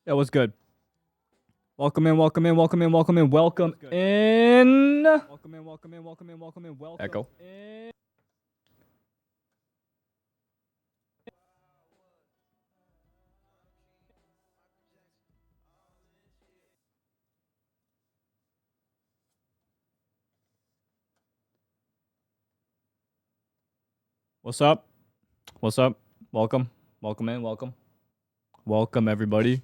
That was good. Welcome in, welcome in, welcome in, welcome in, welcome in. Welcome in, welcome in, welcome in, welcome in, welcome Echo. In. What's up? What's up? Welcome. Welcome in, welcome. Welcome, everybody.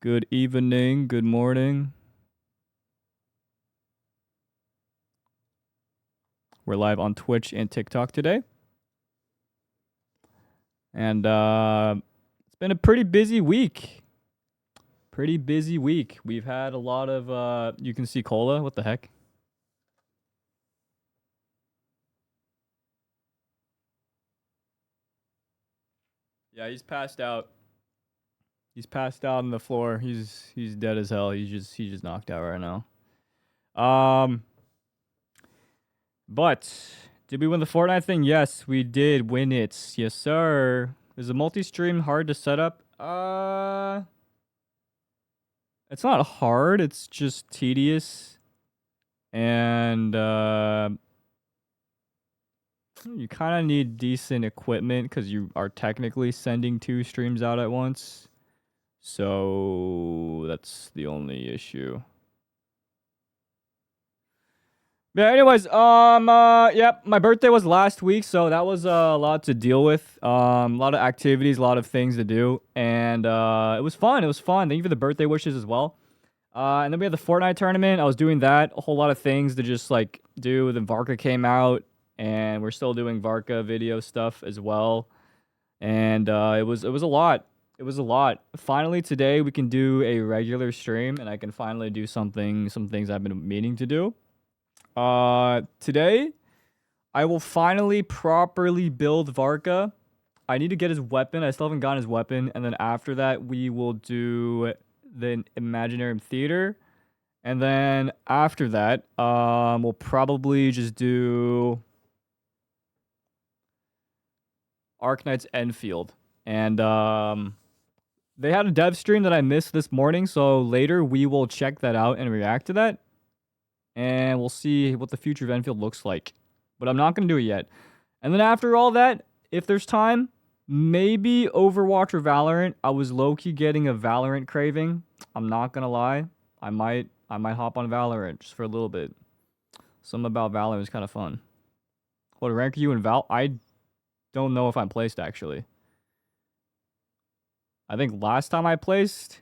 Good evening, good morning. We're live on Twitch and TikTok today. And it's been a pretty busy week. Pretty busy week. We've had a lot of, you can see Cola. What the heck? Yeah, he's passed out. He's passed out on the floor. He's dead as hell. He's just knocked out right now. But did we win the Fortnite thing? Yes, we did win it. Yes, sir. Is the multi-stream hard to set up? It's not hard. It's just tedious, and you kind of need decent equipment because you are technically sending 2 streams out at once. So that's the only issue. Yeah, anyways, yep, my birthday was last week, so that was a lot to deal with. A lot of activities, a lot of things to do, and it was fun. It was fun. Thank you for the birthday wishes as well. And then we had the Fortnite tournament. I was doing that, a whole lot of things to just like do. Then Varka came out, and we're still doing Varka video stuff as well. And it was a lot. It was a lot. Finally today we can do a regular stream, and I can finally do some things I've been meaning to do. Today I will finally properly build Varka. I need to get his weapon. I still haven't gotten his weapon. And then after that, we will do the Imaginary Theater. And then after that, we'll probably just do Arknights Endfield. And they had a dev stream that I missed this morning, so later we will check that out and react to that. And we'll see what the future of Enfield looks like. But I'm not going to do it yet. And then after all that, if there's time, maybe Overwatch or Valorant. I was low-key getting a Valorant craving. I'm not going to lie. I might hop on Valorant just for a little bit. Something about Valorant is kind of fun. What rank are you in Val? I don't know if I'm placed, actually. I think last time I placed,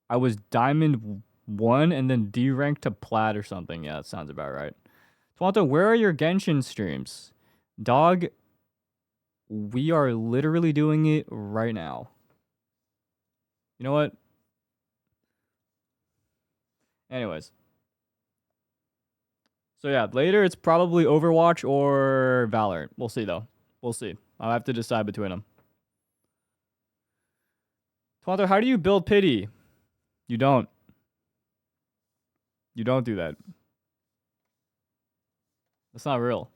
I was Diamond 1 and then D-ranked to Plat or something. Yeah, that sounds about right. Twanto, where are your Genshin streams? Dog, we are literally doing it right now. You know what? Anyways. So yeah, later it's probably Overwatch or Valorant. We'll see though. We'll see. I'll have to decide between them. Twanto, how do you build pity? You don't. You don't do that. That's not real.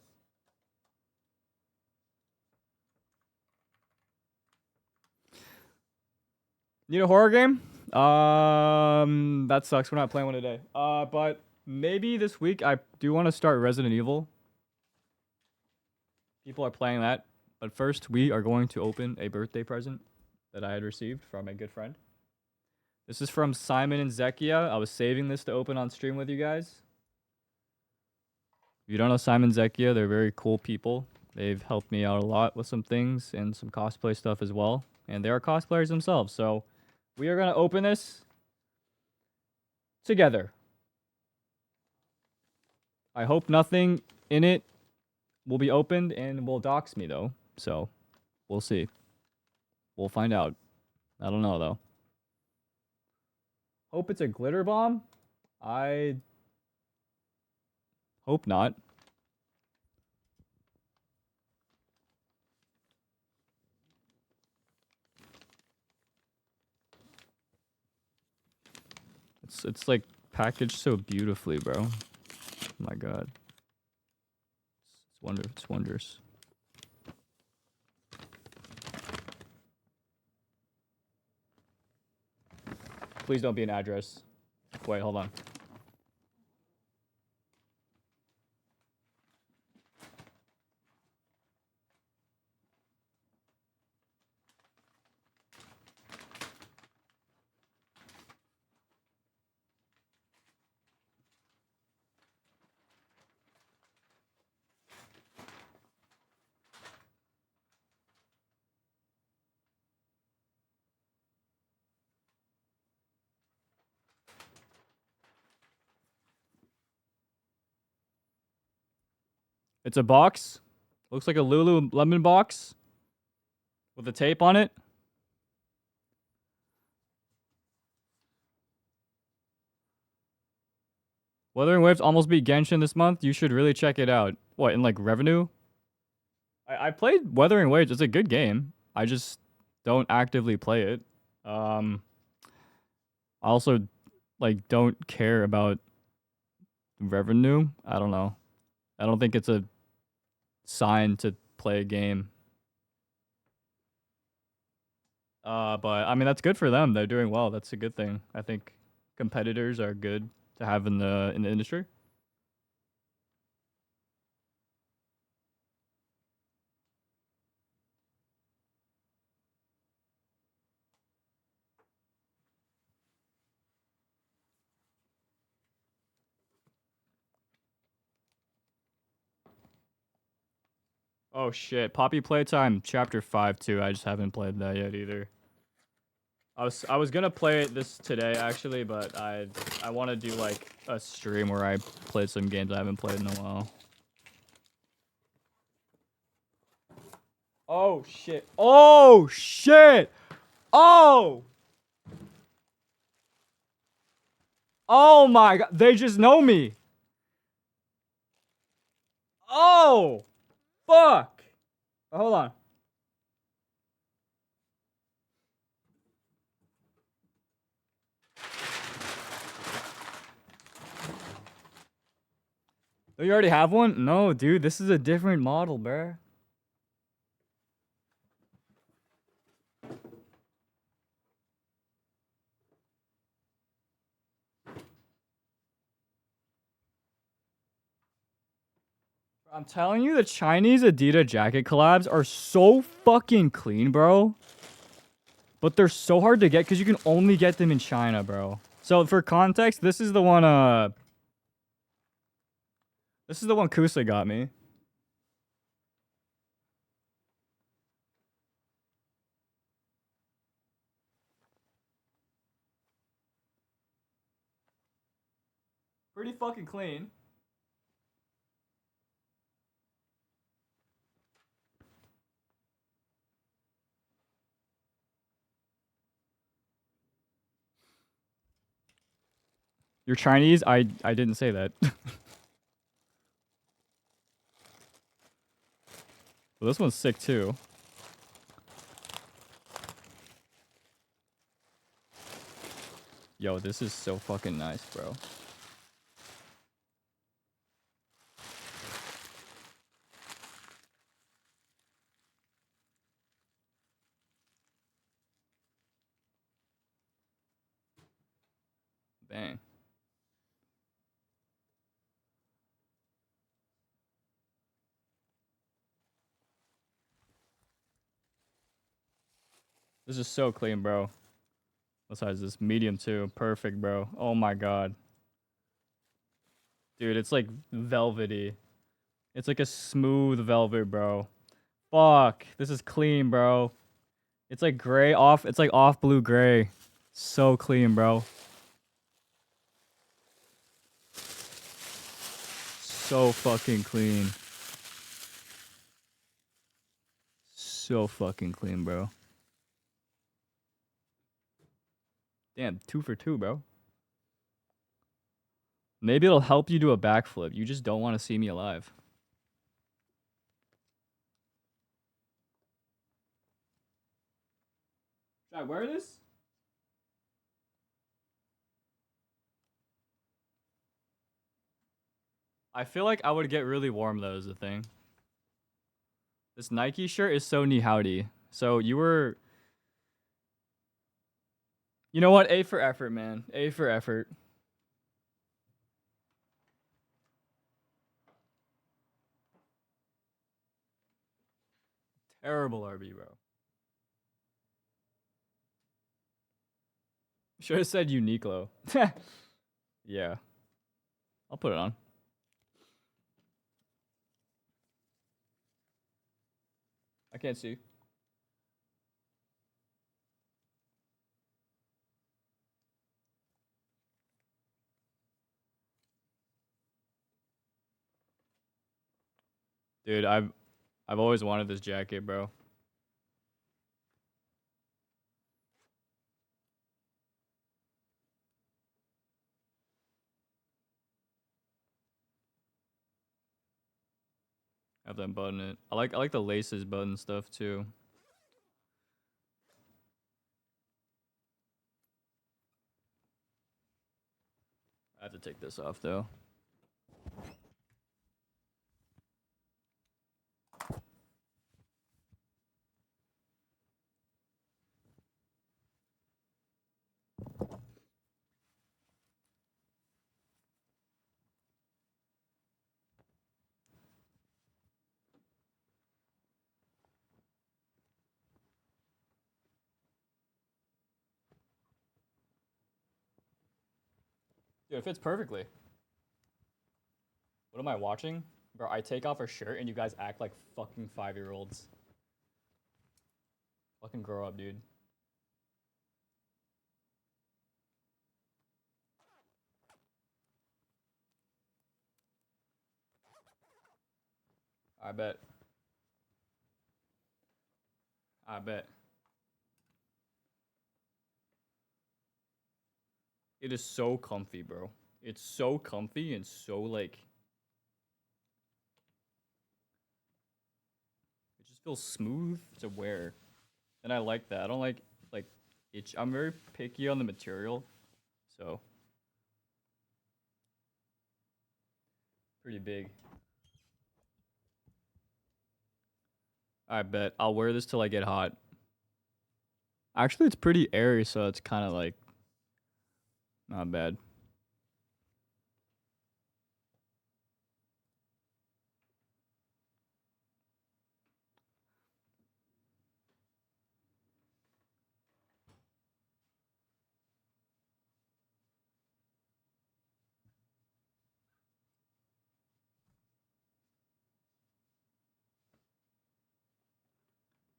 Need a horror game? That sucks. We're not playing one today. But maybe this week I do want to start Resident Evil. People are playing that. But first, we are going to open a birthday present that I had received from a good friend. This is from Simon and Zekia. I was saving this to open on stream with you guys. If you don't know Simon and Zekia, they're very cool people. They've helped me out a lot with some things and some cosplay stuff as well. And they are cosplayers themselves. So we are going to open this together. I hope nothing in it will be opened and will dox me, though. So we'll see. We'll find out. I don't know, though. Hope it's a glitter bomb. I hope not. It's like packaged so beautifully, bro. Oh my god. It's wondrous. please don't be an address. Wait, hold on. It's a box. Looks like a Lululemon box with a tape on it. Wuthering Waves almost beat Genshin this month. You should really check it out. What, in like revenue? I played Wuthering Waves. It's a good game. I just don't actively play it. I also like don't care about revenue. I don't know. I don't think it's a sign to play a game. But I mean that's good for them. They're doing well. That's a good thing. I think competitors are good to have in the industry. Oh shit, Poppy Playtime Chapter 5 too. I just haven't played that yet either. I was gonna play it this today actually, but I want to do like a stream where I play some games I haven't played in a while. Oh shit! Oh shit! Oh! Oh my god! They just know me. Oh! Fuck! Hold on. Oh, you already have one? No, dude. This is a different model, bruh. I'm telling you, the Chinese Adidas jacket collabs are so fucking clean, bro. But they're so hard to get because you can only get them in China, bro. So for context, this is the one this is the one Kusa got me. Pretty fucking clean. You're Chinese? I didn't say that. Well, this one's sick too. Yo, this is so fucking nice, bro. Bang. This is so clean, bro. What size is this? Medium too. Perfect, bro. Oh my god. Dude, it's like velvety. It's like a smooth velvet, bro. Fuck. This is clean, bro. It's like gray off. It's like off blue gray. So clean, bro. So fucking clean. So fucking clean, bro. Damn, 2 for 2, bro. Maybe it'll help you do a backflip. You just don't want to see me alive. Should I wear this? I feel like I would get really warm though is the thing. This Nike shirt is so knee howdy. So you were You know what? A for effort, man. A for effort. Terrible RB, bro. Should have said Uniqlo. Yeah. I'll put it on. I can't see. Dude, I've always wanted this jacket, bro. Have them button it. I like the laces button stuff too. I have to take this off though. Dude, it fits perfectly. What am I watching? Bro, I take off a shirt and you guys act like fucking 5-year-olds. Fucking grow up, dude. I bet. I bet. It is so comfy, bro. It's so comfy and so like it just feels smooth to wear. And I like that. I don't like itch. I'm very picky on the material. So pretty big. I bet. I'll wear this till I get hot. Actually, it's pretty airy, so it's kind of like not bad.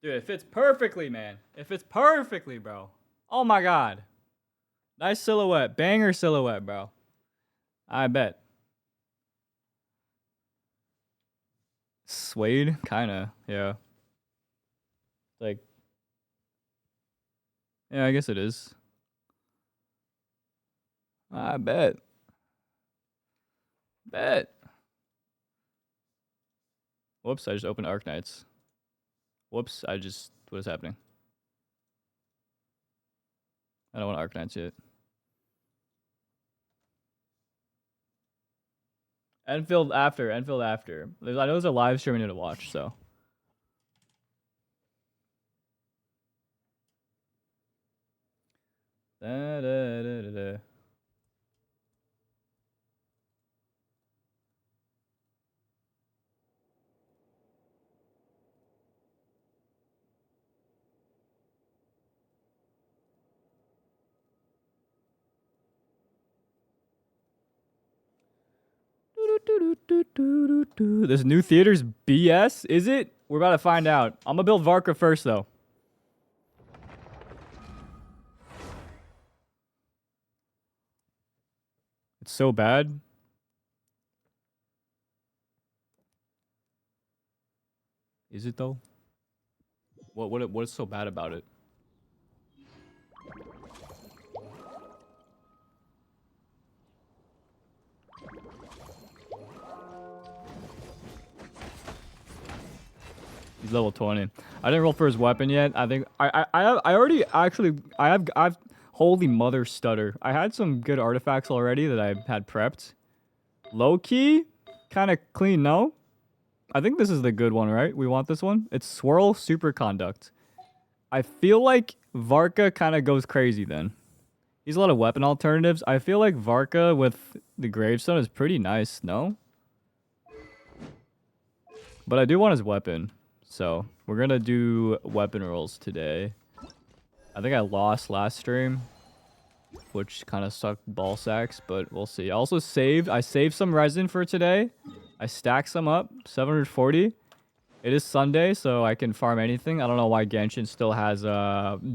Dude, it fits perfectly, man. It fits perfectly, bro. Oh my god. Nice silhouette. Banger silhouette, bro. I bet. Suede? Kinda, yeah. Like, yeah, I guess it is. I bet. Bet. Whoops, I just opened Arknights. Whoops, what is happening? I don't want Arknights yet. Enfield after. I know there's a live stream I need to watch, so. Da, da, da, da, da. This new theater's BS, is it? We're about to find out. I'm gonna build Varka first, though. It's so bad. Is it though? What is so bad about it? He's level 20. I didn't roll for his weapon yet. I think I've holy mother stutter. I had some good artifacts already that I had prepped. Low key, kind of clean, no? I think this is the good one, right? We want this one. It's Swirl Superconduct. I feel like Varka kind of goes crazy then. He's a lot of weapon alternatives. I feel like Varka with the gravestone is pretty nice, no? But I do want his weapon. So we're gonna do weapon rolls today. I think I lost last stream, which kind of sucked ball sacks, but we'll see. I also saved some resin for today. I stacked some up, 740. It is Sunday, so I can farm anything. I don't know why Genshin still has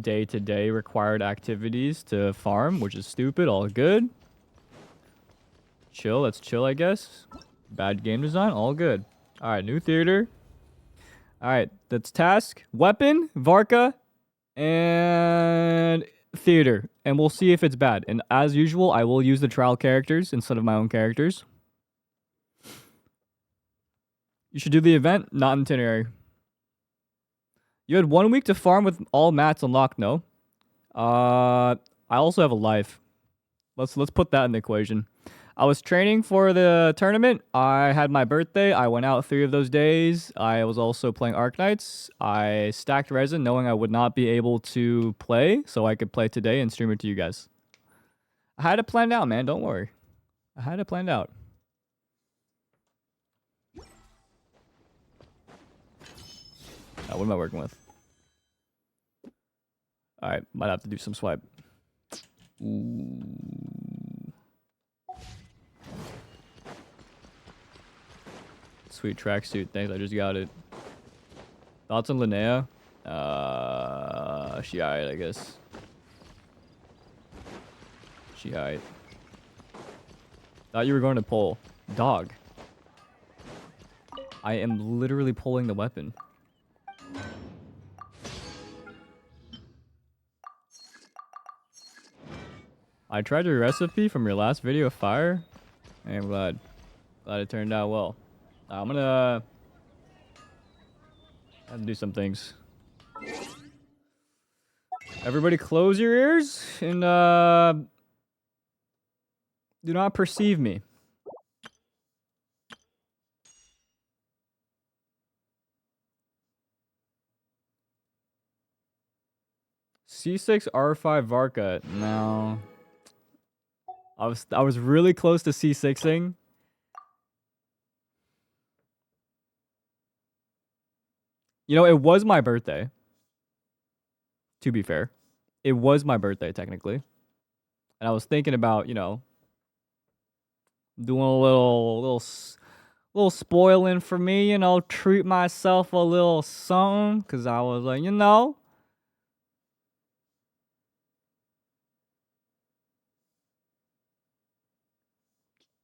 day-to-day required activities to farm, which is stupid. All good. Chill, let's chill, I guess. Bad game design, all good. All right, new theater. All right, that's task, weapon, Varka, and theater. And we'll see if it's bad. And as usual, I will use the trial characters instead of my own characters. You should do the event, not itinerary. You had 1 week to farm with all mats unlocked, no? I also have a life. Let's put that in the equation. I was training for the tournament. I had my birthday. I went out 3 of those days. I was also playing Arknights. I stacked resin knowing I would not be able to play, so I could play today and stream it to you guys. I had it planned out, man. Don't worry. I had it planned out. What am I working with? Alright, might have to do some swipe. Ooh. Sweet tracksuit, thanks, I just got it. Thoughts on Linnea? She alright, I guess. She alright. Thought you were going to pull. Dog. I am literally pulling the weapon. I tried your recipe from your last video of fire. I'm glad it turned out well. I'm gonna have to do some things. Everybody close your ears and do not perceive me. C6 R5 Varka. No. I was really close to C6ing. You know, it was my birthday. To be fair. It was my birthday, technically. And I was thinking about, you know, doing a little spoiling for me, you know, treat myself a little something. Because I was like, you know.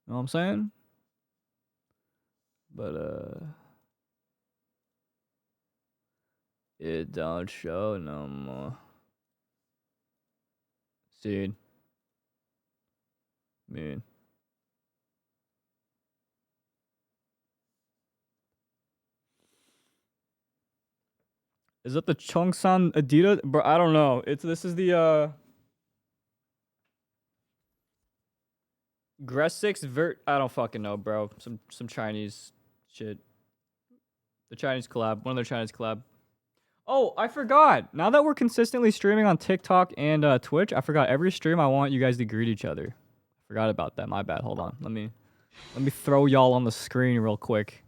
Know what I'm saying? But, it don't show no more. Dude. Man. Is that the Chongsan Adidas? Bro, I don't know. This is the Gressix Vert. I don't fucking know, bro. Some Chinese shit. The Chinese collab. One of their Chinese collab. Oh, I forgot. Now that we're consistently streaming on TikTok and Twitch, I forgot every stream I want you guys to greet each other. Forgot about that. My bad. Hold on. Let me throw y'all on the screen real quick.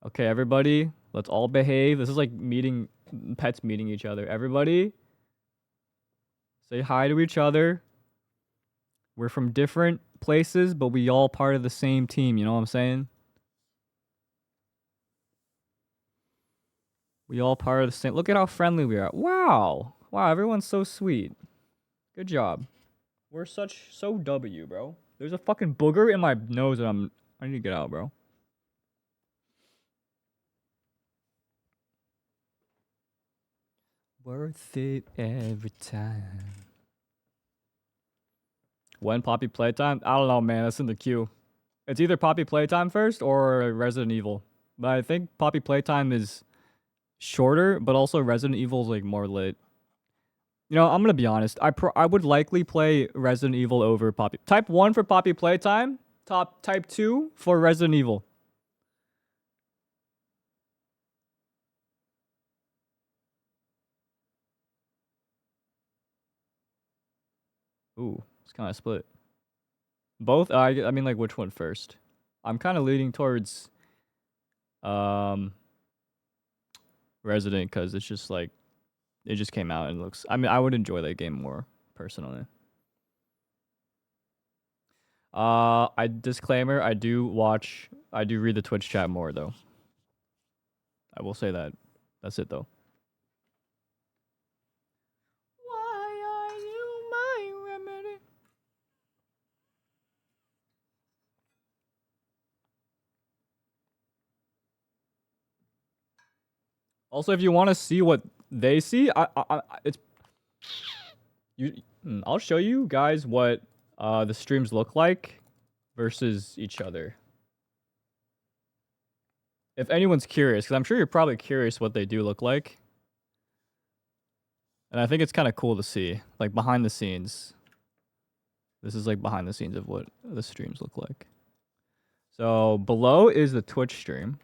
Okay, everybody, let's all behave. This is like pets meeting each other. Everybody, say hi to each other. We're from different places, but we all part of the same team. You know what I'm saying? We all part of the same. Look at how friendly we are. Wow. Wow, everyone's so sweet. Good job. We're so W, bro. There's a fucking booger in my nose and I need to get out, bro. Worth it every time. When Poppy Playtime? I don't know, man. That's in the queue. It's either Poppy Playtime first or Resident Evil. But I think Poppy Playtime is shorter, but also Resident Evil is like more lit. You know, I'm gonna be honest. I would likely play Resident Evil over Poppy. Type 1 for Poppy Playtime. Type 2 for Resident Evil. Ooh, it's kind of split. Both? I mean, like, which one first? I'm kind of leaning towards Resident because it's just like it just came out and looks. I mean, I would enjoy that game more personally. I disclaimer. I do read the Twitch chat more though. I will say that. That's it though. Why are you my remedy? Also, if you want to see what they see, it's you. I'll show you guys what the streams look like versus each other. If anyone's curious, because I'm sure you're probably curious what they do look like. And I think it's kind of cool to see, like behind the scenes. This is like behind the scenes of what the streams look like. So below is the Twitch stream.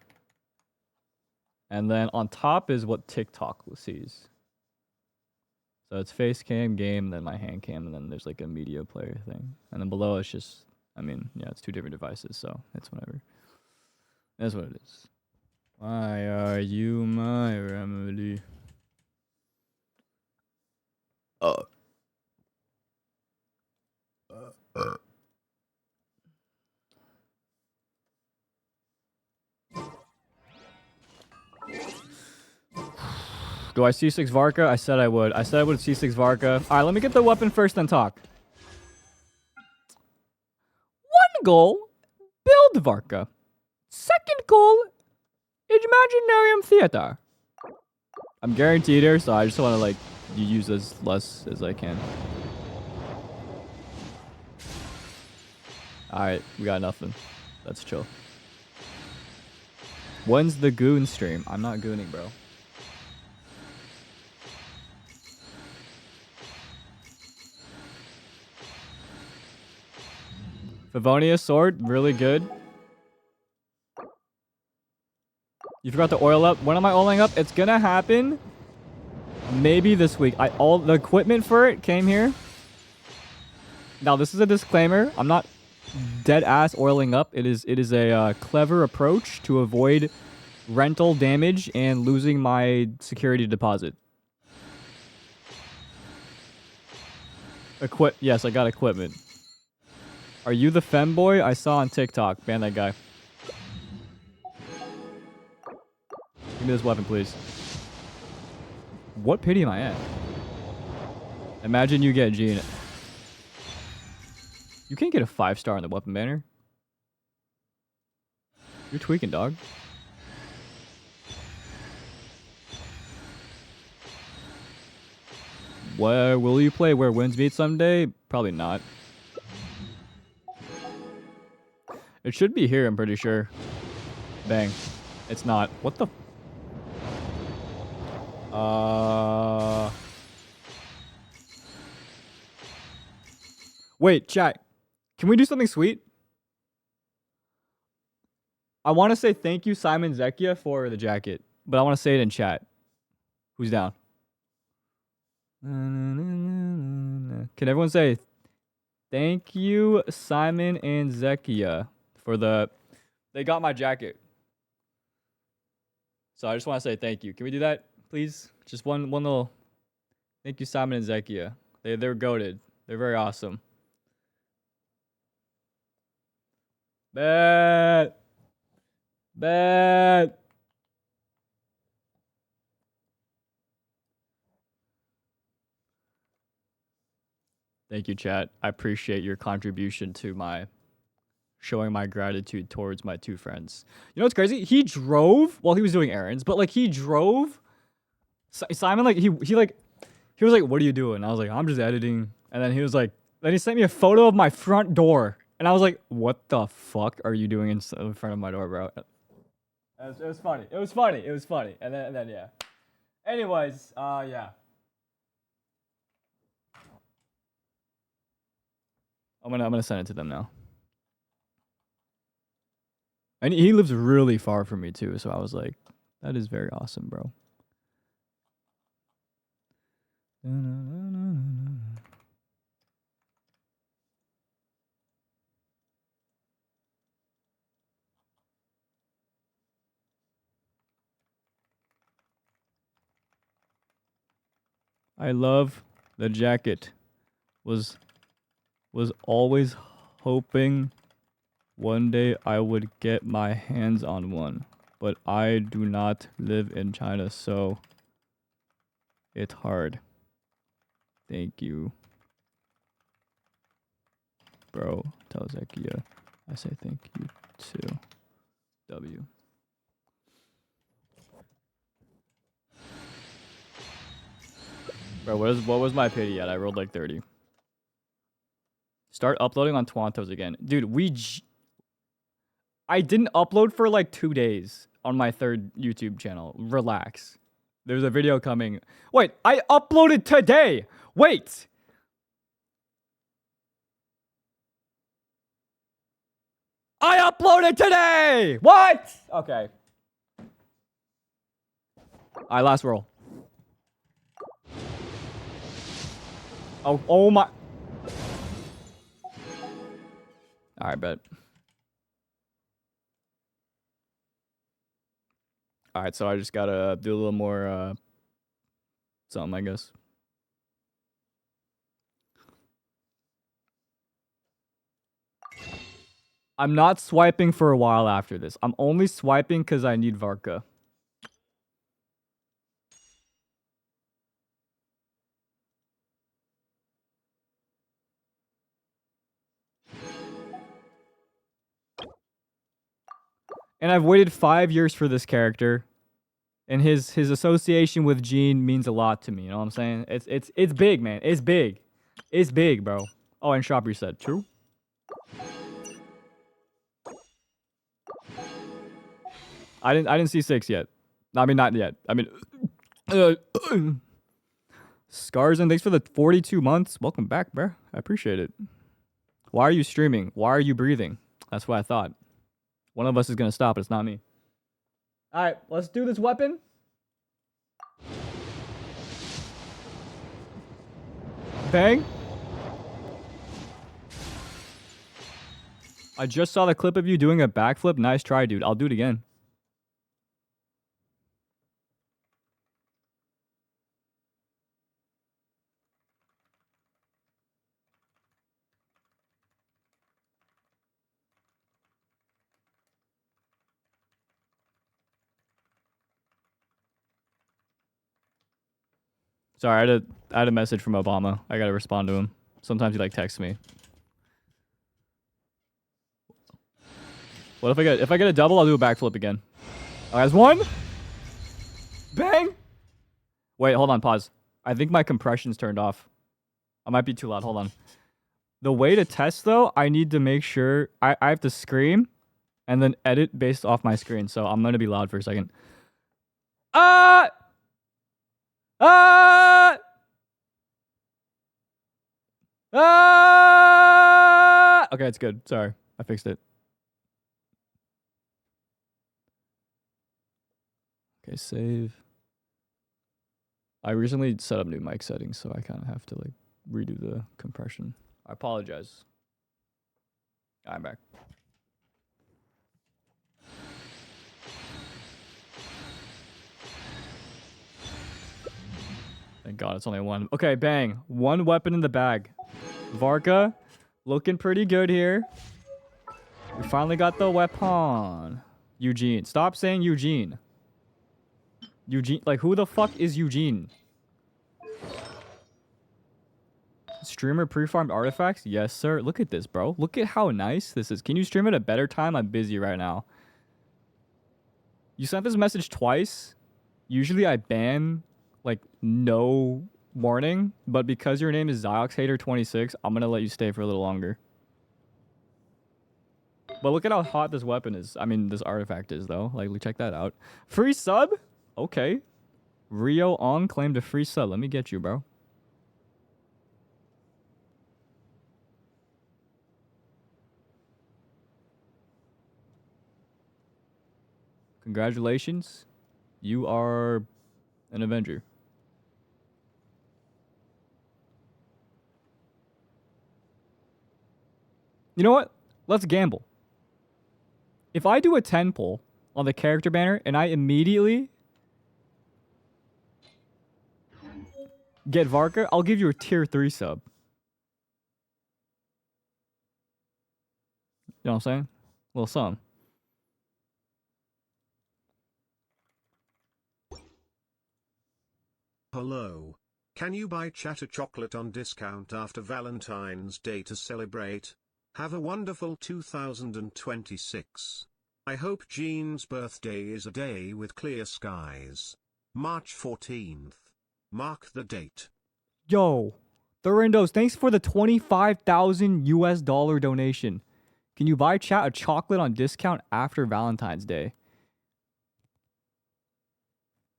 And then on top is what TikTok sees. So it's face cam, game, then my hand cam, and then there's like a media player thing. And then below it's just, I mean, yeah, it's two different devices, so it's whatever. That's what it is. Why are you my remedy? Do I C6 Varka? I said I would. I said I would C6 Varka. Alright, let me get the weapon first, then talk. One goal, build Varka. Second goal, Imaginarium Theater. I'm guaranteed here, so I just want to like use as less as I can. Alright, we got nothing. That's chill. When's the goon stream? I'm not gooning, bro. Favonia sword, really good. You forgot to oil up. When am I oiling up? It's gonna happen maybe this week. All the equipment for it came here. Now this is a disclaimer. I'm not dead ass oiling up. It is a clever approach to avoid rental damage and losing my security deposit. Yes, I got equipment. Are you the femboy I saw on TikTok? Ban that guy. Give me this weapon, please. What pity am I at? Imagine you get G in it. You can't get a 5-star in the weapon banner. You're tweaking, dog. Where will you play? Where wins meet someday? Probably not. It should be here, I'm pretty sure. Bang. It's not. What the? Wait, chat. Can we do something sweet? I want to say thank you, Simon Zekia, for the jacket. But I want to say it in chat. Who's down? Can everyone say thank you, Simon and Zekia, for the... They got my jacket. So I just want to say thank you. Can we do that, please? Just one little... Thank you, Simon and Zekia. They're goated. They're very awesome. Bet. Thank you, chat. I appreciate your contribution to my showing my gratitude towards my two friends. You know what's crazy? He drove while he was doing errands, but like he drove. Simon like he was like, "What are you doing?" I was like, "I'm just editing." And then he was like, then he sent me a photo of my front door, and I was like, "What the fuck are you doing in front of my door, bro?" It was funny. It was funny. And then yeah. Anyways, yeah. I'm gonna send it to them now. And he lives really far from me too, so I was like, that is very awesome, bro. I love the jacket. Was always hoping one day I would get my hands on one, but I do not live in China, so it's hard. Thank you. Bro, tell Zekia I say thank you too. W. Bro, what was my pity at? I rolled like 30. Start uploading on Twantos again. Dude, I didn't upload for like 2 days on my third YouTube channel. Relax. There's a video coming. Wait, I uploaded today. Wait. I uploaded today. What? Okay. Alright, last roll. Oh my. Alright, bet. Alright, so I just gotta do a little more, something, I guess. I'm not swiping for a while after this. I'm only swiping because I need Varka. And I've waited 5 years for this character. And his association with Gene means a lot to me, you know what I'm saying? It's big, man. It's big. It's big, bro. Oh, and shop reset. True. I didn't see 6 yet. I mean, not yet. I mean, Scars, and thanks for the 42 months. Welcome back, bro. I appreciate it. Why are you streaming? Why are you breathing? That's what I thought. One of us is gonna stop. It's not me. All right, let's do this weapon. Bang. I just saw the clip of you doing a backflip. Nice try, dude. I'll do it again. Sorry, I had a message from Obama. I gotta respond to him. Sometimes he like texts me. What if I get a double? I'll do a backflip again. All right, that's one. Bang. Wait, hold on. Pause. I think my compression's turned off. I might be too loud. Hold on. The way to test though, I need to make sure I have to scream, and then edit based off my screen. So I'm gonna be loud for a second. Ah. Ah! Ah! Okay, it's good. Sorry. I fixed it. Okay, save. I recently set up new mic settings, so I kind of have to like redo the compression. I apologize. I'm back. Thank God it's only one. Okay, bang. One weapon in the bag. Varka, looking pretty good here. We finally got the weapon. Eugene. Stop saying Eugene. Eugene. Like, who the fuck is Eugene? Streamer pre-farmed artifacts? Yes, sir. Look at this, bro. Look at how nice this is. Can you stream at a better time? I'm busy right now. You sent this message twice. Usually I ban, like, no warning. But because your name is ZioxHater26, I'm going to let you stay for a little longer. But look at how hot this weapon is. I mean, this artifact is, though. Like, check that out. Free sub? Okay. Rio on claimed a free sub. Let me get you, bro. Congratulations. You are an Avenger. You know what? Let's gamble. If I do a 10 pull on the character banner and I immediately Get Varka, I'll give you a tier 3 sub. You know what I'm saying? Little something. Hello. Can you buy chat a chocolate on discount after Valentine's Day to celebrate? Have a wonderful 2026. I hope Jean's birthday is a day with clear skies. March 14th. Mark the date. Yo, Thurindos, thanks for the 25,000 US dollar donation. Can you buy chat a chocolate on discount after Valentine's Day?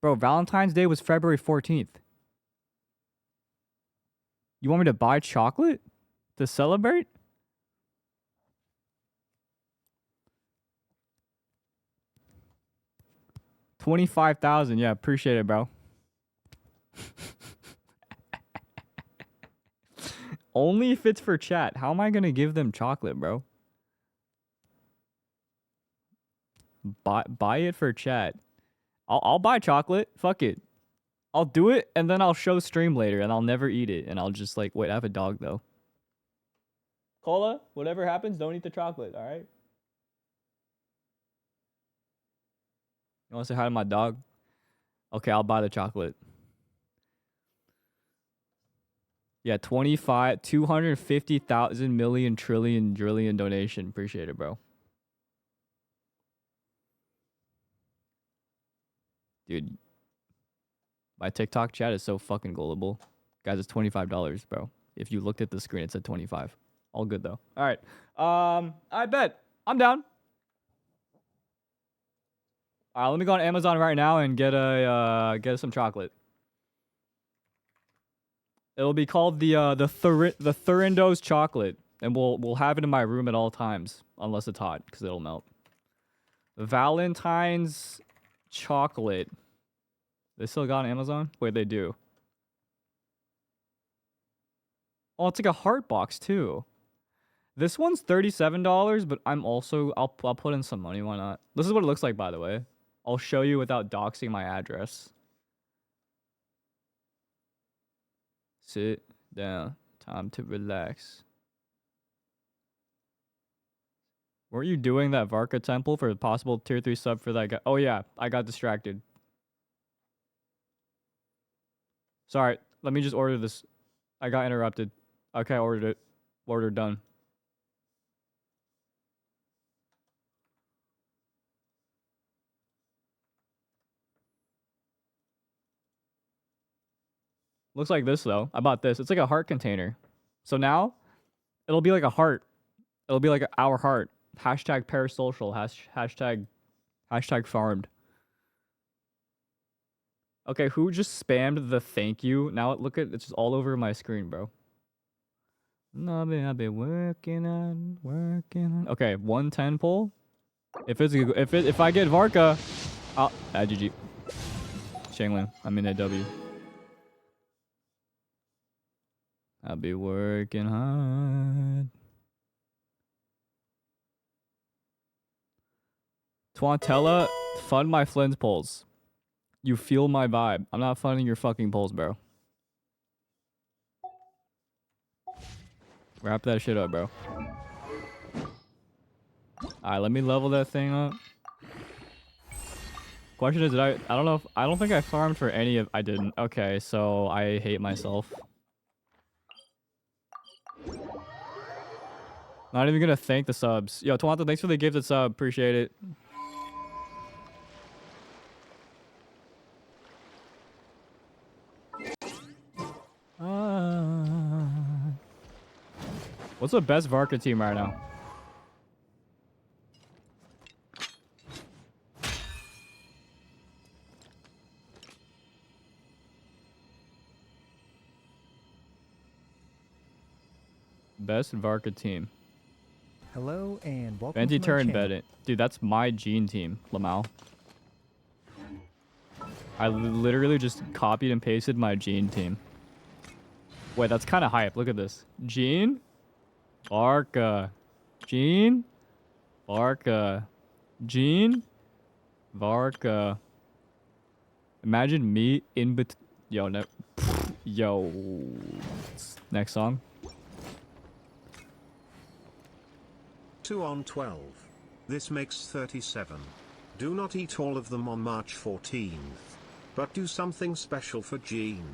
Bro, Valentine's Day was February 14th. You want me to buy chocolate to celebrate? $25,000. Yeah, appreciate it, bro. Only if it's for chat. How am I gonna give them chocolate, bro? Buy it for chat. I'll buy chocolate. Fuck it. I'll do it and then I'll show stream later and I'll never eat it and I'll just like wait. I have a dog though. Cola, whatever happens, don't eat the chocolate. All right. You want to say hi to my dog? Okay, I'll buy the chocolate. Yeah, 250,000 million trillion drillion donation. Appreciate it, bro. Dude, my TikTok chat is so fucking gullible. Guys, it's $25, bro. If you looked at the screen, it said 25. All good though. All right. I bet. I'm down. All right, let me go on Amazon right now and get some chocolate. It'll be called the Thurindos chocolate, and we'll have it in my room at all times, unless it's hot, because it'll melt. Valentine's chocolate. They still got on Amazon? Wait, they do. Oh, it's like a heart box too. This one's $37, but I'll put in some money. Why not? This is what it looks like, by the way. I'll show you without doxing my address. Sit down. Time to relax. Weren't you doing that Varka temple for a possible tier 3 sub for that guy? Oh yeah, I got distracted. Sorry, let me just order this. I got interrupted. Okay, I ordered it. Order done. Looks like this though. I bought this. It's like a heart container. So now it'll be like a heart. It'll be like our heart. Hashtag parasocial. Hashtag farmed. Okay, who just spammed the thank you? Now look at it's just all over my screen, bro. No, I've been working on. Okay, 110 pull. If I get Varka, I'll GG. Shangling. I'm in AW. I'll be working hard. Twantella, fund my Flynn's polls. You feel my vibe. I'm not funding your fucking polls, bro. Wrap that shit up, bro. Alright, let me level that thing up. Question is, I don't think I farmed for any of... I didn't. Okay, so I hate myself. Not even gonna thank the subs. Yo, Twanta, thanks for the gifted sub. Appreciate it. What's the best Varka team right now? Best Varka team. Hello and welcome Venti to my turn channel. Bedit. Dude, that's my Gene team, Lamau. I literally just copied and pasted my Gene team. Wait, that's kind of hype. Look at this. Gene, Varka, Gene, Varka, Gene, Varka. Imagine me in between. Yo, no. Yo. Next song. 2 on 12. This makes 37. Do not eat all of them on March 14th. But do something special for Jean.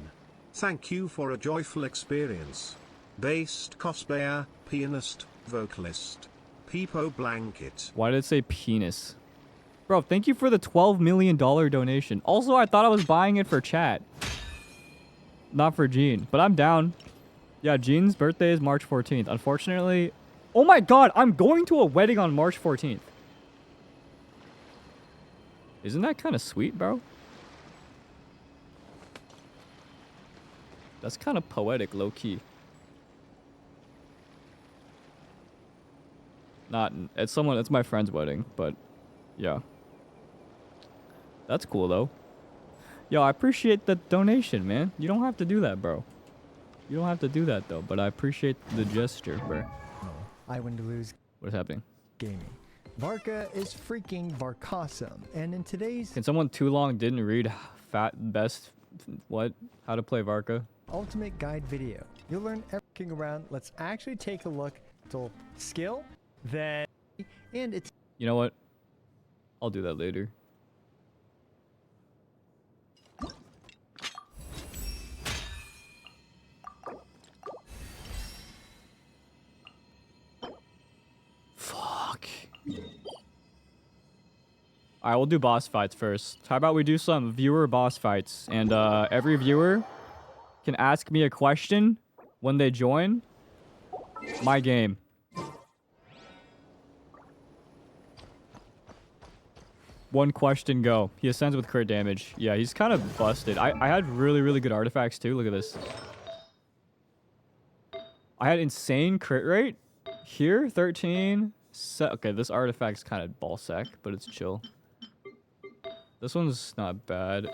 Thank you for a joyful experience. Based cosplayer, pianist, vocalist. Peepo Blanket. Why did it say penis? Bro, thank you for the $12 million donation. Also, I thought I was buying it for chat. Not for Jean, but I'm down. Yeah, Jean's birthday is March 14th. Unfortunately... Oh my god, I'm going to a wedding on March 14th. Isn't that kind of sweet, bro? That's kind of poetic, low-key. Not... It's my friend's wedding, but... Yeah. That's cool, though. Yo, I appreciate the donation, man. You don't have to do that, bro. You don't have to do that, though, but I appreciate the gesture, bro. Oh, I win to lose What's happening? gaming. Varka is freaking Varkawesome, and in today's Can someone too long didn't read how to play Varka? ultimate guide video, you'll learn everything around. Let's actually take a look to skill, then, and it's You know what? I'll do that later. Fuck. Alright, we'll do boss fights first. How about we do some viewer boss fights? And every viewer can ask me a question when they join my game. One question, go. He ascends with crit damage. Yeah, he's kind of busted. I had really, really good artifacts too. Look at this. I had insane crit rate. Here, 13. Okay, this artifact's kind of ballsack, but it's chill. This one's not bad.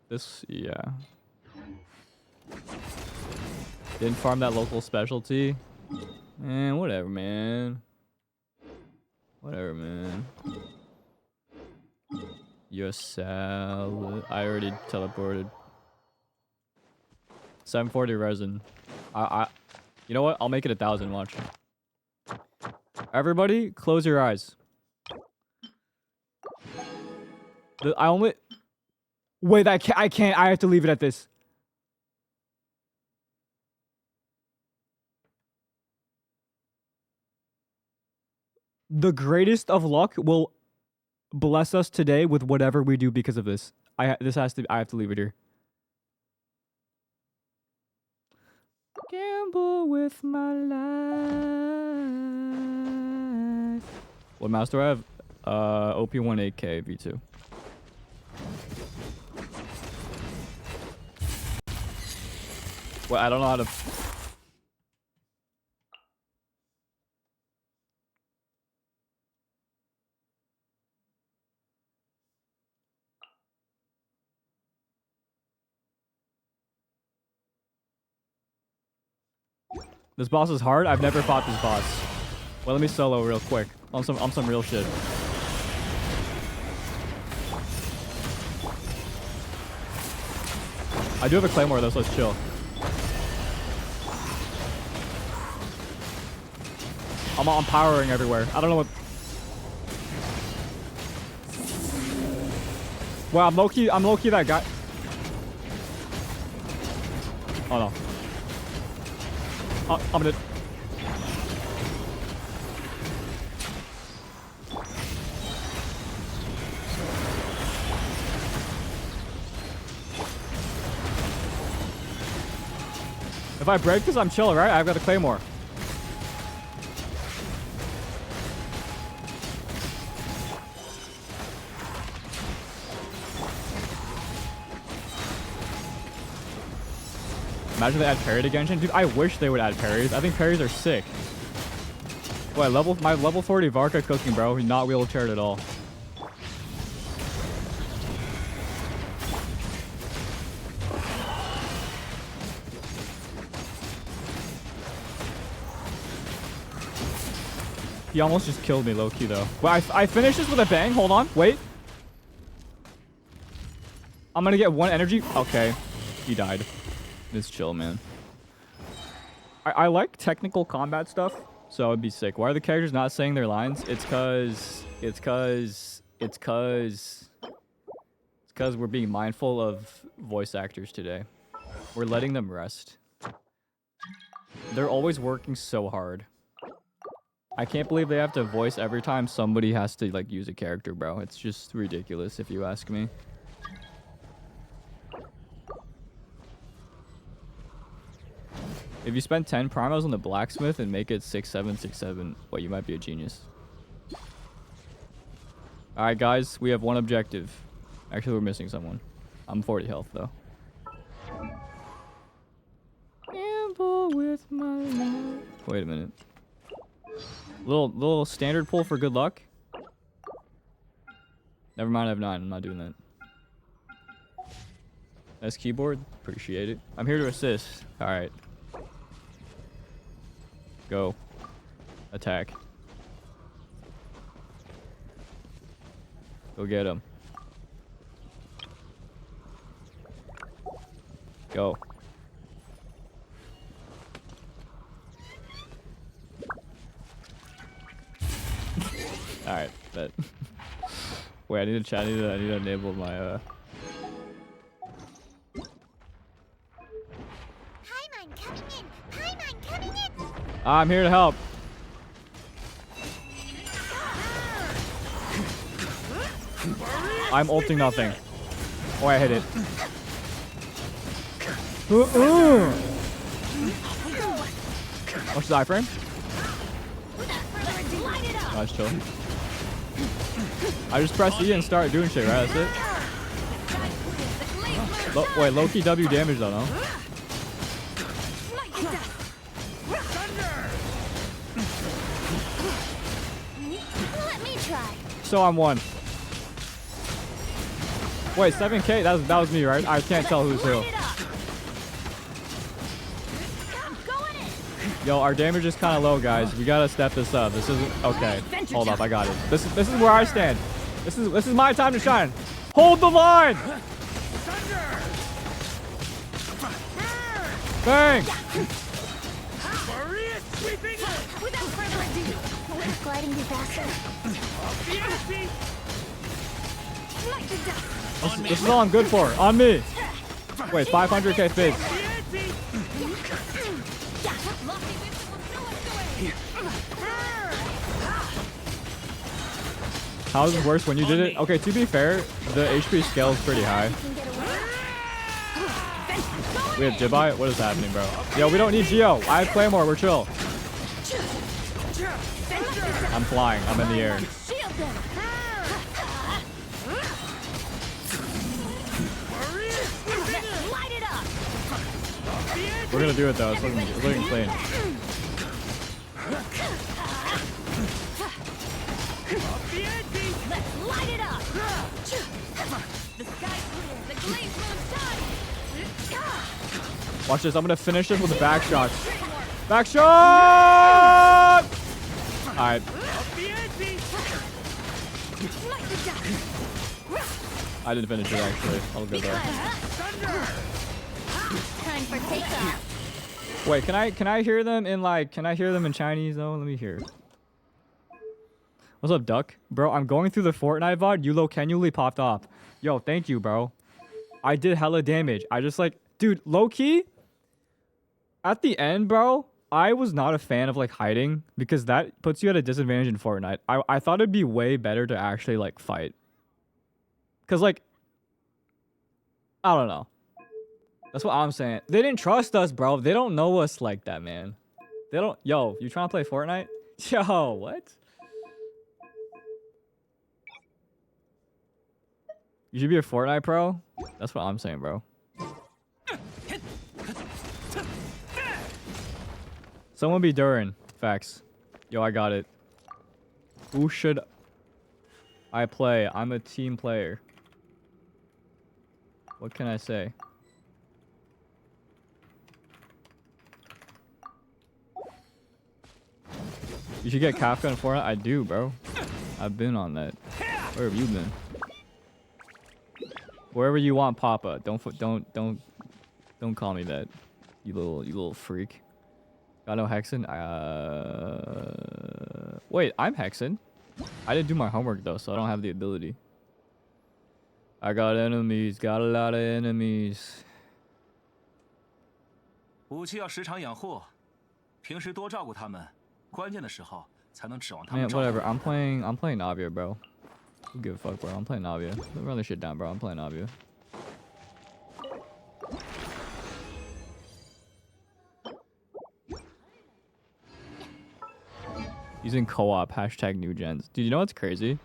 This, yeah. Didn't farm that local specialty. Whatever, man. Whatever, man. Your salad. I already teleported. 740 resin. You know what? I'll make it 1,000. Watch. Everybody, close your eyes. I only... Wait, I can't. I have to leave it at this. The greatest of luck will bless us today with whatever we do because of this. I have to leave it here. Gamble with my life. What mouse do I have? OP18K V2. Well, I don't know how to... This boss is hard. I've never fought this boss. Well, let me solo real quick on some real shit. I do have a claymore though, so let's chill. I'm powering everywhere. I don't know what. Well, I'm low key that guy. Oh no. I'm gonna... If I break this, I'm chill, right? I've got a claymore. Imagine they add parry to Genshin. Dude, I wish they would add parries. I think parries are sick. Boy, my level 40 Varka cooking, bro. He's not wheelchaired at all. He almost just killed me low-key, though. Wait, I finished this with a bang. Hold on. Wait. I'm gonna get one energy. Okay. He died. It's chill, man. I like technical combat stuff, so it'd be sick. Why are the characters not saying their lines? It's cause we're being mindful of voice actors today. We're letting them rest. They're always working so hard. I can't believe they have to voice every time somebody has to like use a character, bro. It's just ridiculous if you ask me. If you spend 10 primos on the blacksmith and make it 6-7, well, you might be a genius. Alright, guys, we have one objective. Actually, we're missing someone. I'm 40 health, though. Gamble with my life. Wait a minute. Little standard pull for good luck. Never mind, I have 9. I'm not doing that. Nice keyboard. Appreciate it. I'm here to assist. Alright. Go. Attack. Go get him. Go. Alright, bet. Wait, I need to chat. I need to enable my Paimon coming in! Paimon coming in! I'm here to help. I'm ulting nothing. Oh, I hit it. What's the iframe? Nice chill. I just press E and start doing shit, right? That's it. Wait, low-key W damage though, no? Let me try. So I'm 1. Wait, 7K? That was me, right? I can't tell who's who. Yo, our damage is kind of low, guys. We gotta step this up. This isn't okay. Hold up, I got it. This is where I stand. This is my time to shine. Hold the line. Bang! Without further ado, will gliding be faster? This is all I'm good for. On me. Wait, 500k fizz. How is it worse when you did it? Okay, to be fair, the HP scale is pretty high. We have Jibai? What is happening, bro? Yo, we don't need Geo. I have Claymore. We're chill. I'm flying. I'm in the air. We're gonna do it though. It's looking clean. Watch this. I'm gonna finish this with a back shot. Back shot! Alright. I didn't finish it actually. I'll go there. Time for takeoff. Wait, can I hear them in like in Chinese though? Let me hear. What's up, Duck? Bro, I'm going through the Fortnite VOD. You genuinely popped off. Yo, thank you, bro. I did hella damage. I just like, dude, low key. At the end, bro, I was not a fan of like hiding because that puts you at a disadvantage in Fortnite. I thought it'd be way better to actually like fight. Cause like, I don't know. That's what I'm saying. They didn't trust us, bro. They don't know us like that, man. They don't. Yo, you trying to play Fortnite? Yo, what? You should be a Fortnite pro. That's what I'm saying, bro. Someone be Durin. Facts. Yo, I got it. Who should I play? I'm a team player. What can I say? You should get Kafka in Fortnite. I do, bro. I've been on that. Where have you been? Wherever you want, Papa. Don't Don't call me that. You little freak. Got no hexen? Wait, I'm hexen. I didn't do my homework though, so I don't have the ability. I got enemies. Got a lot of enemies. 武器要时常养护，平时多照顾他们，关键的时候才能指望他 Man, 们照顾。 whatever. I'm playing Navia, bro. Who give a fuck, bro? I'm playing Navia. Run this shit down, bro. I'm playing Navia. Using co-op hashtag new gens. Dude, you know what's crazy?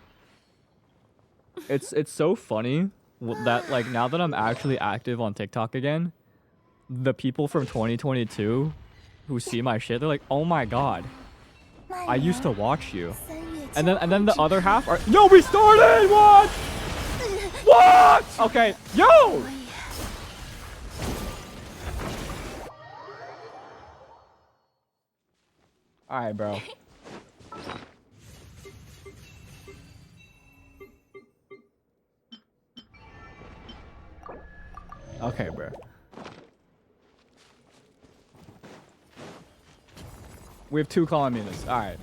It's so funny that like now that I'm actually active on TikTok again, the people from 2022 who see my shit, they're like, "Oh my god, I used to watch you." And then the other half are, "Yo, we started! What? What? Okay, yo!" All right, bro. Okay, bro. We have 2 calling me this. All right.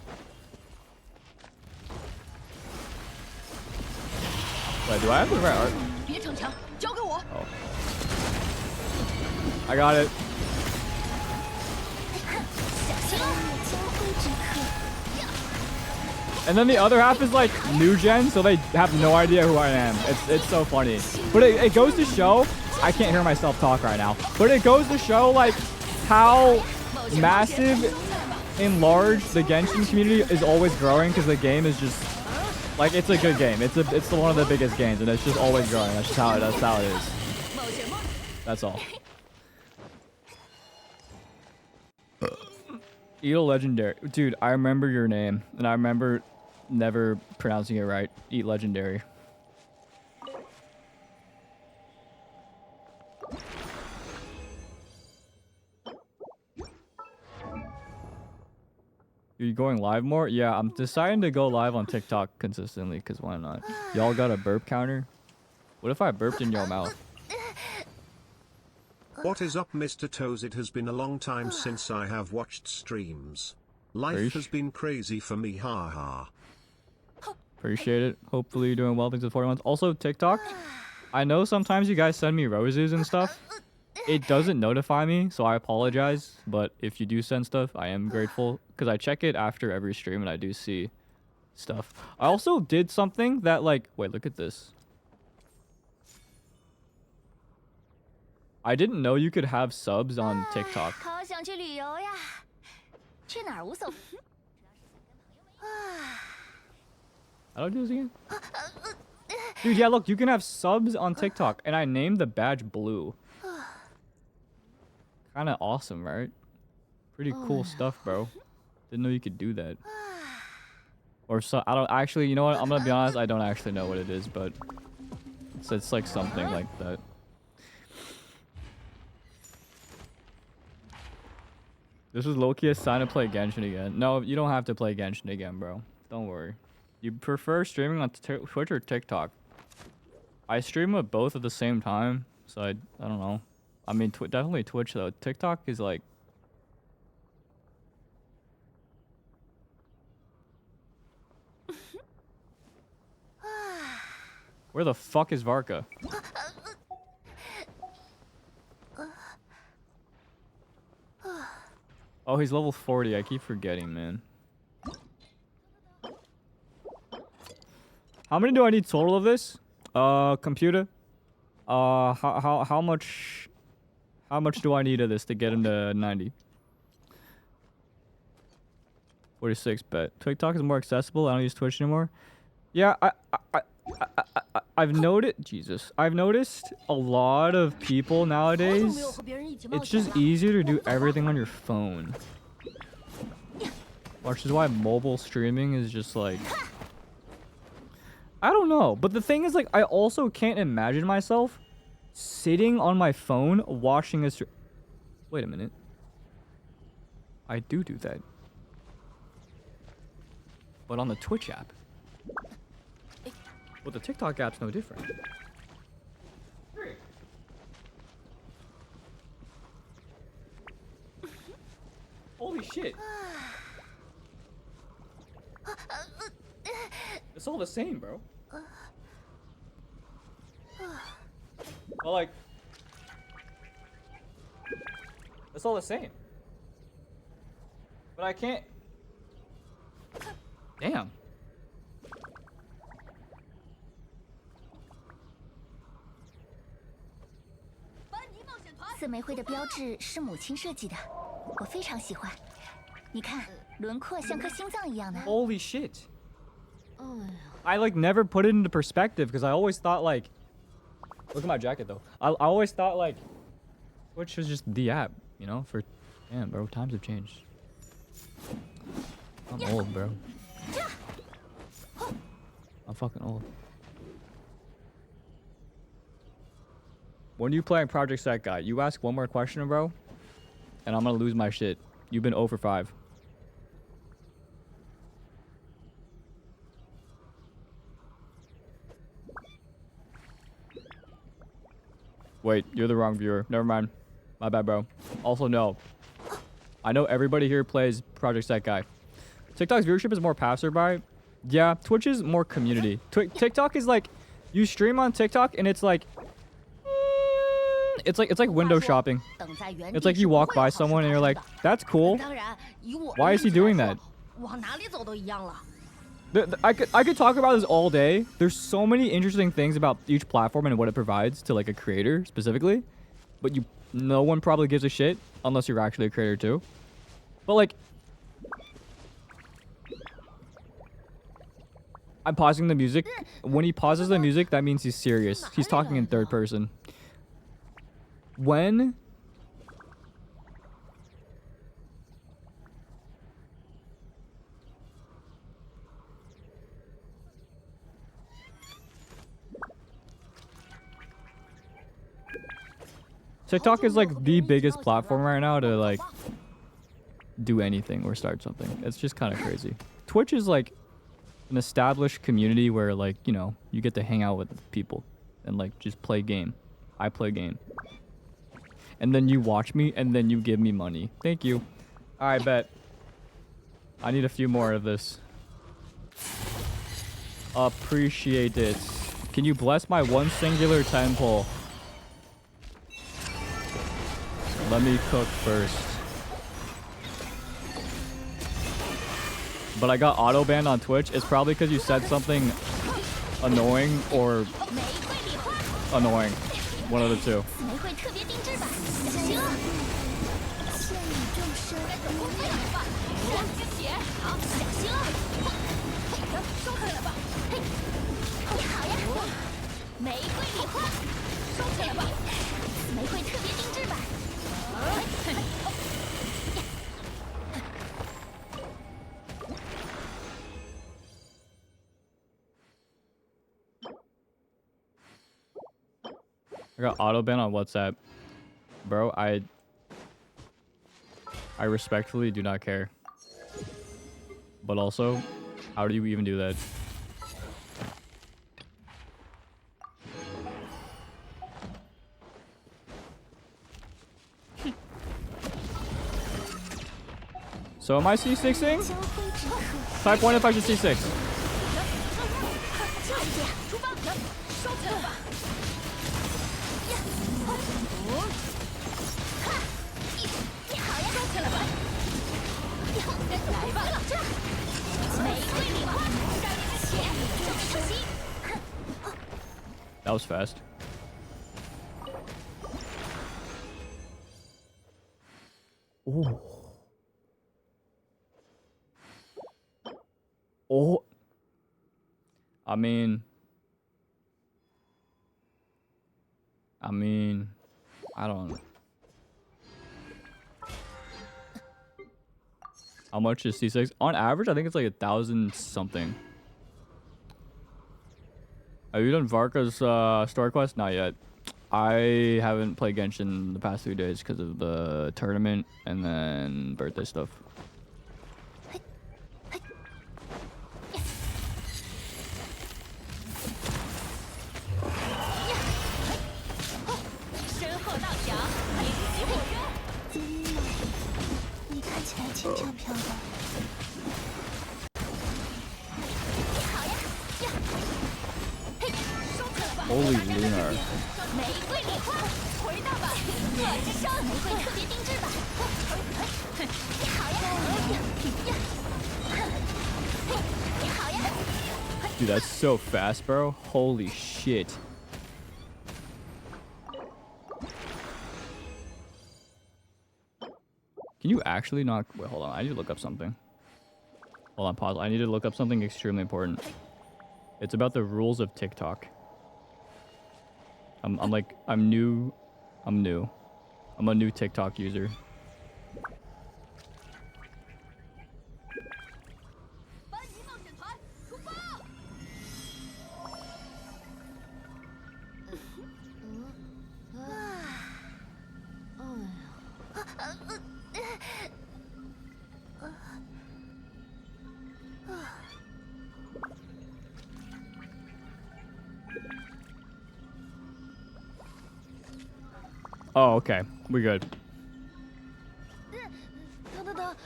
Wait, do I have the right art? 别逞强，交给我。 Oh. I got it. 小心哦！ And then the other half is like new gen, so they have no idea who I am. It's so funny. But it goes to show, I can't hear myself talk right now, but it goes to show like how massive and large the Genshin community is always growing, because the game is just like, it's a good game. It's one of the biggest games, and it's just always growing. That's just how it is. That's all. Eat legendary. Dude, I remember your name, and I remember never pronouncing it right. Eat legendary. You going live more? Yeah, I'm deciding to go live on TikTok consistently, because why not? Y'all got a burp counter? What if I burped in your mouth? What is up, Mr. Toes? It has been a long time since I have watched streams. Life has been crazy for me, haha. Appreciate it. Hopefully you're doing well. Thanks for 40 months. Also, TikTok. I know sometimes you guys send me roses and stuff. It doesn't notify me, so I apologize. But if you do send stuff, I am grateful, because I check it after every stream and I do see stuff. I also did something that, like, wait, look at this. I didn't know you could have subs on TikTok. 好想去旅游呀，去哪儿无所谓。 How do I do this again? Dude, yeah, look, you can have subs on TikTok, and I named the badge blue. Kind of awesome, right? Pretty cool stuff, bro. Didn't know you could do that. Or so, I don't actually, you know what? I'm gonna be honest, I don't actually know what it is, but it's like something like that. This was low-key a sign to play Genshin again. No, you don't have to play Genshin again, bro. Don't worry. You prefer streaming on Twitch or TikTok? I stream with both at the same time, so I don't know. I mean, definitely Twitch though. TikTok is like... Where the fuck is Varka? Oh, he's level 40. I keep forgetting, man. How many do I need total of this? Computer. How much do I need of this to get him to 90? 46 bet. TikTok is more accessible. I don't use Twitch anymore. Yeah, I've noticed. Jesus, I've noticed a lot of people nowadays. It's just easier to do everything on your phone, which is why mobile streaming is just like, I don't know. But the thing is, like, I also can't imagine myself sitting on my phone watching a stream. Wait a minute. I do that. But on the Twitch app. Well, the TikTok app's no different. shit. It's all the same, bro. Well, like, it's all the same. But I can't. Damn. 四玫瑰的标志是母亲设计的，我非常喜欢。你看，轮廓像颗心脏一样的。 Holy shit. I like never put it into perspective because I always thought like, look at my jacket though. I always thought like, Twitch was just the app, you know? For, damn, bro, times have changed. I'm old, bro. I'm fucking old. When are you playing Project Set Guy? You ask one more question, bro, and I'm gonna lose my shit. You've been 0 for 5. Wait, you're the wrong viewer. Never mind. My bad, bro. Also, no. I know everybody here plays Project Set Guy. TikTok's viewership is more passerby. Yeah, Twitch is more community. TikTok is like, you stream on TikTok and it's like, it's like window shopping. It's like you walk by someone and you're like, that's cool. Why is he doing that? I could talk about this all day. There's so many interesting things about each platform and what it provides to like a creator specifically, but no one probably gives a shit unless you're actually a creator too. But like, I'm pausing the music. When he pauses the music, that means he's serious. He's talking in third person. When TikTok is like the biggest platform right now to like do anything or start something. It's just kind of crazy. Twitch is like an established community where like, you know, you get to hang out with people and like just play game. I play game. And then you watch me and then you give me money. Thank you. I bet. I need a few more of this. Appreciate it. Can you bless my one singular 10 pull? Let me cook first. But I got auto banned on Twitch. It's probably because you said something annoying or annoying. One of the two. I got auto ban on WhatsApp. Bro, I respectfully do not care. But also, how do you even do that? So am I C6ing? Type 1 if I should C6. That was fast. Oh. Oh. I mean, I don't know. How much is C6? On average, I think it's like 1,000 something. Have you done Varka's story quest? Not yet. I haven't played Genshin the past 3 days because of the tournament and then birthday stuff. 起来轻飘飘的。Holy lunar. 玫瑰礼花，回答吧，我之声，玫瑰特别定制版。你好呀，你好呀。Dude, that's so fast, bro. Holy shit. Can you actually not... Wait, hold on. I need to look up something. Hold on, pause. I need to look up something extremely important. It's about the rules of TikTok. I'm new. I'm new. I'm a new TikTok user. Oh, okay. We're good. 等，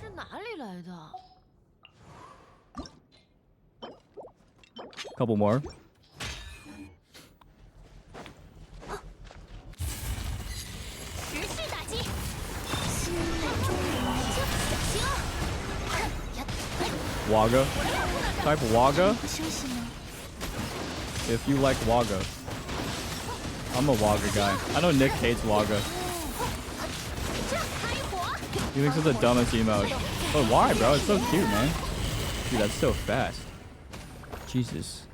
是哪里来的？ Couple more. Waga. Type Waga. If you like Waga. I'm a Waga guy. I know Nick hates Waga. He thinks it's the dumbest emote. But why, bro? It's so cute, man. Dude, that's so fast. Jesus.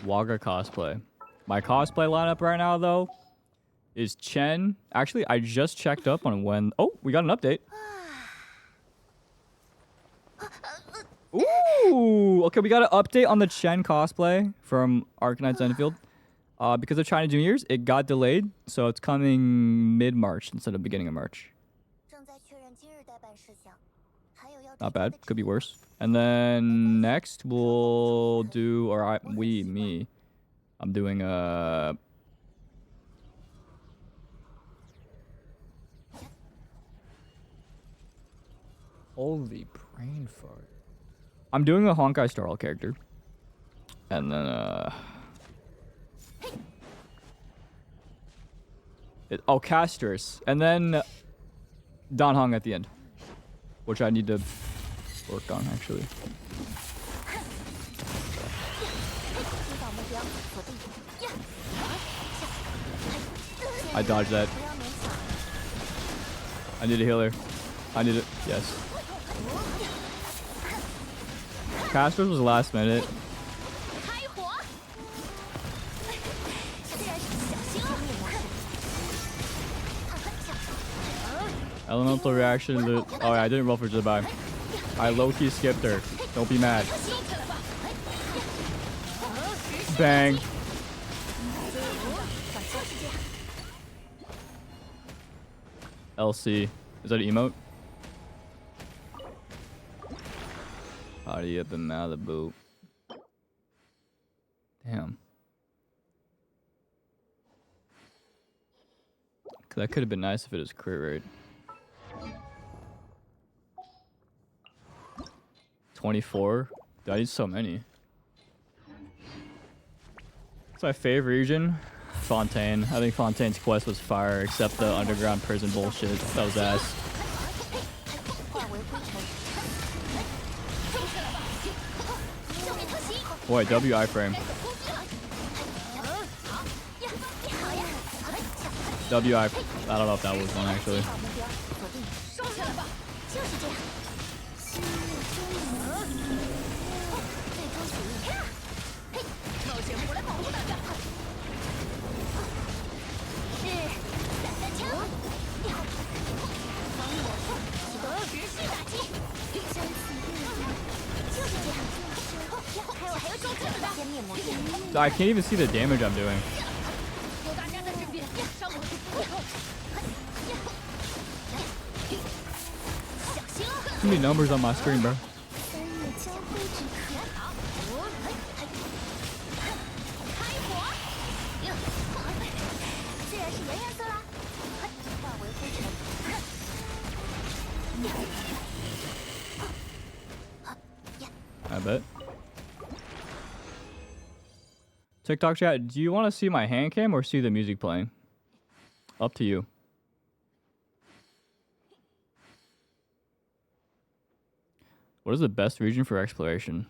Waga cosplay. My cosplay lineup right now, though, is Chen. Actually, I just checked up on when... Oh, we got an update. Ooh! Okay, we got an update on the Chen cosplay from Arknights Endfield. Because of China New Year's, it got delayed. So it's coming mid-March instead of beginning of March. Not bad. Could be worse. And then next, we'll do... Or me. I'm doing a... Holy brain fart. I'm doing a Honkai Star Rail character. And then, oh, Casters. And then Dan Hong at the end. Which I need to work on, actually. I dodged that. I need a healer. I need it. Yes. Casters was last minute. Elemental reaction. Oh yeah, I didn't roll for Jedi. I low-key skipped her. Don't be mad. Bang. LC. Is that an emote? Party up in Malibu. Damn. That could have been nice if it was crit rate. 24? Dude, I need so many. It's my favorite region. Fontaine. I think Fontaine's quest was fire, except the underground prison bullshit. That was ass. Wait, WI frame. WI. I don't know if that was one actually. I can't even see the damage I'm doing. too many numbers on my screen, bro. 三月交辉之客。开火！自然是炎元色啦。化为灰尘。 I bet. TikTok chat, do you want to see my hand cam or see the music playing? Up to you. What is the best region for exploration?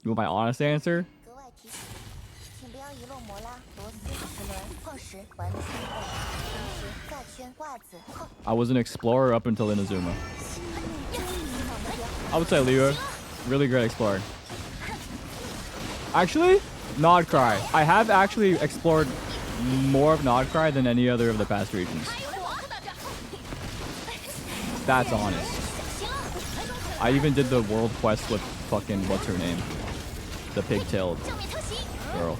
You want my honest answer? 格外提醒，请不要遗漏摩拉、螺丝、齿轮、矿石、玩具、零食、盖圈、袜子。 I was an explorer up until Inazuma. I would say Liyue. Really great explorer. Actually, Nodcry. I have actually explored more of Nodcry than any other of the past regions. That's honest. I even did the world quest with fucking what's her name? The pigtailed girl.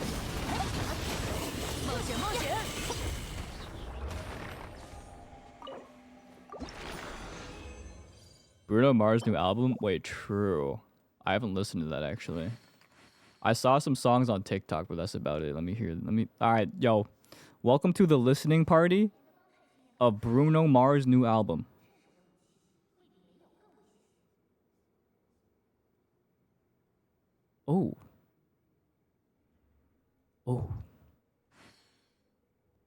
Bruno Mars' new album? Wait, true. I haven't listened to that actually. I saw some songs on TikTok, but that's about it. Let me hear. Alright, yo. Welcome to the listening party of Bruno Mars' new album. Oh. Oh.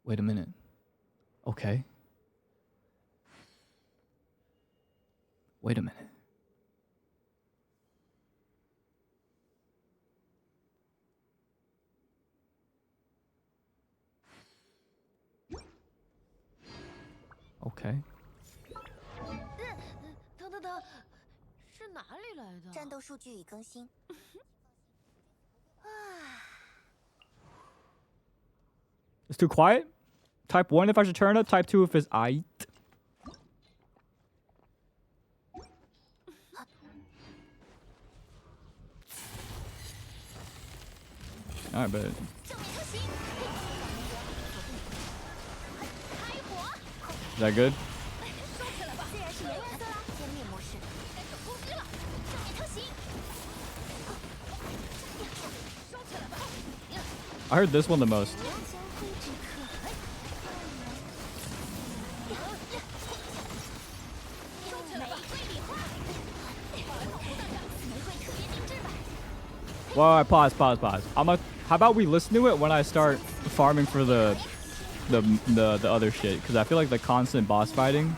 Wait a minute. Okay. Wait a minute. Okay. 等，是哪里来的？战斗数据已更新。It's too quiet? Type 1 if I should turn up, type 2 if it's aight. Alright, bet. Is that good? I heard this one the most. Well, pause. How about we listen to it when I start farming for the other shit? Because I feel like the constant boss fighting,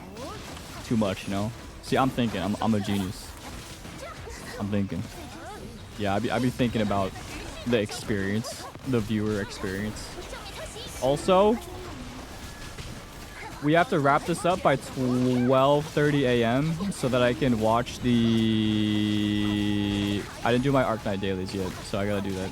too much, you know. See, I'm thinking. I'm a genius. I'm thinking. Yeah, I be thinking about the experience, the viewer experience. Also, we have to wrap this up by 12:30 a.m. so that I can watch the... I didn't do my Arknight dailies yet, so I gotta do that.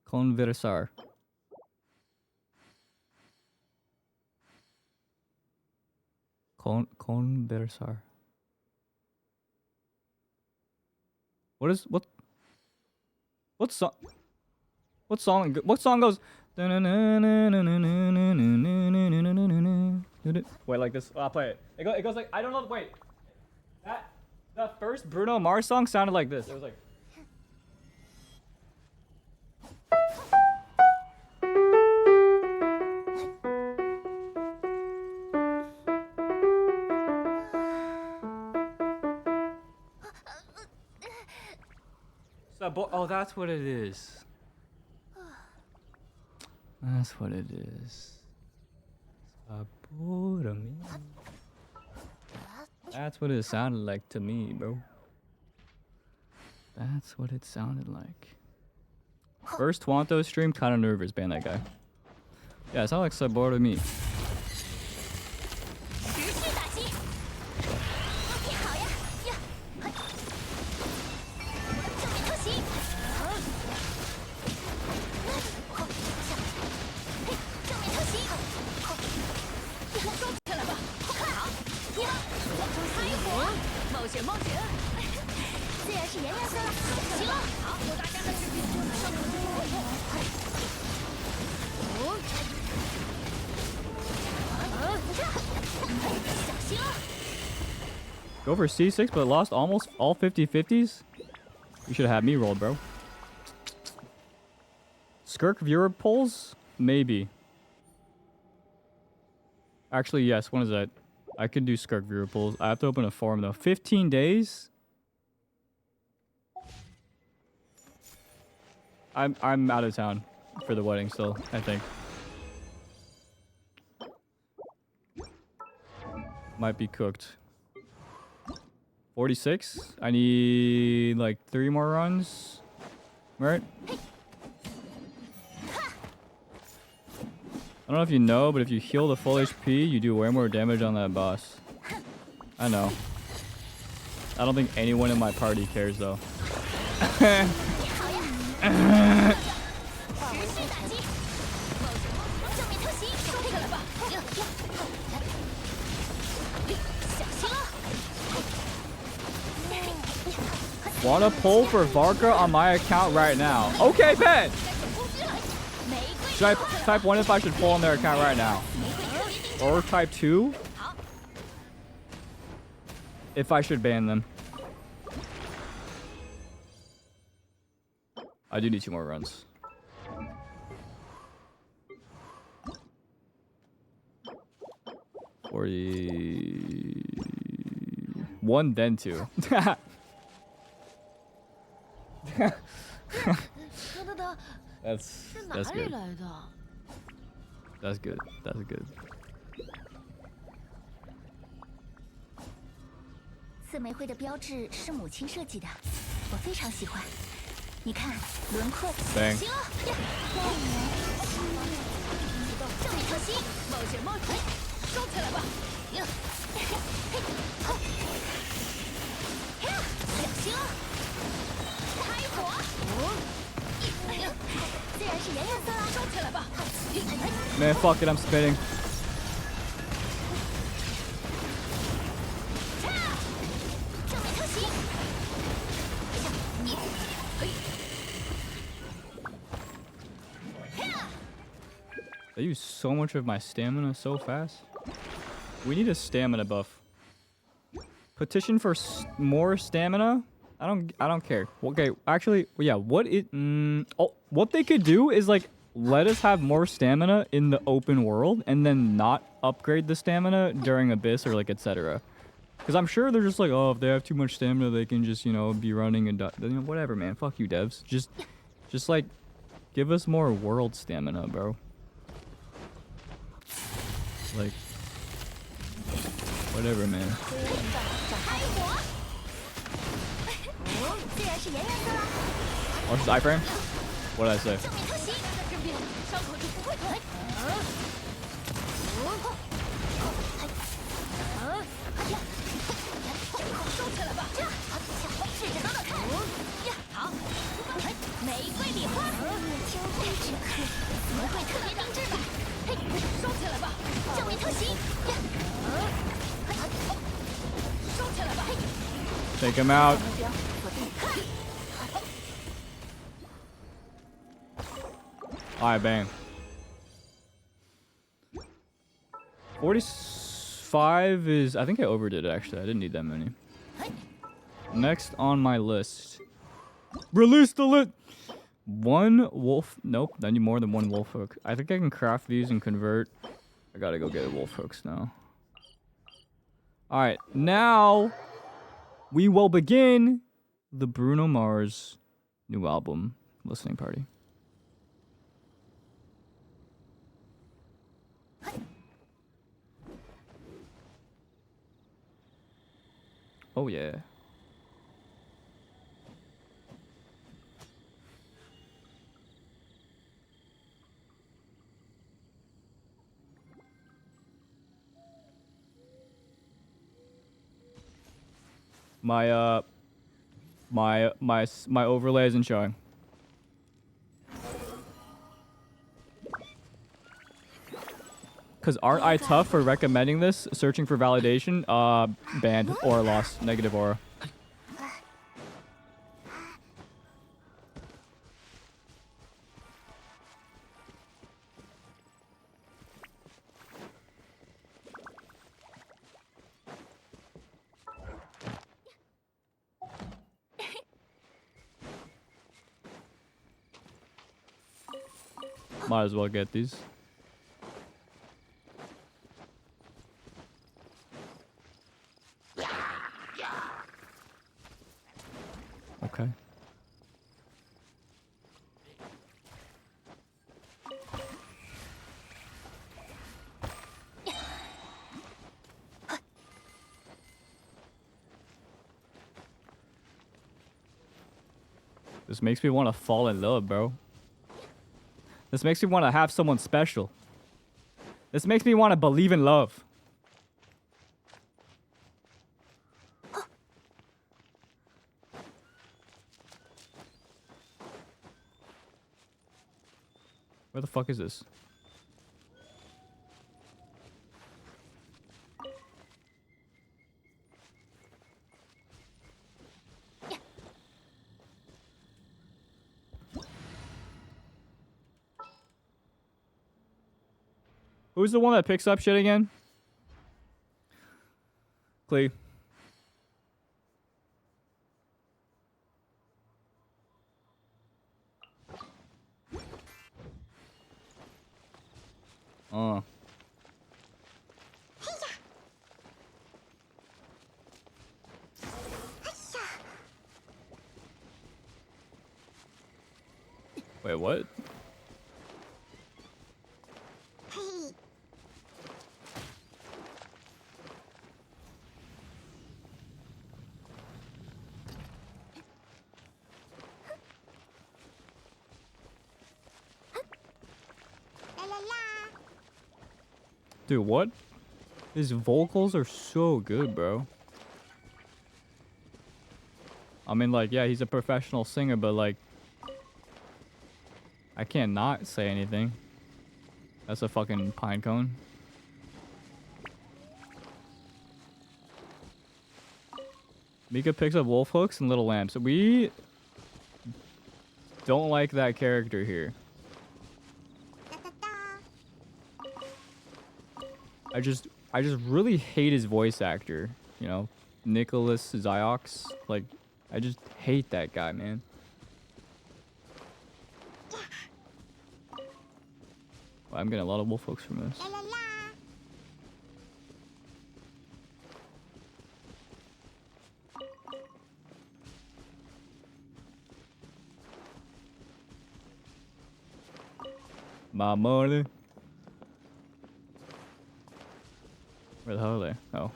Conversar. Conversar. What song? What song goes? Wait, like this. I'll play it. It goes like, I don't know. Wait, that first Bruno Mars song sounded like this. It was like. Oh, that's what it is. That's what it is. That's what it sounded like to me, bro. That's what it sounded like. First Twanto stream, kind of nervous, ban that guy. Yeah, it sounded like Sabor to me. 冒险冒险！自然是颜颜色了。行了，好，有大家的视频，伤口就不会痛。小心了。 Go for C6, but lost almost all 50-50s? You should have had me roll, bro. Skirk viewer polls? Maybe. Actually, yes. When is that? I can do Skirk viewer polls. I have to open a forum, though. 15 days? I'm out of town for the wedding still, I think. Might be cooked. 46? I need like 3 more runs. Right? I don't know if you know, but if you heal the full HP, you do way more damage on that boss. I know. I don't think anyone in my party cares though. Wanna pull for Varka on my account right now? Okay, bet! Should I type 1 if I should pull on their account right now? Or type 2? If I should ban them. I do need 2 more runs. One, then 2. 等等， That's 是哪 that's 里 good. 来的？ That's good. That's good. 四玫瑰的标志是母亲设计的，我非常喜欢。你看，轮廓。 Bang. 行了，正面特袭，冒险冒险，收起来吧！小心了，开火！自然是颜颜色啦，收起来吧！ Man, fuck it, I'm spitting. 正面特袭。 They use so much of my stamina so fast. We need a stamina buff. Petition for more stamina? I don't care. Okay, actually, yeah, what they could do is like let us have more stamina in the open world and then not upgrade the stamina during Abyss or like etc. Because I'm sure they're just like, oh, if they have too much stamina, they can just, you know, be running and die. You know, whatever, man. Fuck you, devs. Just like, give us more world stamina, bro. Like, whatever, man. Watch this iframe. What did I say? 正面，伤口就不会痛。收起来吧！试着抖抖看。好，玫瑰礼花，玫瑰特别定制版。收起来吧！正面特袭。收起来吧！ Take him out. Alright, bang. 45 is... I think I overdid it, actually. I didn't need that many. Next on my list. Release the lit! 1 wolf... Nope, I need more than 1 wolf hook. I think I can craft these and convert. I gotta go get wolf hooks now. Alright, now... we will begin the Bruno Mars new album listening party. Oh yeah. My overlay isn't showing. Because aren't I tough for recommending this? Searching for validation? Banned. Aura lost. Negative aura. Might as well get these. Okay. This makes me want to fall in love, bro. This makes me want to have someone special. This makes me want to believe in love. Where the fuck is this? Who's the one that picks up shit again? Clee. Oh. Wait, what? Dude, what? His vocals are so good, bro. I mean, like, yeah, he's a professional singer, but, like, I can't not say anything. That's a fucking pine cone. Mika picks up wolf hooks and little lamps. We don't like that character here. I just really hate his voice actor, you know, Nicholas Ziox. Like, I just hate that guy, man. Well, I'm getting a lot of wolf hooks from this. My money. Where the hell are they? Oh.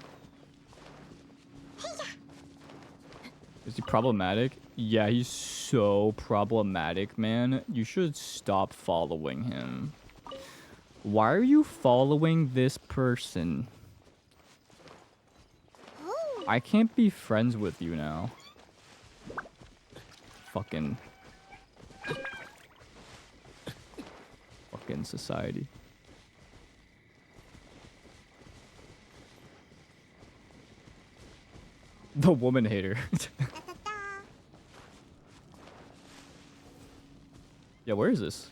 Is he problematic? Yeah, he's so problematic, man. You should stop following him. Why are you following this person? I can't be friends with you now. Fucking society. The woman hater. Yeah, where is this?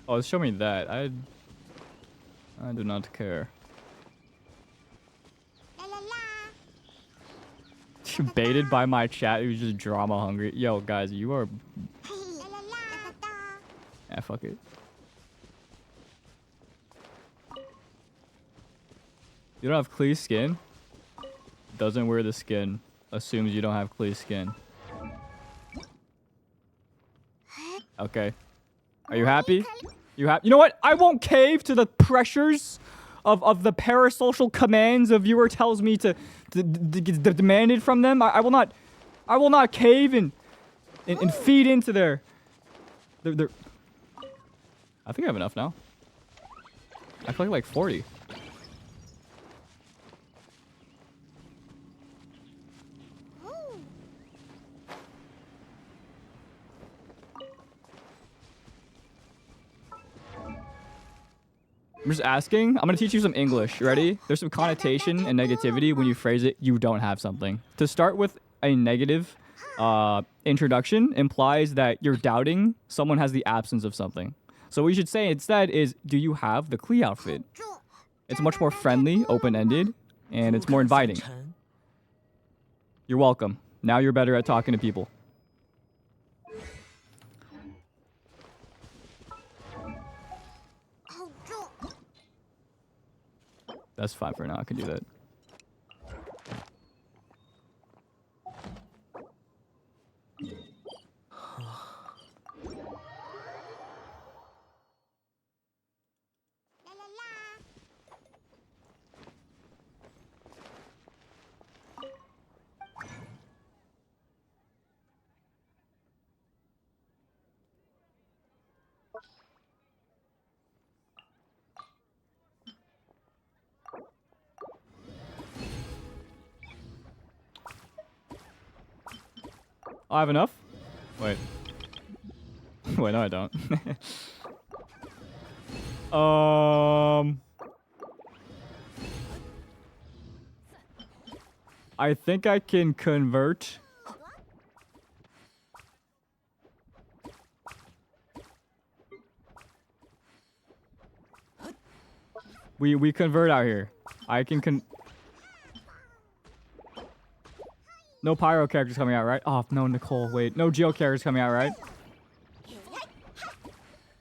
Oh, it's showing me that. I do not care. Baited by my chat who's just drama hungry. Yo, guys, you are... Yeah, fuck it. You don't have Clee skin? Doesn't wear the skin. Assumes you don't have Clee skin. Okay. Are you happy? You know what? I won't cave to the pressures of the parasocial commands a viewer tells me to demanded from them. I will not cave and feed into their I think I have enough now. I collect like 40. I'm just asking. I'm gonna teach you some English. Ready? There's some connotation and negativity when you phrase it. You don't have something. To start with a negative introduction implies that you're doubting someone has the absence of something. So what you should say instead is, do you have the Klee outfit? It's much more friendly, open-ended, and it's more inviting. You're welcome. Now you're better at talking to people. That's fine for now. I can do that. Oh, I have enough? Wait. Wait, no, I don't. I think I can convert. We convert out here. I can No pyro characters coming out, right? Oh, no, Nicole. Wait, no Geo characters coming out, right? Did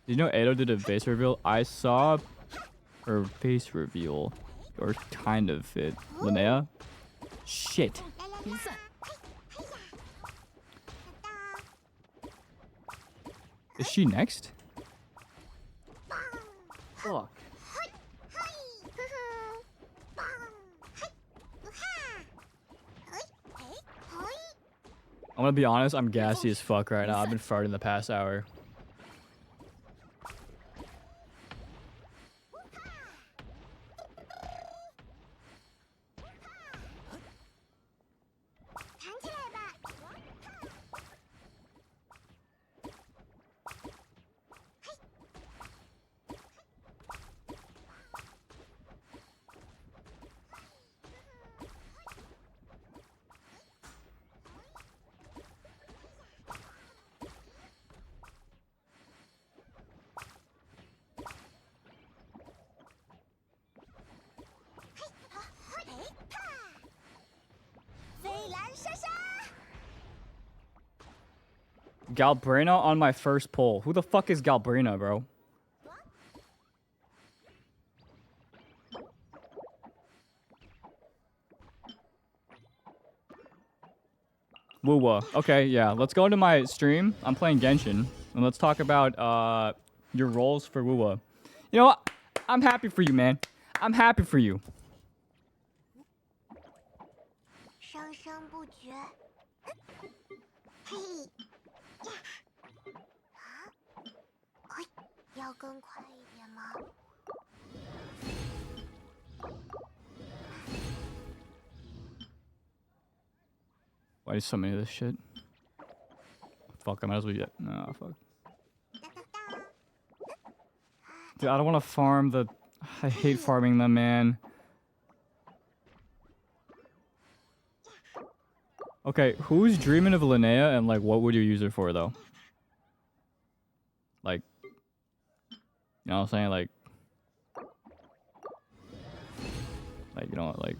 you know Edo did a face reveal? I saw her face reveal. Or kind of it. Linnea? Shit. Is she next? Fuck. I'm gonna be honest, I'm gassy as fuck right now. I've been farting the past hour. Galbrina on my first pull. Who the fuck is Galbrina, bro? Woo-wah. Okay, yeah. Let's go into my stream. I'm playing Genshin. And let's talk about your roles for Woo-wah. You know what? I'm happy for you, man. I'm happy for you. Why is so many of this shit? Fuck, I might as well get. No, fuck. Dude, I don't want to farm the. I hate farming them, man. Okay, who's dreaming of Linnea and like what would you use her for though? Like, you know what I'm saying? Like, you know what? Like,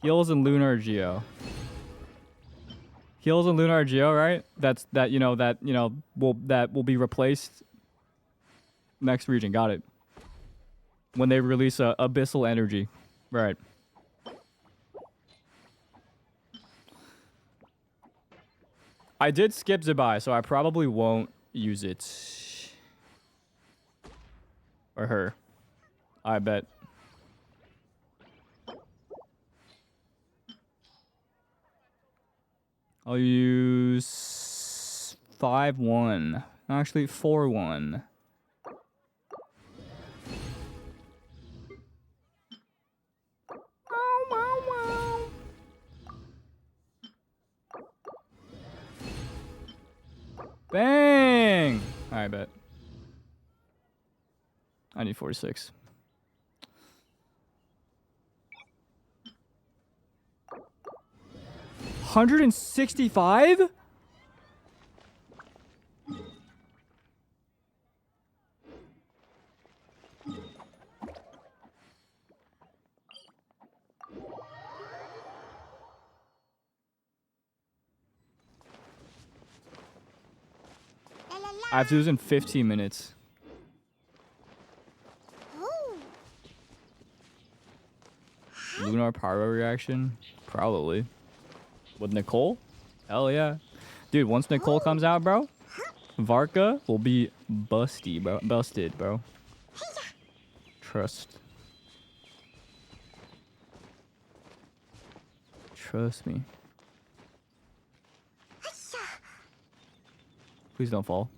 heals and Lunar Geo. Heals and Lunar Geo, right? That will be replaced next region. Got it. When they release Abyssal Energy, right? I did skip Zabai, so I probably won't use it. Or her. I bet. I'll use 5-1. Actually, 4-1. Bang! I bet. I need 46. $165? I have to do this in 15 minutes. Lunar pyro reaction? Probably. With Nicole? Hell yeah. Dude, once Nicole comes out, bro, Varka will be busty, bro. Busted, bro. Trust. Trust me. Please don't fall.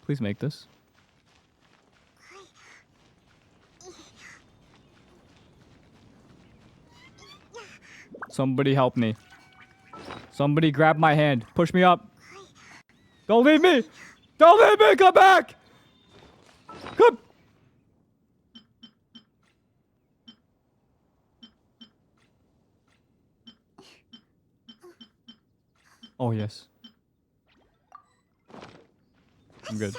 Please make this. Somebody help me. Somebody grab my hand. Push me up. Don't leave me. Don't leave me. Come back. Come. Oh, yes. I'm good.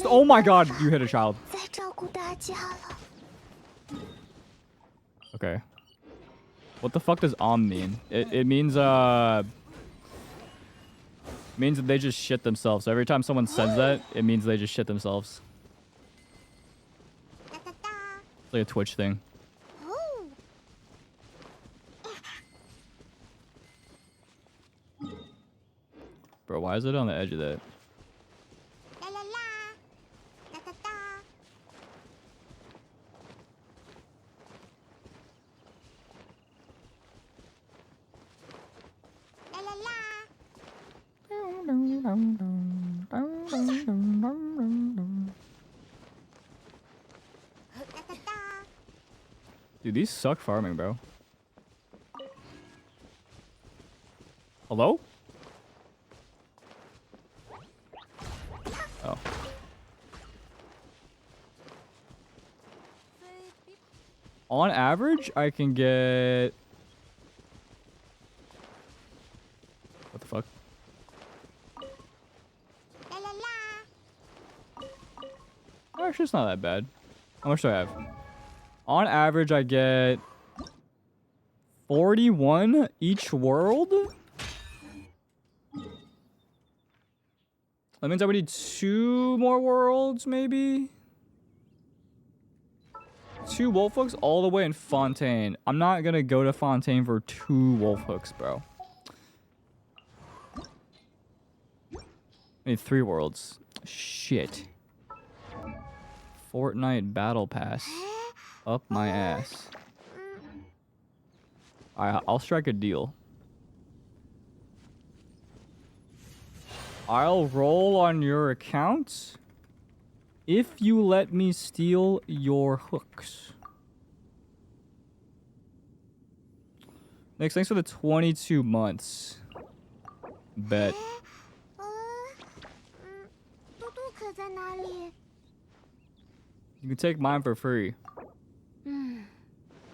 Oh my god, you hit a child. Okay. What the fuck does mean? It means means that they just shit themselves. So every time someone says that, it means they just shit themselves. It's like a Twitch thing. Bro, why is it on the edge of that? Dude, these suck farming, bro. Hello? Oh. On average, I can get... What the fuck? Actually, it's not that bad. How much do I have? On average, I get 41 each world. That means I would need 2 more worlds, maybe? 2 wolf hooks all the way in Fontaine. I'm not gonna go to Fontaine for 2 wolf hooks, bro. I need 3 worlds. Shit. Fortnite Battle Pass. Up my ass. Alright, I'll strike a deal. I'll roll on your account if you let me steal your hooks. Next, thanks for the 22 months. Bet. You can take mine for free.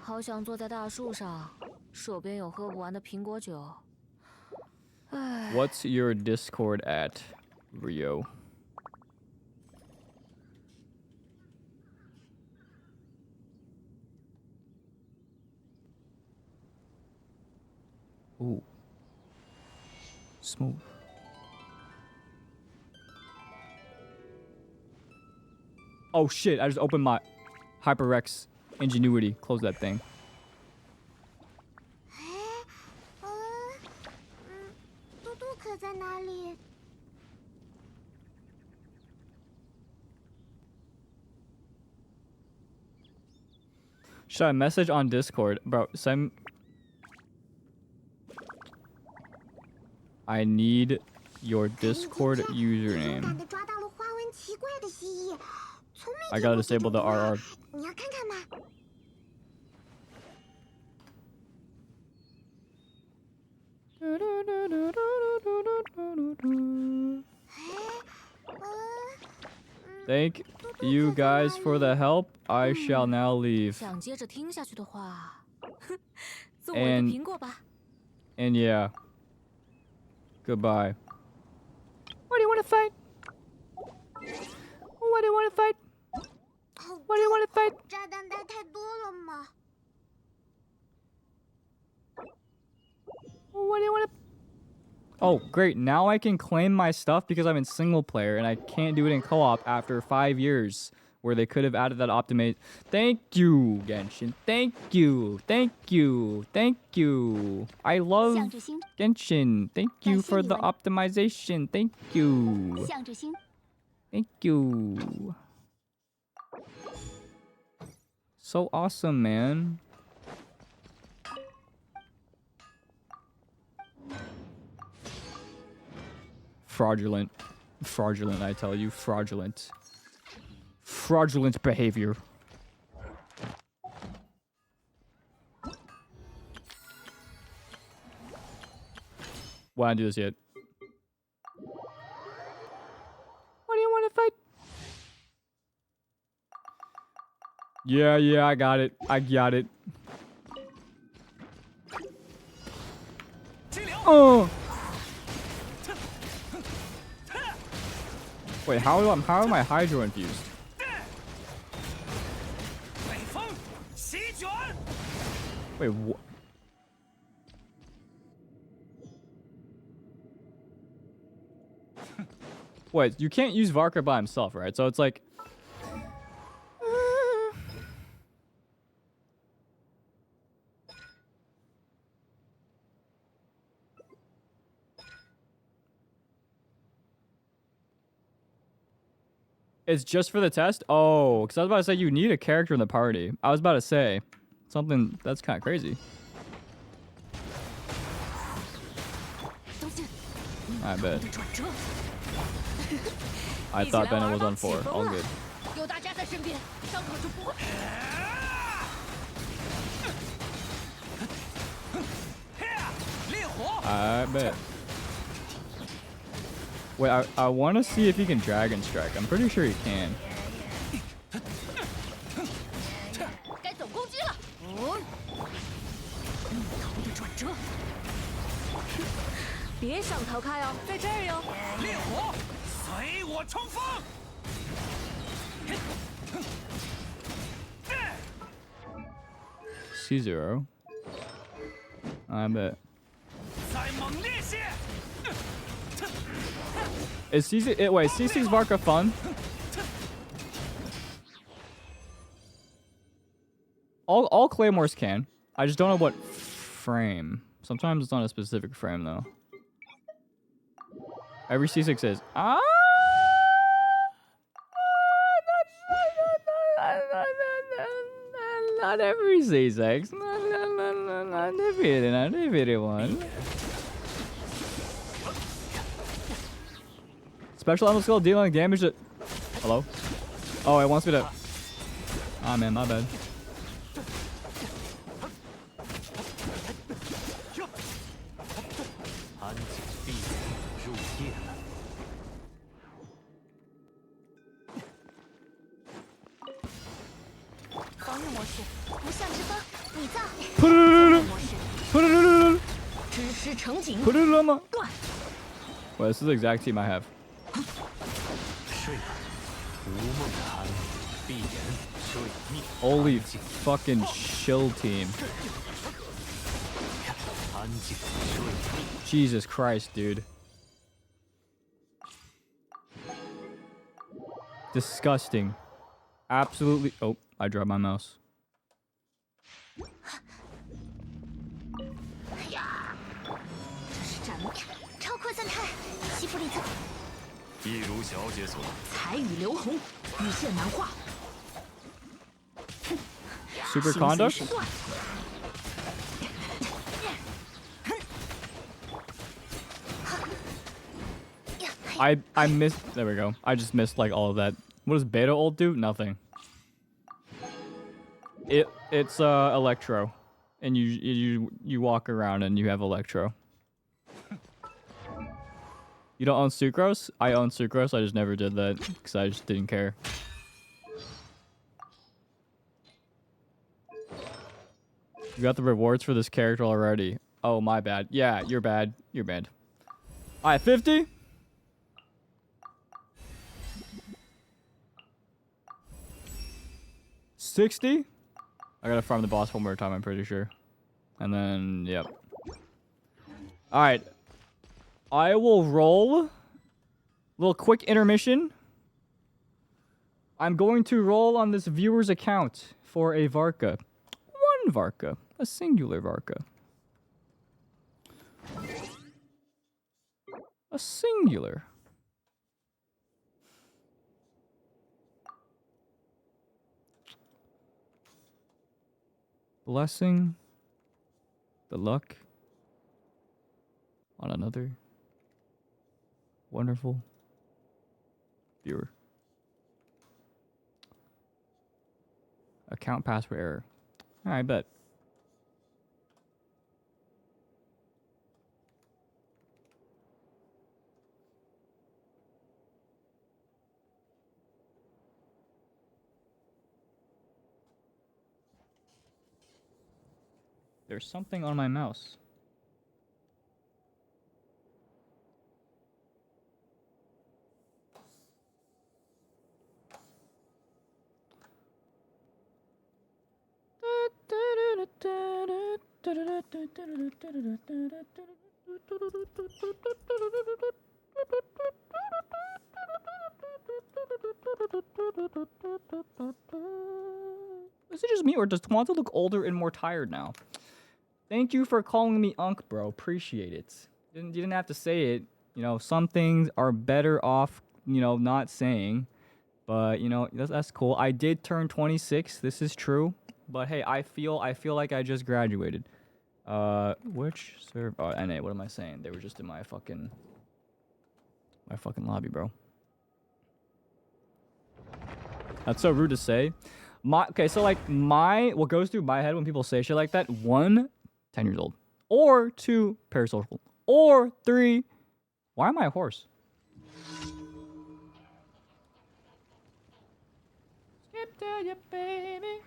好想坐在大树上，手边有喝不完的苹果酒。唉。 What's your Discord at, Rio? Ooh. Smooth. Oh shit, I just opened my HyperX Ingenuity. Close that thing. Should I message on Discord? Bro, send... I need your Discord username. I gotta disable the RR. 你要看看吗？ Thank you guys for the help. I shall now leave. 想接着听下去的话，做我的 And 苹果吧。 and yeah. Goodbye. What do you want to fight? What do you want to fight? What do you want to fight? 炸弹带太多了吗？ What do you want to? Oh, great. Now I can claim my stuff because I'm in single player and I can't do it in co-op after 5 years where they could have added that optimate. Thank you, Genshin. Thank you. Thank you. Thank you. I love 向着心， Genshin. Thank you for the optimization. Thank you. 向着心。 Thank you. So awesome, man. Fraudulent. Fraudulent, I tell you. Fraudulent. Fraudulent behavior. Why not do this yet? What do you want to fight? Yeah, I got it. I got it. Oh! Wait, how am I hydro infused? Wait, what? Wait, you can't use Varka by himself, right? So it's like... It's just for the test? Oh, because I was about to say you need a character in the party. I was about to say something that's kind of crazy. I bet. I thought Bennett was on 4. All good. 有大家在身边，伤口就不会。 I bet. Wait, I want to see if he can Dragon Strike. I'm pretty sure he can. 该走攻击了。头的转折，别想逃开哦，在这儿哟。烈火，随我冲锋！ C0. I bet. 再猛烈些！ Is C6 wait, C6 Varka fun? All claymores can. I just don't know what frame. Sometimes it's not a specific frame though. Every C6 is. Not every C6. Not every one. Special ammo skill dealing damage to... Hello? Oh, it wants me to... Ah, man, my bad. Put it on my... Well, this is the exact team I have. Holy fucking chill team. Jesus Christ, dude. Disgusting. Absolutely. Oh, I dropped my mouse. 超扩散态，西弗里特。一如小姐所。彩雨流红，雨线难画。 Super conduct? I missed. There we go. I just missed like all of that What does beta ult do? Nothing. It's electro, and you walk around and you have electro. You don't own sucrose? I own sucrose. I just never did that because I just didn't care. You got the rewards for this character already. Oh, my bad. Yeah, you're bad. You're bad. All right, 50. $60. I gotta farm the boss one more time, I'm pretty sure. And then, yep. Alright. I will roll. Little quick intermission. I'm going to roll on this viewer's account for a Varka. One Varka. A singular Varka. A singular. Blessing. The luck. On another. Wonderful. Viewer. Account password error. I bet. There's something on my mouse. Is it just me, or does Toronto look older and more tired now? Thank you for calling me Unk, bro. Appreciate it. You didn't have to say it. You know, some things are better off, you know, not saying. But, you know, that's cool. I did turn 26. This is true. But hey, I feel like I just graduated. Which server? Oh, NA. What am I saying? They were just in my fucking lobby, bro. That's so rude to say. Okay, so like what goes through my head when people say shit like that? 1, 10 years old, or 2, parasocial, or 3. Why am I a horse? Skip to you, baby.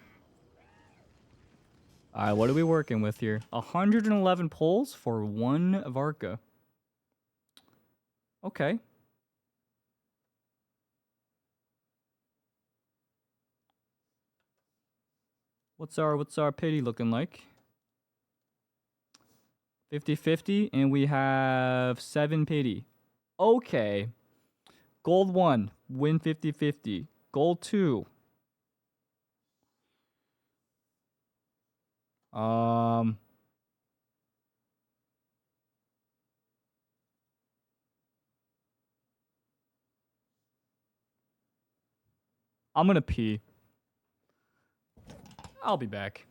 All right, what are we working with here? 111 pulls for 1 Varka. Okay. What's our pity looking like? 50-50, and we have 7 pity. Okay. Gold 1, win 50-50. Gold 2. I'm gonna pee. I'll be back.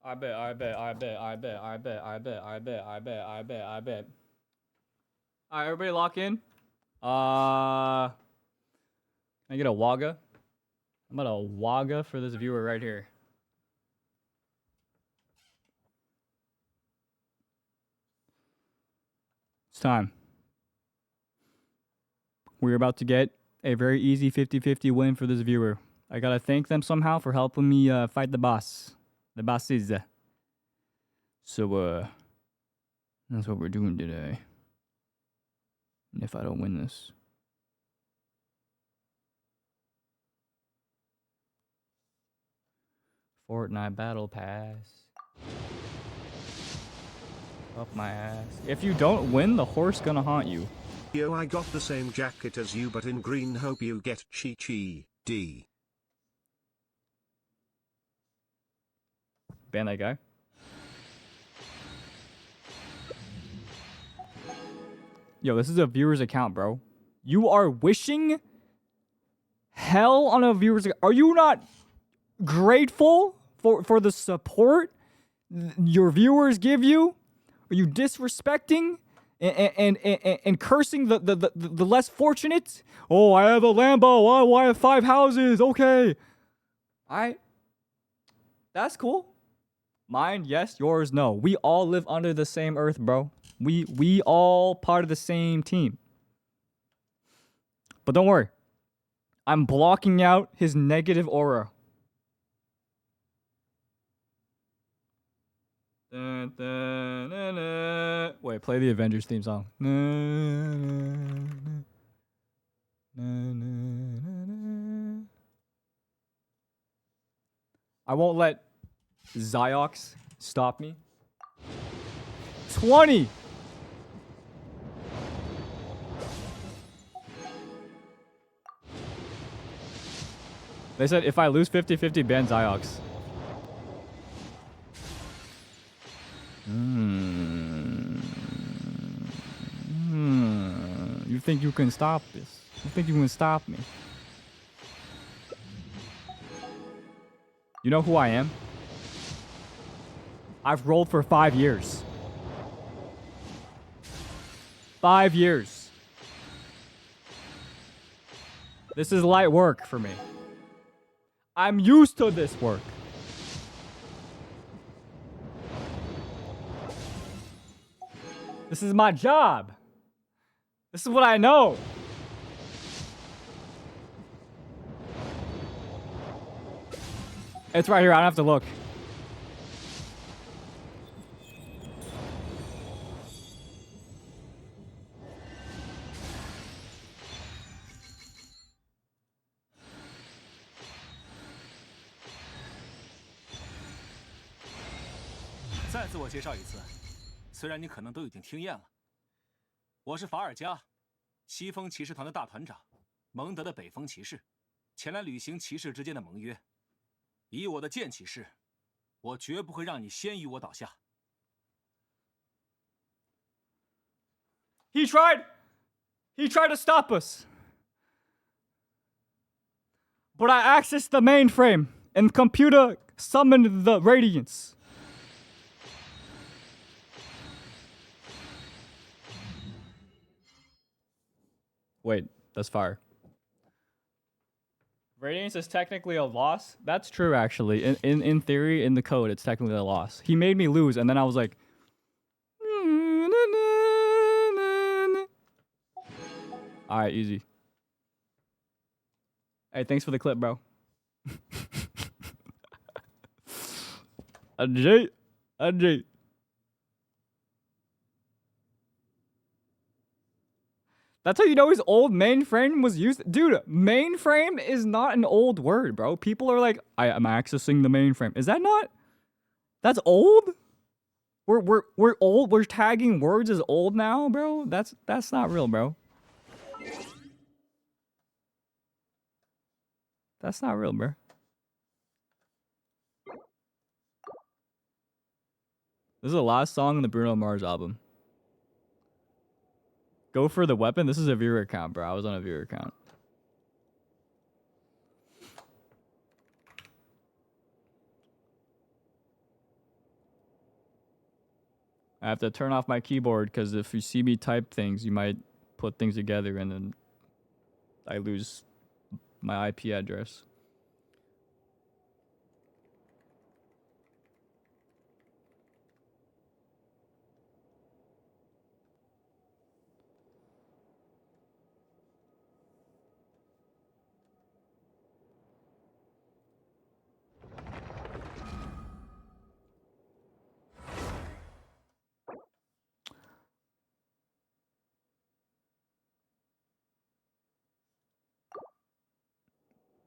I bet. Alright, everybody lock in. Can I get a Wagga? I'm gonna Wagga for this viewer right here. It's time. We're about to get a very easy 50-50 win for this viewer. I gotta thank them somehow for helping me fight the boss. The bosses. So, that's what we're doing today. And if I don't win this... Fortnite Battle Pass. Up my ass. If you don't win, the horse gonna haunt you. Yo, I got the same jacket as you but in green. Hope you get Chi-Chi, D. Ban that guy. Yo, this is a viewer's account, bro. You are wishing hell on a viewer's account. Are you not grateful for the support your viewers give you? Are you disrespecting and cursing the less fortunate? Oh, I have a Lambo. Oh, I have 5 houses. Okay. All right. That's cool. Mine, yes. Yours, no. We all live under the same earth, bro. We all part of the same team. But don't worry. I'm blocking out his negative aura. Dun, dun, dun, dun. Wait, play the Avengers theme song. I won't let Ziox stop me. 20! They said if I lose 50-50, ban Ziox. You think you can stop this? You think you can stop me? You know who I am? I've rolled for 5 years. 5 years. This is light work for me. I'm used to this work. This is my job. This is what I know. It's right here. I don't have to look.再自我介绍一次，虽然你可能都已经听厌了，我是法尔加，西风骑士团的大团长，蒙德的北风骑士，前来履行骑士之间的盟约。以我的剑起誓，我绝不会让你先于我倒下。He tried to stop us. But I accessed the mainframe and computer summoned the radiance. Wait, that's fire. Radiance is technically a loss. That's true, actually. In theory, in the code, it's technically a loss. He made me lose, and then I was like... Alright, easy. Hey, thanks for the clip, bro. Ajay. That's how you know his old mainframe was used. Dude, mainframe is not an old word, bro. People are like, I am accessing the mainframe. Is that not? That's old? We're old. We're tagging words as old now, bro. That's not real, bro. That's not real, bro. This is the last song on the Bruno Mars album. Go for the weapon. This is a viewer account, bro. I was on a viewer account. I have to turn off my keyboard because if you see me type things, you might put things together and then I lose my IP address.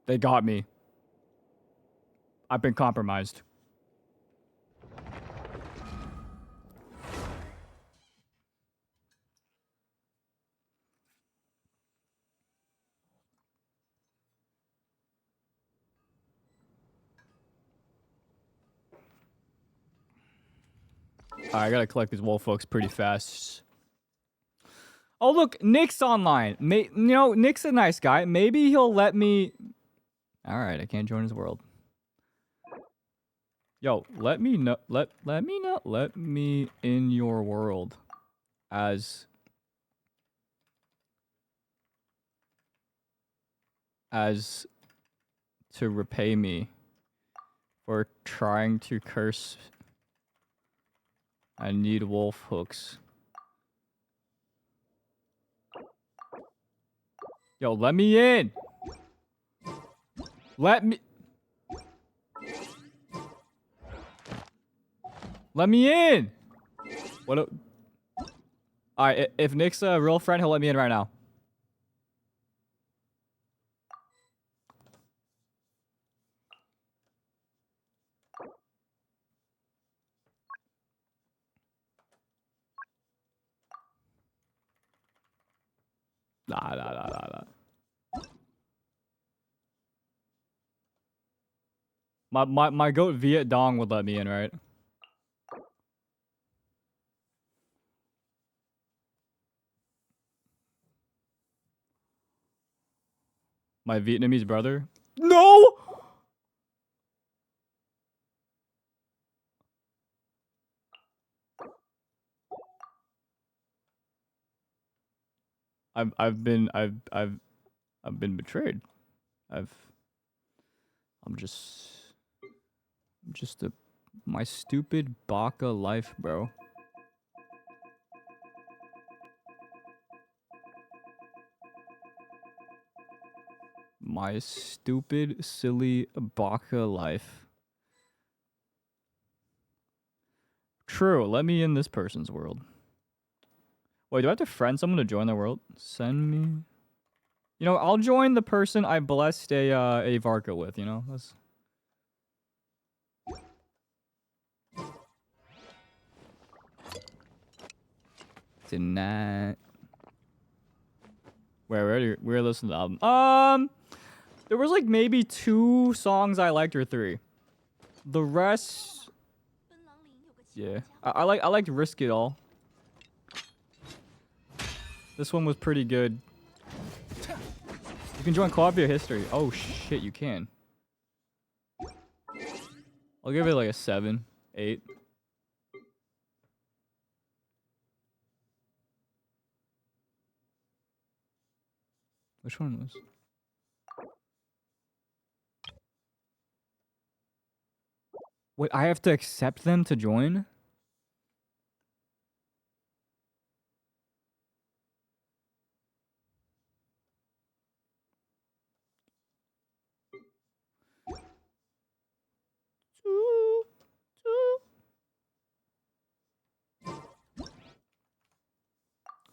They got me. I've been compromised. Alright, I gotta collect these wolf folks pretty fast. Oh look, Nick's online. You know, Nick's a nice guy. Maybe he'll let me... Alright, I can't join his world. Yo, let me know. Let me in your world as to repay me for trying to curse. I need wolf hooks. Yo, let me in. Let me in. What? Alright, if Nick's a real friend, he'll let me in right now. Nah. My goat Viet Dong would let me in, right? My Vietnamese brother? No! I've been betrayed. I'm just my stupid baka life, bro. My stupid, silly baka life. True, let me in this person's world. Wait, do I have to friend someone to join their world? Send me... You know, I'll join the person I blessed a Varka with, you know? That's... Tonight. Where listening to the album? There was like maybe 2 songs I liked or 3. The rest... Yeah. I liked Risk It All. This one was pretty good. You can join co-op your history. Oh shit, you can. I'll give it like a 7, 8. Which one was? Wait, I have to accept them to join?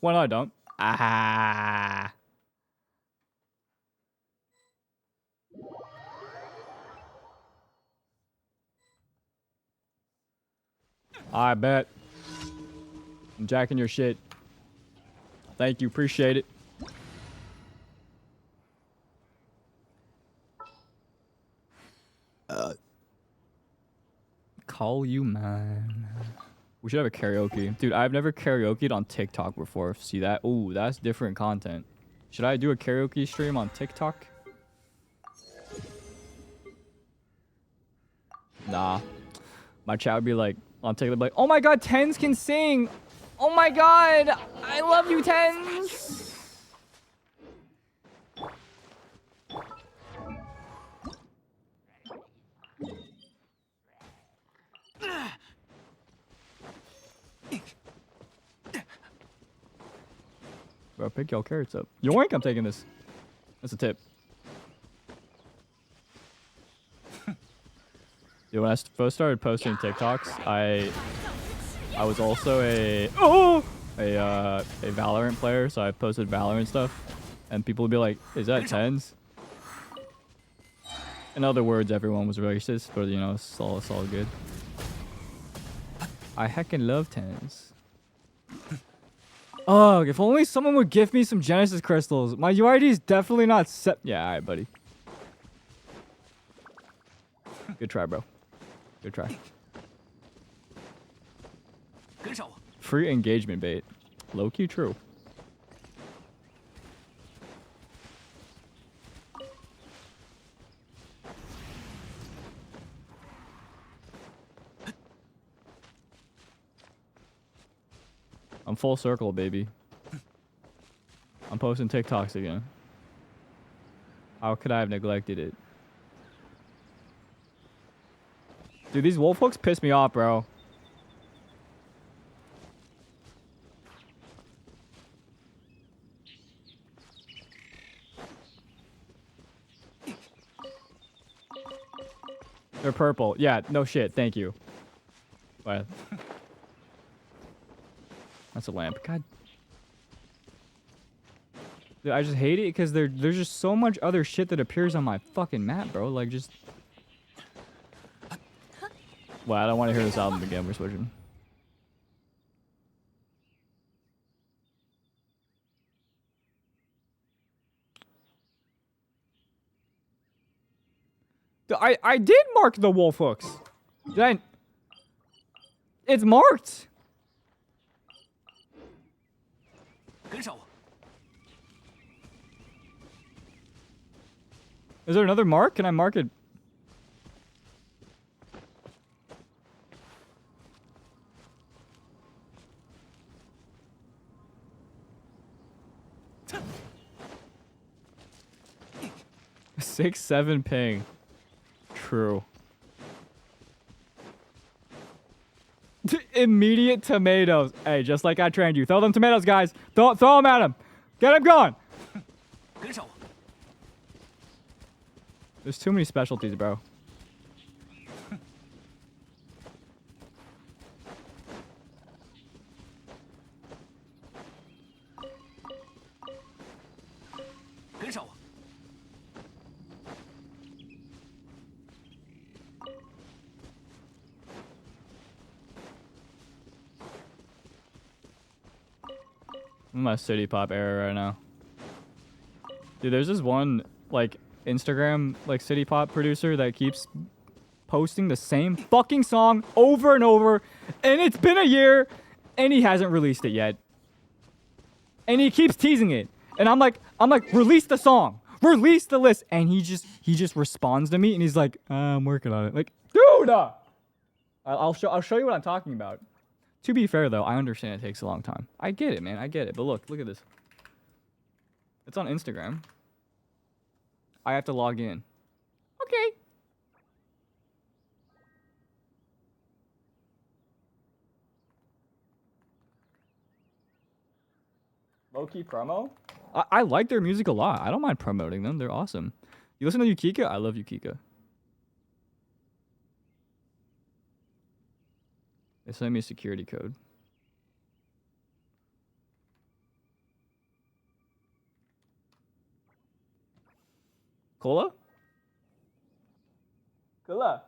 Well, no, I don't. Ah. I bet. I'm jacking your shit. Thank you, appreciate it. Call you man. We should have a karaoke. Dude, I've never karaokeed on TikTok before. See that? Ooh, that's different content. Should I do a karaoke stream on TikTok? Nah. My chat would be like, I'll take the like, oh my god, Tens can sing. Oh my god, I love you, Tens. Bro, pick your carrots up. Yoink, I'm taking this. That's a tip. Dude, when I first started posting TikToks, I was also a Valorant player, so I posted Valorant stuff, and people would be like, "Is that Tens?" In other words, everyone was racist, but you know, it's all good. I heckin' love Tens. Oh, if only someone would give me some Genesis crystals. My UID is definitely not set. Yeah, all right, buddy. Good try, bro. Good try. Free engagement bait. Low-key true. I'm full circle, baby. I'm posting TikToks again. How could I have neglected it? Dude, these wolf hooks piss me off, bro. They're purple. Yeah, no shit. Thank you. But that's a lamp. God. Dude, I just hate it because there's just so much other shit that appears on my fucking map, bro. Like, just... Well, I don't want to hear this album again. We're switching. I did mark the wolf hooks. Did I? It's marked. Is there another mark? Can I mark it? Six, 7 ping. True. Immediate tomatoes. Hey, just like I trained you. Throw them tomatoes, guys. Throw them at him. Get him going. There's too many specialties, bro. I'm in my city pop era right now. Dude, there's this one, like, Instagram, like, city pop producer that keeps posting the same fucking song over and over, and it's been a year, and he hasn't released it yet. And he keeps teasing it. And I'm like, release the song. Release the list. And he just responds to me, and he's like, I'm working on it. Like, dude! I'll show you what I'm talking about. To be fair, though, I understand it takes a long time. I get it, man. I get it. But look at this. It's on Instagram. I have to log in. Okay. Low-key promo? I like their music a lot. I don't mind promoting them. They're awesome. You listen to Yukika? I love Yukika. They sent me a security code. Cola? Cola.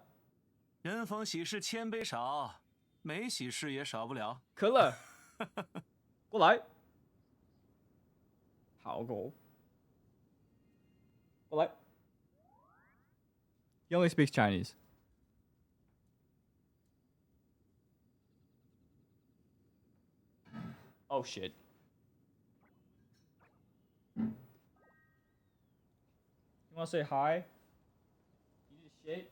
人逢喜事千杯少，没喜事也少不了。可乐。过来。好狗。过来。He only speaks Chinese. Oh shit. You wanna say hi? You need shit?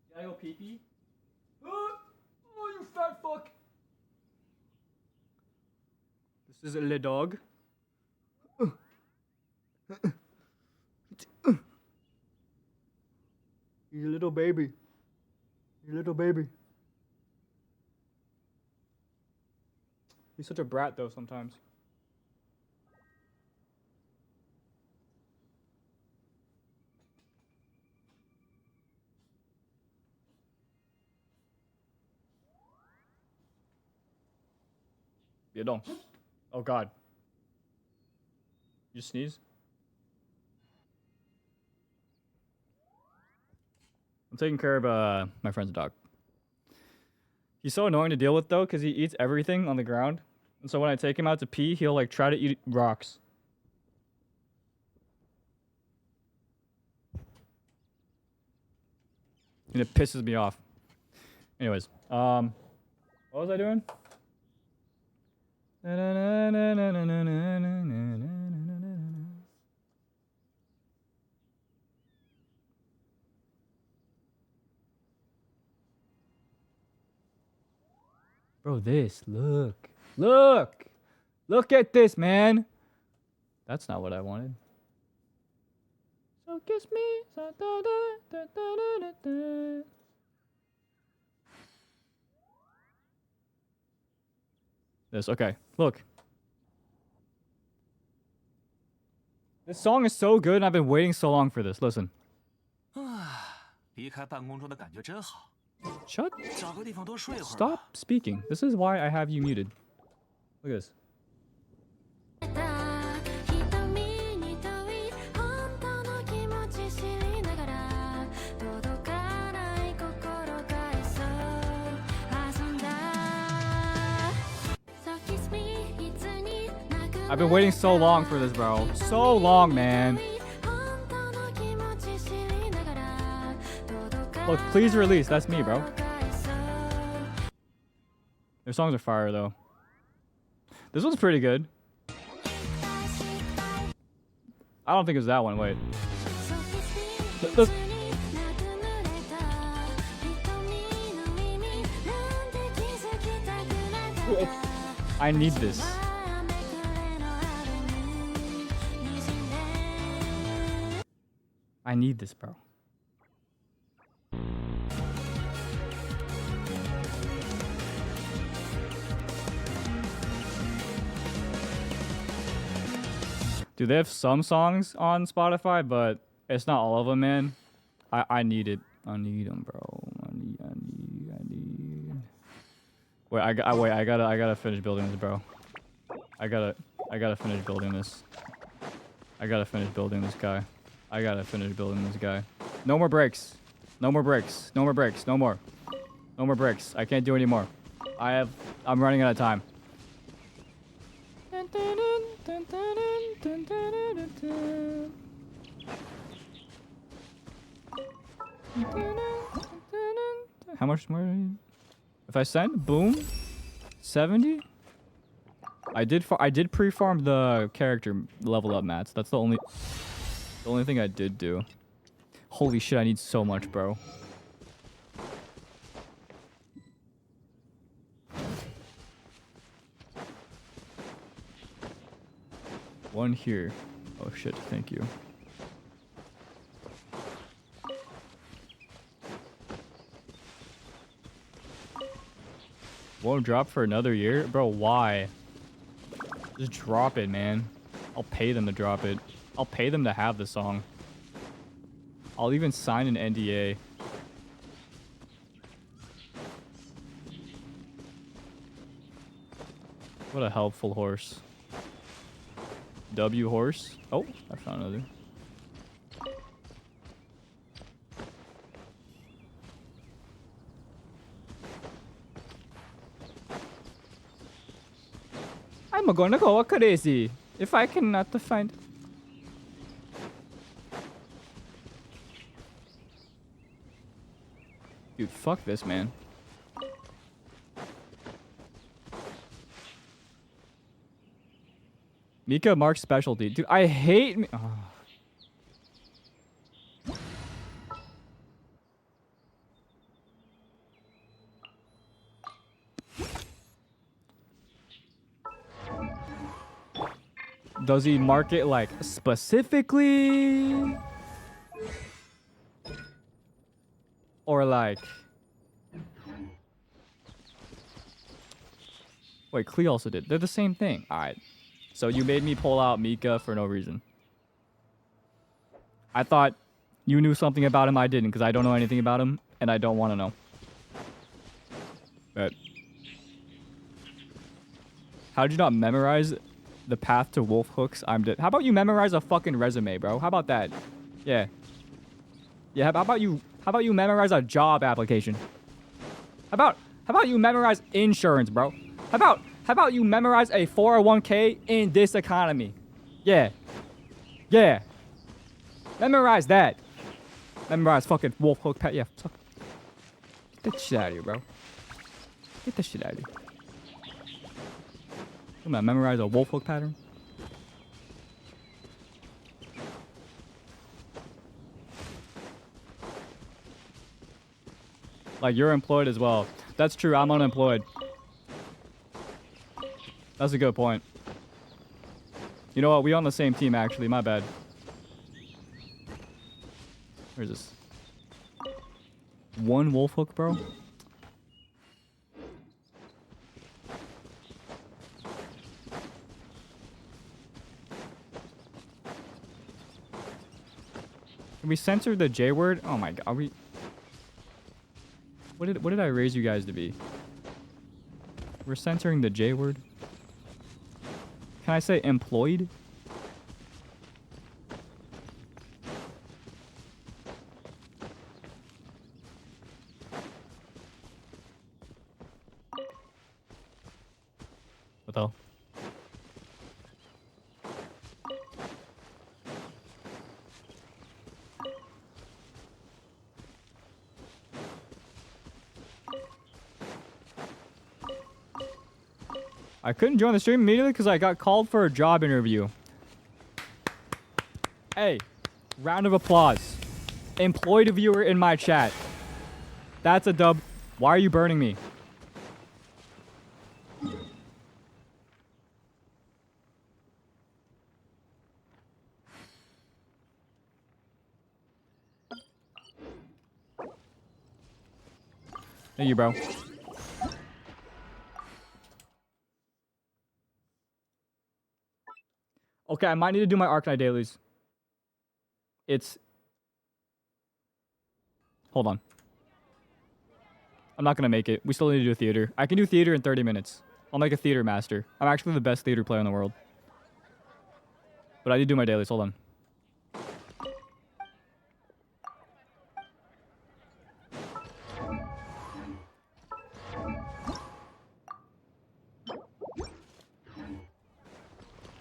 You gotta go pee pee? Oh, you You fat fuck. This is a little dog. He's a little baby. He's a little baby. He's such a brat though sometimes. You don't. Oh god. You sneeze? I'm taking care of my friend's dog. He's so annoying to deal with though, because he eats everything on the ground. And so when I take him out to pee, he'll like try to eat rocks. And it pisses me off. Anyways, what was I doing? Bro, this, look. Look! Look at this, man! That's not what I wanted. So kiss me. This, okay. Look. This song is so good and I've been waiting so long for this. Listen. 离开办公桌的感觉真好。 Shut. 找个地方多睡会儿吧。 Stop speaking. This is why I have you muted. Look at this. I've been waiting so long for this, bro. So long, man. Look, please release. That's me, bro. Their songs are fire, though. This one's pretty good. I don't think it was that one. Wait. Look. I need this. I need this, bro. Dude, they have some songs on Spotify, but it's not all of them, man. I need it. I need them, bro. I need. Wait, I gotta finish building this, bro. I gotta finish building this. I gotta finish building this guy. I gotta finish building this guy. No more breaks. No more breaks. No more breaks. No more. No more breaks. I can't do any more. I'm running out of time. How much more? If I send, boom, 70. I did pre-farm the character level up mats. That's the only thing I did do. Holy shit! I need so much, bro. One here. Oh shit! Thank you. Won't drop for another year? Bro, why? Just drop it, man. I'll pay them to drop it. I'll pay them to have the song. I'll even sign an NDA. What a helpful horse. W horse. Oh, I found another. I'm gonna go crazy if I cannot find. Dude, fuck this, man. Mika Mark's specialty. Dude, I hate me. Oh. Does he market like specifically? Or like... Wait, Klee also did. They're the same thing. Alright. So you made me pull out Mika for no reason. I thought you knew something about him I didn't, because I don't know anything about him, and I don't want to know. But... How'd you not memorize the path to wolf hooks? I'm dead. How about you memorize a fucking resume, bro? How about that? Yeah. Yeah, how about you memorize a job application? How about you memorize insurance, bro? How about you memorize a 401k in this economy? Yeah. Yeah. Memorize that. Memorize fucking wolf hook pat. Yeah. Get that shit out of here, bro. Get that shit out of here. I'm gonna memorize a wolf hook pattern. Like, you're employed as well. That's true, I'm unemployed. That's a good point. You know what, we on the same team actually, my bad. Where's this? One wolf hook, bro? Can we censor the J word? Oh my god, are we... What did I raise you guys to be? We're censoring the J word? Can I say employed? What the hell? I couldn't join the stream immediately because I got called for a job interview. Hey, round of applause. Employed viewer in my chat. That's a dub. Why are you burning me? Thank you, bro. Okay, I might need to do my Arknight dailies. It's... Hold on. I'm not gonna make it. We still need to do theater. I can do theater in 30 minutes. I'll make a theater master. I'm actually the best theater player in the world. But I need to do my dailies. Hold on.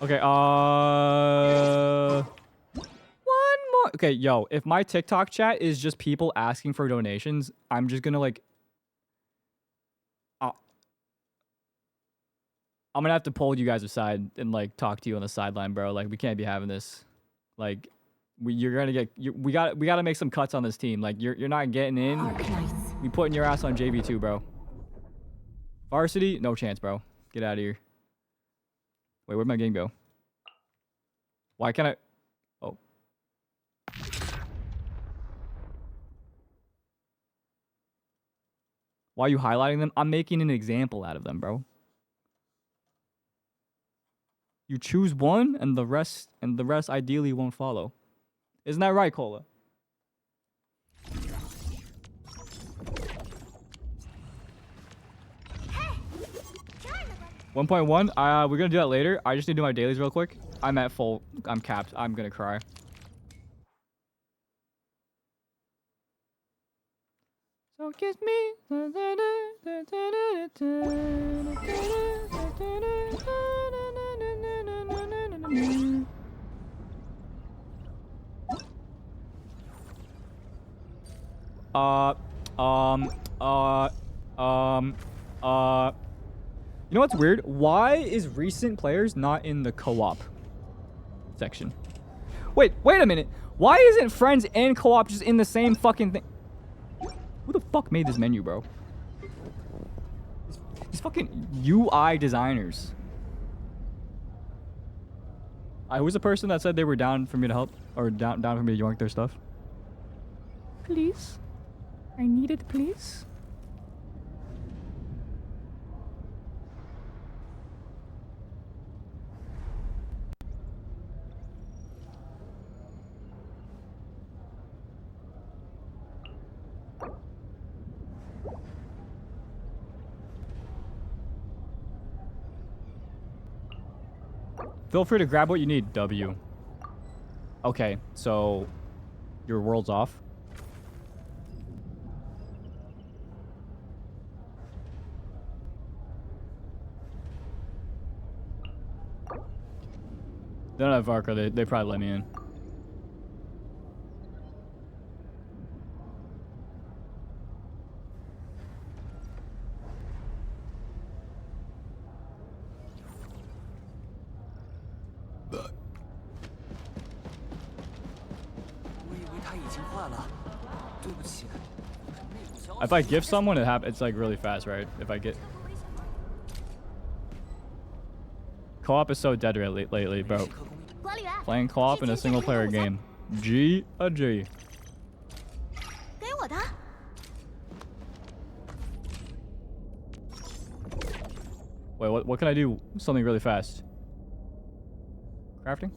Okay, one more. Okay, yo, if my TikTok chat is just people asking for donations, I'm just gonna like... I'm gonna have to pull you guys aside and like talk to you on the sideline, bro. Like, we can't be having this. Like, you're gonna get... we gotta make some cuts on this team. Like, you're not getting in. We putting your ass on JV2, bro. Varsity? No chance, bro. Get out of here. Wait, where'd my game go? Why can't I... Oh. Why are you highlighting them? I'm making an example out of them, bro. You choose one, and the rest ideally won't follow. Isn't that right, Cola? Hey, 1.1. We're gonna do that later. I just need to do my dailies real quick. I'm at full. I'm capped. I'm gonna cry. So kiss me. You know what's weird? Why is recent players not in the co-op section? Wait a minute. Why isn't friends and co-op just in the same fucking thing? Who the fuck made this menu, bro? These fucking UI designers. Who's the person that said they were down for me to help? Or down for me to yoink their stuff? Please? I need it, please? Feel free to grab what you need, W. Okay, so your world's off. They don't have Varka, they probably let me in. If I gift someone, it's like really fast, right? If I get... Co-op is so dead lately, bro. Playing co-op in a single player game. G a G. Wait, what can I do? Something really fast. Crafting?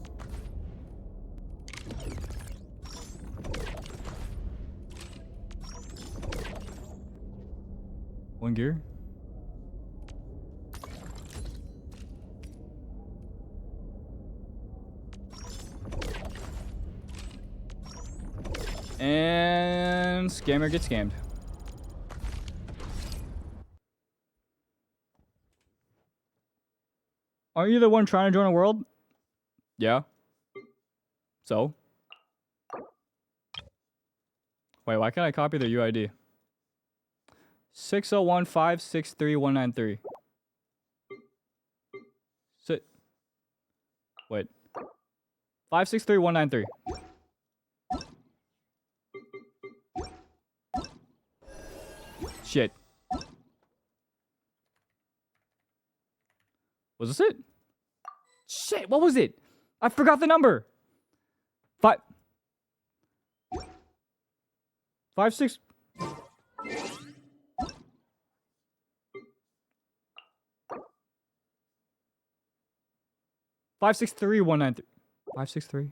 One gear? And scammer gets scammed. Are you the one trying to join a world? Yeah. So? Wait, why can't I copy their UID? 601563193. Sit. Wait. 563193. Shit. Was this it? Shit, what was it? I forgot the number. 56. 563193. 563.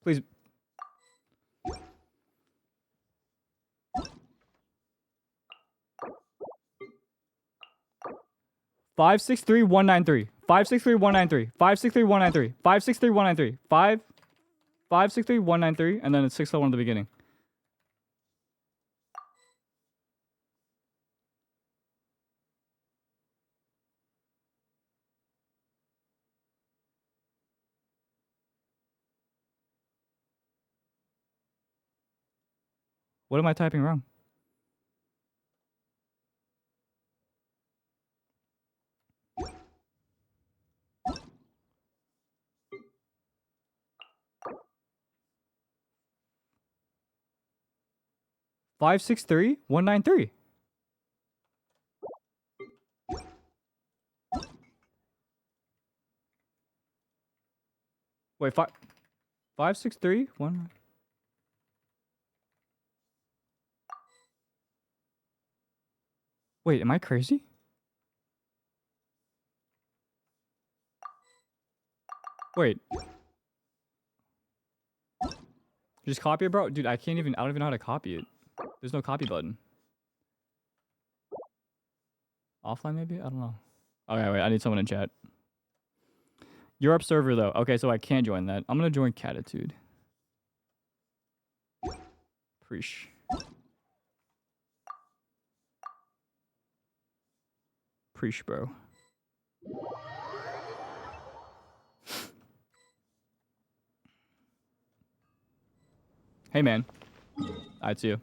Please. 563193. 563193. 563193. 563193. 563193, and then it's 601 at the beginning. What am I typing wrong? Five six three 193. Wait, 563 1. Wait, am I crazy? Wait. Just copy it, bro? Dude, I don't even know how to copy it. There's no copy button. Offline, maybe? I don't know. Okay, wait, I need someone in chat. Europe server, though. Okay, so I can't join that. I'm gonna join Catitude. Preach. Preach, bro. Hey, man. It's you.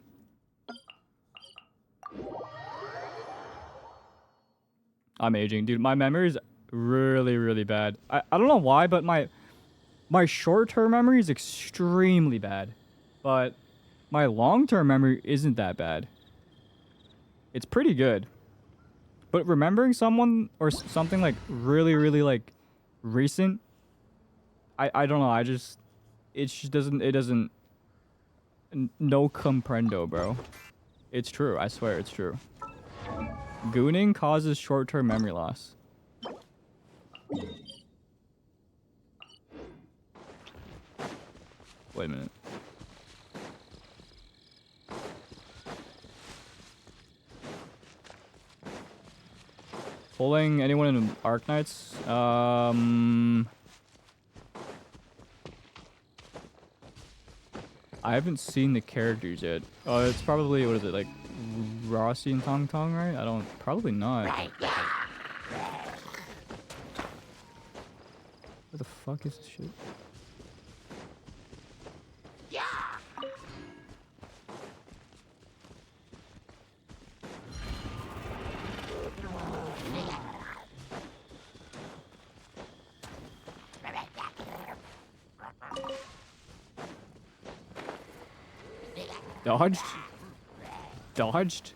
I'm aging. Dude, my memory is really, really bad. I don't know why, but my short-term memory is extremely bad. But my long-term memory isn't that bad. It's pretty good. But remembering someone or something like really like recent, I don't know. It just doesn't. No comprendo, bro. It's true. I swear it's true. Gooning causes short-term memory loss. Wait a minute. Pulling anyone in Arknights? I haven't seen the characters yet. Oh, it's probably, what is it, like Rossi and Tong Tong, right? I don't, probably not. Where the fuck is this shit? Dodged? Dodged?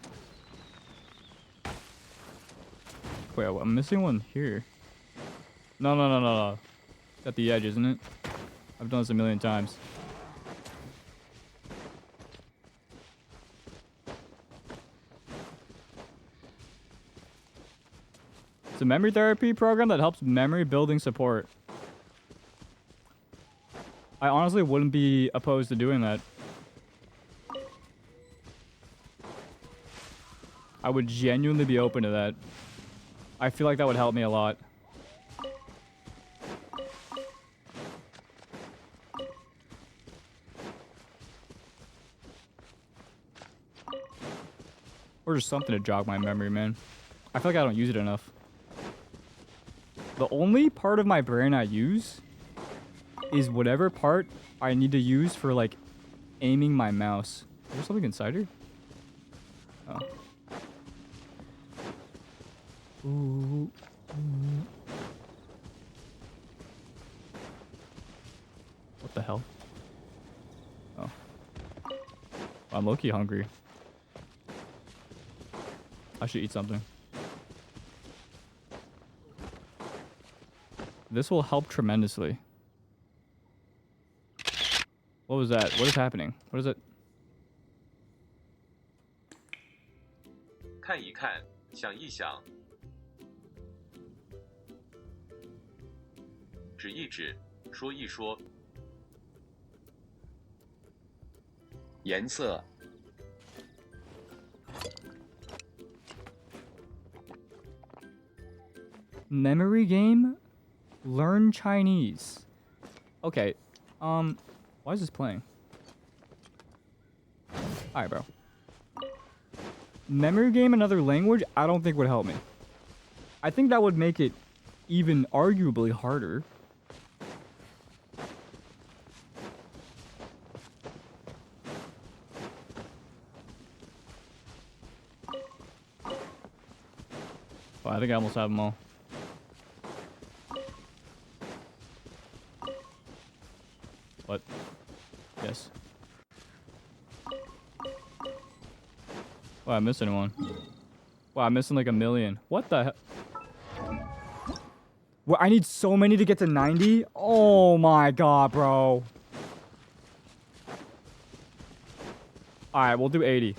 Wait, I'm missing one here. No. At the edge, isn't it? I've done this a million times. It's a memory therapy program that helps memory building support. I honestly wouldn't be opposed to doing that. I would genuinely be open to that. I feel like that would help me a lot. Or just something to jog my memory, man. I feel like I don't use it enough. The only part of my brain I use is whatever part I need to use for, like, aiming my mouse. Is there something inside here? Oh. Ooh. What the hell? Oh. I'm low-key hungry. I should eat something. This will help tremendously. What was that? What is happening? What is it? 看一看，想一想，指一指，说一说。颜色， Memory game? Learn Chinese. Okay. Why is this playing? Alright, bro. Memory game another language? I don't think would help me. I think that would make it even arguably harder. Oh, I think I almost have them all. What? Yes. Wow, I'm missing one. Wow, I'm missing like a million. What the hell? Well, I need so many to get to 90? Oh my god, bro. Alright, we'll do 80.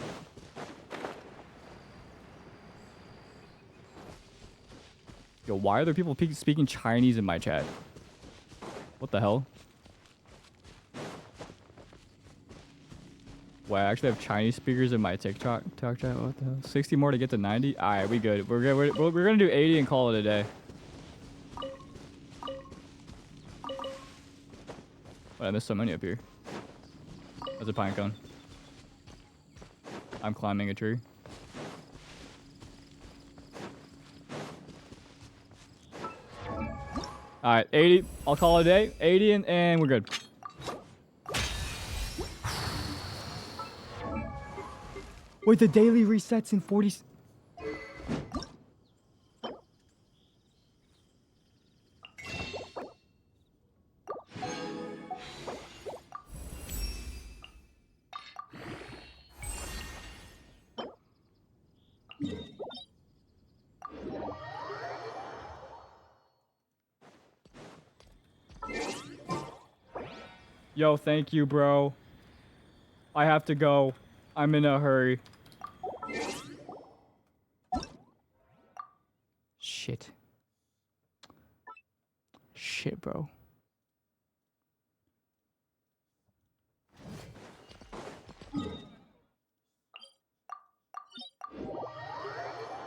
Yo, why are there people speaking Chinese in my chat? What the hell? Wow, I actually have Chinese speakers in my TikTok chat. What the hell? 60 more to get to 90? Alright, we good. We're gonna do 80 and call it a day. Wait, I missed so many up here. There's a pine cone. I'm climbing a tree. Alright, 80. I'll call it a day. 80 and we're good. Wait, the daily resets in 40... Yo, thank you, bro. I have to go. I'm in a hurry. Shit. Shit, bro.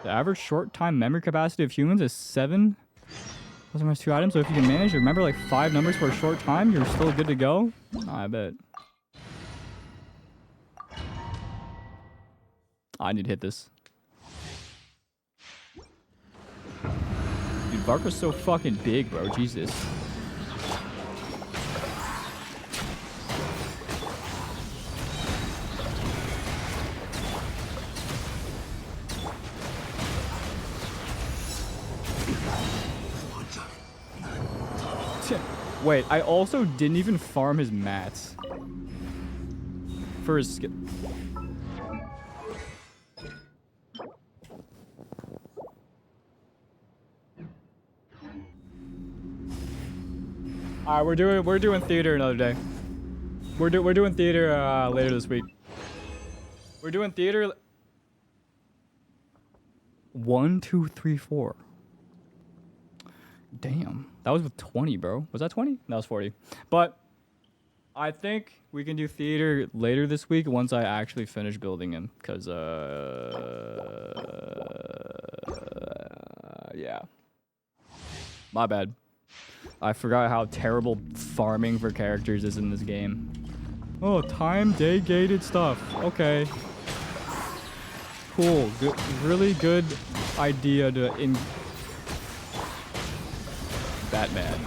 The average short time memory capacity of humans is 7. Those are my 2 items. So if you can manage to remember like 5 numbers for a short time, you're still good to go. I bet. I need to hit this. Dude, Varka's so fucking big, bro. Jesus. Wait, I also didn't even farm his mats. For his skill. Alright, we're doing theater another day. We're doing theater later this week. We're doing theater 1, 2, 3, 4. Damn. That was with 20, bro. Was that 20? That was 40. But I think we can do theater later this week once I actually finish building him. Because, yeah. My bad. I forgot how terrible farming for characters is in this game. Oh, time day gated stuff. Okay. Cool. Good. Really good idea to Batman.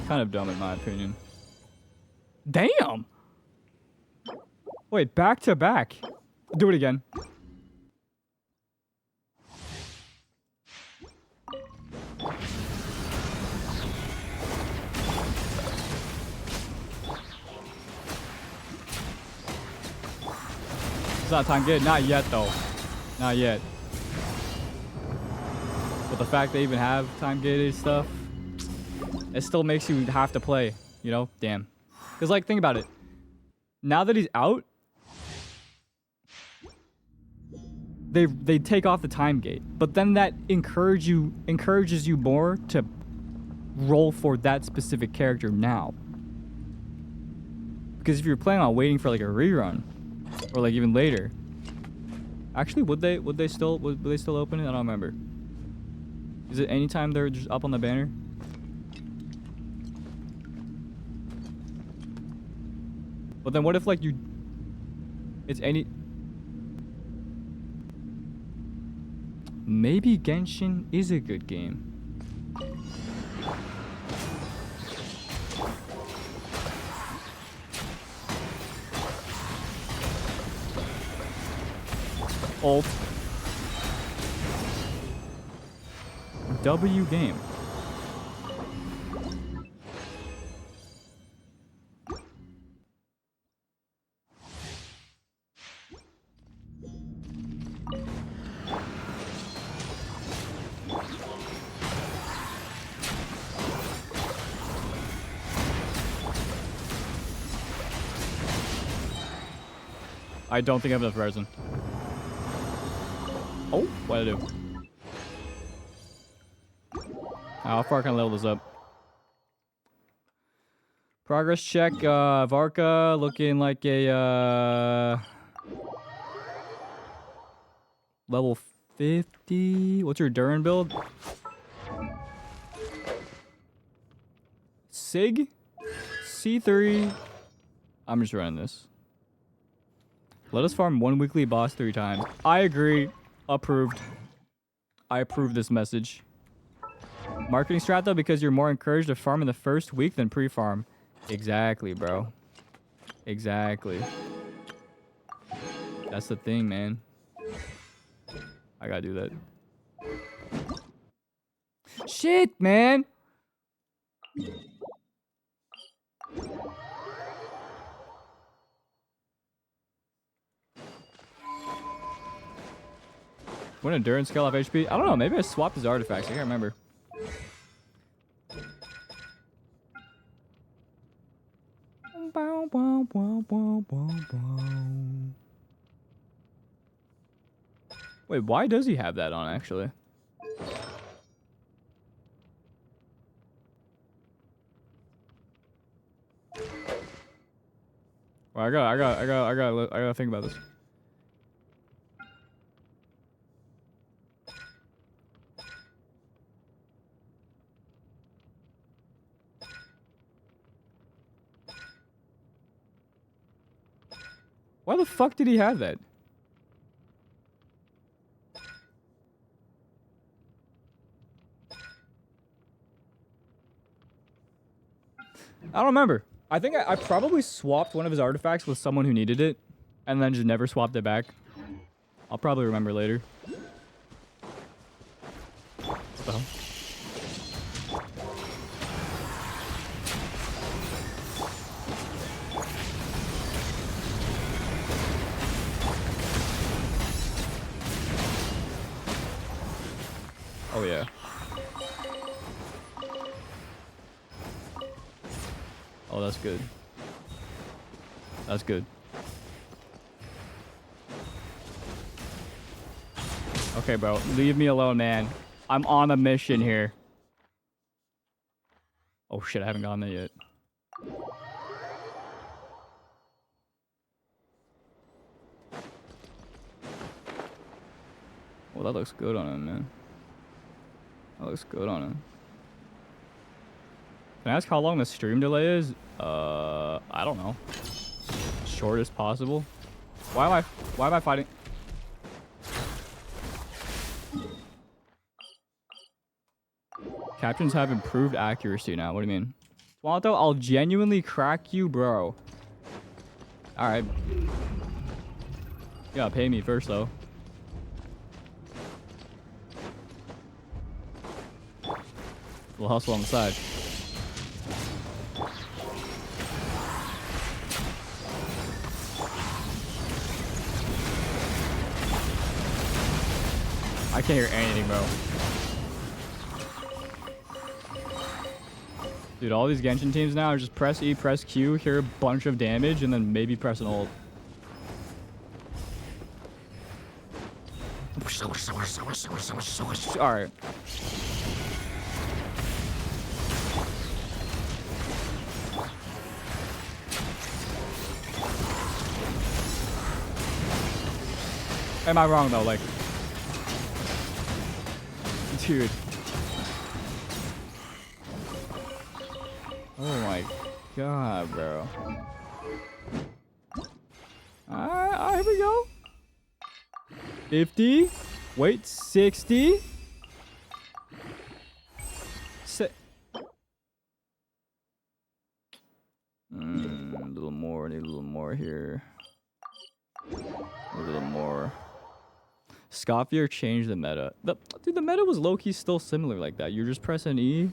Kind of dumb in my opinion. Damn! Wait, back to back. Do it again. It's not time good. Not yet, though. Not yet. But the fact they even have time gated stuff, it still makes you have to play. You know? Damn. Because, like, think about it. Now that he's out, they take off the time gate. But then that encourages you more to roll for that specific character now. Because if you're planning on waiting for, like, a rerun, or like even later. Actually, would they still open it? I don't remember. Is it anytime they're just up on the banner? But then what if like it's any maybe Genshin is a good game. Alt W game. I don't think I have enough resin. Oh, what did I do? How far can I level this up? Progress check. Varka looking like a level 50. What's your Durin build? Sig? C3. I'm just running this. Let us farm 1 weekly boss 3 times. I agree. Approved. I approve this message. Marketing strat though, because you're more encouraged to farm in the first week than pre-farm. Exactly, bro. Exactly. That's the thing, man. I gotta do that. Shit, man! When endurance scale off HP? I don't know. Maybe I swapped his artifacts. I can't remember. Wait, why does he have that on, actually? Well, I gotta think about this. Why the fuck did he have that? I don't remember. I think I probably swapped one of his artifacts with someone who needed it, and then just never swapped it back. I'll probably remember later. What the hell? Oh yeah. Oh, that's good. That's good. Okay, bro. Leave me alone, man. I'm on a mission here. Oh shit, I haven't gotten there yet. Well, that looks good on him, man. That looks good on him. Can I ask how long the stream delay is? I don't know. Short as possible. Why am I fighting? Captains have improved accuracy now. What do you mean? Swanto, I'll genuinely crack you, bro. Alright. You gotta pay me first, though. We'll hustle on the side. I can't hear anything, bro. Dude, all these Genshin teams now are just press E, press Q, hear a bunch of damage, and then maybe press an ult. Alright. Am I wrong though? Like, dude. Oh my god, bro. Alright, here we go. 50. Wait, 60. A little more. Need a little more here. A little more. Scofier changed the meta. Dude, the meta was low-key still similar like that. You're just pressing E,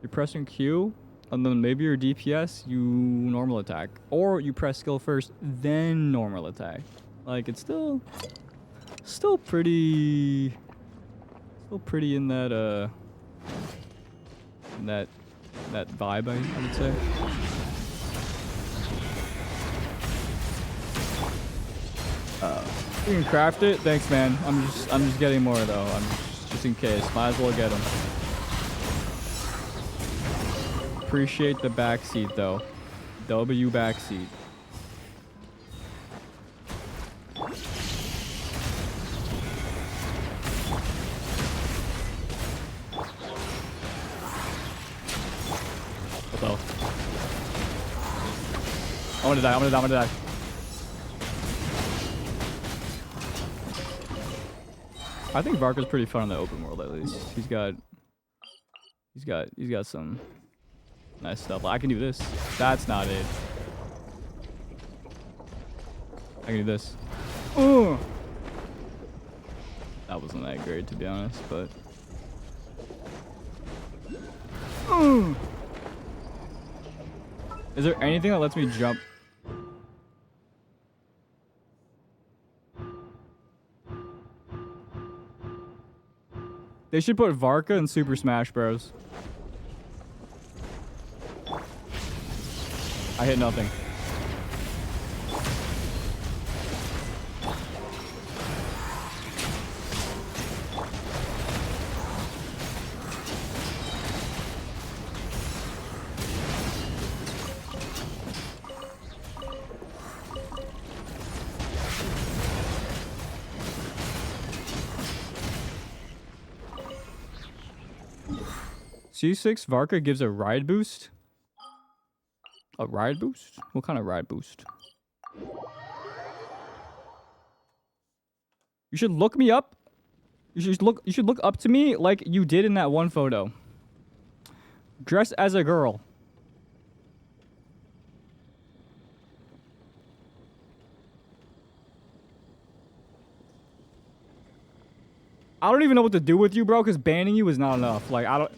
you're pressing Q, and then maybe your DPS, you normal attack. Or you press skill first, then normal attack. Like, it's still pretty in that, that vibe, I would say. You can craft it. Thanks, man. I'm just getting more though. I'm just in case. Might as well get them. Appreciate the backseat though. W backseat. What the hell? I'm gonna die. I'm gonna die. I think Varka's pretty fun in the open world at least. He's got some nice stuff. I can do this. That's not it. I can do this. Ooh. That wasn't that great to be honest, but ooh. Is there anything that lets me jump? They should put Varka in Super Smash Bros. I hit nothing. C6 Varka gives a ride boost? A ride boost? What kind of ride boost? You should look me up. You should look up to me like you did in that one photo. Dress as a girl. I don't even know what to do with you, bro, because banning you is not enough. Like, I don't...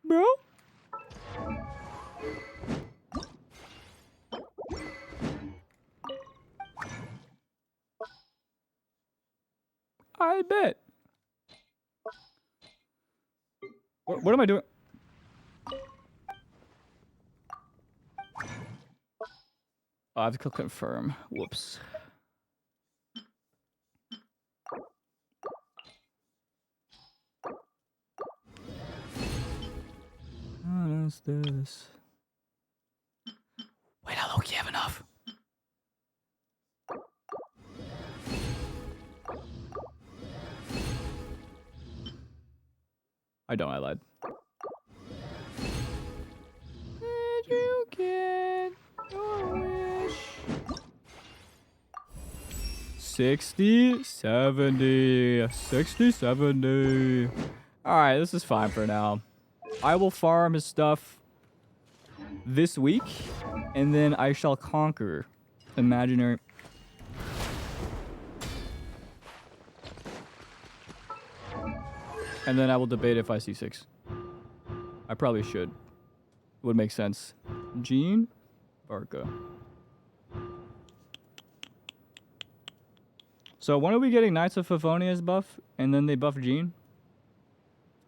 Bro? I bet. What am I doing? Oh, I have to click confirm. Whoops. What is this? Wait, how low do you have enough? I don't, I lied. Did you get your wish? 60, 70, 60, 70. Alright, this is fine for now. I will farm his stuff this week, and then I shall conquer imaginary... And then I will debate if I see 6. I probably should. Would make sense. Jean? Varka. So when are we getting Knights of Favonia's buff, and then they buff Jean?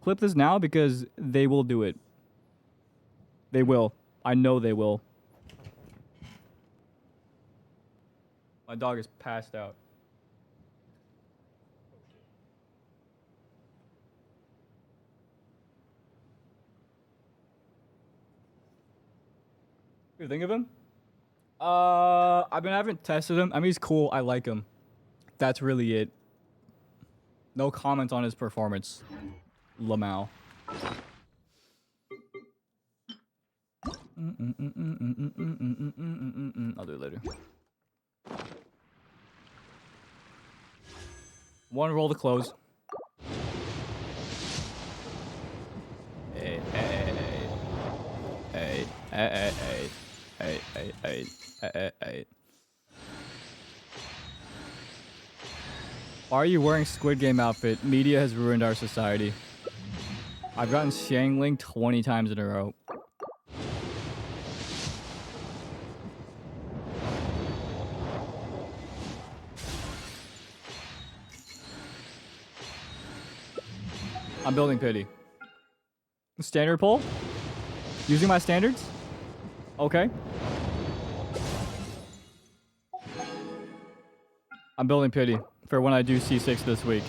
Clip this now because they will do it. They will. I know they will. My dog is passed out. What do you think of him? I haven't tested him. I mean, he's cool. I like him. That's really it. No comment on his performance. Lamau. I'll do it later. One roll to close. Hey, hey, hey, hey, hey, hey, hey, hey, hey, hey. Why are you wearing Squid Game outfit? Media has ruined our society. I've gotten Shangling 20 times in a row. I'm building pity. Standard pull? Using my standards? Okay. I'm building pity for when I do C6 this week.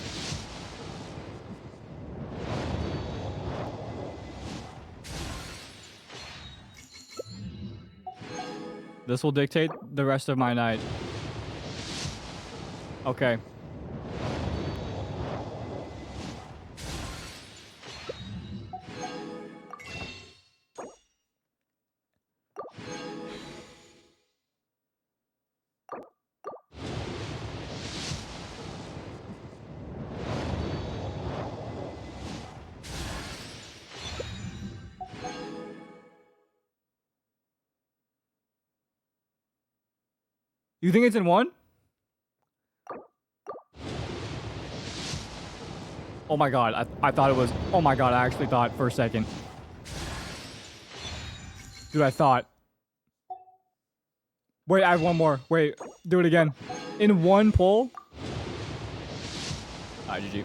This will dictate the rest of my night. Okay. You think it's in one? Oh my god, I thought it was... Oh my god, I actually thought for a second. Dude, I thought... Wait, I have one more. Wait. Do it again. In one pull. Alright, GG.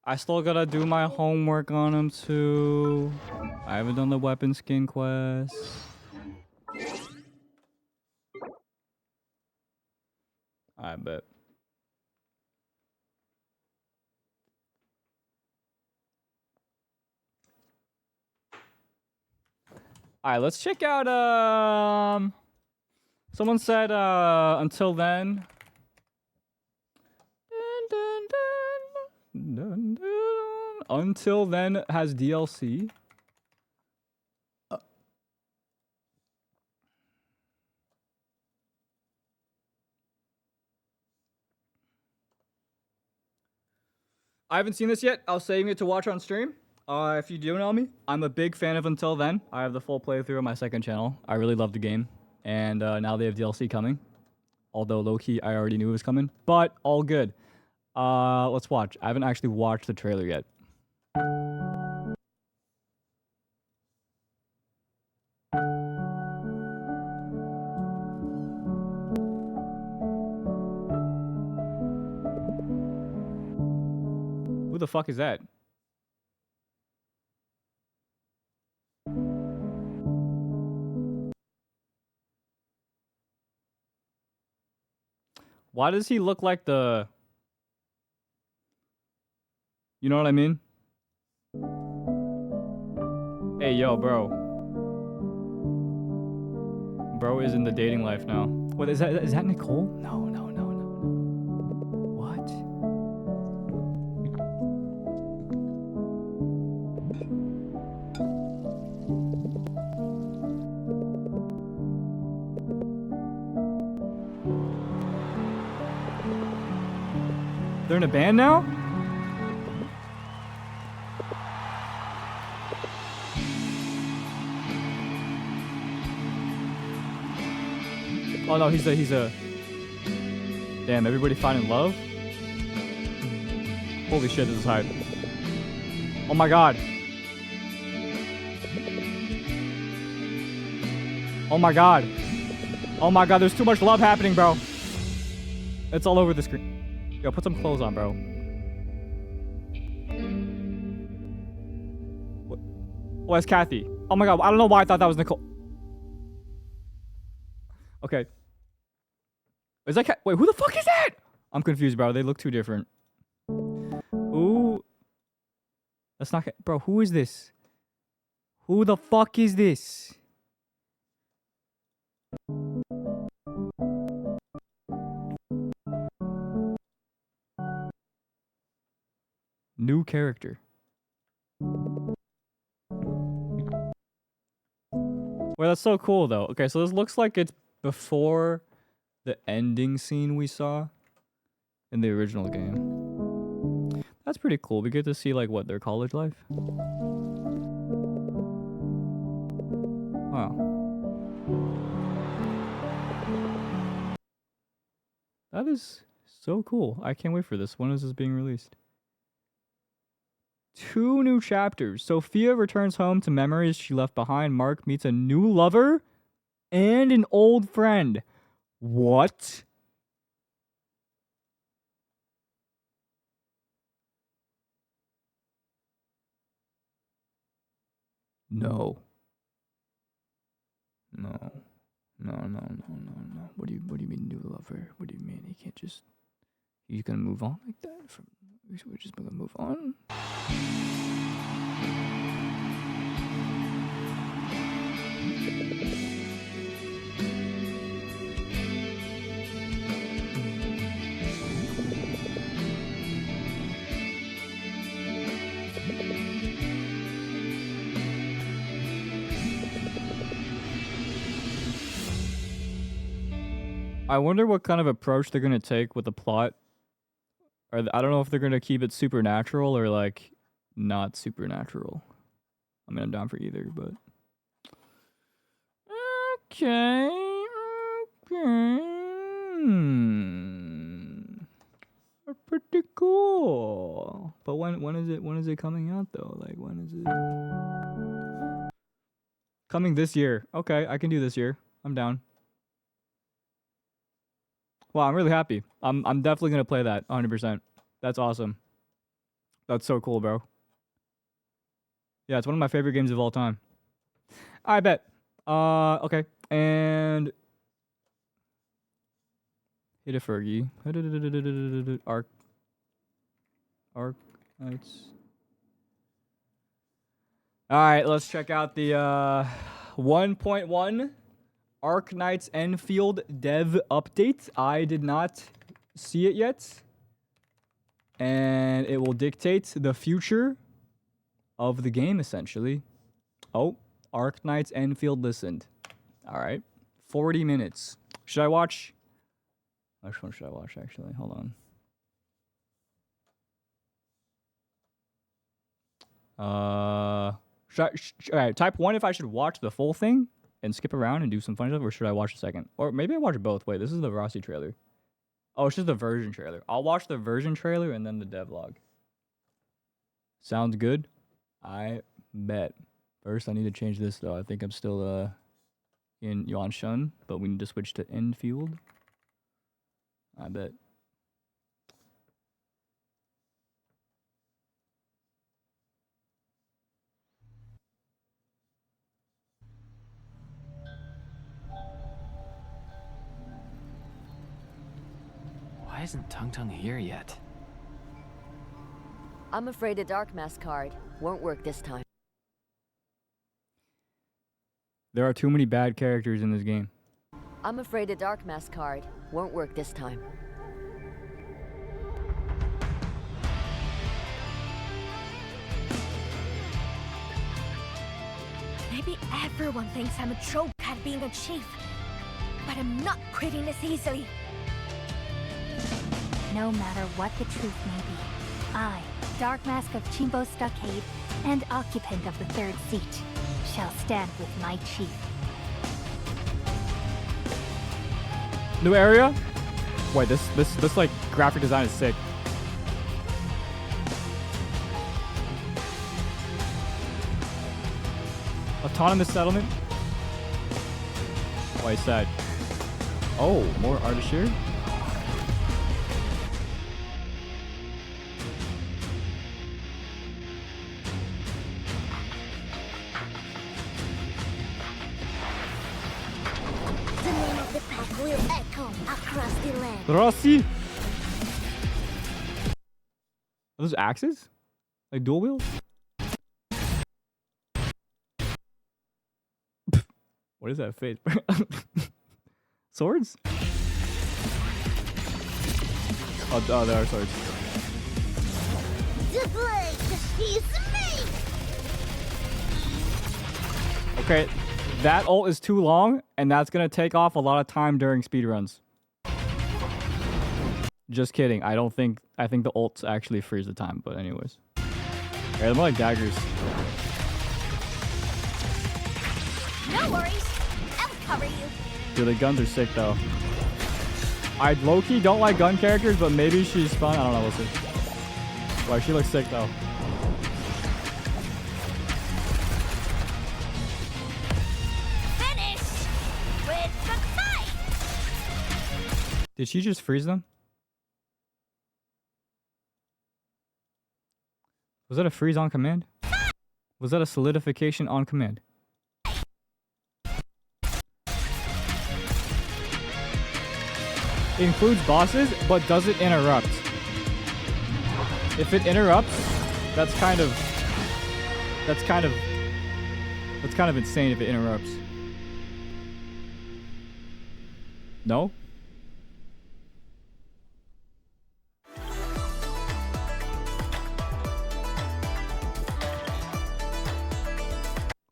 I still gotta do my homework on him too. I haven't done the weapon skin quest. I bet. Alright, let's check out someone said until then. Until then has DLC. I haven't seen this yet. I was saving it to watch on stream. If you do know me, I'm a big fan of Until Then. I have the full playthrough on my second channel. I really love the game. And now they have DLC coming. Although low-key, I already knew it was coming. But all good. Let's watch. I haven't actually watched the trailer yet. Who the fuck is that? Why does he look like the... You know what I mean? Hey, yo, bro. Bro is in the dating life now. What, is that Nicole? No. What? They're in a band now? Oh no, he's a... Damn, everybody finding love? Holy shit, this is hype. Oh my god. Oh my god. Oh my god, there's too much love happening, bro. It's all over the screen. Yo, put some clothes on, bro. What? Oh, that's Kathy. Oh my god, I don't know why I thought that was Nicole. Okay. Is that wait, who the fuck is that? I'm confused, bro. They look too different. Who? That's not... Bro, who is this? Who the fuck is this? New character. Well, that's so cool, though. Okay, so this looks like it's before the ending scene we saw in the original game. That's pretty cool. We get to see, like, what, their college life? Wow. That is so cool. I can't wait for this. When is this being released? 2 new chapters. Sophia returns home to memories she left behind. Mark meets a new lover and an old friend. What? No. No. What do you mean new lover? What do you mean he can't just? He's gonna move on like that? We're just gonna move on. I wonder what kind of approach they're gonna take with the plot. Or I don't know if they're gonna keep it supernatural or like not supernatural. I mean, I'm down for either, but okay. Pretty cool. But when is it coming out though? Like when is it coming this year? Okay, I can do this year. I'm down. Wow, I'm really happy. I'm definitely gonna play that 100%. That's awesome. That's so cool, bro. Yeah, it's one of my favorite games of all time. I bet. Okay, and hit a Fergie. Arknights. All right, let's check out the 1.1 Arknights Endfield dev update. I did not see it yet, and it will dictate the future of the game, essentially. Oh, Arknights Endfield listened. All right, 40 minutes. Should I watch? Which one should I watch, actually? Hold on. All right, type 1 if I should watch the full thing and skip around and do some fun stuff, or should I watch the second? Or maybe I watch both. Wait, this is the Rossi trailer. Oh, it's just the version trailer. I'll watch the version trailer and then the devlog. Sounds good? I bet. First, I need to change this, though. I think I'm still in Yuanshun, but we need to switch to Enfield. I bet. Why isn't Tung Tung here yet? I'm afraid a Dark Mask card won't work this time. There are too many bad characters in this game. I'm afraid a Dark Mask card won't work this time. Maybe everyone thinks I'm a troll at being a chief, but I'm not quitting this easily. No matter what the truth may be, I, Dark Mask of Chimbo Stockade and occupant of the third seat, shall stand with my chief. New area? Wait, this like graphic design is sick. Autonomous settlement? Why is that? Oh, more artist here? The name of the pack will echo across the land. Rossi! Are those axes? Like dual wheels? What is that face? Swords? Oh, there are swords. The blade is me! Okay, that ult is too long, and that's gonna take off a lot of time during speedruns. Just kidding. I think the ults actually freeze the time, but anyways. Okay, they're more like daggers. No worries, I'll cover you. Dude, the guns are sick though. I low-key don't like gun characters, but maybe she's fun. I don't know, we'll see. Wow, she looks sick though. Finish with the fight! Did she just freeze them? Was that a freeze on command? Was that a solidification on command? It includes bosses, but does it interrupt? If it interrupts, that's kind of insane if it interrupts. No?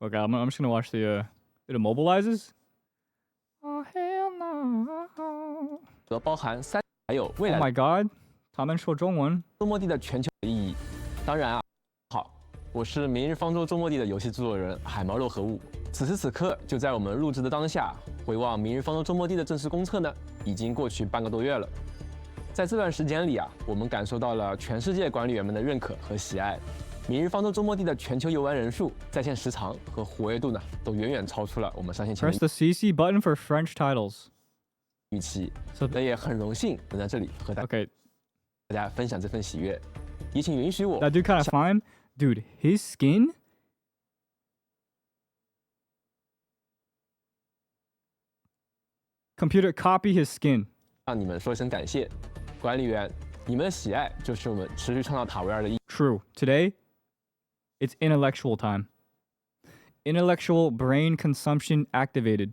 Okay, I'm just gonna watch the it immobilizes. Oh hell no! 包含3还有未来 Oh my god！ 他们说中文。周末地的全球意义。当然啊，好，我是明日方舟周末地的游戏制作人海毛肉和物。此时此刻，就在我们录制的当下，回望明日方舟周末地的正式公测呢，已经过去半个多月了。在这段时间里啊，我们感受到了全世界管理员们的认可和喜爱。明日方舟周末地的全球游玩人数、在线时长和活跃度呢，都远远超出了我们上线前 Press the CC button for French titles. 预期。那也很荣幸能在这里和大家分享这份喜悦。也请允许我。That dude kind of fine, dude. His skin. Computer copy his skin. 让你们说一声感谢，管理员，你们的喜爱就是我们持续创造塔维尔的意义。True. Today, it's intellectual time. Intellectual brain consumption activated.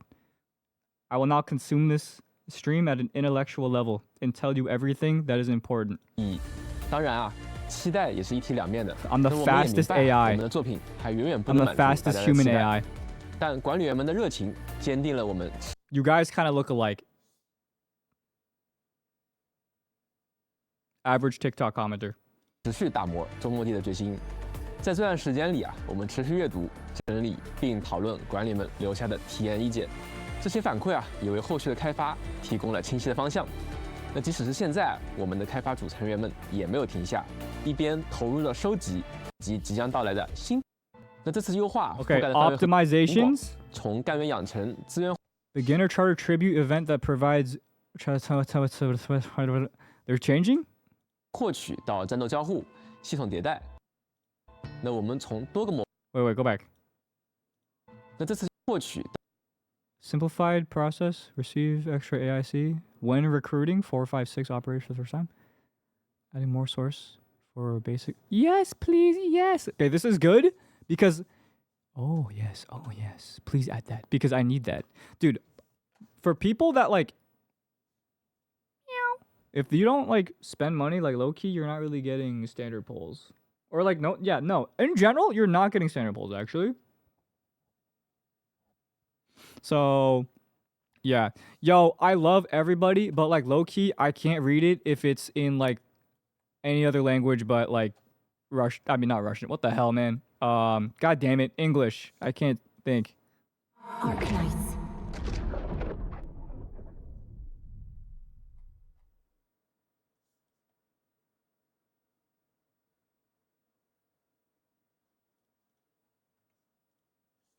I will now consume this stream at an intellectual level and tell you everything that is important. 当然啊，期待也是一体两面的。 I'm the fastest 我 AI. 们的作品还远远不 I'm 能 the 满足大 fastest 家的 human 期待 AI. 但管理员们的热情坚定了我们。You guys kind of look alike. Average TikTok commenter. 持续打磨周末地的决心。在这段时间里啊，我们持续阅读、整理并讨论管理们留下的体验意见。这些反馈啊，也为后续的开发提供了清晰的方向。那即使是现在，我们的开发组成员们也没有停下，一边投入了收集及即将到来的新。那这次优化 Okay, optimizations. 从干员养成资源。Beginner Charter Tribute event that provides. They're changing. 获取到战斗交互、系统迭代。那我们从多个模 Wait, go back. 那这次获取 Simplified process, receive extra AIC when recruiting 456 operations for the first time. Adding more source for basic. Yes, please, yes. Okay, this is good because. Oh yes, please add that because I need that, dude. For people that like. If you don't like spend money like low key, you're not really getting standard polls. Or like no. In general, you're not getting standard polls actually. So, yeah. Yo, I love everybody, but like low key, I can't read it if it's in like any other language but like Russian. I mean, not Russian. What the hell, man? God damn it, English. I can't think. Arknights.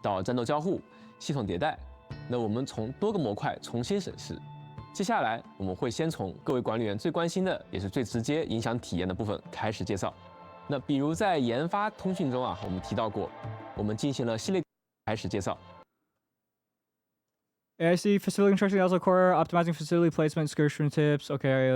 到战斗交互、系统迭代。那我们从多个模块重新审视。接下来我们会先从各位管理员最关心的，也是最直接影响体验的部分开始介绍。那比如在研发通讯中啊，我们提到过，我们进行了系列开始介绍。AIC facility construction, also core optimizing facility placement, excursion tips. Okay.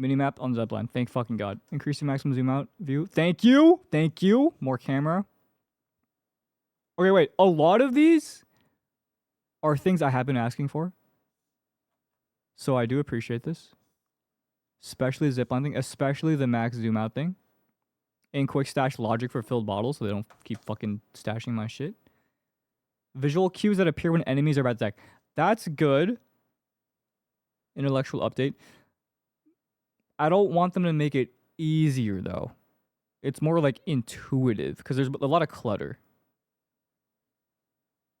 Minimap on Zipline. Thank fucking God. Increasing maximum zoom out view. Thank you. More camera. Okay, wait. A lot of these are things I have been asking for. So I do appreciate this. Especially the zipline thing. Especially the max zoom out thing. And quick stash logic for filled bottles so they don't keep fucking stashing my shit. Visual cues that appear when enemies are about to attack. That's good. Intellectual update. I don't want them to make it easier though. It's more like intuitive because there's a lot of clutter.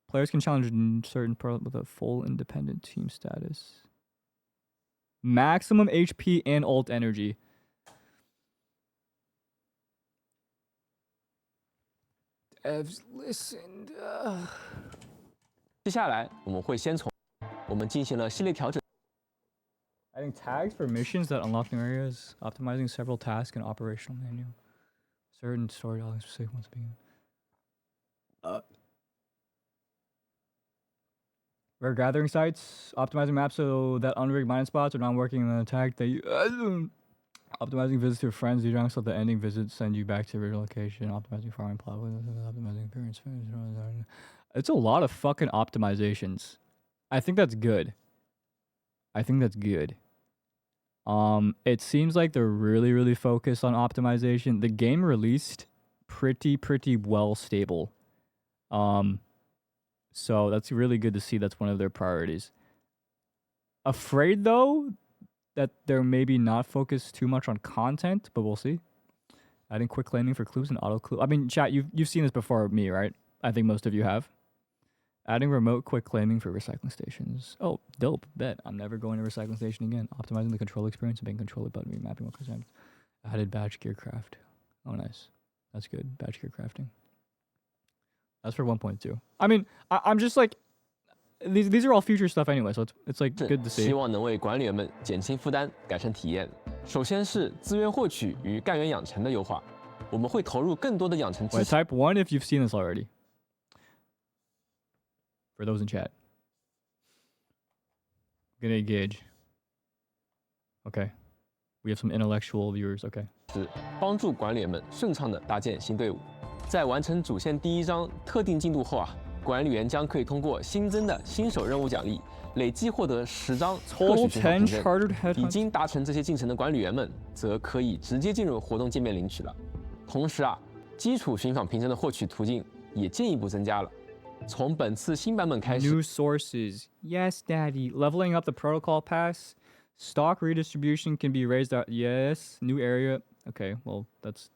Players can challenge certain pro with a full independent team status. Maximum HP and ult energy. Devs listened. 接下来我们会先从我们进行了系列调整。Adding tags for missions that unlock new areas. Optimizing several tasks in operational menu. Certain storytelling specific ones begin. Rare gathering sites. Optimizing maps so that unrigged mining spots are not working in an attack. Optimizing visits to friends. You don't let the ending visit send you back to the original location. Optimizing farming plot. Optimizing appearance. It's a lot of fucking optimizations. I think that's good. It seems like they're really focused on optimization. The game released pretty well stable. So that's really good to see. That's one of their priorities. Afraid though that they're maybe not focused too much on content, but we'll see. Adding quick claiming for clues and auto clue. I mean, chat, you've seen this before me, right? I think most of you have. Adding remote quick claiming for recycling stations. Oh, dope. Bet. I'm never going to recycling station again. Optimizing the control experience and being controlled button remapping what concerns. Added badge gear craft. Oh, nice. That's good. Badge gear crafting. That's for 1.2. I mean, I'm just like, these are all future stuff anyway, so it's like good to see. 希望能为管理员们减轻负担，改善体验。首先是资源获取与干员养成的优化，我们会投入更多的养成知识。Type 1 if you've seen this already. For those in chat. Gonna engage. Okay. We have some intellectual viewers. Okay. 是帮助管理员们顺畅地搭建新队伍。在完成主线第1章特定进度后啊，管理员将可以通过新增的新手任务奖励，累计获得10张特许寻访凭证。已经达成这些进程的管理员们，则可以直接进入活动界面领取了。同时啊，基础寻访凭证的获取途径也进一步增加了。从本次新版本开始 New sources. Yes, Daddy. Leveling up the protocol pass. Stock redistribution can be raised out. Yes. New area. Okay, well, that's...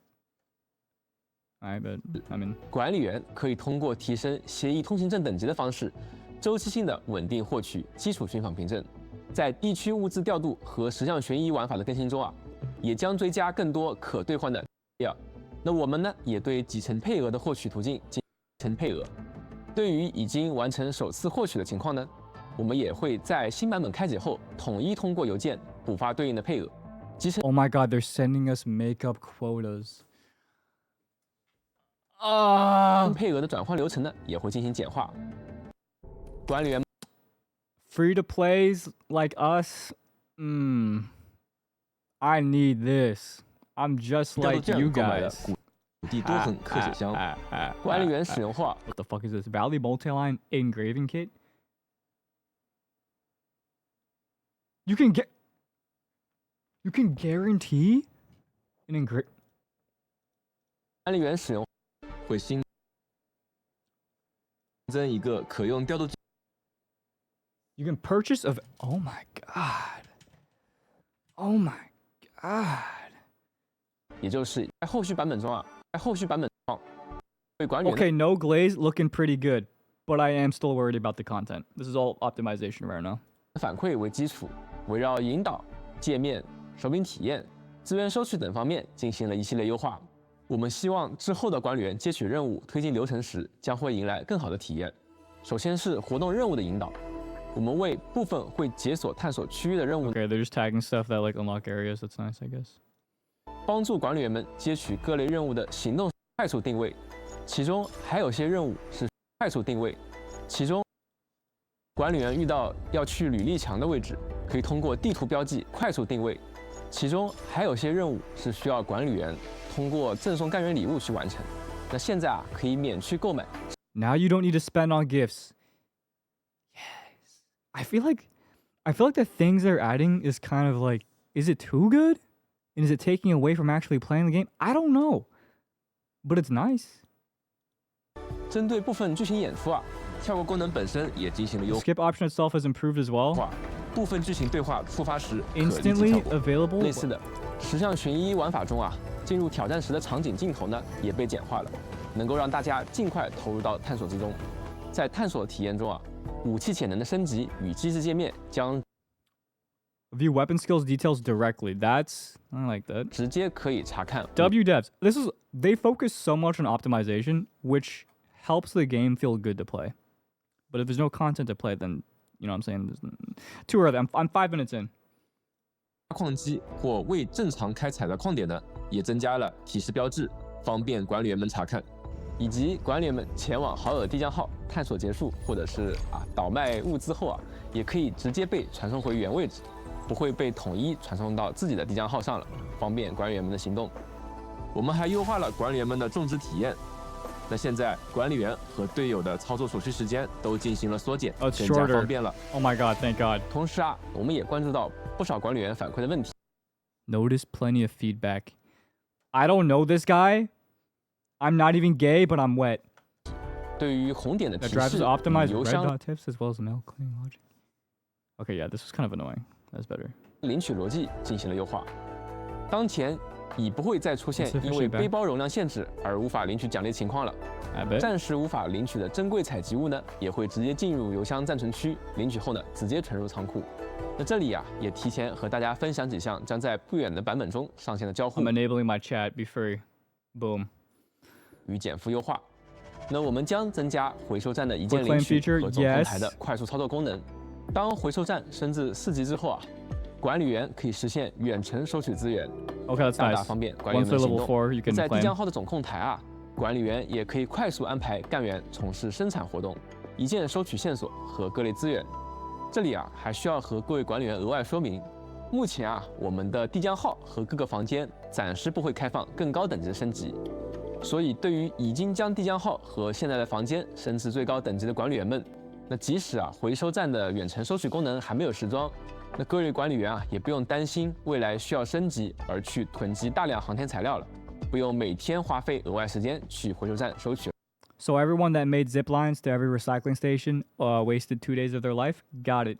Alright, but, I mean... 管理员可以通过提升协议通行证等级的方式，周期性的稳定获取基础寻访凭证。在地区物资调度和十项悬疑玩法的更新中啊，也将追加更多可兑换的料。那我们呢，也对几成配额的获取途径进行配额。对于已经完成首次获取的情况呢，我们也会在新版本开解后统一通过邮件补发对应的配额。Oh my god, they're sending us makeup quotas. 配额的转换流程呢，也会进行简化。管理员 free to plays like us, I need this. I'm just like you guys. 地多层刻写箱，管理员使用后啊 What the fuck is this? Valley multi-line engraving kit? You can guarantee an engrave. 管理员使用会新增一个可用调度。You can purchase of. Oh my god. Oh my god. 也就是在后续版本中啊。Okay, no glaze, looking pretty good, but I am still worried about the content. This is all optimization right now. 反馈为基础，围绕引导、界面、手柄体验、资源收取等方面进行了一系列优化。我们希望之后的管理员接取任务、推进流程时，将会迎来更好的体验。首先是活动任务的引导，我们为部分会解锁探索区域的任务。Okay, they're just tagging stuff that like unlock areas. That's nice, I guess. 帮助管理员们接取各类任务的行动快速定位，其中还有些任务是快速定位。其中，管理员遇到要去履历墙的位置，可以通过地图标记快速定位。其中还有些任务是需要管理员通过赠送干员礼物去完成。那现在啊，可以免去购买。Now you don't need to spend on gifts. Yes, I feel like the things they're adding is kind of like, is it too good? And is it taking away from actually playing the game? I don't know, but it's nice. 针对部分剧情演出啊，跳过功能本身也进行了优化。Skip option itself has improved as well. 部分剧情对话触发时可立即 Instantly 跳过。 available. 类似的，十项悬疑玩法中啊，进入挑战时的场景镜头呢也被简化了，能够让大家尽快投入到探索之中。在探索体验中啊，武器潜能的升级与机制界面将 View weapon skills details directly. That's I like that. 直接可以查看。W devs. They focus so much on optimization, which helps the game feel good to play. But if there's no content to play, then you know what I'm saying. Too early. I'm 5 minutes in. 矿机或未正常开采的矿点呢，也增加了提示标志，方便管理员们查看。以及管理员们前往好友地酱号探索结束，或者是倒卖物资后也可以直接被传送回原位置，不会被统一传送到自己的地酱号上了，方便管理员们的行动。我们还优化了管理员们的种植体验。那现在管理员和队友的操作所需时间都进行了缩减，更加方便了。Oh my god, thank god. 同时我们也关注到不少管理员反馈的问题。Notice plenty of feedback. I don't know this guy. I'm not even gay, but I'm wet. 对于红点的提示， That drives optimized 邮 red 箱 dot tips as well as mail cleaning logic. Okay, yeah, this was kind of annoying. That's better. 领取逻辑进行了优化。当前已不会再出现 Specific 因为 feedback 背包容量限制而无法领取奖励情况了。 I bet. 暂时无法领取的珍贵采集物呢，也会直接进入邮箱暂存区，领取后呢，直接存入仓库。那这里也提前和大家分享几项将在不远的版本中上线的交互。I'm enabling my chat. Be free. Boom. 与减负优化。那我们将增加回收站的一键 Quick 领 claim 取 feature, 和总控台 yes. 的快速操作功能。当回收站升至4级之后管理员可以实现远程收取资源， Okay, that's 大 nice. 大方便管理员 Once 们 they're 的行 level 动。 4, you can 在地 claim. 酱号的总控台管理员也可以快速安排干员从事生产活动，一键收取线索和各类资源。这里还需要和各位管理员额外说明，目前我们的地酱号和各个房间暂时不会开放更高等级的升级，所以对于已经将地酱号和现在的房间升至最高等级的管理员们，那即使回收站的远程收取功能还没有时装，那各位管理员也不用担心未来需要升级而去囤积大量航天材料了，不用每天花费额外时间去回收站收取。 So everyone that made zip lines to every recycling station wasted 2 days of their life. Got it.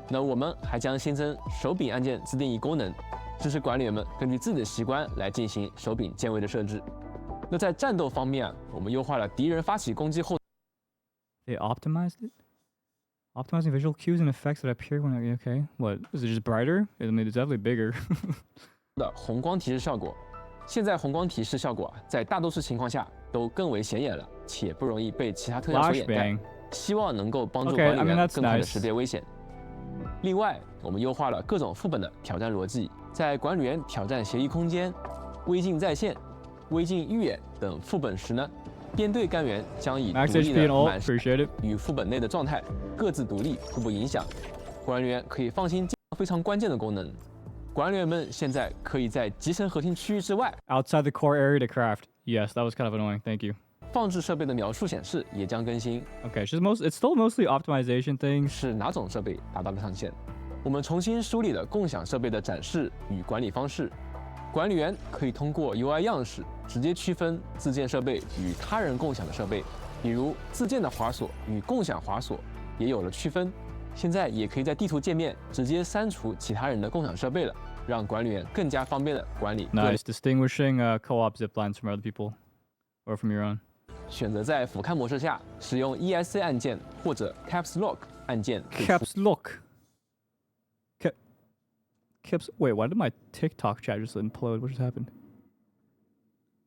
那我们还将新增手柄按键自定义功能，支持管理员们根据自己的习惯来进行手柄键位的设置。那在战斗方面我们优化了敌人发起攻击后 They optimized it? Optimizing visual cues and effects that appear when okay. What? Is it just brighter? I mean, it's definitely bigger. 的红光提示效果。现在红光提示效果在大多数情况下都更为显眼了，且不容易被其他特效所掩盖。希望能够帮助管理员更快的识别危险。另外，我们优化了各种副本的挑战逻辑，在管理员挑战协议空间、微镜在线、微镜预演等副本时呢，编队干员将以独立的满时与副本内的状态各自独立，互不影响。管理员可以放心非常关键的功能。管理员们现在可以在集成核心区域之外 outside the core area to craft. Yes, that was kind of annoying. Thank you. 放置设备的描述显示也将更新。Okay, it's still mostly optimization things. 是哪种设备达到了上限？我们重新梳理了共享设备的展示与管理方式。管理员可以通过 UI 样式直接区分自建设备与他人共享的设备，比如自建的滑索与共享滑索也有了区分。现在也可以在地图界面直接删除其他人的共享设备了，让管理员更加方便的管理。Nice, distinguishing co-op zip lines from other people or from your own. 选择在俯瞰模式下使用 ESC 按键或者 Caps Lock 按键。Caps Lock. Caps. Wait, why did my TikTok chat just implode? What just happened?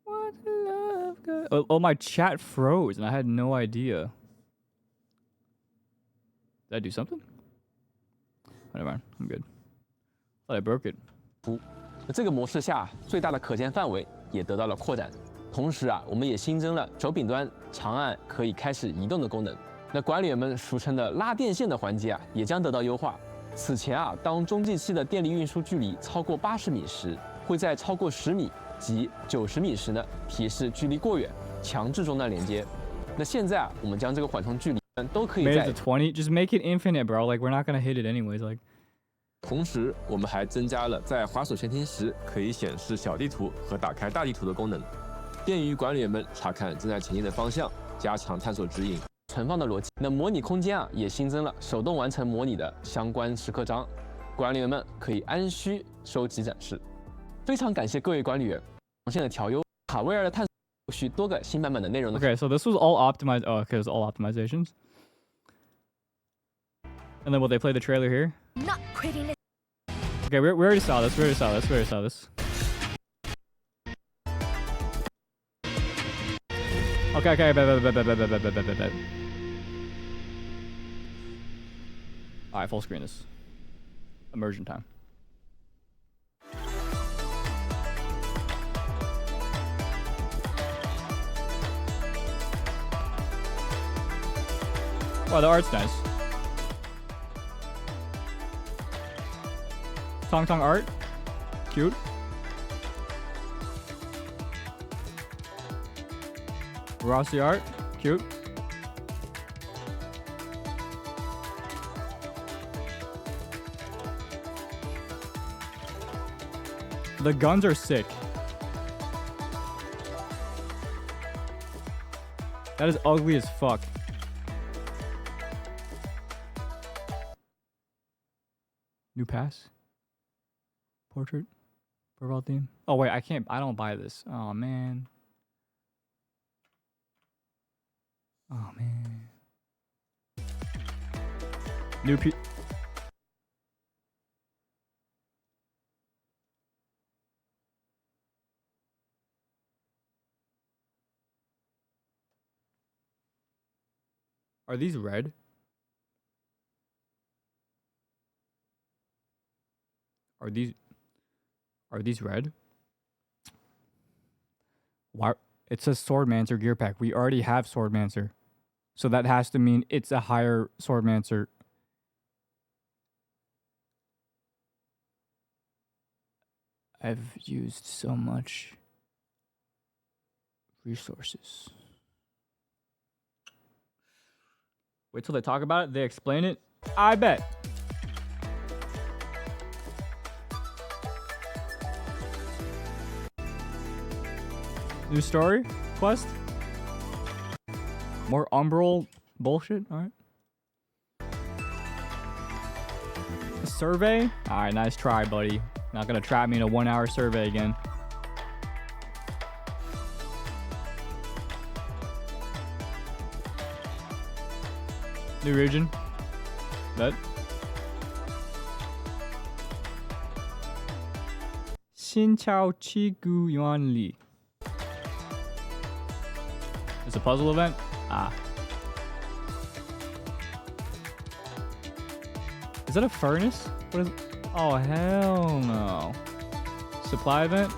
What love God. Oh, my chat froze and I had no idea. Did I do something? Whatever, I'm good. Thought I broke it. 这个模式下最大的可见范围也得到了扩展。同时我们也新增了手柄端长按可以开始移动的功能。那管理员们俗称的拉电线的环节也将得到优化。此前当中继器的电力运输距离超过80米时，会在超过10米及90米时呢提示距离过远，强制中断连接。那现在我们将这个缓冲距离都可以在 Made it to 20. Just make it infinite, bro. Like we're not gonna hit it anyways. Like. 同时，我们还增加了在滑索悬停时可以显示小地图和打开大地图的功能，便于管理员们查看正在前进的方向，加强探索指引。存放的逻辑，那模拟空间也新增了手动完成模拟的相关时刻章，管理员们可以按需收集展示。非常感谢各位管理员，呈现的调优卡威尔的探索后续多个新版本的内容。Okay, so this was all optimized. Oh, okay, it was all optimizations. And then will they play the trailer here? Not quitting this. Okay, we already saw this. We already saw this. We already saw this. Okay, bet. Alright, full screen this. Immersion time. Wow, the art's nice. Tong Tong art. Cute. Rossi art. Cute. The guns are sick. That is ugly as fuck. New pass. Portrait. Profile theme. Oh wait, I don't buy this. Oh man. Oh man. New P. Are these red? Are these red? Why? It says Swordmancer gear pack. We already have Swordmancer. So that has to mean it's a higher Swordmancer. I've used so much resources. Wait till they talk about it. They explain it. I bet. New story? Quest? More Umbral bullshit? Alright. A survey? Alright, nice try, buddy. Not gonna trap me in a 1-hour survey again. New region. Bet. Xin Chao Chi Gu Yuan Li. It's a puzzle event? Ah. Is that a furnace? What is? Oh, hell no. Supply event?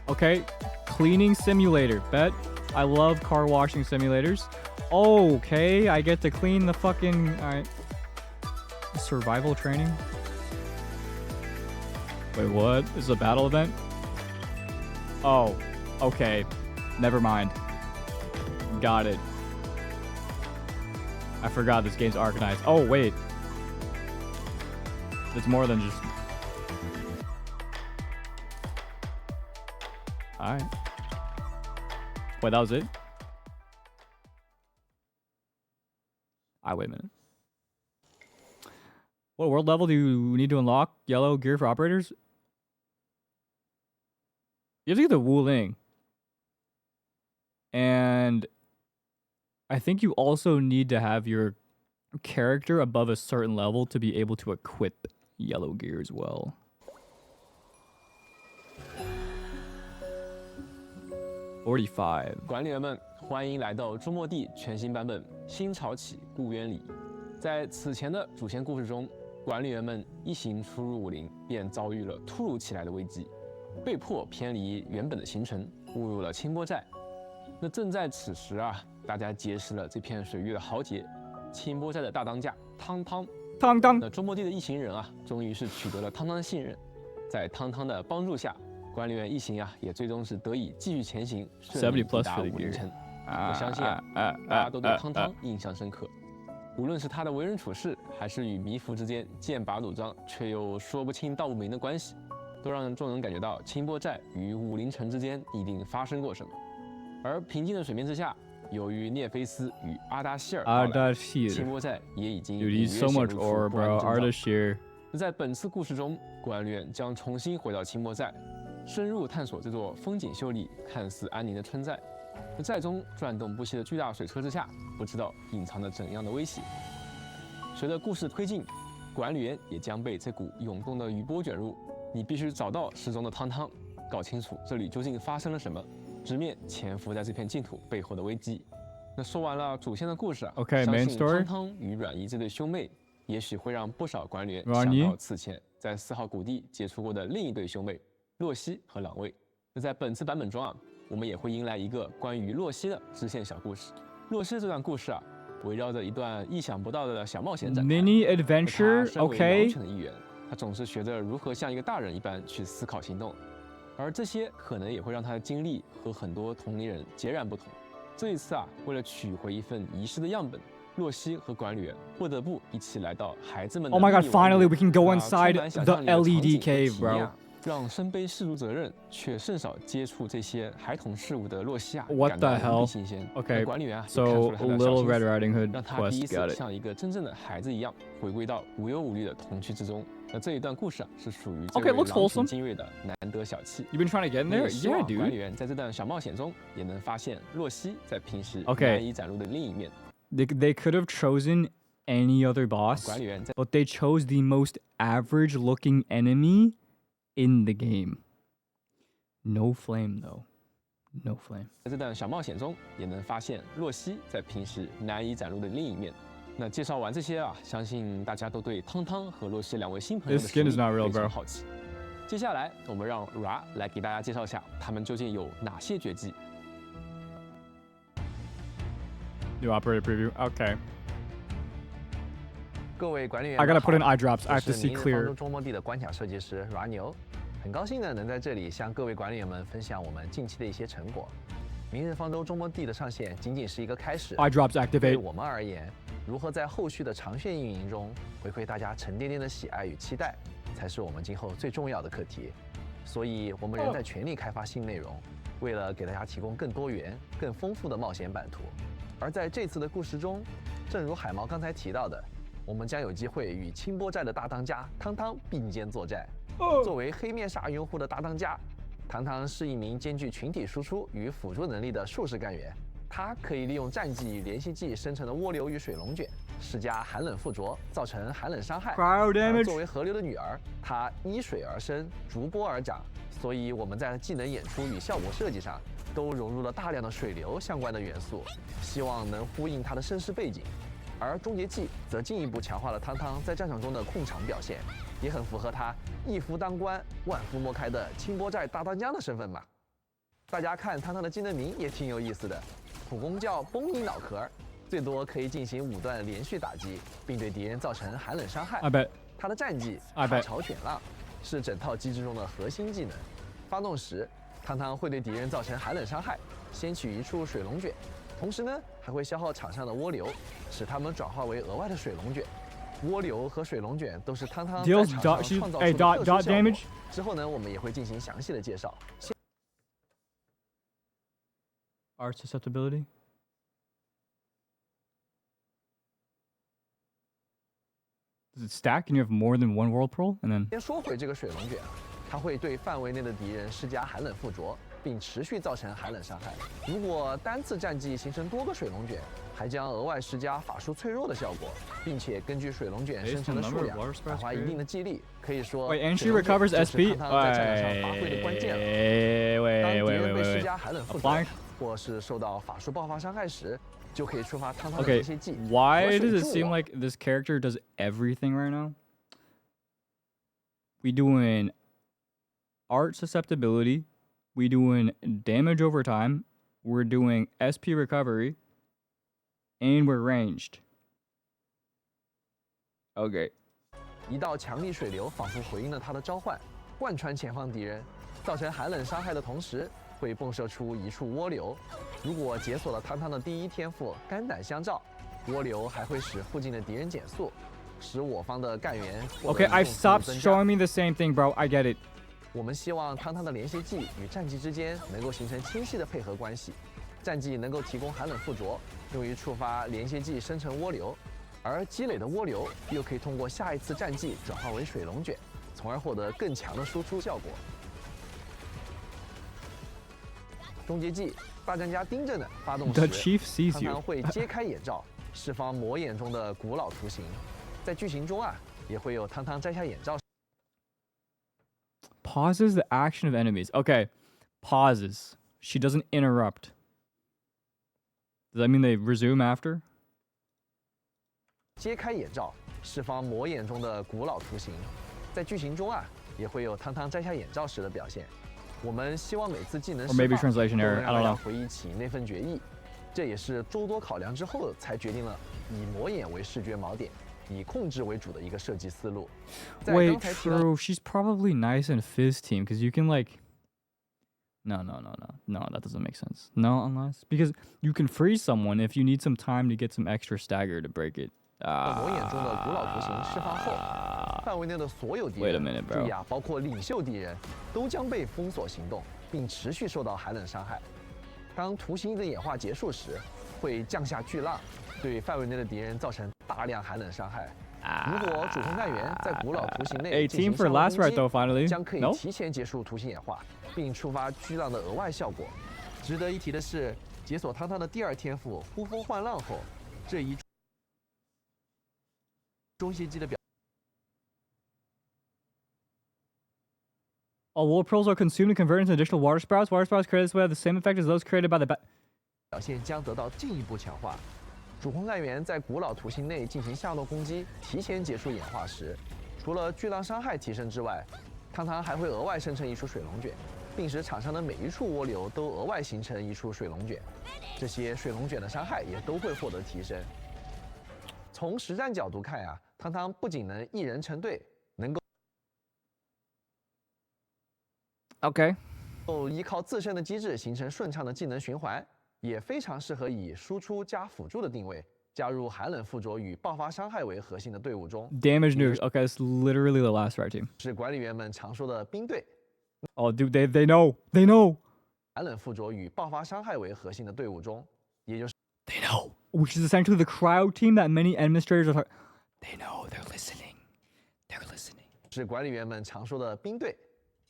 Okay, cleaning simulator. Bet. I love car washing simulators. Okay, I get to clean the fucking... Alright. Survival training? Wait, what? This is a battle event? Oh, okay. Never mind. Got it. I forgot this game's Arknights. Oh, wait. It's more than just... Alright. Wait, that was it? Wait a minute. What world level do you need to unlock yellow gear for operators? You have to get the Wu Ling. And I think you also need to have your character above a certain level to be able to equip yellow gear as well. $45。管理员们，欢迎来到周末地全新版本《新潮起故渊里》。在此前的主线故事中，管理员们一行出入武林，便遭遇了突如其来的危机，被迫偏离原本的行程，误入了清波寨。那正在此时啊，大家结识了这片水域的豪杰，清波寨的大当家汤汤。汤汤。那周末地的一行人啊，终于是取得了汤汤的信任，在汤汤的帮助下。管理员一行啊，也最终是得以继续前行，顺利抵达武陵城。我相信啊，大家都对汤汤印象深刻。无论是他的为人处事，还是与糜伏之间剑拔弩张却又说不清道不明的关系，都让众人感觉到清波寨与武陵城之间一定发生过什么。而平静的水面之下，由于涅菲斯与阿达希尔到来，清波寨也已经隐约显露出不安征兆。在本次故事中，管理员将重新回到清波寨。深入探索这座风景秀丽、看似安宁的村寨，寨中转动不息的巨大水车之下，不知道隐藏着怎样的威胁。随着故事推进，管理员也将被这股涌动的余波卷入。你必须找到失踪的汤汤，搞清楚这里究竟发生了什么，直面潜伏在这片净土背后的危机。那说完了主线的故事啊 Okay, 相 main 信 story 汤汤与阮姨这对兄妹，也许会让不少管理员阮姨想到此前在4号谷地接触过的另一对兄妹洛西和朗卫。那在本次版本中啊，我们也会迎来一个关于洛西的支线小故事。洛西这段故事啊，围绕着一段意想不到的小冒险展开。 Mini 那他 adventure. 身为狼 Okay. 犬的一员，他总是学着如何像一个大人一般去思考行动，而这些可能也会让他的经历和很多同龄人截然不同。这一次啊，为了取回一份遗失的样本，洛西和管理员不得不一起来到孩子们的 Oh my god! 密网里 Finally, we can go 那 inside 充满想 the 象力的场景 LED 和 cave, 体验 bro. 啊让身背氏族责任却甚少接触这些孩童事物的洛西啊， What 感到 the 无比 hell? 新鲜。 Okay, 那管理员啊，也 so 看出了他的小 Little 心 Red 思 Riding Hood 让他第一 quest. 次 Got it. 像一个真正的孩子一样，回归到无忧无虑的童趣之中。那这一段故事啊，是属于这 Okay, 位 looks 狼 wholesome. 群精锐的难得小气。 You've been trying to get in 那 there? 也希 Yeah, 望管理 dude. 员在这段小冒险中，也能发现洛西在平时 Okay. 难以展露的另一面。 They could have chosen any other boss, 管理员在 but they chose the most average-looking enemy in the game. No flame, though. No flame. 在这段小冒险中，也能发现洛西在平时难以展露的另一面。那介绍完这些啊，相信大家都对汤汤和洛西两位新朋友的 This 实 skin 力 is not real, 非常 bro. 好奇。接下来，我们让 Ra 来给大家介绍一下他们究竟有哪些绝技。 New operator preview. Okay. 各位管理员 I 们 gotta put in 好 eye drops. I have to 我是 see 明日方 clear. 舟周末地的关卡设计师阮牛，很高兴呢能在这里向各位管理员们分享我们近期的一些成果。明日方舟周末地的上线仅仅是一个开始， Eye drops 对 activate. 我们而言，如何在后续的长线运营中回馈大家沉甸甸的喜爱与期待，才是我们今后最重要的课题。所以，我们仍在全力开发新内容，为了给大家提供更多元、更丰富的冒险版图。而在这次的故事中，正如海毛刚才提到的，我们将有机会与清波寨的大当家汤汤并肩作战。作为黑面煞用户的大当家，汤汤是一名兼具群体输出与辅助能力的术士干员。他可以利用战技与联系技生成的涡流与水龙卷，施加寒冷附着，造成寒冷伤害。 Cryo 而 damage. 作为河流的女儿，她依水而生，逐波而长，所以我们在技能演出与效果设计上都融入了大量的水流相关的元素，希望能呼应她的身世背景。而终结技则进一步强化了汤汤在战场中的控场表现，也很符合他一夫当关、万夫莫开的清波寨大当家的身份嘛。大家看汤汤的技能名也挺有意思的，普攻叫崩你脑壳，最多可以进行5段连续打击，并对敌人造成寒冷伤害。 I bet. 他的战技 I bet. 海潮卷浪是整套机制中的核心技能，发动时汤汤会对敌人造成寒冷伤害，掀起一处水龙卷。同时呢，还会消耗场上的涡流，使它们转化为额外的水龙卷。涡流和水龙卷都是汤汤在 Deals 场 dot 上创造 eh, 出的 dot 特殊 dot 效果 damage. 之后呢，我们也会进行详细的介绍。 Art susceptibility. Does it stack? Can you have more than one world pearl? And then 先说回这个水龙卷啊，它会对范围内的敌人施加寒冷附着，并持续造成寒冷伤害。如果单次战绩形成多个水龙卷，还将额外施加法术脆弱的效果，并且根据水龙卷生成的数量返还一定的技力。可以说， wait, and she recovers 水龙卷 SP. 就是汤汤在战场上发挥的关键了。当敌人被施加寒冷附着， Apply. 或是受到法术爆发伤害时，就可以触发汤汤的 Okay, 连续技。 why 河水 does it 柱 seem 网 like this character does everything right now? We doing art susceptibility. We doing damage over time. We're doing SP recovery. And we're ranged. Okay. 一道强力水流仿佛回应了他的召唤，贯穿前方敌人，造成寒冷伤害的同时，会迸射出一处涡流。如果解锁了汤汤的第一天赋肝胆相照，涡流还会使附近的敌人减速，使我方的干员获得 Okay, 移 I've 动速度 stopped 增加。 showing me the same thing, bro. I get it. 我们希望汤汤的连续技与战技之间能够形成清晰的配合关系，战技能够提供寒冷附着，用于触发连续技生成涡流，而积累的涡流又可以通过下一次战技转化为水龙卷，从而获得更强的输出效果。终结技，大战家盯着呢，发动 The 时 chief sees 汤 you. 汤会揭开眼罩，释放魔眼中的古老图形。在剧情中啊，也会有汤汤摘下眼罩。 Pauses the action of enemies. Okay. Pauses. She doesn't interrupt. Does that mean they resume after? 揭开眼罩，释放魔眼中的古老图形。在剧情中啊，也会有汤汤摘下眼罩时的表现。我们希望每次技能 Or maybe 释放 translation 都 error. 能 I 让 don't 大家 know. 回忆起那份决意。这也是诸多考量之后才决定了以魔眼为视觉锚点，以控制为主的一个设计思路。在 Wait, 刚才提到 true. She's probably nice in Fizz team because you can like. No, that doesn't make sense. No, unless because you can freeze someone if you need some time to get some extra stagger to break it. 魔眼中的古老图形释放后，范围内的所有敌人， Wait a minute, bro. 注意啊，包括领袖敌人，都将被封锁行动，并持续受到寒冷伤害。当图形的演化结束时，会降下巨浪，对范围内的敌人造成大量寒冷伤害。如果主攻干员在古老图形内进行 18 for 向外 last 攻 right 击 though, finally. 将可以 No? 提前结束图形演化，并触发巨浪的额外效果。值得一提的是，解锁汤汤的第二天赋呼风唤浪后，这一中系机的表 All wool pearls are consumed and converted into additional water sprouts. Water sprouts created this way have the same effect as those created by the. 表现将得到进一步强化。主攻干员在古老图形内进行下落攻击，提前结束演化时，除了巨浪伤害提升之外，汤汤还会额外生成一处水龙卷，并使场上的每一处涡流都额外形成一处水龙卷，这些水龙卷的伤害也都会获得提升。从实战角度看啊，汤汤不仅能一人成队，能够 Okay. 依靠自身的机制形成顺畅的技能循环，也非常适合以输出加辅助的定位加入寒冷附着与爆发伤害为核心的队伍中。 Damage nukes. Okay, it's literally the last right team. 是管理员们常说的兵队。 Oh, dude, they know. They know. 寒冷附着与爆发伤害为核心的队伍中，也就是 They know. Which is essentially the crowd team that many administrators are. They know. They're listening. They're listening. 是管理员们常说的兵队。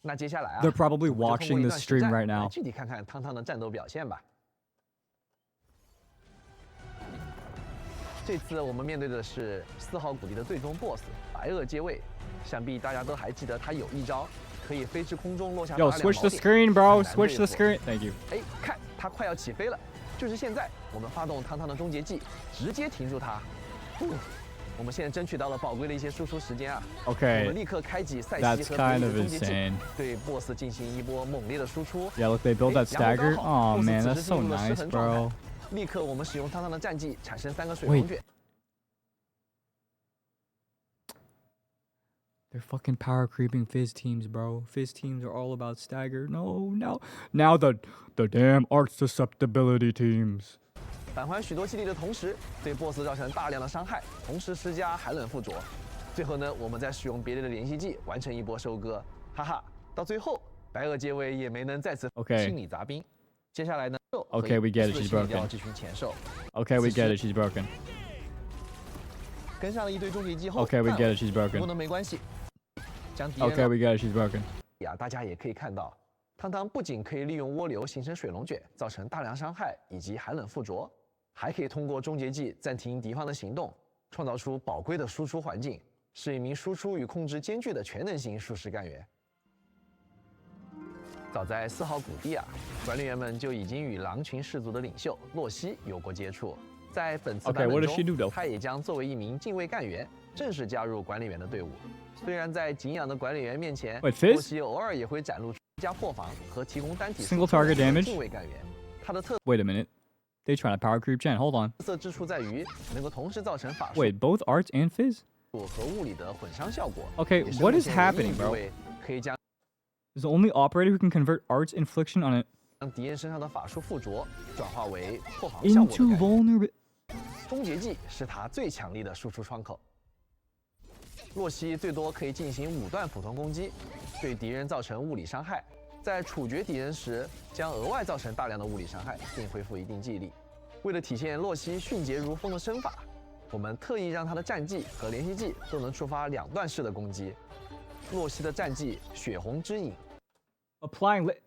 那接下来啊 They're probably 我们就通过 watching 一 the 段实 stream 战 right 来 now. 具体看看汤汤的战斗表现吧。这次我们面对的是4号谷地的最终 BOSS 白垩接位，想必大家都还记得他有一招可以飞至空中落下大 Yo, 量 switch the 锚点 screen, bro. 很难 Switch 对 the 付 screen. Thank you. 哎，看他快要起飞了，就是现在，我们发动汤汤的终结技，直接停住他。我们现在争取到了宝贵的一些输出时间啊。 Okay. 我们立刻开启赛 That's 西和 kind 对 of 的终结技， insane. 对 BOSS 进行一波猛烈的输出。 Yeah, look, they built that 哎 stagger. 然后刚好 Oh ，BOSS man, 此 that's 时 so 进入了失 nice, 衡状态 bro. 立刻我们使用汤汤的战技产生3个水 Wait 龙卷。 They're fucking power creeping Fizz teams, bro. Fizz teams are all about stagger. No. Now the damn art susceptibility teams. 返还许多气力的同时，对 BOSS 造成大量的伤害，同时施加寒冷附着。最后呢，我们再使用别的联系技完成一波收割。哈哈，到最后白垩结尾也没能再次 Okay. 清理杂兵。接下来呢 Okay, we get it. She's broken. 掉这群前兽。 Okay, we get it. She's broken. 跟上了一堆终结技后 Okay, we get it. She's 不 broken. 能没关系。将敌人 Okay, we get it. She's broken. 大家也可以看到，汤汤不仅可以利用涡流形成水龙卷，造成大量伤害以及寒冷附着，还可以通过终结技暂停敌方的行动，创造出宝贵的输出环境，是一名输出与控制兼具的全能型术士干员。早在4号谷地啊，管理员们就已经与狼群氏族的领袖洛西有过接触。在本次 Okay, 版 what 本 does she do 中， though? 他也将作为一名禁卫干员正式加入管理员的队伍。虽然在敬仰的管理员面前， Wait, Fizz? 洛西偶尔也会展露出加破防和提供单体 Single target damage? 禁卫干员。他的特 Wait a minute. They trying to power creep Jen. Hold on. 色之处在于能够同时造成法术 Wait, both arts and Fizz? 和物理的混伤效果。 Okay, 也是 what 目 is 前 happening, 唯 bro? 一一位可以将 Is the only operator who can convert arts infliction on it 让敌人身上的法术附着转化为破防效果的 into 干员。 vulnerable? 终结技是他最强力的输出窗口。洛西最多可以进行5段普通攻击，对敌人造成物理伤害，在处决敌人时将额外造成大量的物理伤害，并恢复一定记忆力。为了体现洛西迅捷如风的身法，我们特意让他的战技和连续技都能触发2段式的攻击。洛西的战技血红之影 Applying lit.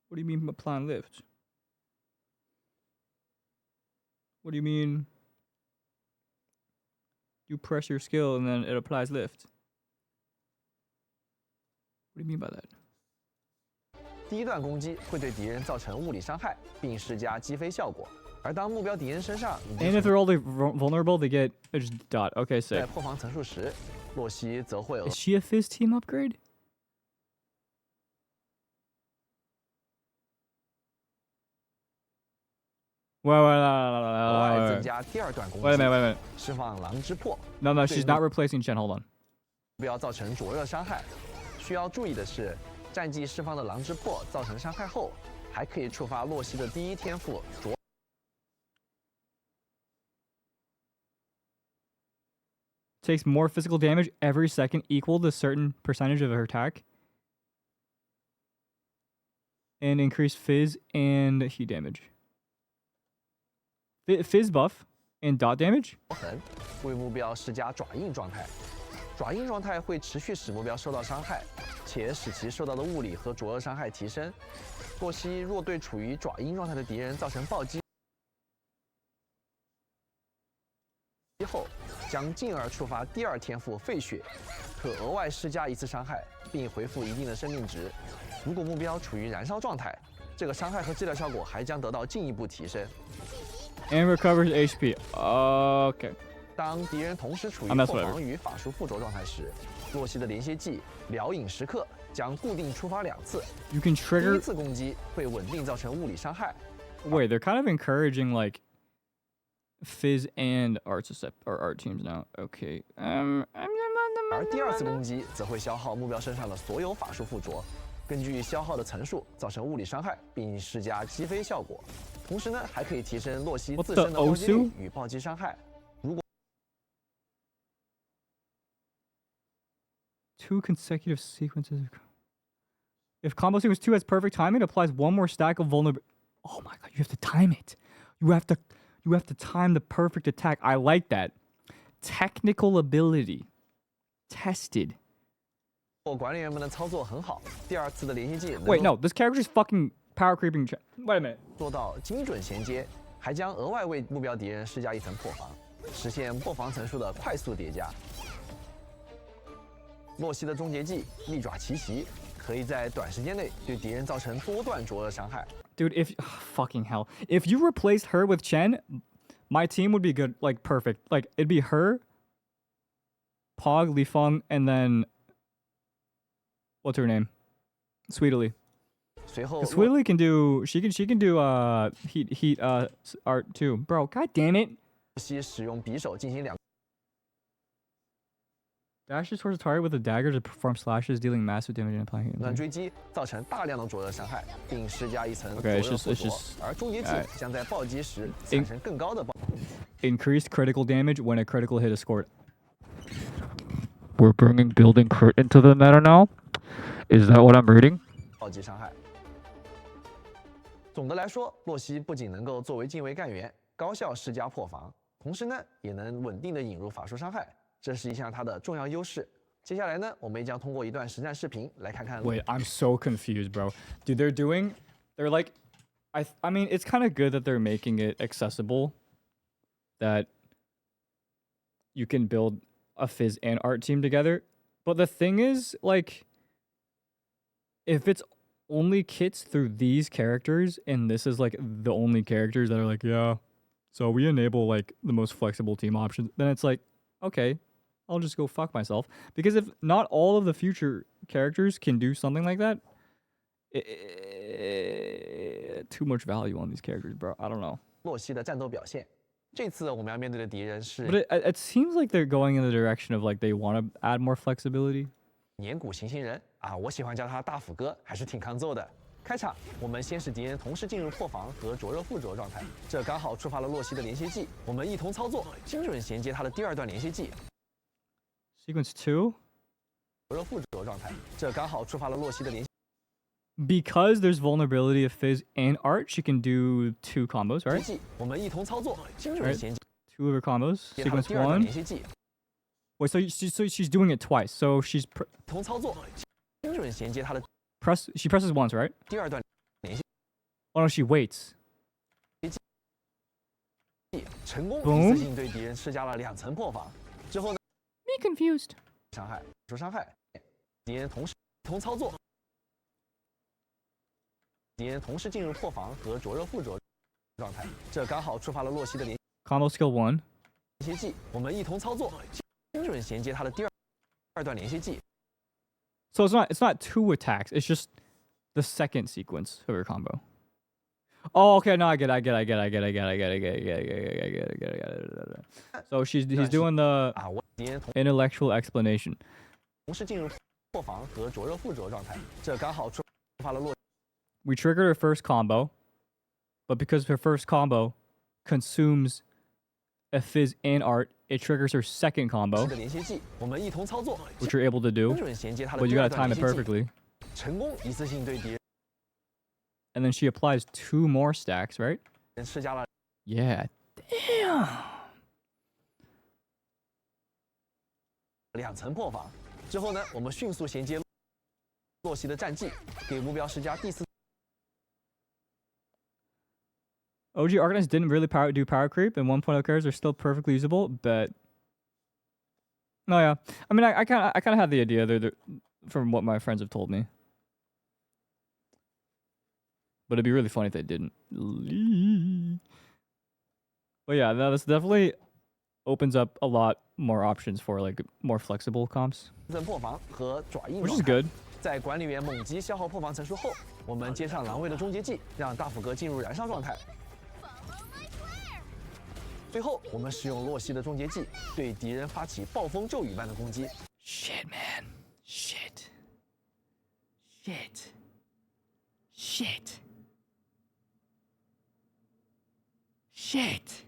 What do you mean applying lift? What do you mean? You press your skill and then it applies lift. do you mean by that? 第一段攻击会对敌人造成物理伤害，并施加击飞效果。而当目标敌人身上已 And 经 if they're all vulnerable, they get a just dot. Okay, 在 sick. 破防层数时，洛西则会 Is she a Fizz team upgrade? Wait, 额外 wait, 增 wait, 加第二段攻 wait a 击， minute, wait a minute. 释放狼之魄， No, no, she's Wait, not replacing Chen. Hold on. 目标造成灼热伤害。需要注意的是，战绩释放的狼之魄造成伤害后，还可以触发洛西的第一天赋灼。 Takes more physical damage every second equal to a certain percentage of her attack. And increase Fizz and heat damage. Fizz buff and dot damage? 痕为目标施加爪印状态，爪印状态会持续使目标受到伤害，且使其受到的物理和灼热伤害提升。洛西若对处于爪印状态的敌人造成暴击后，将进而触发第二天赋废血，可额外施加一次伤害，并回复一定的生命值。如果目标处于燃烧状态，这个伤害和治疗效果还将得到进一步提升。 And recovers HP. Okay. 当敌人同时处于 I'm not 破防与法术附着状态时，洛西的连歇技疗影时刻将固定触发2次。 You can 第 trigger. 一次攻击会稳定造成物理伤害。 Wait, they're kind of encouraging like Fizz and art or art teams now. Okay. 而第二次攻击则会消耗目标身上的所有法术附着，根据消耗的层数造成物理伤害，并施加击飞效果。同时呢，还可以提升洛西 What 自 the 身的暴击力 Osu? 与暴击伤害。如果 2 consecutive sequences. If combo sequence 2 has perfect timing, it applies 1 more stack of vulnerability. Oh my god, you have to time it. You have to time the perfect attack. I like that. Technical ability. Tested. 管理员们的操作很好，第二次的连接技能 Wait, no, this character is fucking power creeping. Wait a minute. 做到精准衔接，还将额外为目标敌人施加一层破防，实现破防层数的快速叠加。洛西的终结技利爪奇袭，可以在短时间内对敌人造成多段灼热伤害。 Dude, if fucking hell. If you replaced her with Chen, my team would be good, like perfect. Like it'd be her, Pog, Li Feng, and then what's her name? Sweetly. 随后 Because Sweetly can do she can do heat art too. Bro, god damn it. 洛西使用匕首进行2 Dashes towards the target with a dagger to perform slashes, dealing massive damage and applying it. 段追击，造成大量的灼热伤害，并施加一层灼 Okay, 热 it's just- 附 it's 着 just-。而终结技 alright. 将在暴击时产生更高的暴。 Increased critical damage when a critical hit is scored. We're bringing building crit into the meta now? Is that what I'm reading? 暴击伤害。总的来说，洛西不仅能够作为近卫干员高效施加破防，同时呢，也能稳定的引入法术伤害，这是一项他的重要优势。接下来呢，我们也将通过一段实战视频来看看。 Wait, I'm so confused, bro. Dude, they're like, I mean, it's kind of good that they're making it accessible, that you can build a Fizz and art team together. But the thing is, like, if it's only kits through these characters, and this is like the only characters that are like, yeah, so we enable like the most flexible team options, then it's like, okay, I'll just go fuck myself. Because if not all of the future characters can do something like that, too much value on these characters, bro. I don't know. 洛西的战斗表现，这次我们要面对的敌人是 But it seems like they're going in the direction of like they want to add more flexibility. 年谷行星人啊，我喜欢叫他大斧哥，还是挺抗揍的。开场，我们先使敌人同时进入破防和灼热附着状态，这刚好触发了洛西的连歇技。我们一同操作，精准衔接他的第2段连歇技。 Sequence 2. 灼热附着状态，这刚好触发了洛西的连。 Because there's vulnerability of Fizz and art, she can do 2 combos, right? 我们一同操作，精准衔接。 2 of her combos. 接他的 Sequence 第2段 1. 连歇技。 Wait, so she's doing it twice. So she's 同操作，精准衔接他的 she presses once, right? 第2段连歇。 Oh no, she waits. 成功 Boom 一次性对敌人施加了2层破防。之后呢 Me confused. 伤害，受伤害，敌人同时同操作，敌人同时进入破防和灼热附着状态，这刚好触发了洛西的连 Combo skill 1. 接技。我们一同操作，精准衔接他的第二段连接技。 So it's not 2 attacks. It's just the second sequence of her combo. Oh, okay. No, I get it. So he's doing the intellectual explanation. 同时进入破防和灼热附着状态，这刚好触发了洛。 We triggered her first combo, but because her first combo consumes a fizz and art, it triggers her second combo, 连接技，我们一同操作， which you're able to do, 精准衔接他的 but 第 you 二 gotta 段 time 连 it 接技， perfectly. 成功一次性对敌 And then she applies 2 more stacks, right? 人施加了 Yeah. Damn. 2层破防。之后呢，我们迅速衔接洛西的战技，给目标施加第4。 OG Arknights didn't really do power creep, and 1.0 cards are still perfectly usable, but... No, yeah. I mean, I kind of had the idea from what my friends have told me. But it'd be really funny if they didn't. But yeah, this definitely opens up a lot more options for like more flexible comps, 破防和爪印 which is good. 在管理员猛击消耗破防层数后，我们接上狼卫的终结技，让大斧哥进入燃烧状态。最后，我们使用洛西的终结技，对敌人发起暴风骤雨般的攻击。Shit, man. Shit. Shit. Shit. Shit.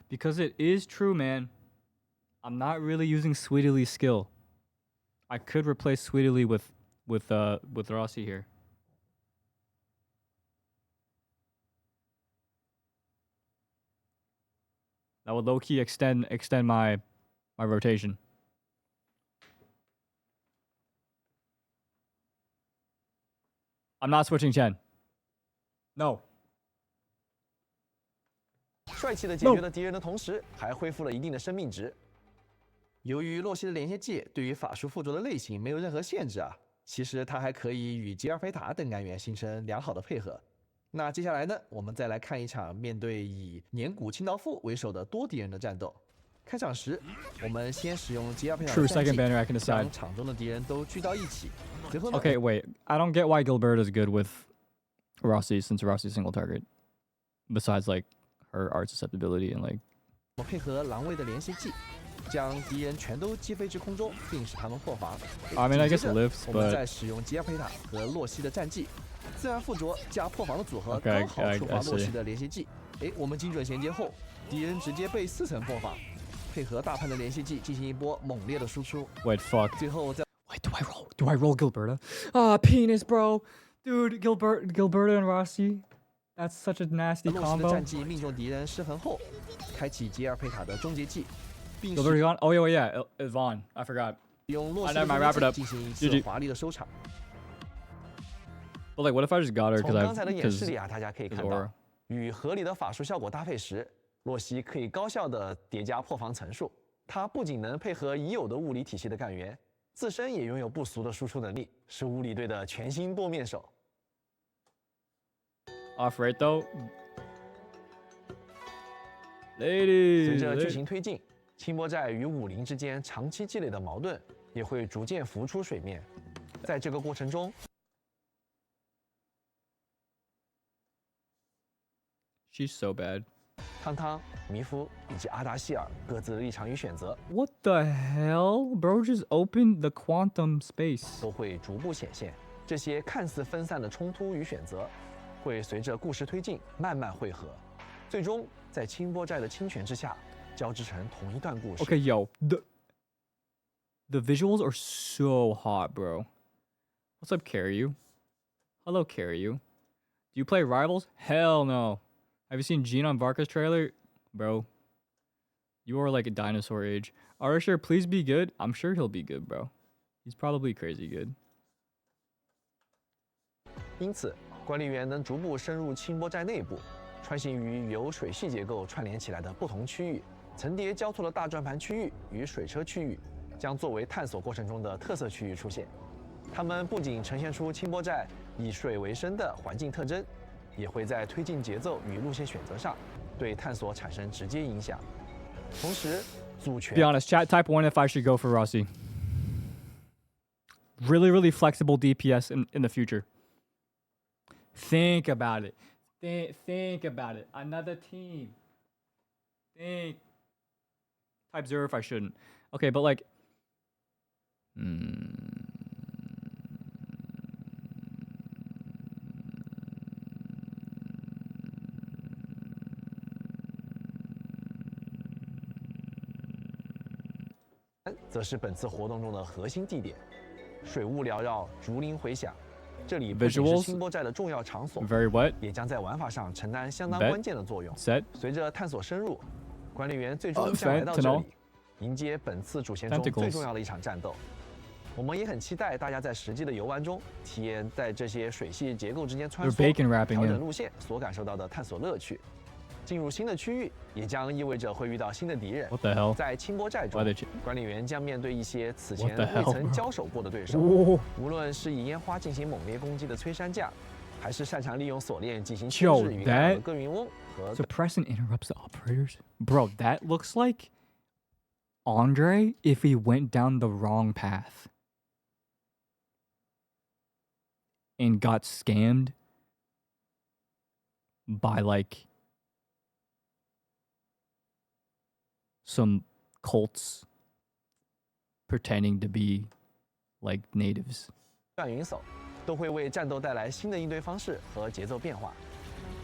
Because it is true, man. I'm not really using Sweetly's skill. I could replace Sweetly with Rossi here. That would low-key extend my rotation. I'm not switching Chen. No. 帅气的解决了敌人的同时，还恢复了一定的生命值。由于洛西的连接技对于法术附着的类型没有任何限制啊，其实它还可以与吉尔菲塔等干员形成良好的配合。那接下来呢，我们再来看一场面对以年古清道夫为首的多敌人的战斗。开场时，我们先使用吉尔菲塔的战技，将场中的敌人都聚到一起。随后呢 Okay, wait. I don't get why Gilberta is good with Rossi since Rossi's single target. Besides, like, her art susceptibility and, like... 我配合狼卫的连续技，将敌人全都击飞至空中，并使他们破防。I mean, I guess it lifts, 我们 but... 再使用吉尔菲塔和洛西的战技，自然附着加破防的组合 Okay, 刚好触发 I see. 洛西的连续技。哎，我们精准衔接后，敌人直接被4层破防，配合大潘的连续技进行一波猛烈的输出。 Wait, fuck. 最后再 Wait, do I roll Gilberta? Ah, penis, bro. Dude, Gilberta and Rossi. That's such a nasty 洛西的 combo. 战技命中敌人失衡后，开启吉尔佩塔的终结技，并 Gilberta's gone? Oh, yeah. Yvonne. I forgot. 用洛西 I 的 never wrap it 终 up. 结技进行一 GG. 次华丽的收场。 But, like, what if I just got her 从 because 刚才的演示里啊，大家可以看到 Aura.，与合理的法术效果搭配时，洛西可以高效的叠加破防层数。它不仅能配合已有的物理体系的干员，自身也拥有不俗的输出能力，是物理队的全新多面手。 Off right, though. 随着剧 Ladies. 情推进，清波寨与武林之间长期积累的矛盾也会逐渐浮出水面。在这个过程中， She's so bad. 汤汤、弥夫以及阿达希尔各自的立场与选择 What the hell? Bro just opened the quantum space. 都会逐步显现。这些看似分散的冲突与选择，会随着故事推进慢慢汇合，最终在清波寨的侵权之下，交织成同一段故事。 Okay, yo. The visuals are so hot, bro. What's up, Carryu? Hello, Carryu. Do you play Rivals? Hell no. Have you seen Gene on Varka's trailer? Bro. You are like a dinosaur age. Archer, please be good. I'm sure he'll be good, bro. He's probably crazy good. 因此，管理员能逐步深入清波寨内部，穿行于由水系结构串联起来的不同区域，层叠交错的大转盘区域与水车区域将作为探索过程中的特色区域出现。它们不仅呈现出清波寨以水为生的环境特征，也会在推进节奏与路线选择上对探索产生直接影响。同时，组权。Be honest, chat. Type 1 if I should go for Rossi. Really flexible DPS in the future. Think about it. Think about it. Another team. Think. Type 0 if I shouldn't. Okay, but like. Hmm. 则是本次活动中的核心地点，水雾缭绕，竹林回响。这里不仅是清波寨的重要场所，也将在玩法上承担相当关键的作用。随着探索深入，管理员最终将来到这里，迎接本次主线中最重要的一场战斗。我们也很期待大家在实际的游玩中，体验在这些水系结构之间穿梭、调整路线所感受到的探索乐趣。 进入新的区域，也将意味着会遇到新的敌人。在清波寨中，管理员将面对一些此前未曾交手过的对手。无论是以烟花进行猛烈攻击的催山将，还是擅长利用锁链进行牵制鱼竿的各云翁和。Suppressing interrupts the operators, bro. That looks like Andre if he went down the wrong path and got scammed by like. Some cults pretending to be like natives. 云手都会为战斗带来新的应对方式和节奏变化。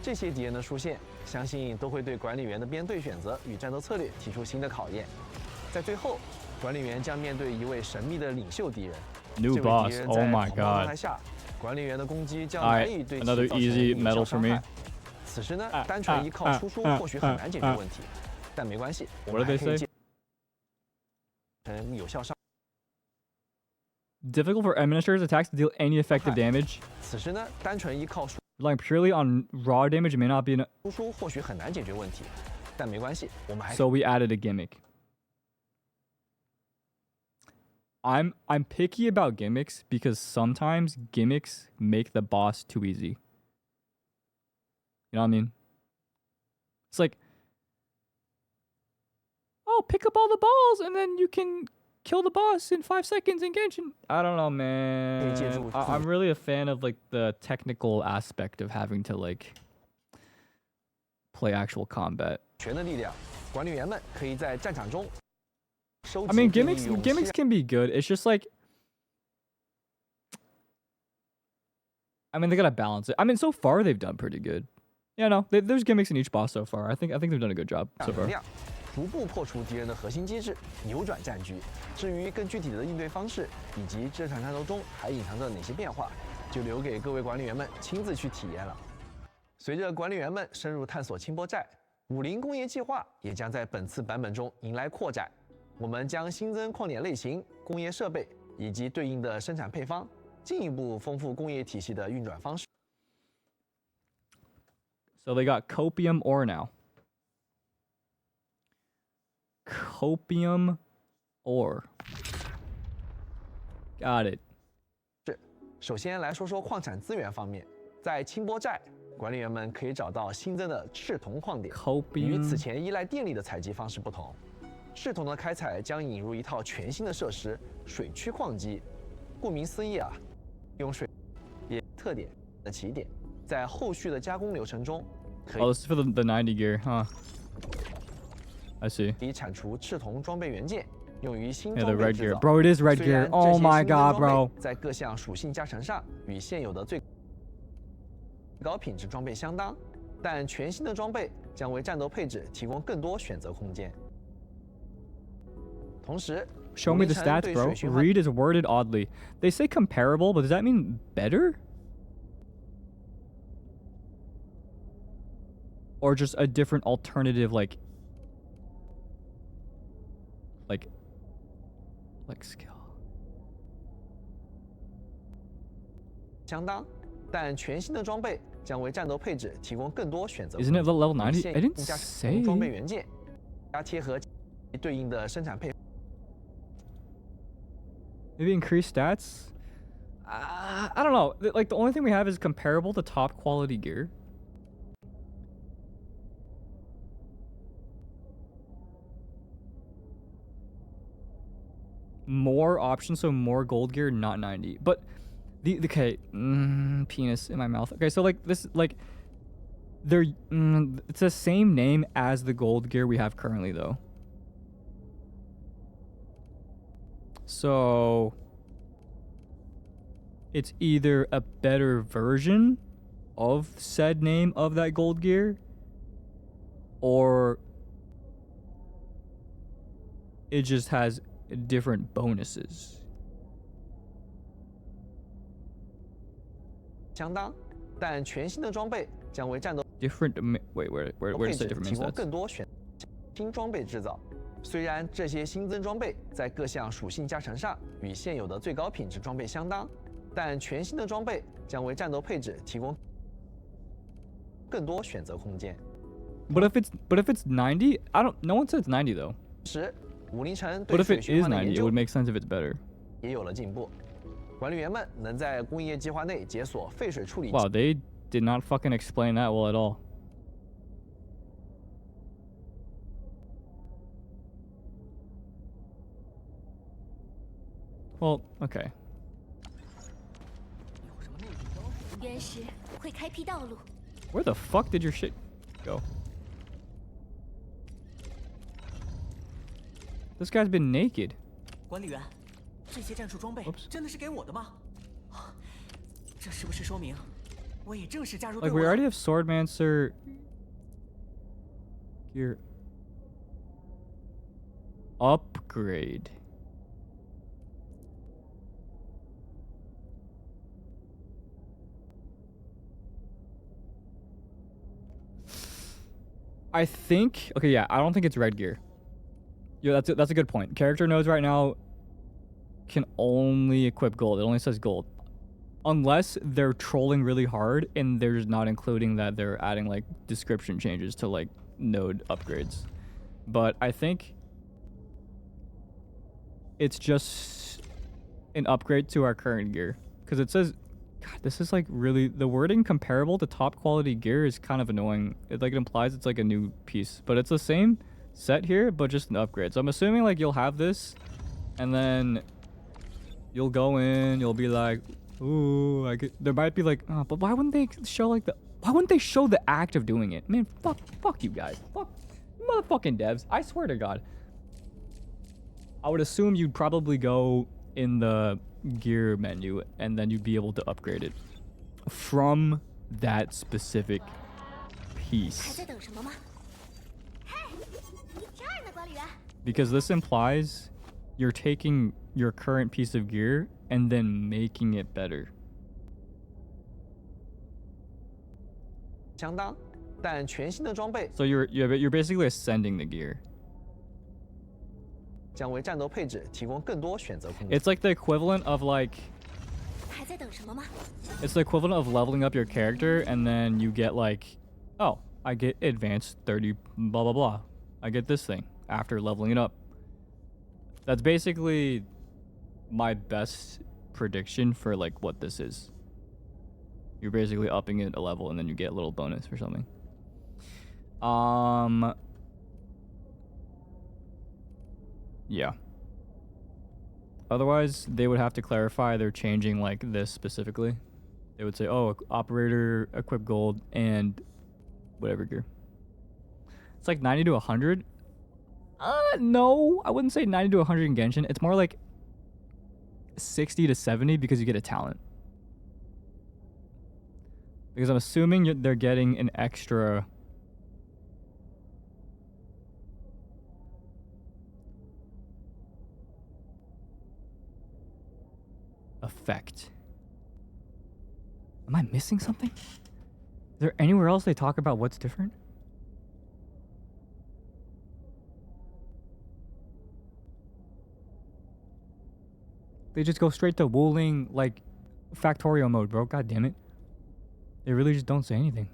这些敌人的出现，相信都会对管理员的编队选择与战斗策略提出新的考验。在最后，管理员将面对一位神秘的领袖敌人。New boss. Oh my god. 状态下，管理员的攻击将难以对其造成有效伤害。此时呢，单纯依靠输出或许很难解决问题。 但没关系，我们还可以有效伤。Difficult for administrators attacks to deal any effective damage. 此时呢，单纯依靠relying purely on raw damage may not be enough. 输出或许很难解决问题，但没关系，我们还。So we added a gimmick. I'm picky about gimmicks because sometimes gimmicks make the boss too easy. You know what I mean? It's like. Oh, pick up all the balls and then you can kill the boss in 5 seconds in Genshin. I don't know, man. I'm really a fan of like the technical aspect of having to like play actual combat. I mean, gimmicks can be good. It's just like, I mean, they gotta balance it. I mean, so far they've done pretty good. Yeah, no, there's gimmicks in each boss so far. I think they've done a good job so far. 逐步破除敌人的核心机制，扭转战局。至于更具体的应对方式，以及这场战斗中还隐藏着哪些变化，就留给各位管理员们亲自去体验了。随着管理员们深入探索清波寨，武林工业计划也将在本次版本中迎来扩展。我们将新增矿点类型、工业设备以及对应的生产配方，进一步丰富工业体系的运转方式。So they got copium ore now. Copium ore. Got it. 是，首先来说说矿产资源方面，在清波寨，管理员们可以找到新增的赤铜矿点，与此前依赖电力的采集方式不同，赤铜的开采将引入一套全新的设施——水区矿机。顾名思义啊，用水也特点的起点，在后续的加工流程中，可以。Oh, this is for the 90 gear, huh? I see. 可以产出赤铜装备元件，用于新 the 装备 red 制 gear. 造。Bro, it is red gear. Oh my god, bro. 在各项属性加成上与现有的最高品质装备相当，但全新的装备将为战斗配置提供更多选择空间。同时 Show me the stats, bro. Read is worded oddly. They say comparable, but does that mean better? Or just a different alternative, like Like skill. 相当，但全新的装备将为战斗配置提供更多选择。 Isn't it level 90? I didn't 加 say. 装备元件，加贴合对应的生产配。 Maybe increase stats? I don't know. Like, the only thing we have is comparable to top quality gear. More options, so more gold gear, not 90. But okay, penis in my mouth. Okay, so like this, like they're it's the same name as the gold gear we have currently, though. So it's either a better version of said name of that gold gear, or it just has different bonuses. 相当，但全新的装备将为战斗 Different. Wait, where does it different 提 mean 供 stats? 更多选新装备制造。虽然这些新增装备在各项属性加成上与现有的最高品质装备相当，但全新的装备将为战斗配置提供更多选择空间。But if it's 90, no one said it's 90 though. 时，武林城 But 对 if 水 it 循 is 环的 90, 研 it 究 would make sense if it's better. 也有了进步。管理员们能在工业计划内解锁废水处理。 Wow, they did not fucking explain that well at all. Well, okay. 原石会开辟道路。 Where the fuck did your shit go? This guy's been naked. 管理员，这些战术装备真的是给我的吗？这是不是说明我也正式加入队 Like 伍 we 了？ already have Swordmancer gear upgrade. I think okay, yeah, I don't think it's red gear. Yeah, that's a good point. Character nodes right now can only equip gold. It only says gold. Unless they're trolling really hard and they're just not including that they're adding like description changes to like node upgrades. But I think it's just an upgrade to our current gear. Because it says, God, this is like really, the wording comparable to top quality gear is kind of annoying. It like it implies it's like a new piece. But it's the same set here, but just an upgrade. So I'm assuming like you'll have this and then you'll go in, you'll be like, ooh, there might be like, oh, but why wouldn't they show like why wouldn't they show the act of doing it? Man, fuck you guys. Fuck motherfucking devs. I swear to God. I would assume you'd probably go in the gear menu and then you'd be able to upgrade it from that specific piece. Because this implies you're taking your current piece of gear and then making it better. 相当，但全新的装备 So you're basically ascending the gear. 将为战斗配置提供更多选择空间。 It's like the equivalent of like 还在等什么吗？ it's the equivalent of leveling up your character and then you get like, oh, I get advanced 30 blah blah blah. I get this thing after leveling it up. That's basically my best prediction for like what this is. You're basically upping it a level and then you get a little bonus or something. Yeah. Otherwise, they would have to clarify they're changing like this specifically. They would say, oh, operator, equip gold, and whatever gear. It's like 90 to 100. No, I wouldn't say 90 to 100 in Genshin. It's more like 60 to 70 because you get a talent. Because I'm assuming they're getting an extra effect. Am I missing something? Is there anywhere else they talk about what's different? They just go straight to Wuling like Factorio mode, bro. God damn it. They really just don't say anything.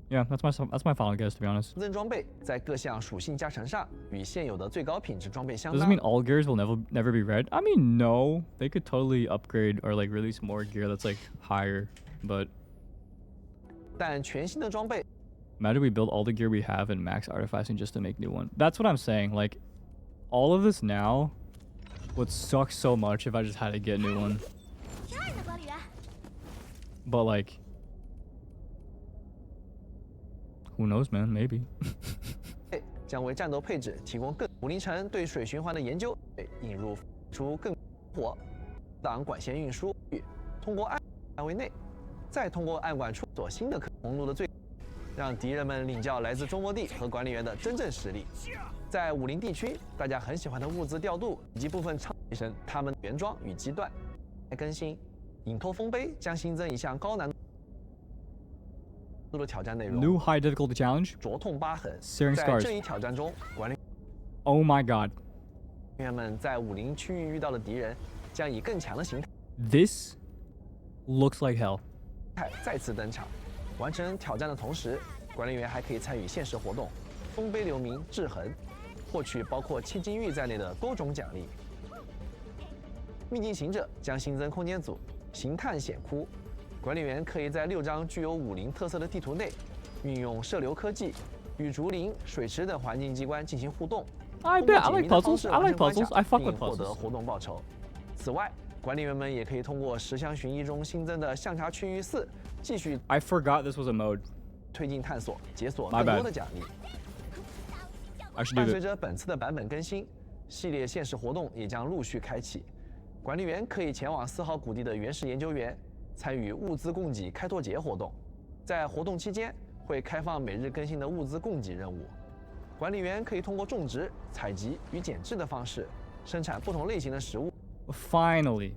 Yeah, that's my final guess, to be honest. 新增装备在各项属性加成上与现有的最高品质装备相 Does 当。 it mean all gears will never be red? I mean, no. They could totally upgrade or like release more gear that's like higher, but 但全新的装备 imagine we build all the gear we have and max artifacting just to make new one. That's what I'm saying. Like, all of this now would suck so much if I just had to get a new one. But like, who knows, man? Maybe. 将为战斗配置提供更武林城对水循环的研究，引入出更火挡管线运输，通过暗范围内，再通过暗管出所新的红路的最，让敌人们领教来自中国地和管理员的真正实力。在武林地区，大家很喜欢的物资调度以及部分提升他们原装与基段。更新，隐透丰碑将新增一项高难度的挑战内容。 New high difficulty challenge. 灼痛疤痕。 Searing 在 scars. 这一挑战中，管理 Oh my god. 员们在武林区域遇到的敌人，将以更强的形态 This looks like hell. 再次登场。完成挑战的同时，管理员还可以参与现实活动“丰碑留名，制衡”，获取包括千金玉在内的多种奖励。秘境行者将新增空间组“行探险窟”，管理员可以在6张具有武林特色的地图内，运用射流科技与竹林、水池等环境机关进行互动。 I bet. I like puzzles. I like puzzles. I fuck with 获得 puzzles. 活动报酬。此外，管理员们也可以通过10项巡弋中新增的象察区域4，继续 I forgot this was a mode. 推进探索，解锁 My 更 bad. 多的奖励。 I should 伴 do 随 it. 着本次的版本更新，系列现实活动也将陆续开启。管理员可以前往4号谷地的原始研究园，参与物资供给开拓节活动。在活动期间，会开放每日更新的物资供给任务。管理员可以通过种植、采集与减制的方式，生产不同类型的食物。 Finally,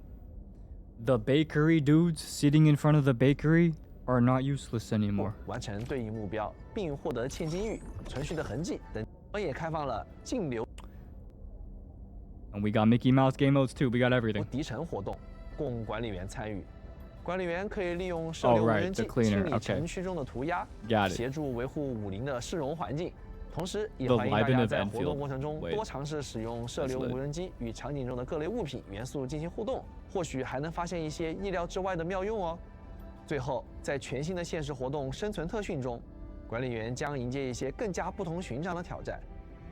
the bakery dudes sitting in front of the bakery are not useless anymore. 完成对应目标，并获得千金玉、存续的痕迹等。我也开放了净流 And we got Mickey Mouse game modes too. We got everything. 敌城活动，供管理员参与。管理员可以利用射 Oh, 流无 right, 人机 the cleaner, 清理 okay. 城区中的涂鸦 Got it. 协助维护武林的市容环境。同时，也 The 欢迎大 Liven 家 of 在活动 Endfield. 过程中 Wait. 多尝试使用射流 That's lit. 无人机与场景中的各类物品元素进行互动，或许还能发现一些意料之外的妙用哦。最后，在全新的现实活动生存特训中，管理员将迎接一些更加不同寻常的挑战。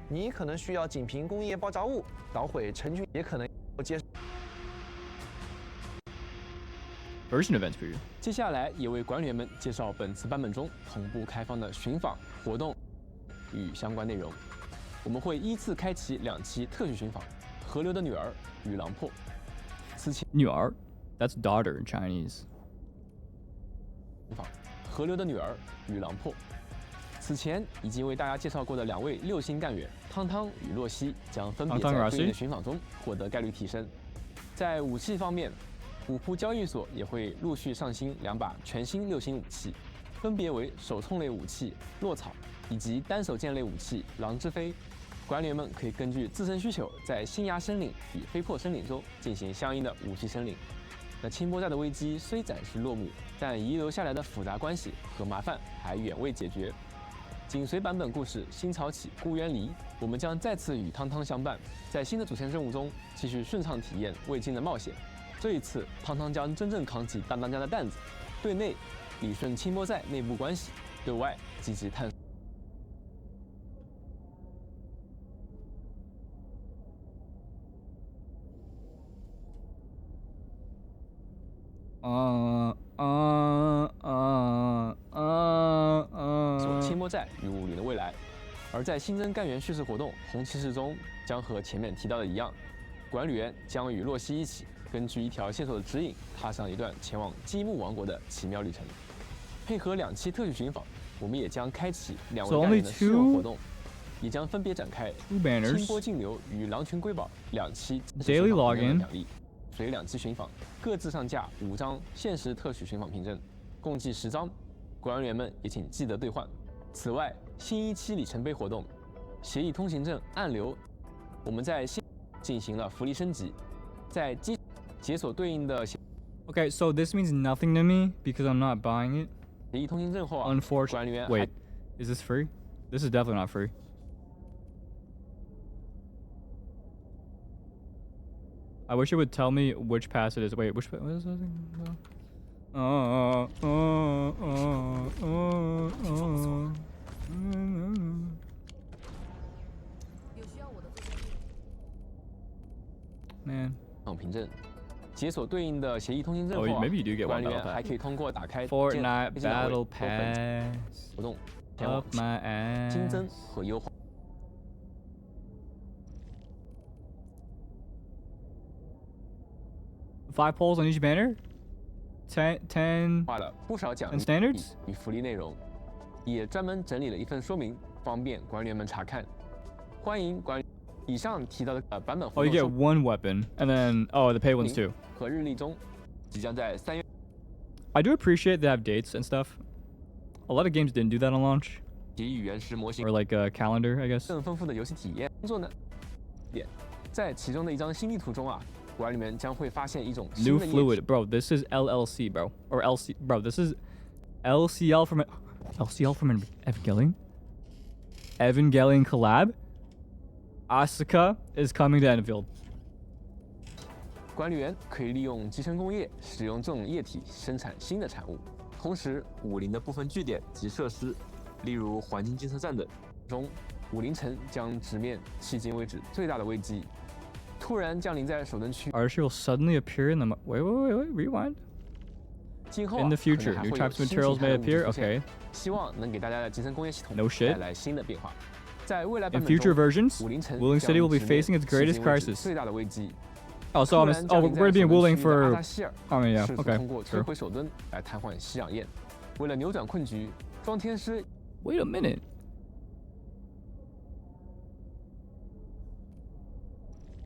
你可能需要仅凭工业爆炸物捣毁城区，也可能接 Version events for you. 接下来也为管理员们介绍本次版本中同步开放的寻访活动与相关内容。我们会依次开启2期特许寻访：河流的女儿与狼魄。此前 Nuar, that's daughter in Chinese. 河流的女儿与狼魄。此前已经为大家介绍过的2位6星干员汤汤与洛西将分别在对应的寻访中获得概率提升。在武器方面，虎扑交易所也会陆续上新2把全新6星武器，分别为手冲类武器落草以及单手剑类武器狼之飞。管理员们可以根据自身需求，在新崖森林与飞破森林中进行相应的武器森林。那清波寨的危机虽暂时落幕，但遗留下来的复杂关系和麻烦还远未解决。紧随版本故事新草起孤渊离，我们将再次与汤汤相伴，在新的主线任务中继续顺畅体验未尽的冒险。这一次，汤汤将真正扛起大当家的担子，对内理顺清波寨内部关系，对外积极探索。清波寨与武林的未来。而在新增干员叙事活动红骑士中，将和前面提到的一样，管理员将与洛西一起，根据一条线索的指引，踏上一段前往积木王国的奇妙旅程。配合2期特许寻访，我们也将开启2位干员的试用活动，也将分别展开清波径流与狼群瑰宝2期 Daily login 奖励。随2期寻访各自上架5张限时特许寻访凭证，共计10张，管理员们也请记得兑换。此外，新1期里程碑活动，协议通行证暗流，我们在新进行了福利升级，在解锁对应的协 Okay, so this means nothing to me because I'm not buying it. 议通行证后啊， Unfortunately, wait, is this free? This is definitely not free. I wish it would tell me which pass it is. Wait, which what is this? Man. 凭证，解锁对应的协议通行证 Oh, 后啊， maybe you do get 管 one 理 battle 员还 pass. 可以通过打开 Fortnite 建 battle 本 pass. 活动前往 Up my 新增 ass. 和优化。 5 polls on each banner? 10画了不少奖 and 励 standards? 与福利内容，也专门整理了一份说明，方便管理员们查看。欢迎管理以上提到的版本 Oh, 活 you 动 get one weapon, and then the paid ones too. 和日历中即将在3月 I do appreciate they have dates and stuff. A lot of games didn't do that on launch, 给予原始模型 or like a calendar, I guess. 更丰富的游戏体验。工作呢，点在其中的一张新地图中啊，管理员将会发现一种 New 新的液体 fluid, bro. This is LLC, bro, or LC, bro. This is LCL from Evangelion. Evangelion collab. Asuka is coming to Endfield. 管理员可以利用集成工业使用这种液体生产新的产物。同时，武林的部分据点及设施，例如环境监测站等中，武林城将直面迄今为止最大的危机，突然降临在首登区。Archer will suddenly appear in the wait, rewind. 今后 In the 可能 future, 还 new 会有 types of 新 materials 型 may 物质 appear. 出现 Okay. 希望能给大家的集成工业系统 No shit. 带来新的变化。在未来 In 版本 future 中， versions, 武林城 Wuling 将 City will be 直面 facing its 迄 greatest 今为止 crisis. 最大的危机。 Oh, so 突然降 we're 临在 gonna be in 首登 Wuling 区的阿 for. 达希尔 I mean, yeah. 试图 Okay. 通过摧 Sure. 毁手墩来瘫痪西洋燕。为了扭转困局，装天师 Wait a minute.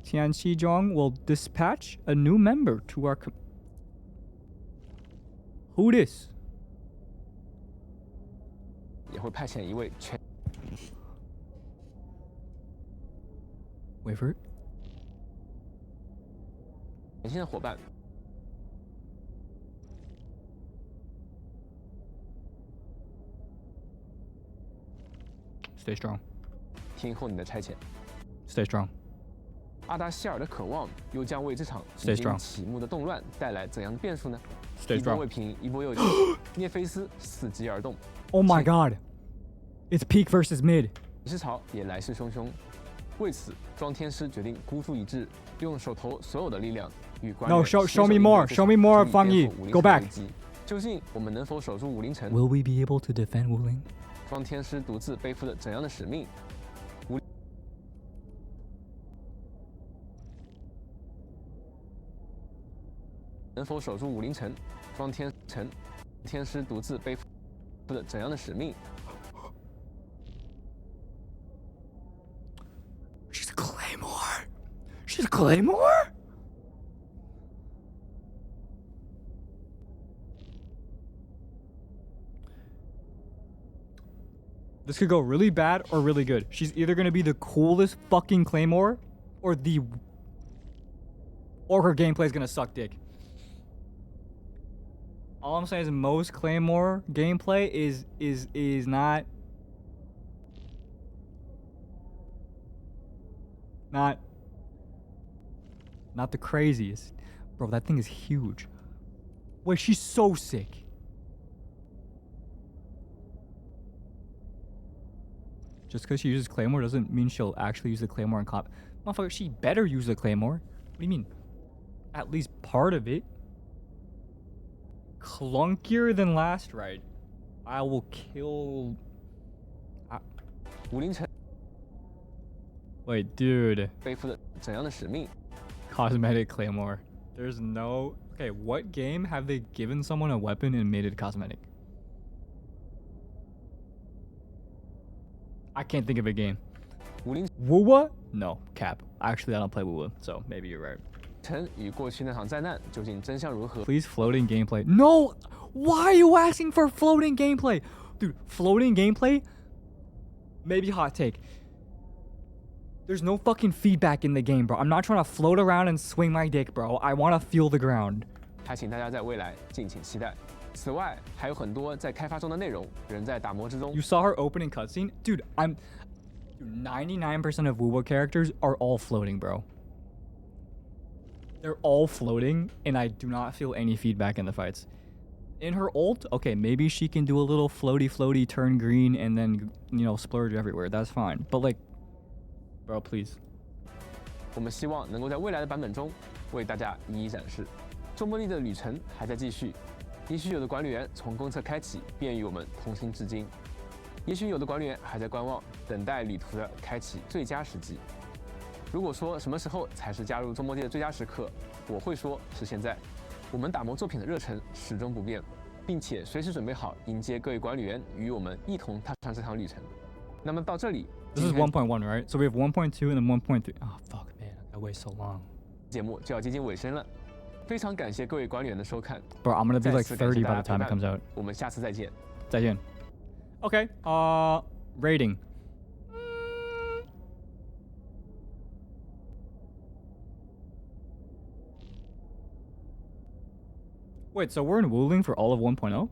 Tian Xizhong will dispatch a new member to our. Who this? 也会派遣一位全 Wait for it. 新的伙伴。 Stay strong. 听候你的差遣。 Stay strong. 阿达希尔的渴望又将为这场 Stay 已经 strong. 启幕的动乱带来怎样的变数呢？ Stay 一波 strong. 未平，一波又起。涅菲斯伺机而动， Oh my god. It's peak versus mid. 骑士潮也来势汹汹。为此，庄天师决定孤注一掷，用手头所有的力量与官 No, 员 show 携手 me 应对 more. 这 Show 场 me more, 足以 Fang 颠 Yi. 覆武林 Go 城的 back. 危机。究竟我们能否守住武林城？ Will we be able to defend Wuling? 庄天师独自背负着怎样的使命？能否守住武林城？庄天师独自背负着怎样的使命？ She's a claymore. She's a claymore. This could go really bad or really good. She's either gonna be the coolest fucking claymore, or her gameplay is gonna suck dick. All I'm saying is most claymore gameplay is not the craziest. Bro, that thing is huge. Wait, she's so sick. Just because she uses Claymore doesn't mean she'll actually use the Claymore in combat. Motherfucker, she better use the Claymore. What do you mean? At least part of it. Clunkier than last right. I will kill... Wait, dude. 背负着怎样的使命？ Cosmetic Claymore. There's no... Okay, what game have they given someone a weapon and made it cosmetic? I can't think of a game. Wuwa? No, cap. Actually, I don't play Wuwa, so maybe you're right. 城与过去那场灾难究竟真相如何？ Please, floating gameplay. No! Why are you asking for floating gameplay? Dude, floating gameplay? Maybe hot take. There's no fucking feedback in the game, bro. I'm not trying to float around and swing my dick, bro. I want to feel the ground. 还请大家在未来敬请期待。此外，还有很多在开发中的内容仍在打磨之中。 You saw her opening cutscene? Dude, 99% of WoWo characters are all floating, bro. They're all floating, and I do not feel any feedback in the fights. In her ult, okay, maybe she can do a little floaty, turn green, and then, you know, splurge everywhere. That's fine. But like, bro, please. 我们希望能够在未来的版本中为大家一一展示。周末力的旅程还在继续，也许有的管理员从公测开启便与我们同行至今，也许有的管理员还在观望，等待旅途的开启最佳时机。如果说什么时候才是加入周末力的最佳时刻，我会说是现在。我们打磨作品的热忱始终不变，并且随时准备好迎接各位管理员与我们一同踏上这场旅程。那么到这里 This is 1.1, right? So we have 1.2 and then 1.3. Oh, fuck, man. I wait so long. 节目就要接近尾声了，非常感谢各位管理员的收看。 Bro, I'm gonna be like 30 by the time it comes out. 我们下次再见。再见. Okay, rating. Wait, so we're in Wuling for all of 1.0?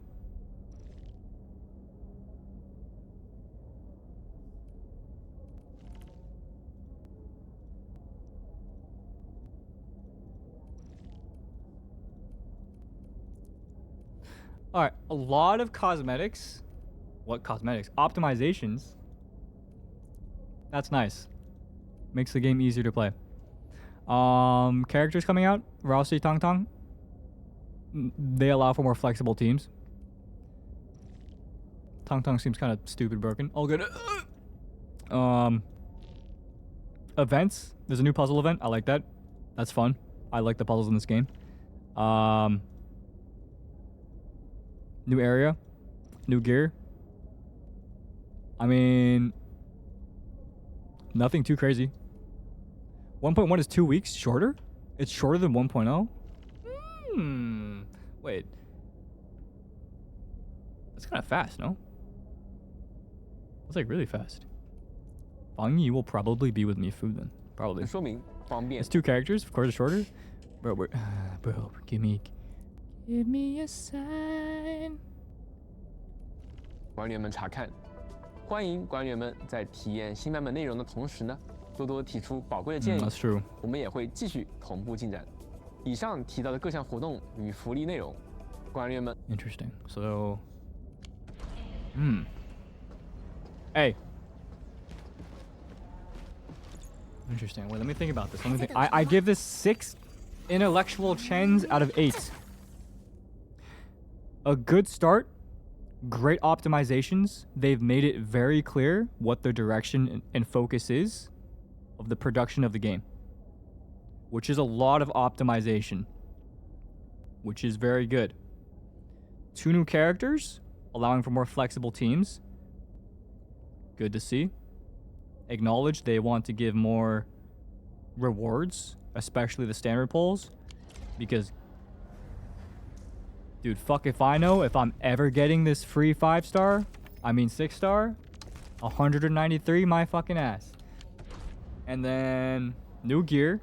Alright, a lot of cosmetics. What cosmetics? Optimizations. That's nice. Makes the game easier to play. Characters coming out. Rousey Tong Tong. They allow for more flexible teams. Tong Tong seems kind of stupid broken. All good. Events. There's a new puzzle event. I like that. That's fun. I like the puzzles in this game. New area. New gear. I mean, nothing too crazy. 1.1 is 2 weeks shorter? It's shorter than 1.0? Wait. That's kind of fast, no? That's like really fast. Fang Yi will probably be with Mifu then. Probably. 说明方便。 It's 2 characters, of course it's shorter. Bro, bro, give me a sign. 管理员们查看，欢迎管理员们在体验新版本内容的同时呢，多多提出宝贵的建议。 That's true. 我们也会继续同步进展。以上提到的各项活动与福利内容，管理员们。 Interesting. So, Hey. Interesting. Wait, let me think about this. Let me think. I give this 6 intellectual chens out of 8. A good start. Great optimizations. They've made it very clear what the direction and focus is of the production of the game, which is a lot of optimization, which is very good. 2 new characters, allowing for more flexible teams. Good to see. Acknowledge they want to give more rewards, especially the standard polls, because dude, fuck if I know if I'm ever getting this free 5-star, I mean 6-star, 193 my fucking ass. And then new gear.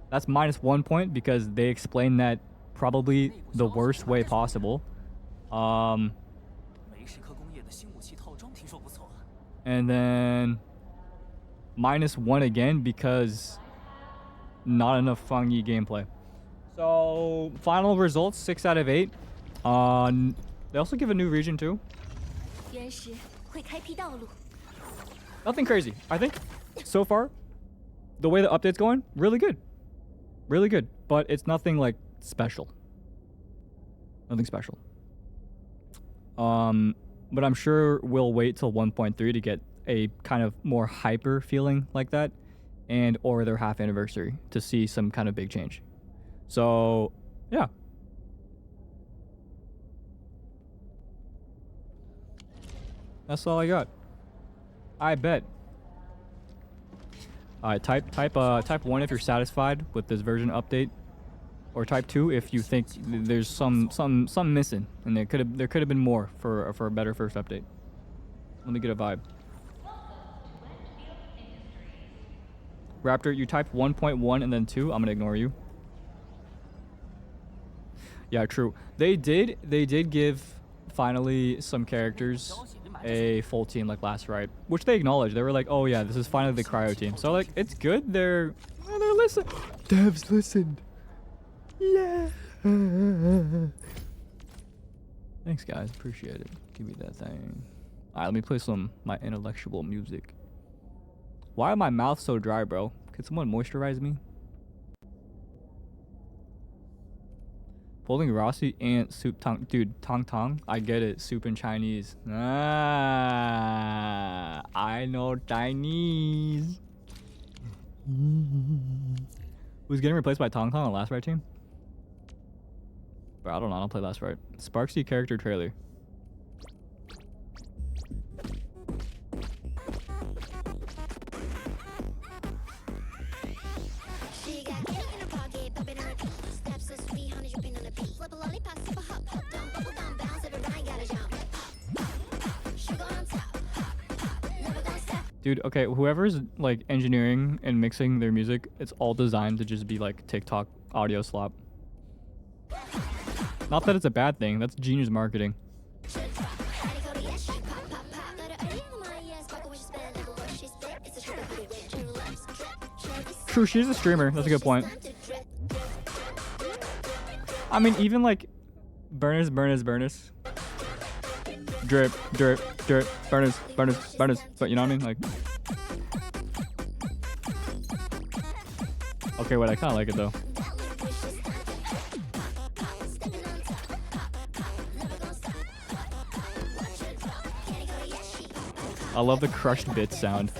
That's -1 point because they explain that probably the worst way possible. And then -1 again because not enough Fang Yi gameplay. So final results 6 out of 8. They also give a new region too. Nothing crazy. I think so far the way the update's going, really good. Really good. But it's nothing like special. Nothing special. But I'm sure we'll wait till 1.3 to get a kind of more hyper feeling like that, and or their half anniversary to see some kind of big change. So, yeah. That's all I got. I bet. Alright, type 1 if you're satisfied with this version update, or type 2 if you think there's some missing, and there could have been more for a better first update. Let me get a vibe. Raptor, you typed 1.1 and then 2. I'm gonna ignore you. Yeah, true. They did give finally some characters a full team like last Rite, which they acknowledged. They were like, oh yeah, this is finally the cryo team. So like, it's good. They're listening. Devs listened. Yeah. Thanks guys, appreciate it. Give me that thing. Alright, let me play some my intellectual music. Why is my mouth so dry, bro? Could someone moisturize me? Pulling Rossi and soup tong, dude, tong tong. I get it, soup in Chinese. Ah, I know Chinese. Who's getting replaced by Tong Tong on the last Rite team? Bro, I don't know. I don't play last Rite. Sparksy character trailer. Dude, okay, whoever's like engineering and mixing their music, it's all designed to just be like TikTok audio slop. Not that it's a bad thing, that's genius marketing. True, she's a streamer, that's a good point. I mean, even like Burners. Drip, Burners. But you know what I mean? Like. Okay, wait, I kind of like it though. I love the crushed bit sound.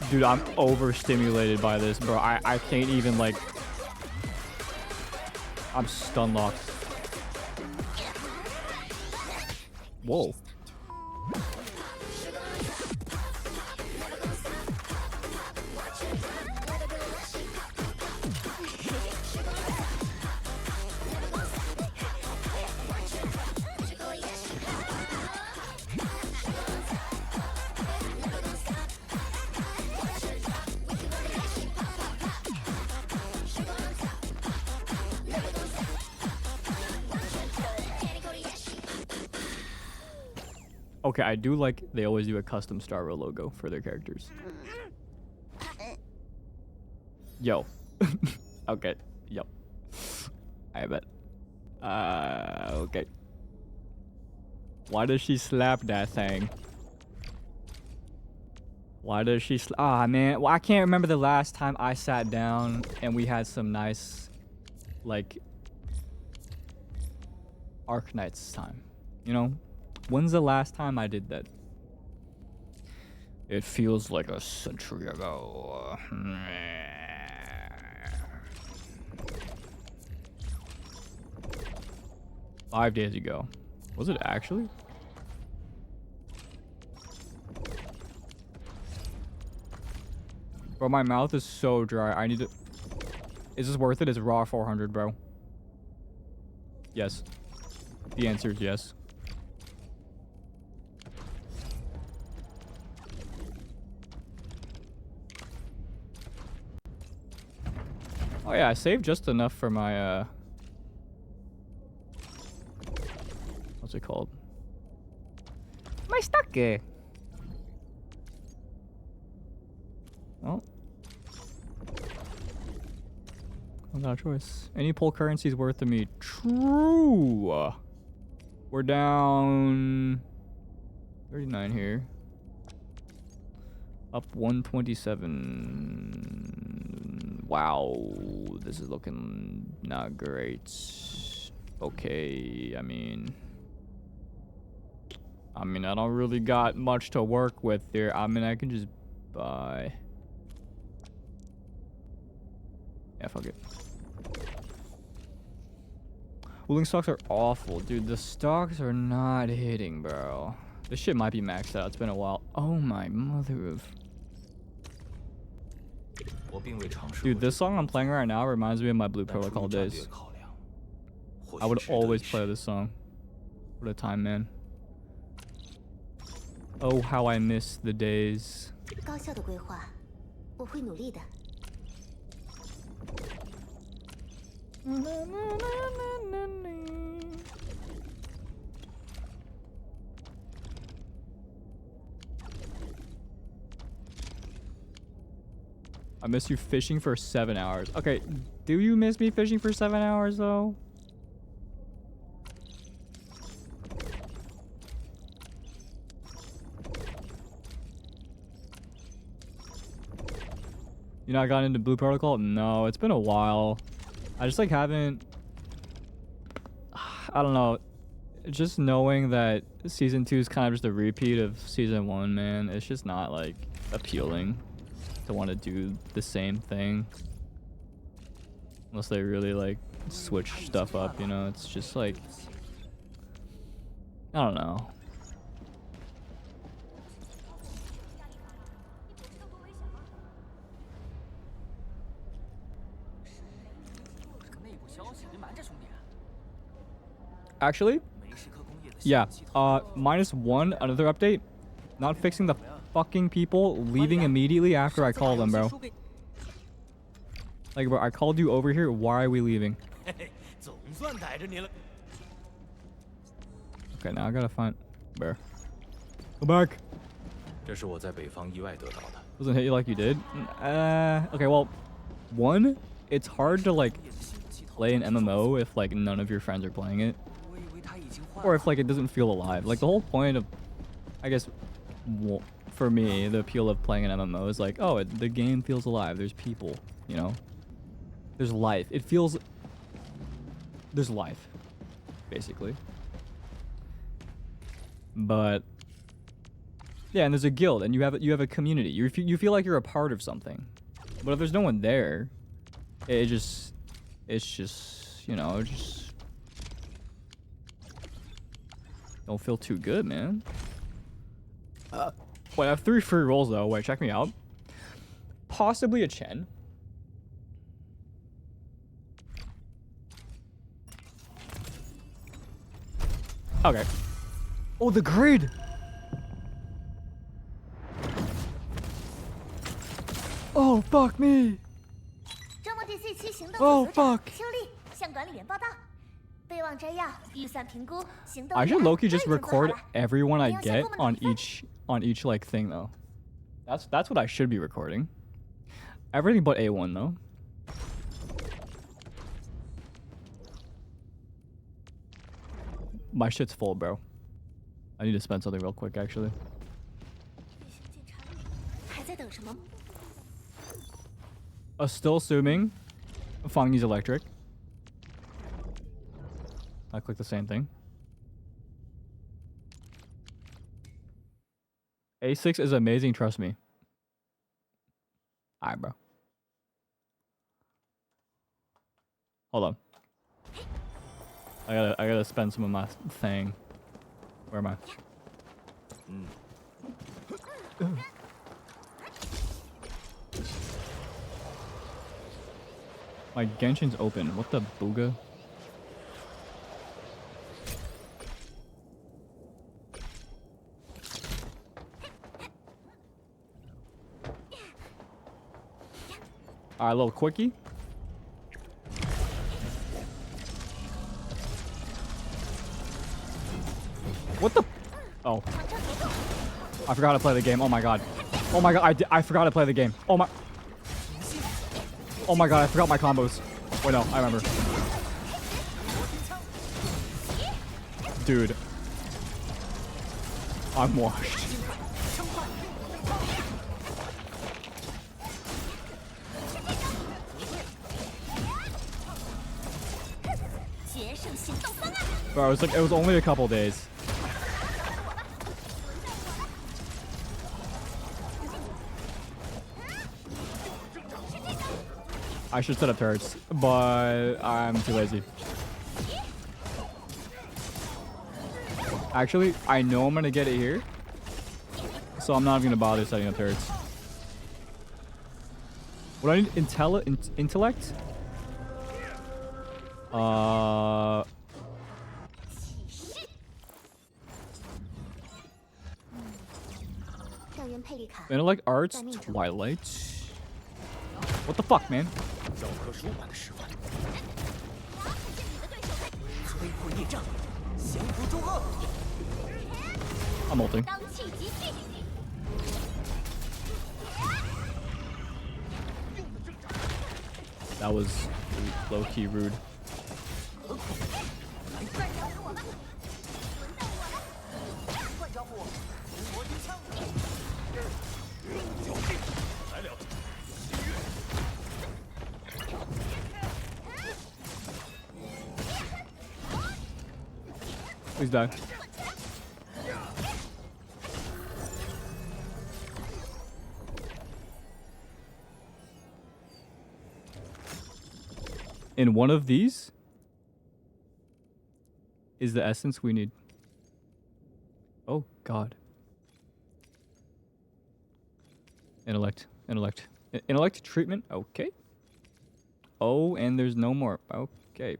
Dude, I'm overstimulated by this, bro. I can't even, like... I'm stun locked. Whoa. Okay, I do like they always do a custom Star Rail logo for their characters. Yo. Okay. Yep. I bet. Okay. Why does she slap that thing? Why does she ah, man. Well, I can't remember the last time I sat down and we had some nice, like, Arknights time. You know? When's the last time I did that? It feels like a century ago. 5 days ago. Was it actually? Bro, my mouth is so dry. I need to... Is this worth it? It's raw 400, bro. Yes. The answer is yes. Oh yeah, I saved just enough for my, what's it called? My stake. Oh. I got a choice. Any pull currency is worth to me. True. We're down 39 here. Up 127. Wow, this is looking not great. Okay, I mean, I don't really got much to work with there. I mean, I can just buy. Yeah, fuck it. Cooling stocks are awful, dude. The stocks are not hitting, bro. This shit might be maxed out. It's been a while. Oh my mother of. Dude, this song I'm playing right now reminds me of my Blue Protocol days. I would always play this song. What a time, man. Oh, how I miss the days. 高效的规划，我会努力的。 I miss you fishing for 7 hours. Okay, do you miss me fishing for 7 hours though? You know, I got into Blue Protocol? No, it's been a while. I just like haven't. I don't know. Just knowing that season 2 is kind of just a repeat of season 1, man. It's just not like appealing to want to do the same thing. Unless they really like switch stuff up, you know? It's just like, I don't know. Actually, yeah, -1, another update. Not fixing the fucking people leaving immediately after I call them, bro. Like, bro, I called you over here. Why are we leaving? Okay, now I gotta find Bear. Go back. Doesn't hit you like you did? Okay, well, 1, it's hard to like play an MMO if like none of your friends are playing it. Or if like it doesn't feel alive. Like the whole point of, I guess, for me, the appeal of playing an MMO is like, oh, the game feels alive. There's people, you know? There's life. It feels... There's life, basically. But... yeah, and there's a guild, and you have a community. You feel like you're a part of something. But if there's no one there, it's just, you know, just... don't feel too good, man. Wait, I have 3 free rolls though. Wait, check me out. Possibly a Chen. Okay. Oh, the grid. Oh, fuck me. Oh, fuck. I should low-key just record everyone I get on each like thing though. That's what I should be recording. Everything but A1 though. My shit's full, bro. I need to spend something real quick actually. Still assuming Fangi's electric. I click the same thing. A6 is amazing, trust me. Alright, bro. Hold on. I gotta spend some of my thing. Where am I? My Genshin's open. What the booga? Alright, a little quickie. What the? Oh. I forgot to play the game. Oh my god. Oh my god, I forgot to play the game. Oh my. Oh my god, I forgot my combos. Wait, no, I remember. Dude. I'm washed. Bro, it was only a couple days. I should set up turrets, but I'm too lazy. Actually, I know I'm gonna get it here, so I'm not gonna bother setting up turrets. What do I need? Intellect? Intellect, arts, twilight. What the fuck, man? I'm ulting. That was low-key rude. Please die. In one of these is the essence we need. Oh, God. Intellect. Intellect treatment. Okay. Oh, and there's no more. Okay.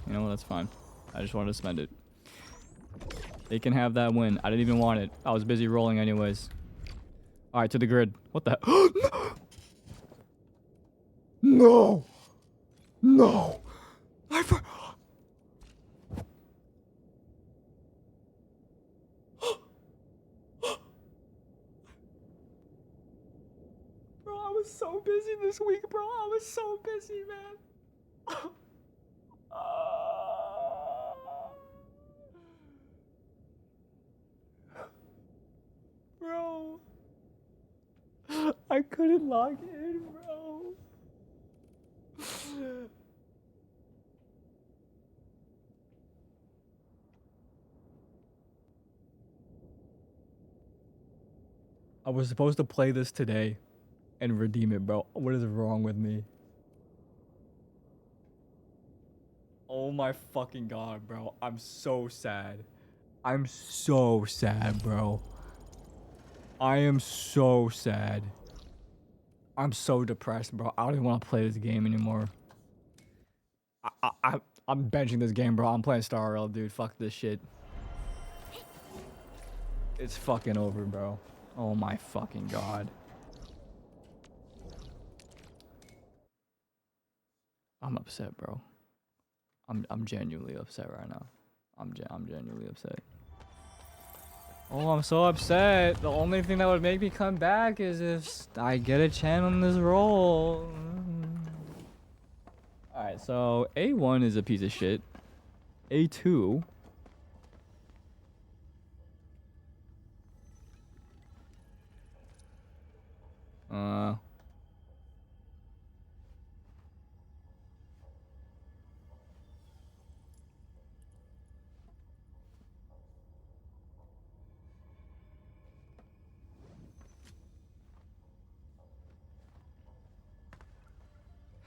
You know what? That's fine. I just wanted to spend it. They can have that win. I didn't even want it. I was busy rolling anyways. All right, to the grid. What the hell? No! No! Bro, I was so busy this week, bro. I was so busy, man. Bro. I couldn't log in, bro. I was supposed to play this today and redeem it, bro. What is wrong with me? Oh my fucking God, bro. I'm so sad. I'm so sad, bro. I am so sad. I'm so depressed, bro. I don't even want to play this game anymore. I'm benching this game, bro. I'm playing SoaR, dude. Fuck this shit. It's fucking over, bro. Oh my fucking God. I'm upset, bro. I'm genuinely upset right now. I'm genuinely upset. Oh, I'm so upset. The only thing that would make me come back is if I get a chance on this roll. Alright, so A1 is a piece of shit. A2.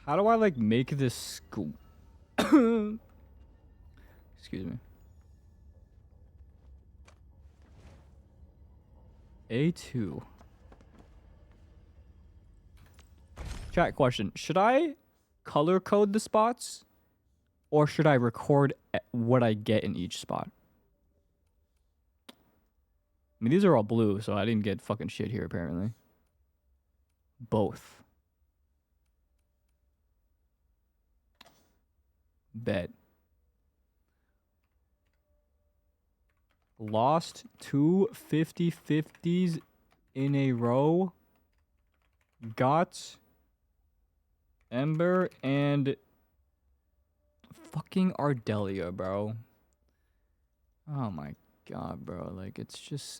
How do I like make this school? Excuse me. A2. Chat question. Should I color code the spots? Or should I record what I get in each spot? I mean, these are all blue, so I didn't get fucking shit here, apparently. Both. Bet. Lost 2 50-50s in a row. Got Ember and fucking Ardelia, bro. Oh my God, bro. Like, it's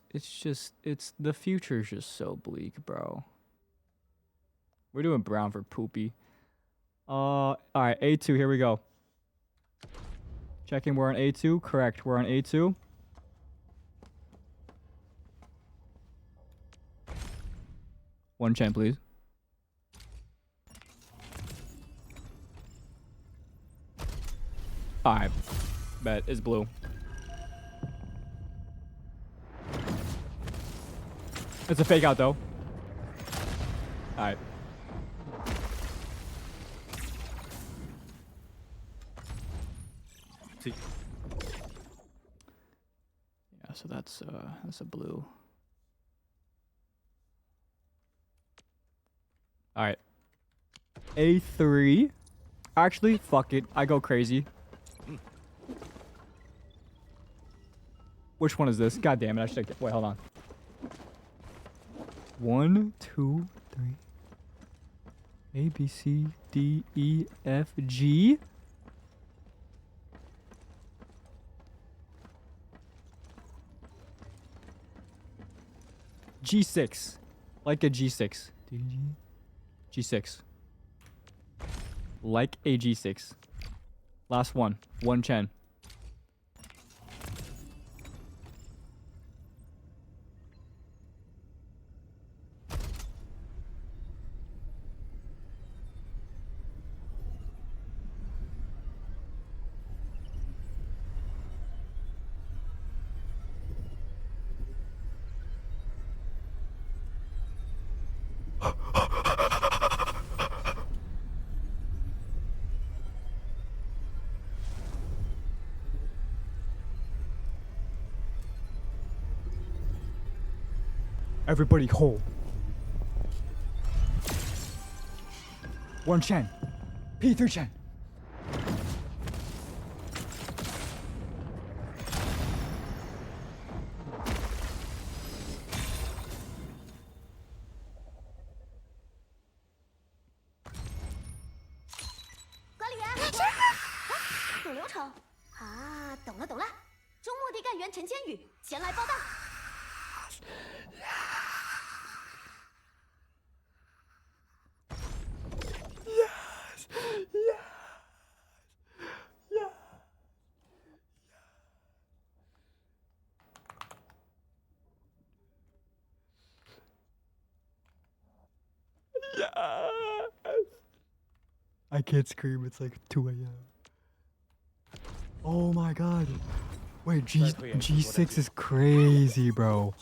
the future's just so bleak, bro. We're doing brown for poopy. All right, A2, here we go. Checking, we're on A2. Correct, we're on A2. One champ, please. Alright. Bet, it's blue. It's a fake out though. Alright. See. Yeah, so that's a blue. Alright. A3. Actually, fuck it. I go crazy. Which one is this? God damn it, I should have... Wait, hold on. 1, 2, 3. A, B, C, D, E, F, G. G6. Like a G6. G6. Like a G6. Last one. 1 Chen. Everybody hold. 1 Chen. P3 Chen. I can't scream, it's like 2 a.m. Oh my god. Wait, G6 is crazy, bro.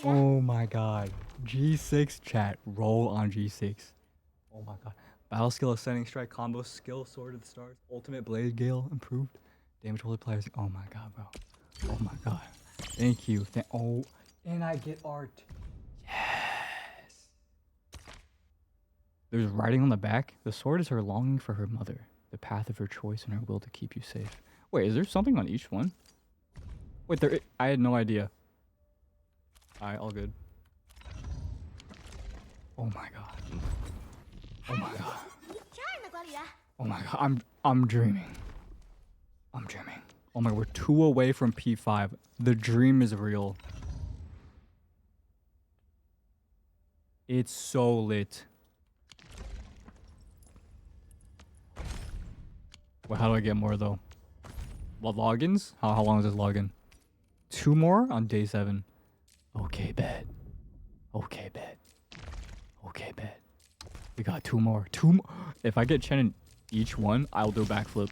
Oh my god. G6 chat, roll on G6. Oh my god. Battle skill, ascending strike, combo skill, sword of the stars, ultimate blade gale, improved. Damage multipliers. Oh my god, bro. Oh my god. Thank you. Oh, and I get art. Yes. There's writing on the back. The sword is her longing for her mother, the path of her choice, and her will to keep you safe. Wait, is there something on each one? Wait, I had no idea. Alright, all good. Oh my god. Oh my god. Oh my god. I'm dreaming. I'm dreaming. Oh my god, we're 2 away from P5. The dream is real. It's so lit. Well, how do I get more though? What, logins? How long is this login? 2 more on day 7. Okay, bet. Okay, bet. Okay, bet. We got 2 more. 2 more. If I get Chen in each one, I'll do a backflip.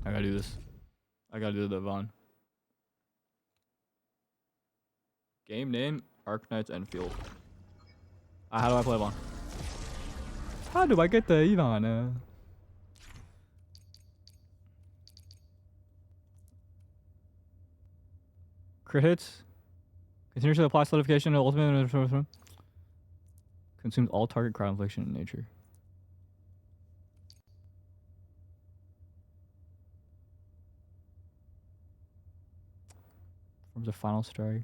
I gotta do this. I gotta do the Vaughn. Game name, Arknights Endfield. How do I play Vaughn? How do I get the Ivan? Crit hits. Continues to apply solidification to ultimate. Consumes all target crowd infliction in nature. Forms a final strike.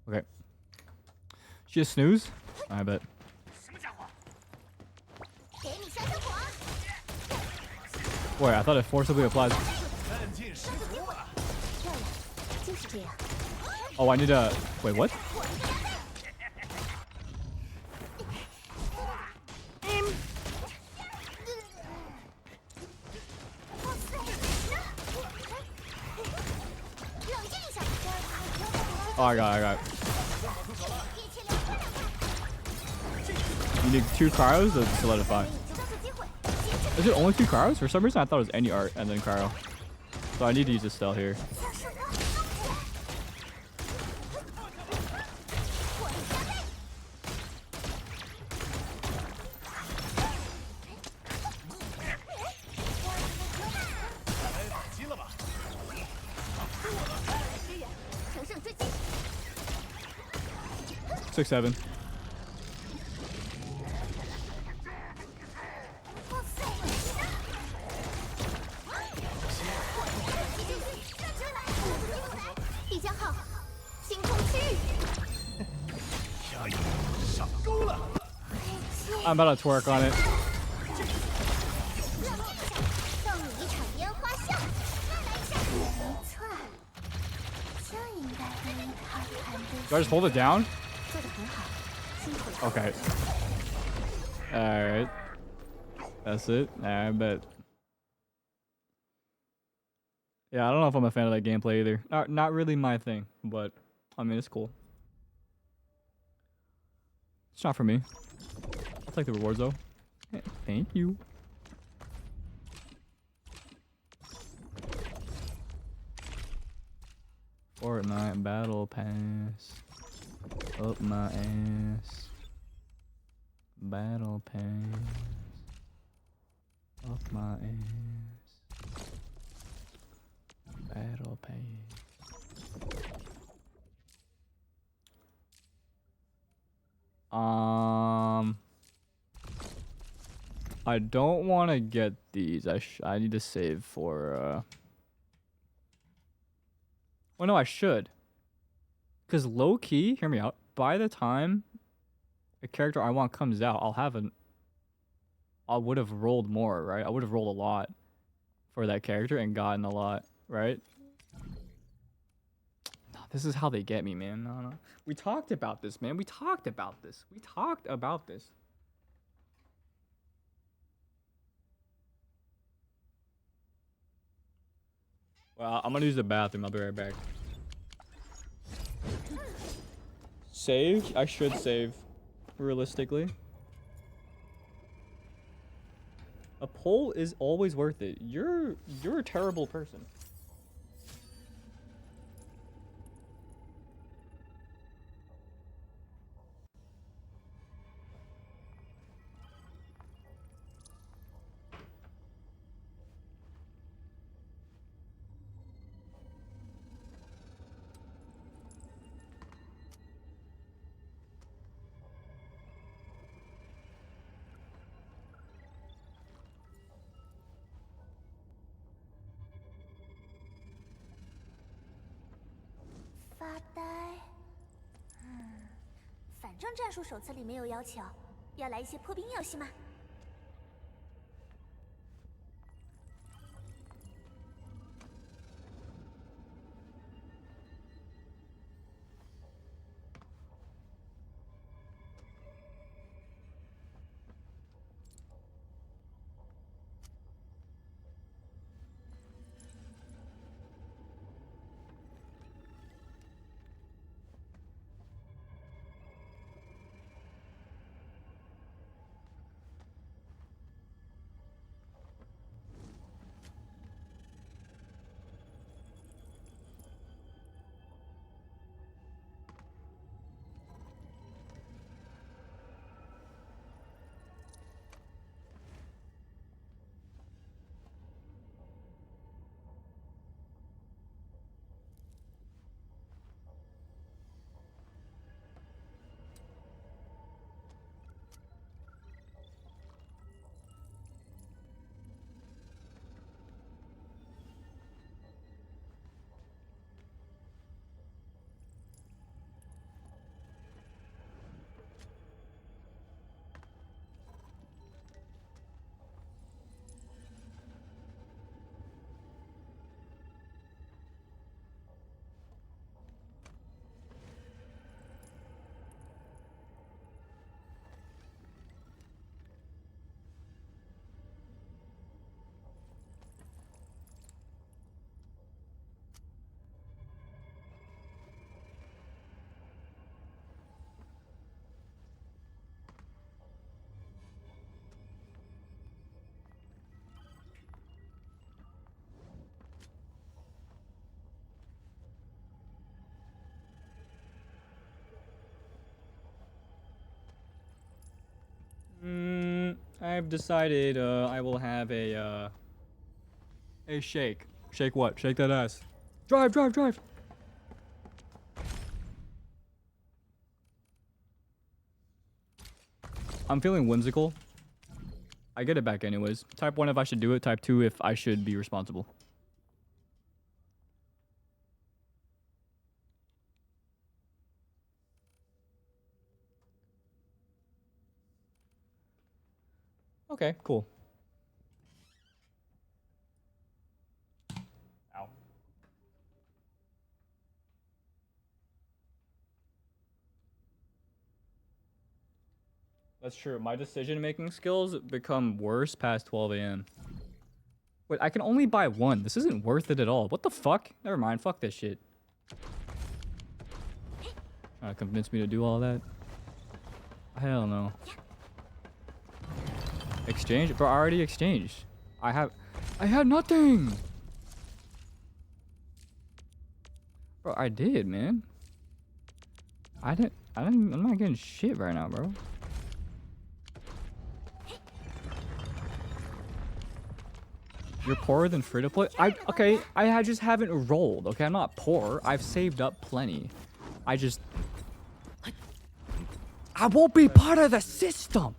Okay. She a snooze? I bet. Wait, I thought it forcibly applies. Oh, I need a... Wait, what? Oh, I got it. You need 2 cryos to solidify. Is it only 2 cryos? For some reason I thought it was any art and then cryo. So I need to use this spell here. Six, 7. I'm about to twerk on it. Do I just hold it down? Okay. Alright. That's it. I bet. Yeah, I don't know if I'm a fan of that gameplay either. Not really my thing, but I mean, it's cool. It's not for me. I'll take the rewards though. Thank you. Fortnite Battle Pass. Up my ass. Battle Pass. Up my ass. Battle Pass. I don't want to get these. I need to save for well, no, I should. Cause low key, hear me out. By the time a character I want comes out, I would have rolled more, right? I would have rolled a lot for that character and gotten a lot, right? No, this is how they get me, man. No. We talked about this, man. We talked about this. Well, I'm gonna use the bathroom. I'll be right back. Save? I should save. Realistically. A poll is always worth it. You're a terrible person.发呆。反正战术手册里没有要求，要来一些破冰游戏吗？ I've decided I will have a shake. Shake what? Shake that ass. Drive, drive, drive. I'm feeling whimsical. I get it back anyways. Type 1 if I should do it. Type 2 if I should be responsible. Okay, cool. Ow. That's true. My decision-making skills become worse past 12 a.m. Wait, I can only buy one. This isn't worth it at all. What the fuck? Never mind. Fuck this shit. Trying to convince me to do all that? Hell no. Exchange? Bro, I already exchanged. I had nothing! Bro, I did, man. I'm not getting shit right now, bro. You're poorer than free to play? Okay, I just haven't rolled, okay? I'm not poor. I've saved up plenty. I won't be part of the system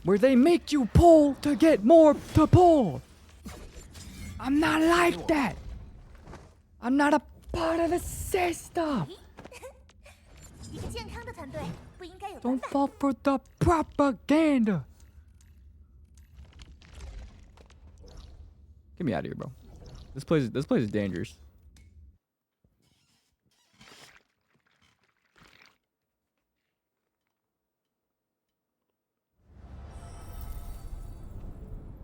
where they make you pull to get more to pull. I'm not like that. I'm not a part of the system. Don't fall for the propaganda. Get me out of here, bro. This place is dangerous.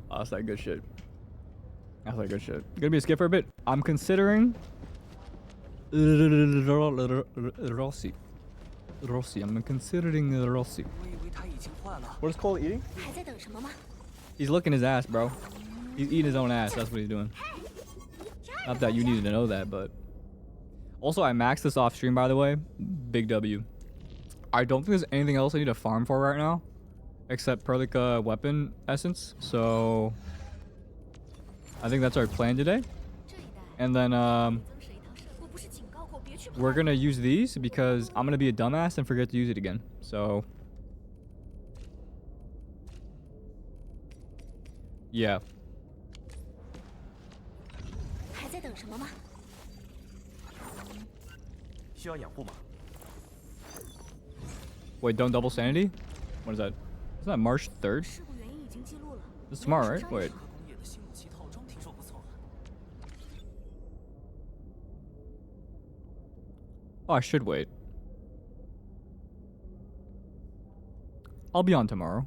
Oh, that's that good shit. That's that good shit. Gonna be a skip for a bit. I'm considering Rossi. I'm considering Rossi. What is Cole eating? He's licking his ass, bro. He's eating his own ass. That's what he's doing. Not that you needed to know that, but also I maxed this off stream, by the way. Big W. I don't think there's anything else I need to farm for right now, except Perlica weapon essence. So I think that's our plan today. And then we're gonna use these because I'm gonna be a dumbass and forget to use it again. So yeah. Wait, don't double sanity? What is that? Isn't that March 3rd? It's tomorrow, right? Wait. Oh, I should wait. I'll be on tomorrow.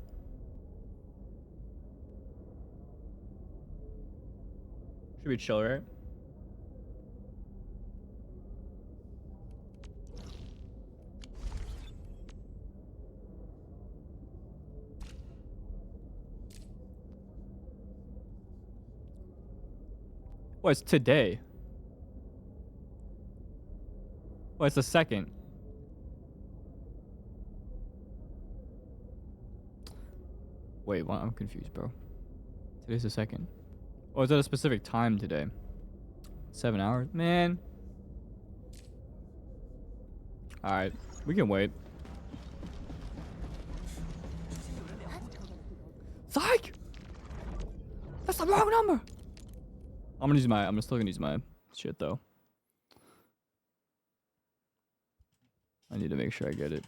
Should be chill, right? Oh, it's today. Oh, it's the 2nd. Wait, what? I'm confused, bro. Today's the 2nd. Oh, is that a specific time today? 7 hours? Man. Alright, we can wait. Psych! That's the wrong number! I'm still gonna use my shit though. I need to make sure I get it.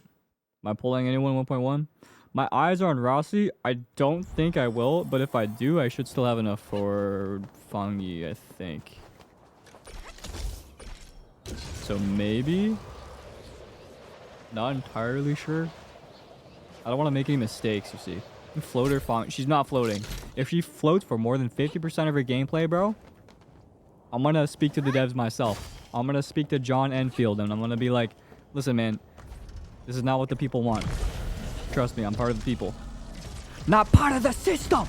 Am I pulling anyone 1.1? My eyes are on Rossi. I don't think I will, but if I do, I should still have enough for Fangi, I think. So maybe? Not entirely sure. I don't want to make any mistakes, you see. Floater Fangi. She's not floating. If she floats for more than 50% of her gameplay, bro, I'm gonna speak to the devs myself. I'm gonna speak to John Enfield and I'm gonna be like, listen, man, this is not what the people want. Trust me, I'm part of the people. Not part of the system!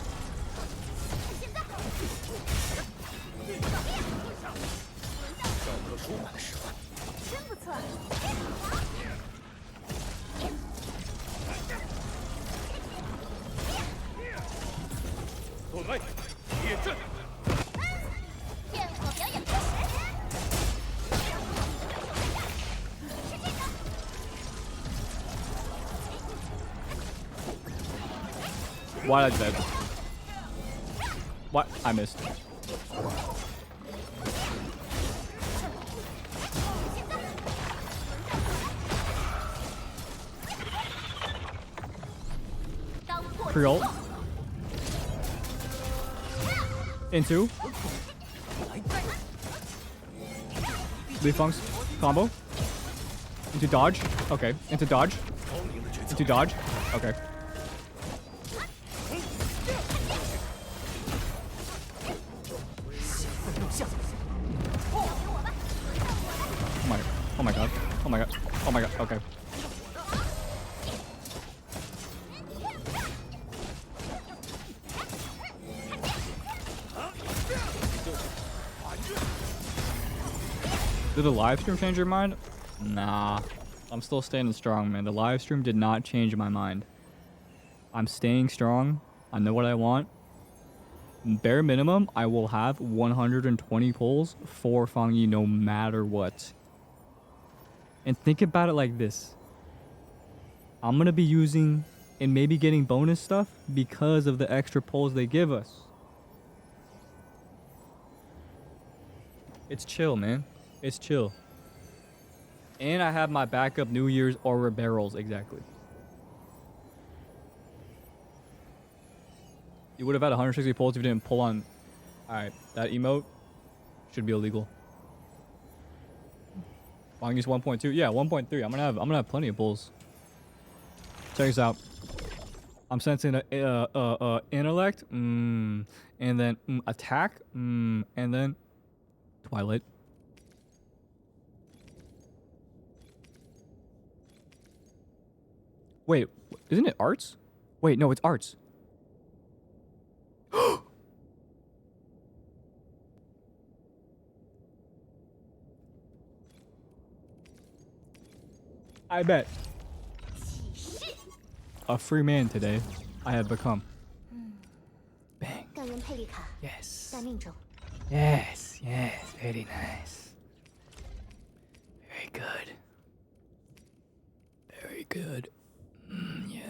Why did I dead? What? I missed. Pre-ult. Into. Lee Funk's combo. Into dodge. Okay. Into dodge. Into dodge. Okay. Oh my god. Oh my god. Oh my god. Okay. Did the live stream change your mind? Nah. I'm still standing strong, man. The live stream did not change my mind. I'm staying strong. I know what I want. Bare minimum, I will have 120 pulls for Fang Yi no matter what. And think about it like this. I'm going to be using and maybe getting bonus stuff because of the extra pulls they give us. It's chill, man. It's chill. And I have my backup New Year's Aura barrels, exactly. You would have had 160 pulls if you didn't pull on... Alright, that emote should be illegal. Long use 1.2. Yeah, 1.3. I'm gonna have plenty of pulls. Check this out. I'm sensing a intellect, and then attack, and then Twilight. Wait, isn't it arts? Wait, no, it's arts. I bet. A free man today, I have become. Bang. Yes. Yes, yes, very nice. Very good. Very good. Yes.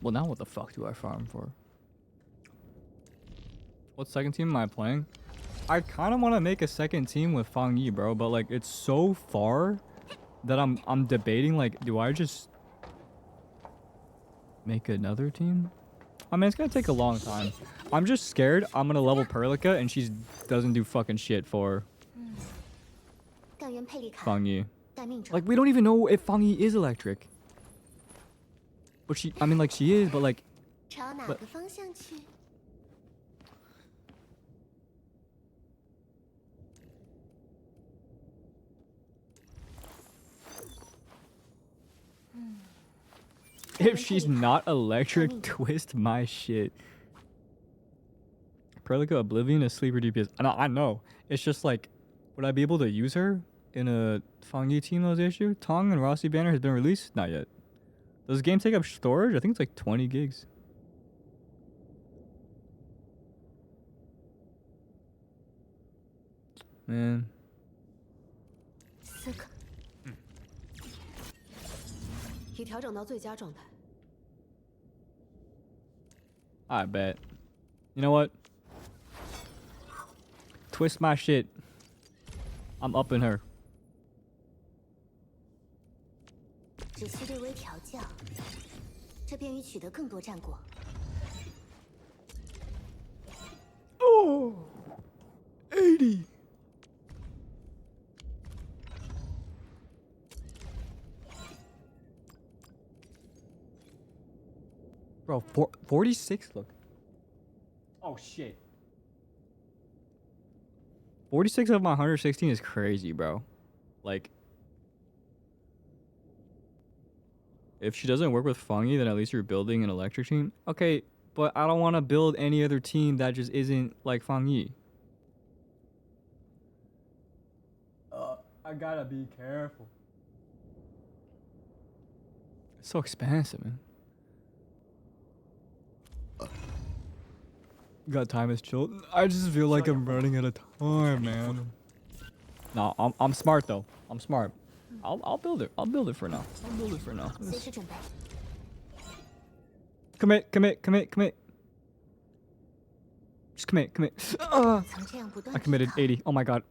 Well, now what the fuck do I farm for? What second team am I playing? I kind of want to make a second team with Fang Yi, bro, but like it's so far that I'm debating, like, do I just make another team? I mean, it's gonna take a long time. I'm just scared I'm gonna level Perlica and she doesn't do fucking shit for Fang Yi. Like, we don't even know if Fang Yi is electric. But she, I mean, like, she is, but like... But, if she's not electric, twist my shit. Perlica Oblivion is sleeper DPS. I know. It's just like, would I be able to use her in a Fang Yi team those issue? Tong and Rossi banner has been released? Not yet. Does this game take up storage? I think it's like 20 gigs. Man. I bet. You know what? Twist my shit. I'm upping her. Oh, 80. Bro, 46? Look. Oh, shit. 46 of my 116 is crazy, bro. Like, if she doesn't work with Fang Yi, then at least you're building an electric team. Okay, but I don't want to build any other team that just isn't like Fang Yi. I gotta be careful. so expensive, man. Got time is chill. I just feel like I'm running out of time, man. No, I'm smart though. I'm smart. I'll build it. I'll build it for now. I'll build it for now. Commit. Just commit. I committed 80. Oh my god.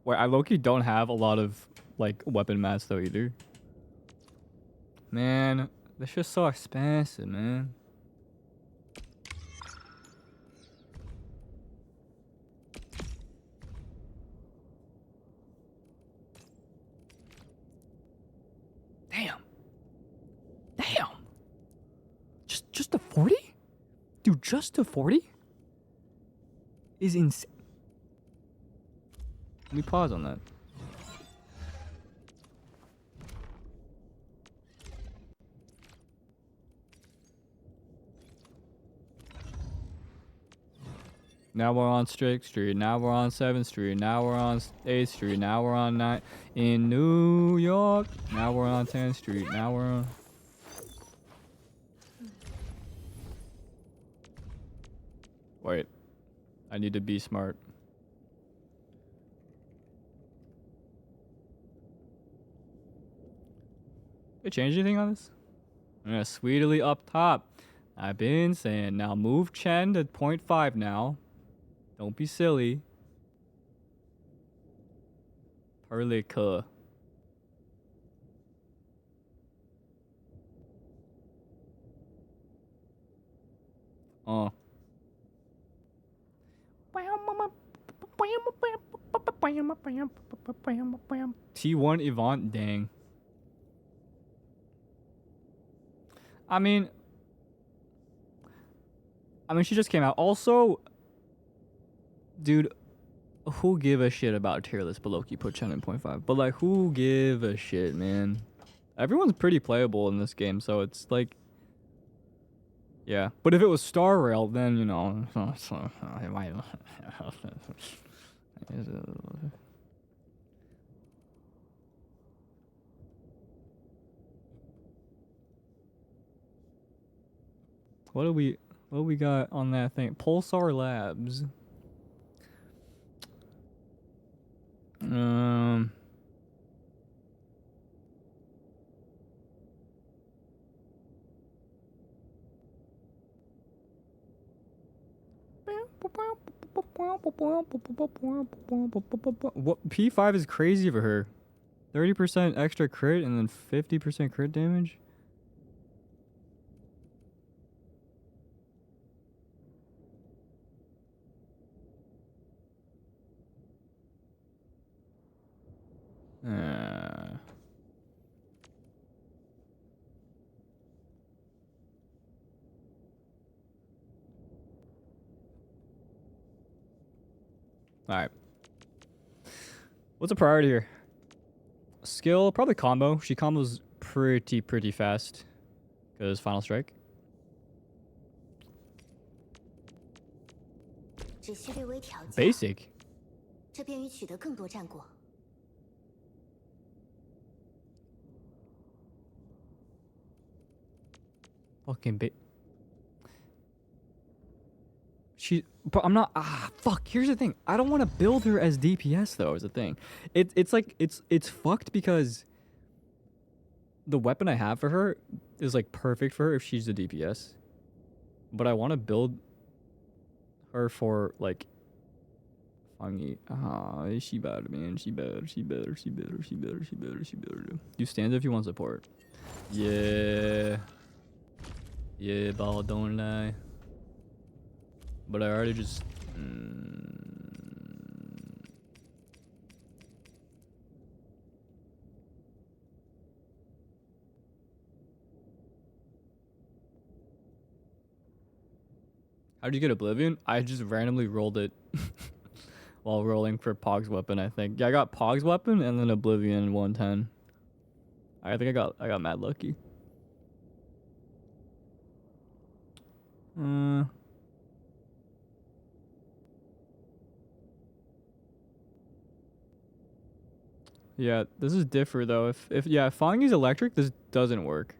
Wait, I low-key don't have a lot of like weapon mats though either. Man, this shit's so expensive, man. Damn. Just a 40? Dude, just a 40? Is insane. Let me pause on that. Now we're on Strict Street. Now we're on 7th Street. Now we're on 8th Street. Now we're on 9th in New York. Now we're on 10th Street. Now we're on... Wait. I need to be smart. Did I change anything on this? Yeah, sweetly up top. I've been saying, now move Chen to 0.5 now. Don't be silly. Perlica. T1 Yvonne, dang. I mean, she just came out. Also, dude, who give a shit about tier list? But Loki put Chen in 0.5. But like, who give a shit, man? Everyone's pretty playable in this game, so it's like, yeah. But if it was Star Rail, then you know, it might. What do we got on that thing? Pulsar Labs. What P5 is crazy for her. 30% extra crit and then 50% crit damage. Alright. What's a priority here? Skill, probably combo. She combos pretty fast. Because Final Strike. Basic. Fucking but I'm not. Fuck. Here's the thing. I don't want to build her as DPS though. Is the thing. It's like it's fucked because the weapon I have for her is like perfect for her if she's the DPS, but I want to build her for like. Funny. She bad, man. She better. You stand if you want support. Yeah. Yeah, ball, don't lie. But I already just... How'd you get Oblivion? I just randomly rolled it while rolling for Pog's weapon, I think. Yeah, I got Pog's weapon and then Oblivion 110. I think I got mad lucky. Yeah, this is different though. If yeah, Fangi's electric, this doesn't work.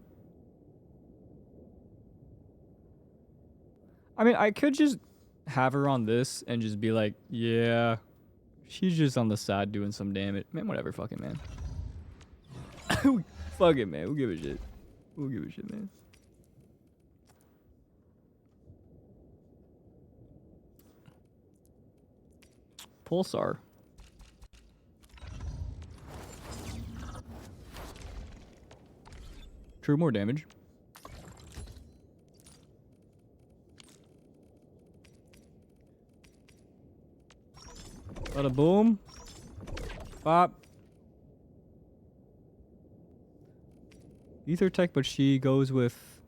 I mean, I could just have her on this and just be like, yeah, she's just on the side doing some damage. Man, whatever, fuck it, man. Fuck it, man. We'll give a shit. We'll give a shit, man. Pulsar. True, more damage. Bada boom. Bop. Ether tech, but she goes with...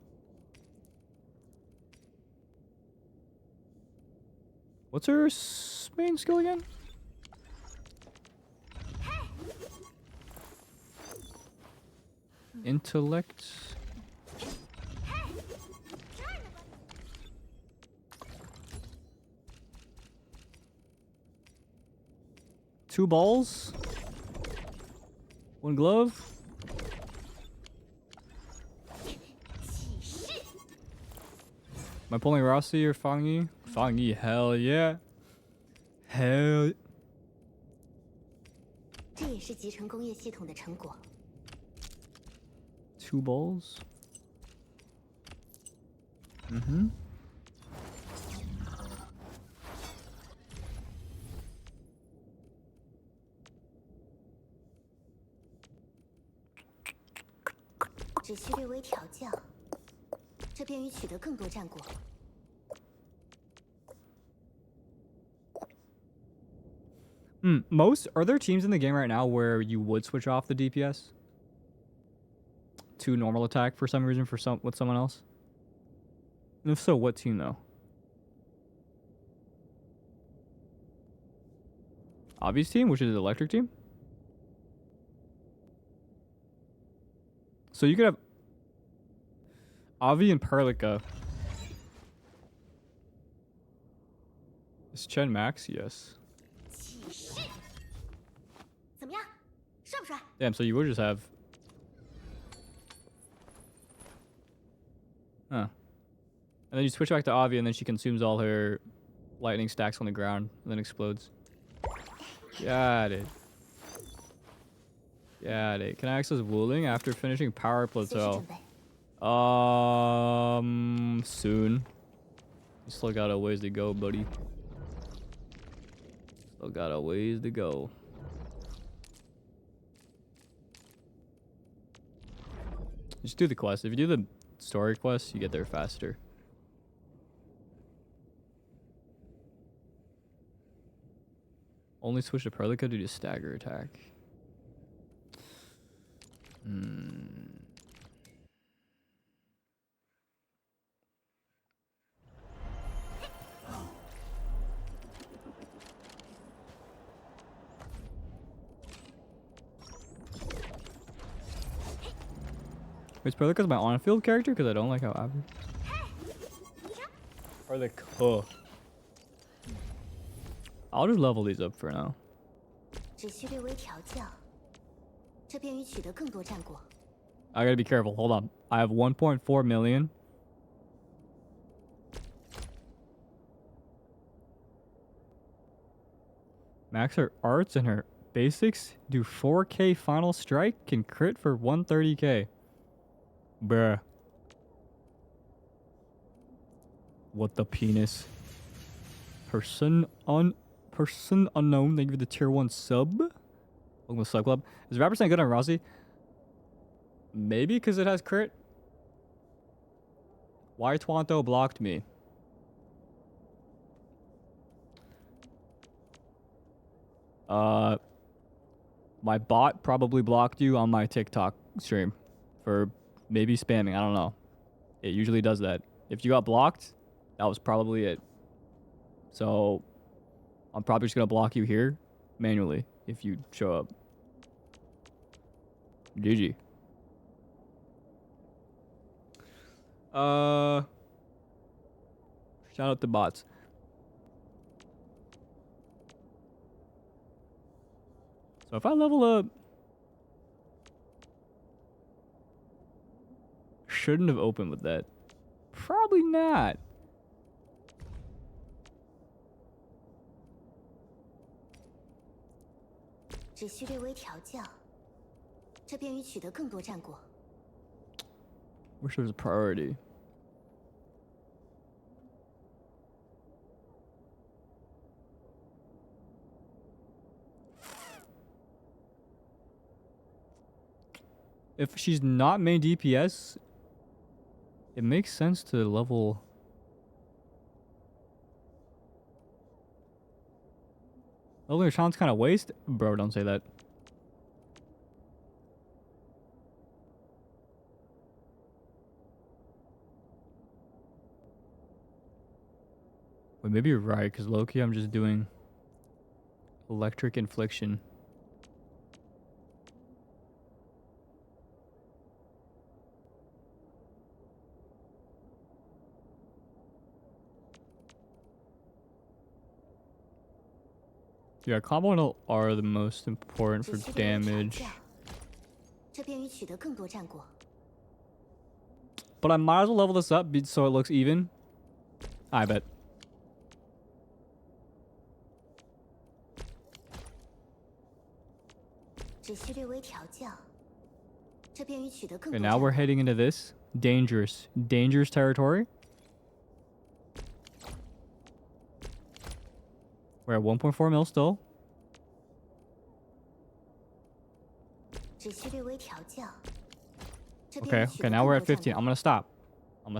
What's her main skill again? Intellect. Two balls. One glove. Am I pulling Rossi or Fangi? Fangi, hell yeah. Hell. 这也是集成工业系统的成果。 Two balls. Mm-hmm. Are there teams in the game right now where you would switch off the DPS to normal attack for some reason with someone else? And if so, what team though? Avi's team, which is the electric team? So you could have Avi and Perlica. Is Chen max? Yes. Damn, so you would just have... Huh. And then you switch back to Avi and then she consumes all her lightning stacks on the ground and then explodes. Got it. Got it. Can I access Wooling after finishing Power Plateau? Soon. You still got a ways to go, buddy. Still got a ways to go. Just do the quest. If you do the story quest, you get there faster. Only switch to Perlica due to stagger attack. Wait, Perlica's my on-field character? Because I don't like how average. Perlica. I'll just level these up for now. I gotta be careful. Hold on. I have 1.4 million. Max her arts and her basics. Do 4k final strike. Can crit for 130k. Bruh. What the penis? Person unknown. Thank you for the tier 1 sub. Welcome to Sub Club. Is Rapper saying good on Rossi? Maybe because it has crit. Why Twanto blocked me? My bot probably blocked you on my TikTok stream for maybe spamming. I don't know. It usually does that. If you got blocked, that was probably it. So I'm probably just gonna block you here manually if you show up. GG. Shout out to bots. So if I level up, shouldn't have opened with that. Probably not. Wish there was a priority. If she's not main DPS, it makes sense to level. Leveling your challenge kind of waste? Bro, don't say that. Wait, maybe you're right, because low-key I'm just doing electric infliction. Yeah, combo and ult are the most important for damage. But I might as well level this up so it looks even. I bet. Okay, now we're heading into this dangerous territory. We're at 1.4 mil still. Okay, now we're at 15. I'm gonna stop. I'll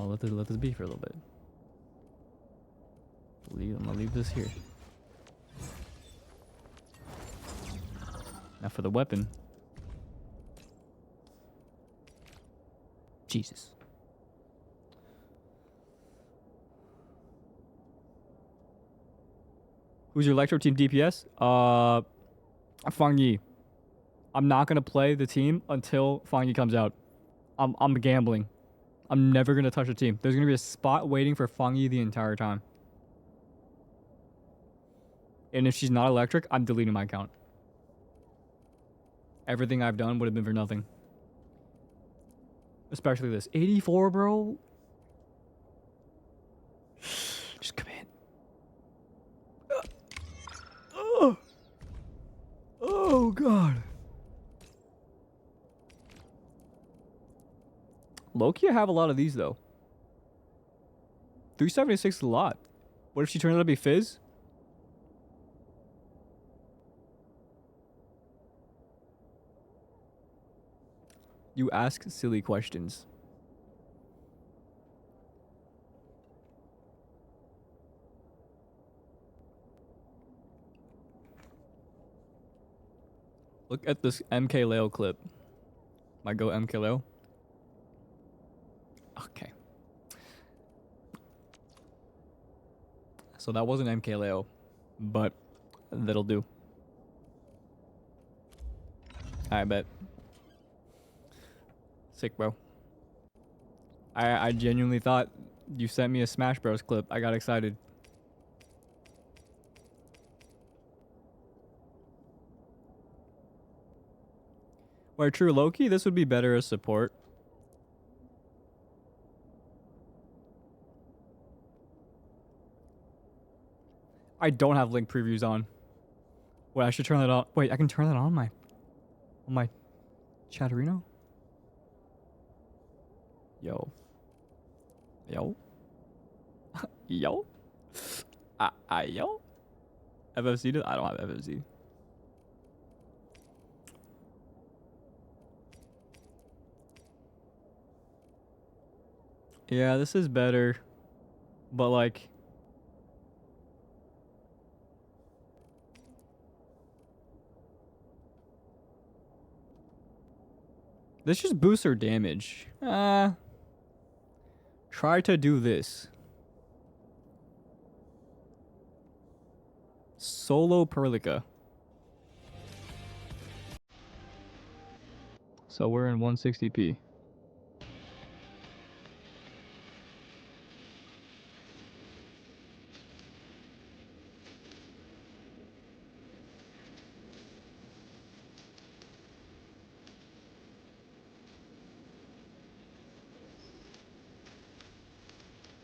let this be for a little bit. I'm gonna leave this here. Now for the weapon. Jesus. Who's your Electro team DPS? Fang Yi. I'm not gonna play the team until Fang Yi comes out. I'm gambling. I'm never gonna touch a team. There's gonna be a spot waiting for Fang Yi the entire time. And if she's not electric, I'm deleting my account. Everything I've done would have been for nothing. Especially this. 84, bro. Just come in. Oh, God. Loki, I have a lot of these, though. 376 is a lot. What if she turns out to be Fizz? You ask silly questions. Look at this MK Leo clip. Might go MK Leo. Okay. So that wasn't MK Leo, but that'll do. I bet. Sick, bro. I genuinely thought you sent me a Smash Bros clip. I got excited. Wait, true Loki, this would be better as support. I don't have link previews on. Wait, I should turn that on. Wait, I can turn that on my Chatterino? Yo. Yo. Yo. Yo. FFC? I don't have FFC. Yeah, this is better. But like... This just boosts her damage. Try to do this. Solo Perlica. So we're in 160p.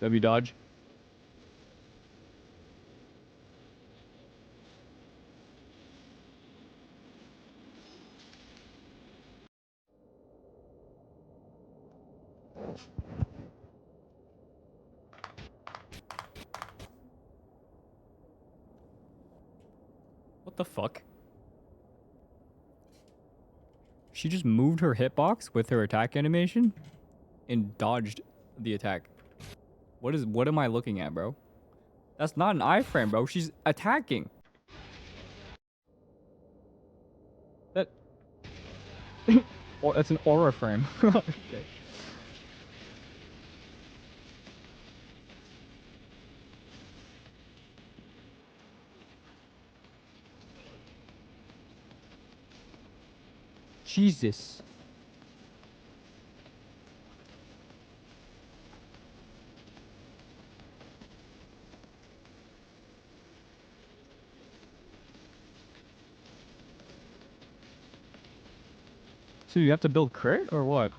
W dodge. What the fuck? She just moved her hitbox with her attack animation and dodged the attack. What am I looking at, bro? That's not an iframe, bro. She's attacking. That or that's an aura frame. Okay. Jesus. So you have to build crit or what?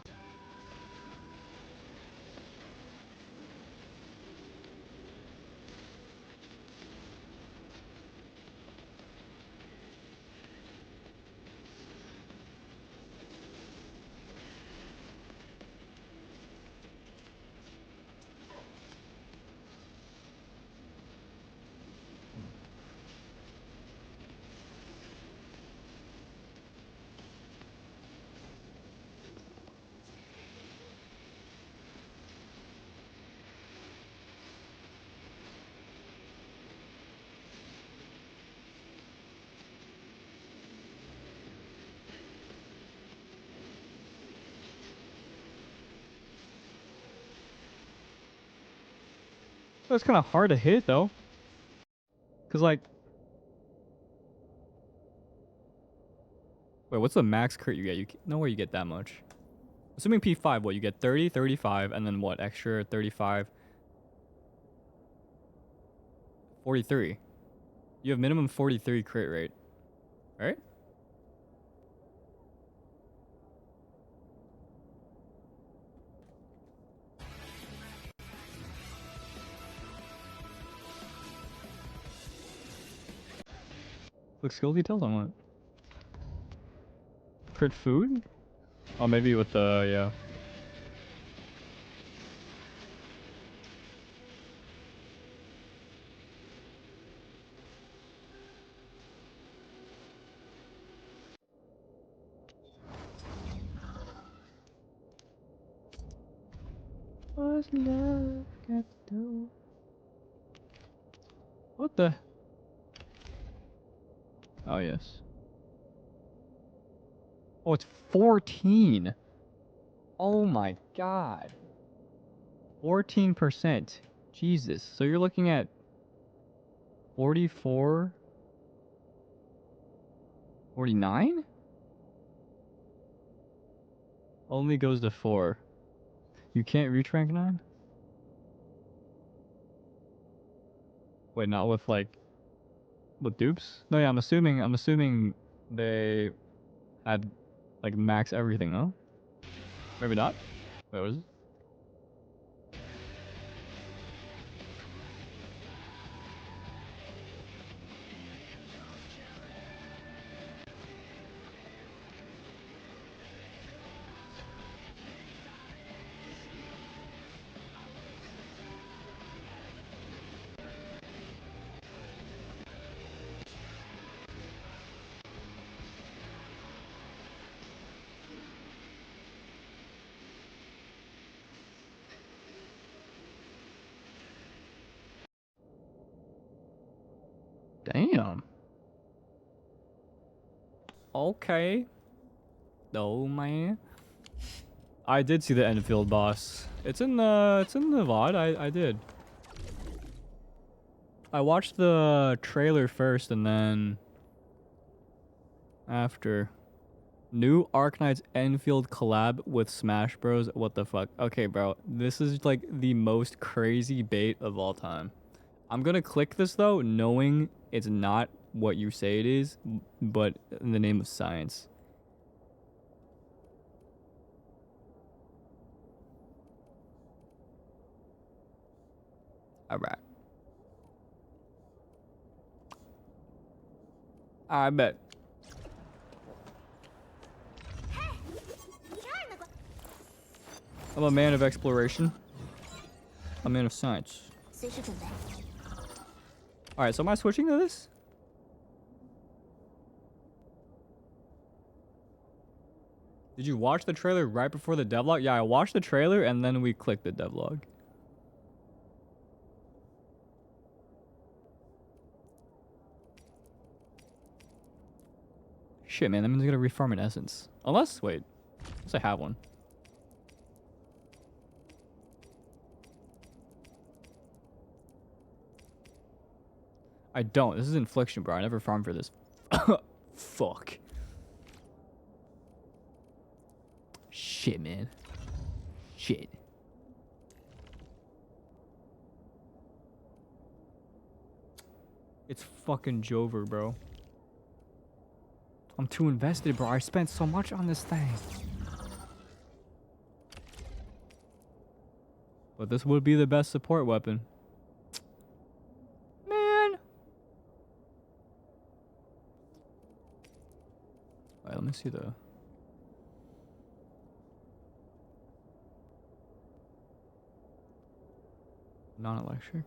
That's kind of hard to hit though. Cause like, wait, what's the max crit you get? You no way you get that much. Assuming P5, what you get 30, 35, and then what extra 35, 43. You have minimum 43 crit rate, right? Click skill details on what? Crit food? Oh, maybe with the, yeah. What's love got to do? What the? Oh, yes. Oh, it's 14. Oh my god. 14%. Jesus. So you're looking at 44? 49? Only goes to 4. You can't reach rank 9? Wait, not with like with dupes? No, yeah, I'm assuming they had like max everything, no? Maybe not? Wait, what is it? Damn. Okay. Oh man. I did see the Enfield boss. It's in the VOD. I did. I watched the trailer first and then after. New Arknights Endfield collab with Smash Bros. What the fuck? Okay, bro. This is like the most crazy bait of all time. I'm gonna click this though, knowing it's not what you say it is, but in the name of science. All right. I bet. I'm a man of exploration. A man of science. Alright, so am I switching to this? Did you watch the trailer right before the devlog? Yeah, I watched the trailer and then we clicked the devlog. Shit, man, that means I gotta refarm an essence. Unless, wait. Unless I have one. I don't. This is infliction, bro. I never farmed for this. Fuck. Shit, man. Shit. It's fucking Jover, bro. I'm too invested, bro. I spent so much on this thing. But this would be the best support weapon. Man. Alright, let me see the... non-electric.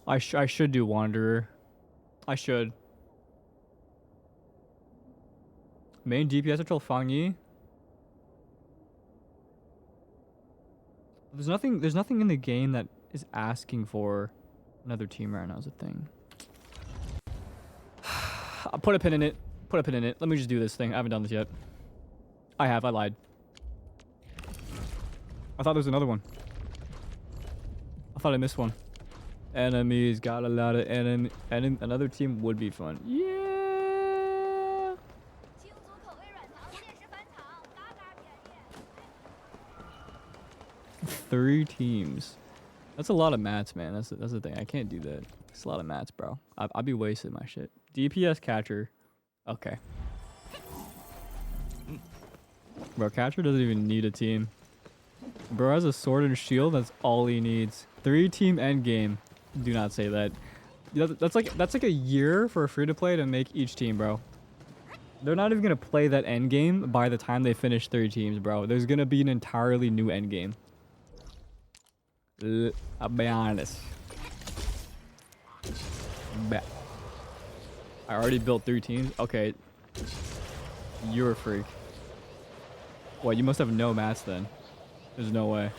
I should do Wanderer. I should. Main DPS control Fang Yi. There's nothing in the game that is asking for another team right now is a thing. I'll put a pin in it. Put a pin in it. Let me just do this thing. I haven't done this yet. I have. I lied. I thought there was another one. I thought I missed one. Enemies got a lot of enemy. Another team would be fun. Yeah. 3 teams. That's a lot of mats, man. That's the thing. I can't do that. It's a lot of mats, bro. I'll be wasting my shit. DPS catcher. Okay. Bro, catcher doesn't even need a team. Bro has a sword and shield. That's all he needs. 3-team endgame. Do not say that. That's like a year for a free-to-play to make each team, bro. They're not even gonna play that endgame by the time they finish 3 teams, bro. There's gonna be an entirely new endgame. I'll be honest. I already built 3 teams. Okay. You're a freak. What? You must have no mats then. There's no way.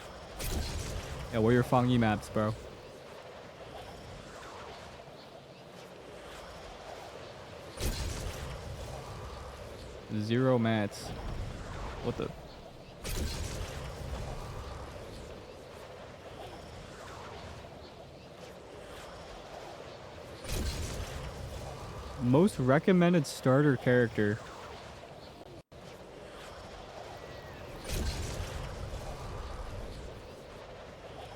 Yeah, where are your Fang Yi maps, bro? Zero mats. What the? Most recommended starter character.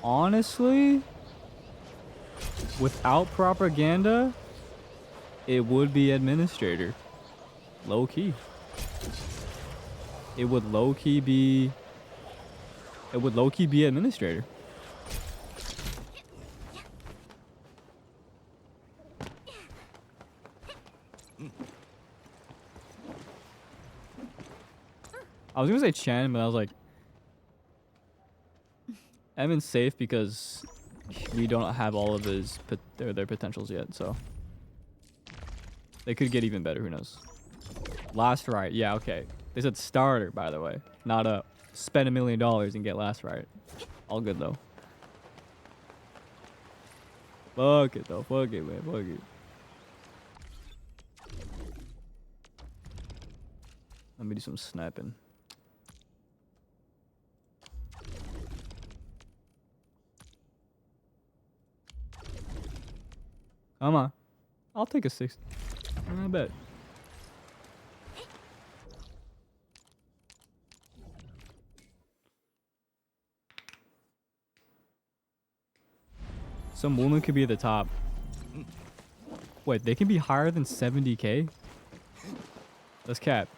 Honestly, without propaganda, it would be administrator. Low key. It would low key be administrator. I was gonna say Chen, but I was like, Emin's safe because we don't have all of their potentials yet, so they could get even better. Who knows? Last right, yeah, okay. They said starter, by the way, not a spend $1 million and get last right. All good though. Fuck it though, fuck it, man, fuck it. Let me do some sniping. Come on. I'll take a 6. I bet. So Moonlight could be at the top. Wait, they can be higher than 70k? That's cap.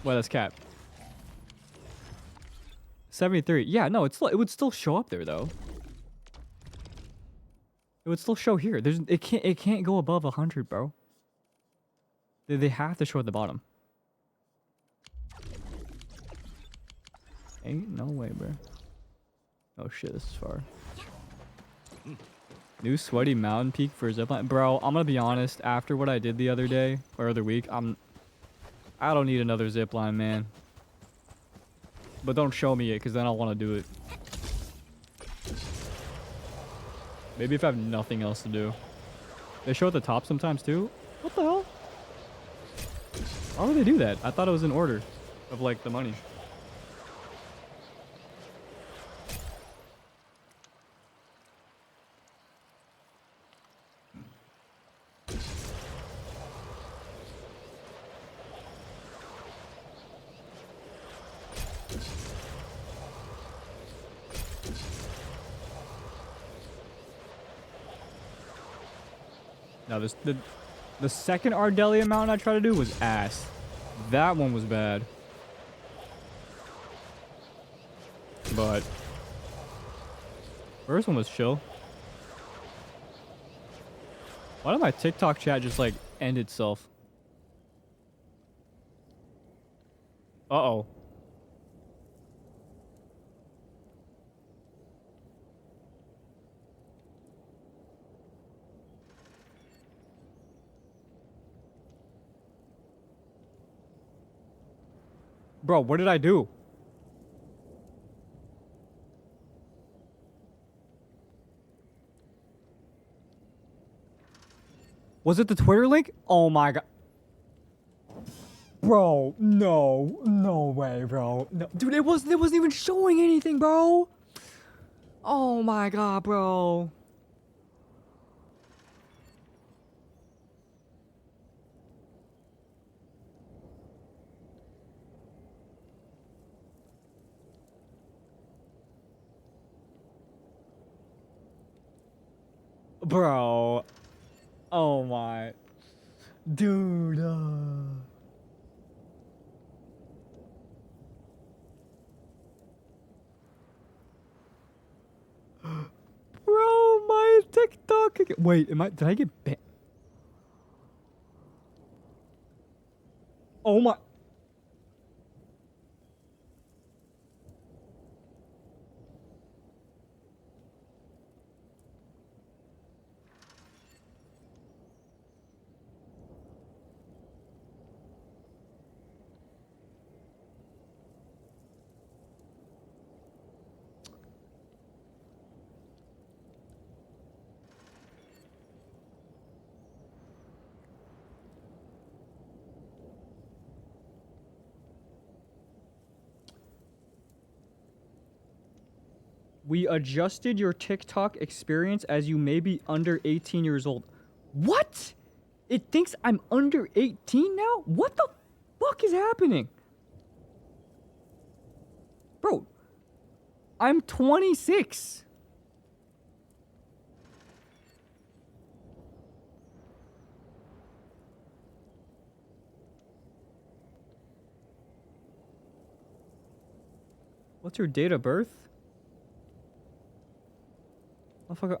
Wait, that's cap. 73. Yeah, no, it would still show up there though. It would still show here. It can't go above 100, bro. They have to show at the bottom. Ain't no way, bro. Oh shit, this is far. New sweaty mountain peak for zipline. Bro, I'm gonna be honest, after what I did the other day, or other week, I don't need another zipline, man. But don't show me it, because then I'll want to do it. Maybe if I have nothing else to do. They show at the top sometimes too? What the hell? Why would they do that? I thought it was in order of like the money. Now the second Ardelia mountain I tried to do was ass. That one was bad. But first one was chill. Why did my TikTok chat just like end itself? Uh-oh. Bro, what did I do? Was it the Twitter link? Oh my god. Bro, no. No way, bro. No. Dude, it wasn't even showing anything, bro. Oh my god, bro. Bro. Oh my. Dude. Bro, my TikTok. Wait, did I get banned? Oh my. We adjusted your TikTok experience as you may be under 18 years old. What? It thinks I'm under 18 now? What the fuck is happening? Bro, I'm 26. What's your date of birth? Motherfucker,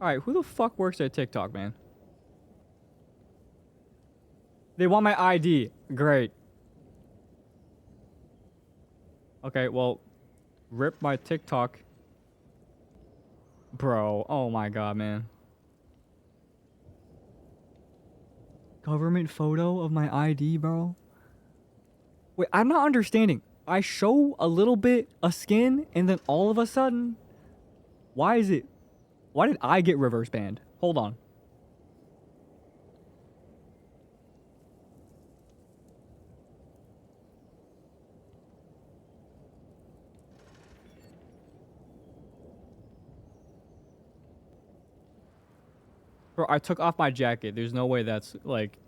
Alright, who the fuck works at TikTok, man? They want my ID. Great. Okay, well, rip my TikTok. Bro, oh my god, man. Government photo of my ID, bro? Wait, I'm not understanding. I show a little bit of skin, and then all of a sudden, why did I get reverse banned? Hold on. Bro, I took off my jacket. There's no way that's like...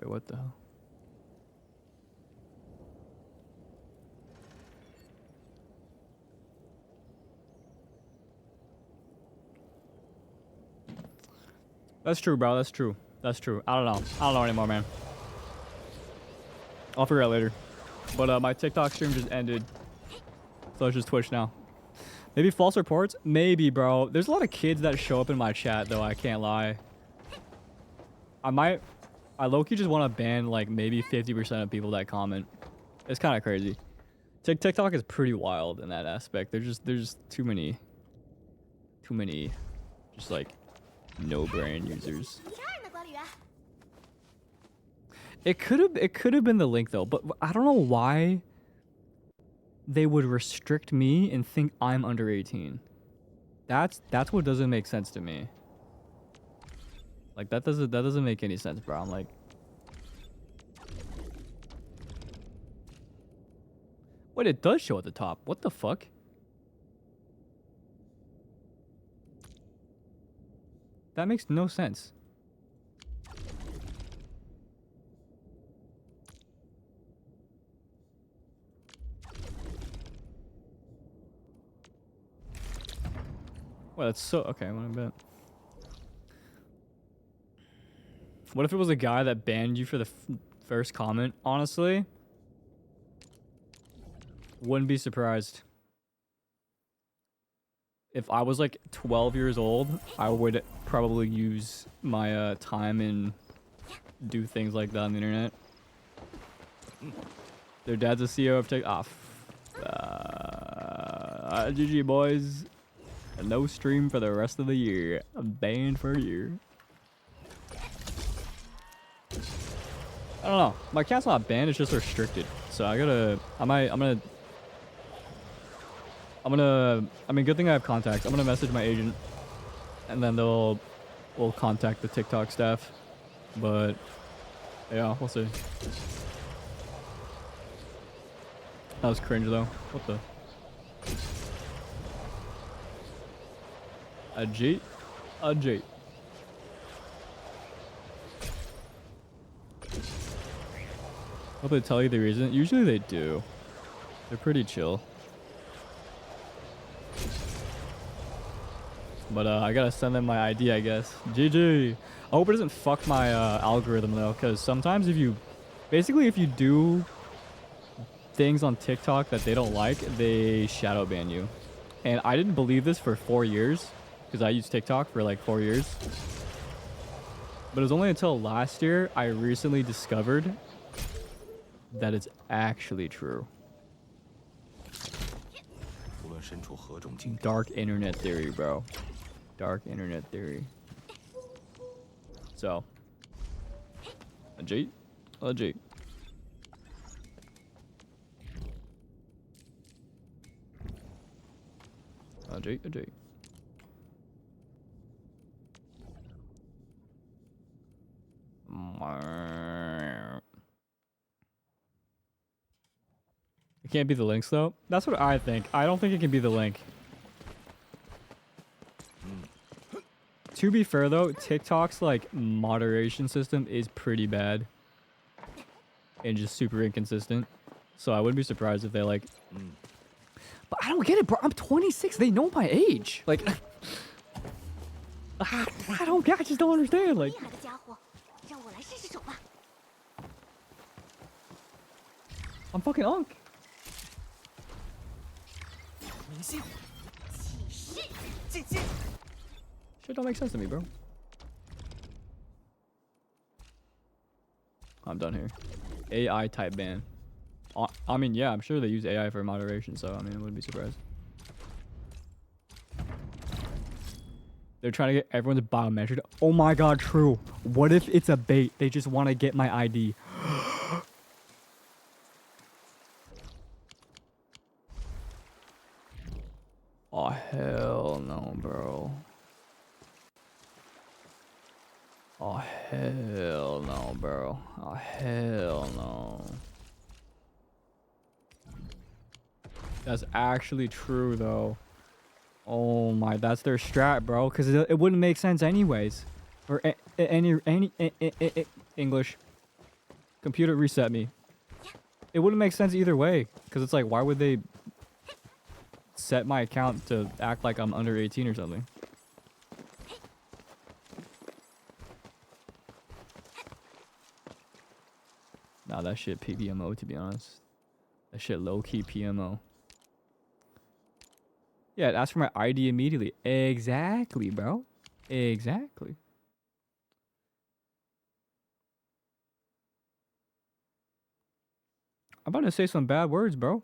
Wait, what the hell? That's true, bro. That's true. That's true. I don't know. I don't know anymore, man. I'll figure it out later. But my TikTok stream just ended. So it's just Twitch now. Maybe false reports? Maybe, bro. There's a lot of kids that show up in my chat, though. I can't lie. I low-key just want to ban, like, maybe 50% of people that comment. It's kind of crazy. TikTok is pretty wild in that aspect. There's just too many, just, like, no brand users. It could have been the link, though. But I don't know why they would restrict me and think I'm under 18. That's what doesn't make sense to me. Like that doesn't make any sense, bro. I'm like, wait, it does show at the top. What the fuck? That makes no sense. Well, that's so okay. What about? What if it was a guy that banned you for the first comment? Honestly, wouldn't be surprised. If I was like 12 years old, I would probably use my time and do things like that on the internet. Their dad's a CEO of TikTok. GG boys. No stream for the rest of the year. I'm banned for a year. I don't know. My account's not banned, it's just restricted. So I mean, good thing I have contacts. I'm gonna message my agent and then we'll contact the TikTok staff. But yeah, we'll see. That was cringe though. What the? A G? A G. Hope they tell you the reason. Usually they do. They're pretty chill. But I gotta send them my ID, I guess. GG. I hope it doesn't fuck my algorithm though, because sometimes if you do things on TikTok that they don't like, they shadow ban you. And I didn't believe this for 4 years, because I used TikTok for like 4 years. But it was only until last year I recently discovered that it's actually true. Dark internet theory, bro. Dark internet theory. So, legit. A G. It can't be the links though. That's what I think. I don't think it can be the link. To be fair though, TikTok's like moderation system is pretty bad and just super inconsistent. So I wouldn't be surprised if they like. But I don't get it, bro. I'm 26. They know my age. Like, I just don't understand. Like, I'm fucking Unk. Shit don't make sense to me, bro. I'm done here. AI type ban. I mean, yeah, I'm sure they use AI for moderation, so I mean, I wouldn't be surprised. They're trying to get everyone's biometric. Oh my god, true. What if it's a bait? They just want to get my ID. Oh, hell no, bro. Oh, hell no, bro. Oh, hell no. That's actually true, though. Oh my, that's their strat, bro. Because it wouldn't make sense anyways. Or any English. Computer reset me. It wouldn't make sense either way. Because it's like, why would they set my account to act like I'm under 18 or something? Nah, that shit PMO, to be honest. That shit low-key PMO. Yeah, ask for my ID immediately. Exactly, bro. Exactly. I'm about to say some bad words, bro.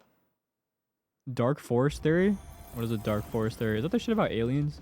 Dark Forest Theory? What is a Dark Forest Theory? Is that the shit about aliens?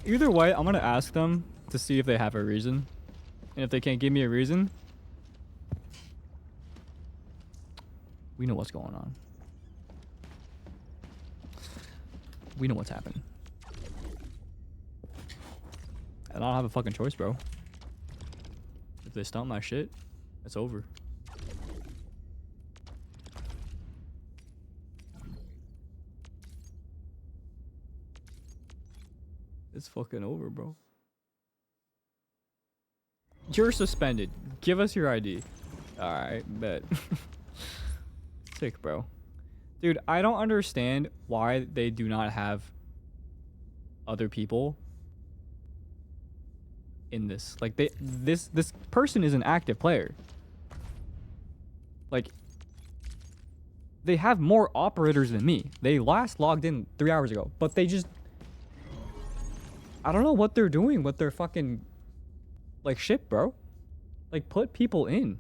Either way, I'm gonna ask them to see if they have a reason. And if they can't give me a reason, we know what's going on. We know what's happening. And I don't have a fucking choice, bro. If they stomp my shit, it's over. It's fucking over, bro. You're suspended. Give us your ID. Alright, bet. Sick, bro. Dude, I don't understand why they do not have other people in this. Like, this person is an active player. Like, they have more operators than me. They last logged in 3 hours ago, but they just... I don't know what they're doing with their fucking, like, shit, bro. Like, put people in.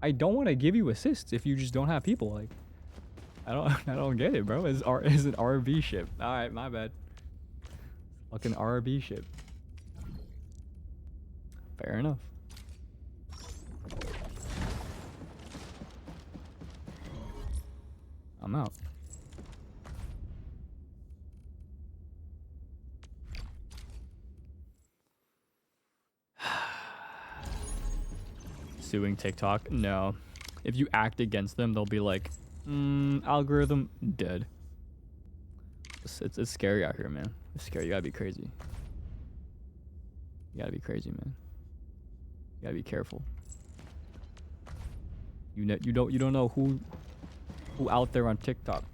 I don't want to give you assists if you just don't have people. Like, I don't get it, bro. Is an RB ship? All right, my bad. Fucking RB ship. Fair enough. I'm out. Suing TikTok? No. If you act against them, they'll be like, algorithm dead. It's scary out here, man. It's scary. You gotta be crazy. You gotta be crazy, man. You gotta be careful. You don't know who out there on TikTok.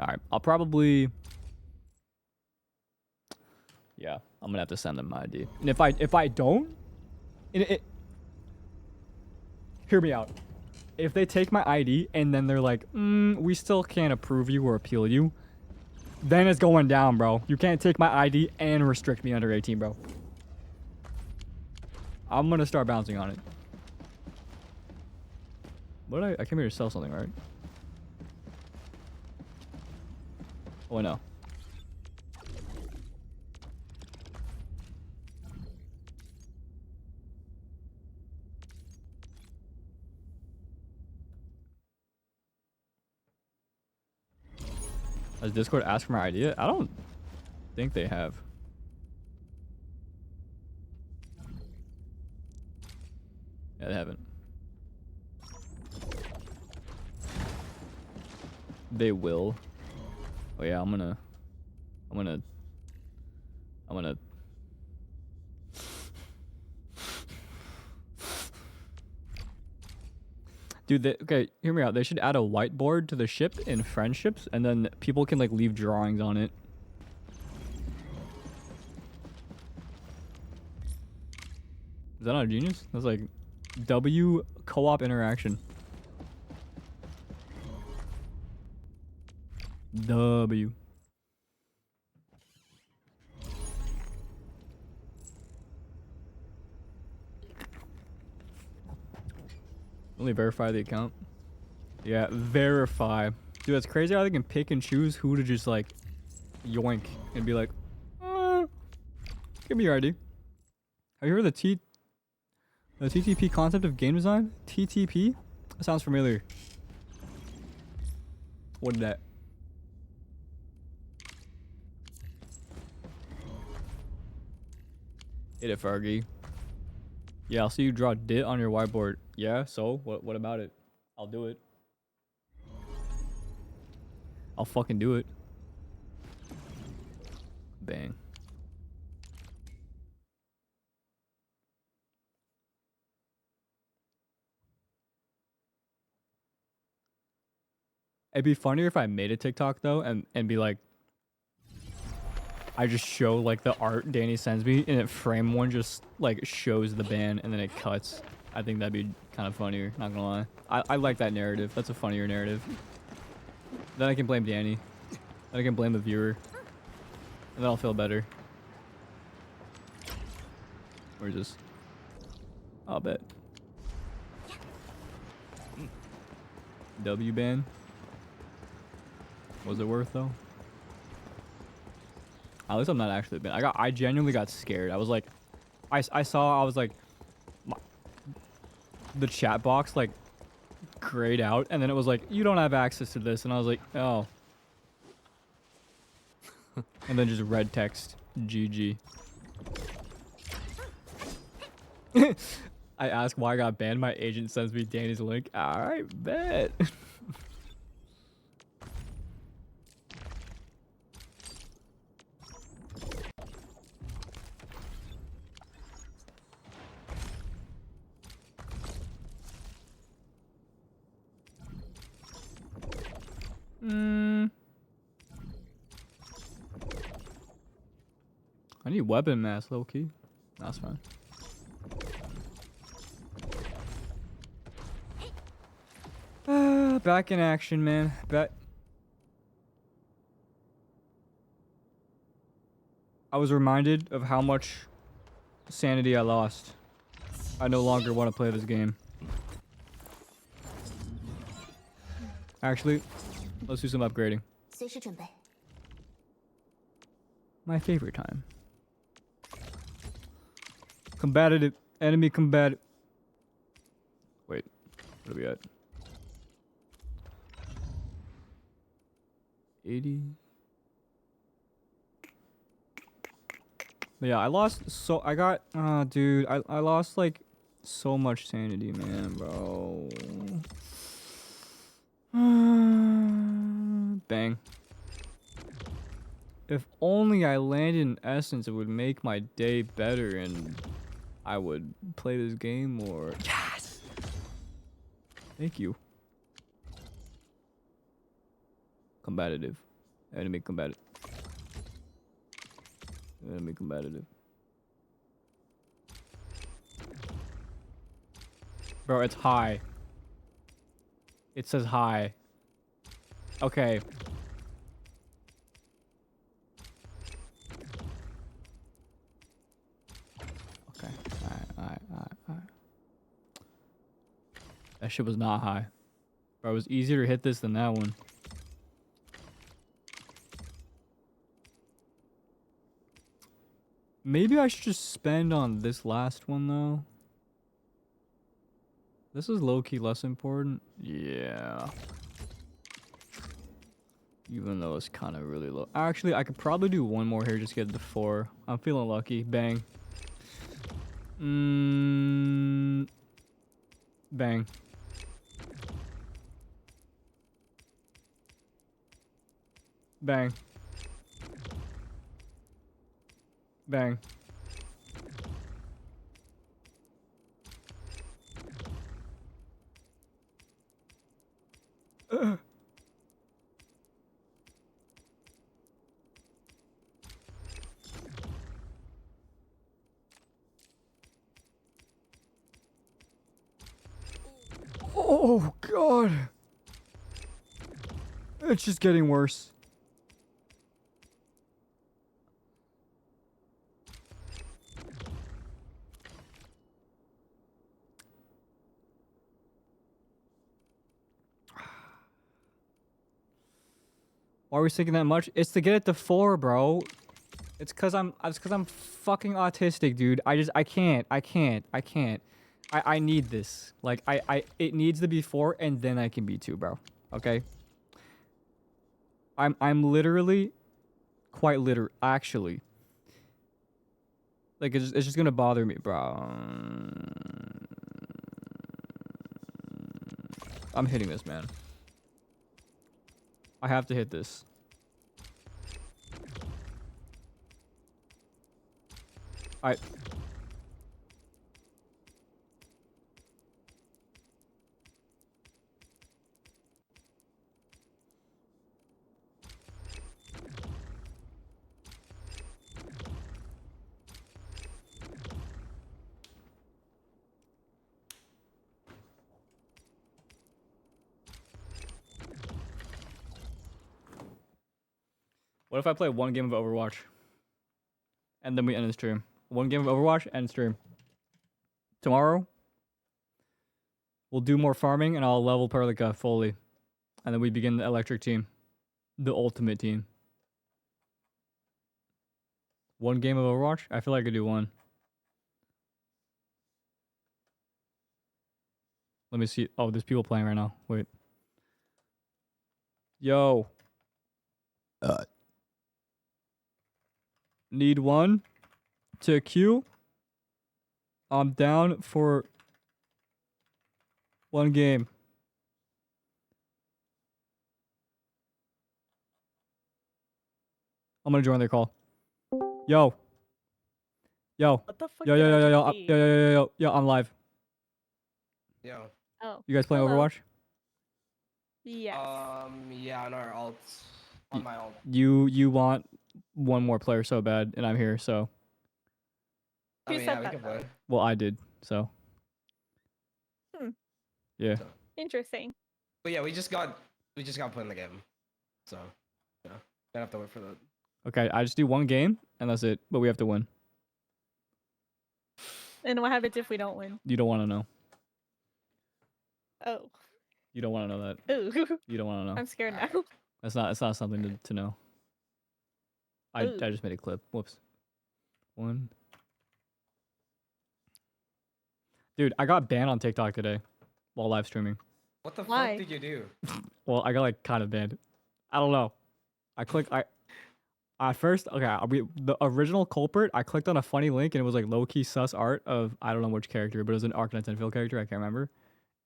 All right, I'll probably. Yeah, I'm gonna have to send them my ID. And if I don't. Hear me out. If they take my ID and then they're like, we still can't approve you or appeal you, then it's going down, bro. You can't take my ID and restrict me under 18, bro. I'm gonna start bouncing on it. What did I came here to sell something, right? Oh, no. Has Discord asked for my idea? I don't think they have. Yeah, they haven't. They will. Oh yeah, I'm gonna Dude, okay, hear me out. They should add a whiteboard to the ship in friendships, and then people can, like, leave drawings on it. Is that not genius? That's like W co-op interaction. W. Only verify the account. Yeah, verify. Dude, that's crazy how they can pick and choose who to just, like, yoink and be like, give me your ID. Have you heard of the TTP concept of game design? TTP? That sounds familiar. What is that? Hit it, Fergie. Yeah, I'll see you draw dit on your whiteboard. Yeah, so? What about it? I'll do it. I'll fucking do it. Bang. It'd be funnier if I made a TikTok though and be like, I just show like the art Danny sends me and it frame one just like shows the ban and then it cuts. I think that'd be kind of funnier, not gonna lie. I like that narrative. That's a funnier narrative. Then I can blame Danny. Then I can blame the viewer. And then I'll feel better. Where's this? I'll bet. W ban. Was it worth though? At least I'm not actually banned. I genuinely got scared. I was like, I was like, the chat box like grayed out, and then it was like, you don't have access to this, and I was like, oh. And then just red text, GG. I ask why I got banned. My agent sends me Danny's link. All right, bet. I need weapon mass, low key. That's fine. Back in action, man. I was reminded of how much sanity I lost. I no longer want to play this game. Actually, let's do some upgrading. My favorite time. Combative. Enemy combative. Wait. What are we at? 80. But yeah, I lost so I got dude, I lost like so much sanity, man, bro. Bang. If only I landed in Essence, it would make my day better and I would play this game more. Yes! Thank you. Combative. Enemy combative. Enemy combative. Bro, it's high. It says high. Okay. Okay. Alright. That shit was not high. Bro, it was easier to hit this than that one. Maybe I should just spend on this last one, though. This is low-key less important. Yeah. Even though it's kind of really low. Actually, I could probably do one more here, just get the 4. I'm feeling lucky. Bang. Bang. Bang. Bang. Oh, God. It's just getting worse. Why are we sinking that much? It's to get it to 4, bro. It's cause I'm fucking autistic, dude. I can't. I need this. Like it needs to be 4 and then I can be 2, bro. Okay? I'm literally quite actually. Like it's just gonna bother me, bro. I'm hitting this, man. I have to hit this. Alright. What if I play 1 game of Overwatch? And then we end the stream. 1 game of Overwatch, end stream. Tomorrow, we'll do more farming and I'll level Perlica fully. And then we begin the electric team. The ultimate team. 1 game of Overwatch? I feel like I could do 1. Let me see. Oh, there's people playing right now. Wait. Yo. Need 1 to queue. I'm down for 1 game. I'm gonna join their call. Yo. Yo. What the fuck Yo, did yo, I yo, yo, just yo, see? yo, yo, yo, yo, yo, I'm live. Yo. Oh. You guys playing Hello. Overwatch? Yes. Yeah, on our alts. On my alt. You want 1 more player so bad, and I'm here, so. I Who mean, said yeah, we that, can though? play. Well, I did, so. Hmm. Yeah. Interesting. But yeah, we just got playing the game. So, yeah. Don't have to wait for that. Okay, I just do 1 game, and that's it. But we have to win. And what happens if we don't win? You don't want to know. Oh. You don't want to know that. Ooh. You don't want to know. I'm scared now. It's not something to know. I Ooh. just made a clip. Whoops. 1. Dude, I got banned on TikTok today while live streaming. What the Why? fuck did you do? Well, I got like kind of banned. I don't know. At first, okay, the original culprit, I clicked on a funny link and it was like low-key sus art of, I don't know which character, but it was an Arknights Endfield character, I can't remember.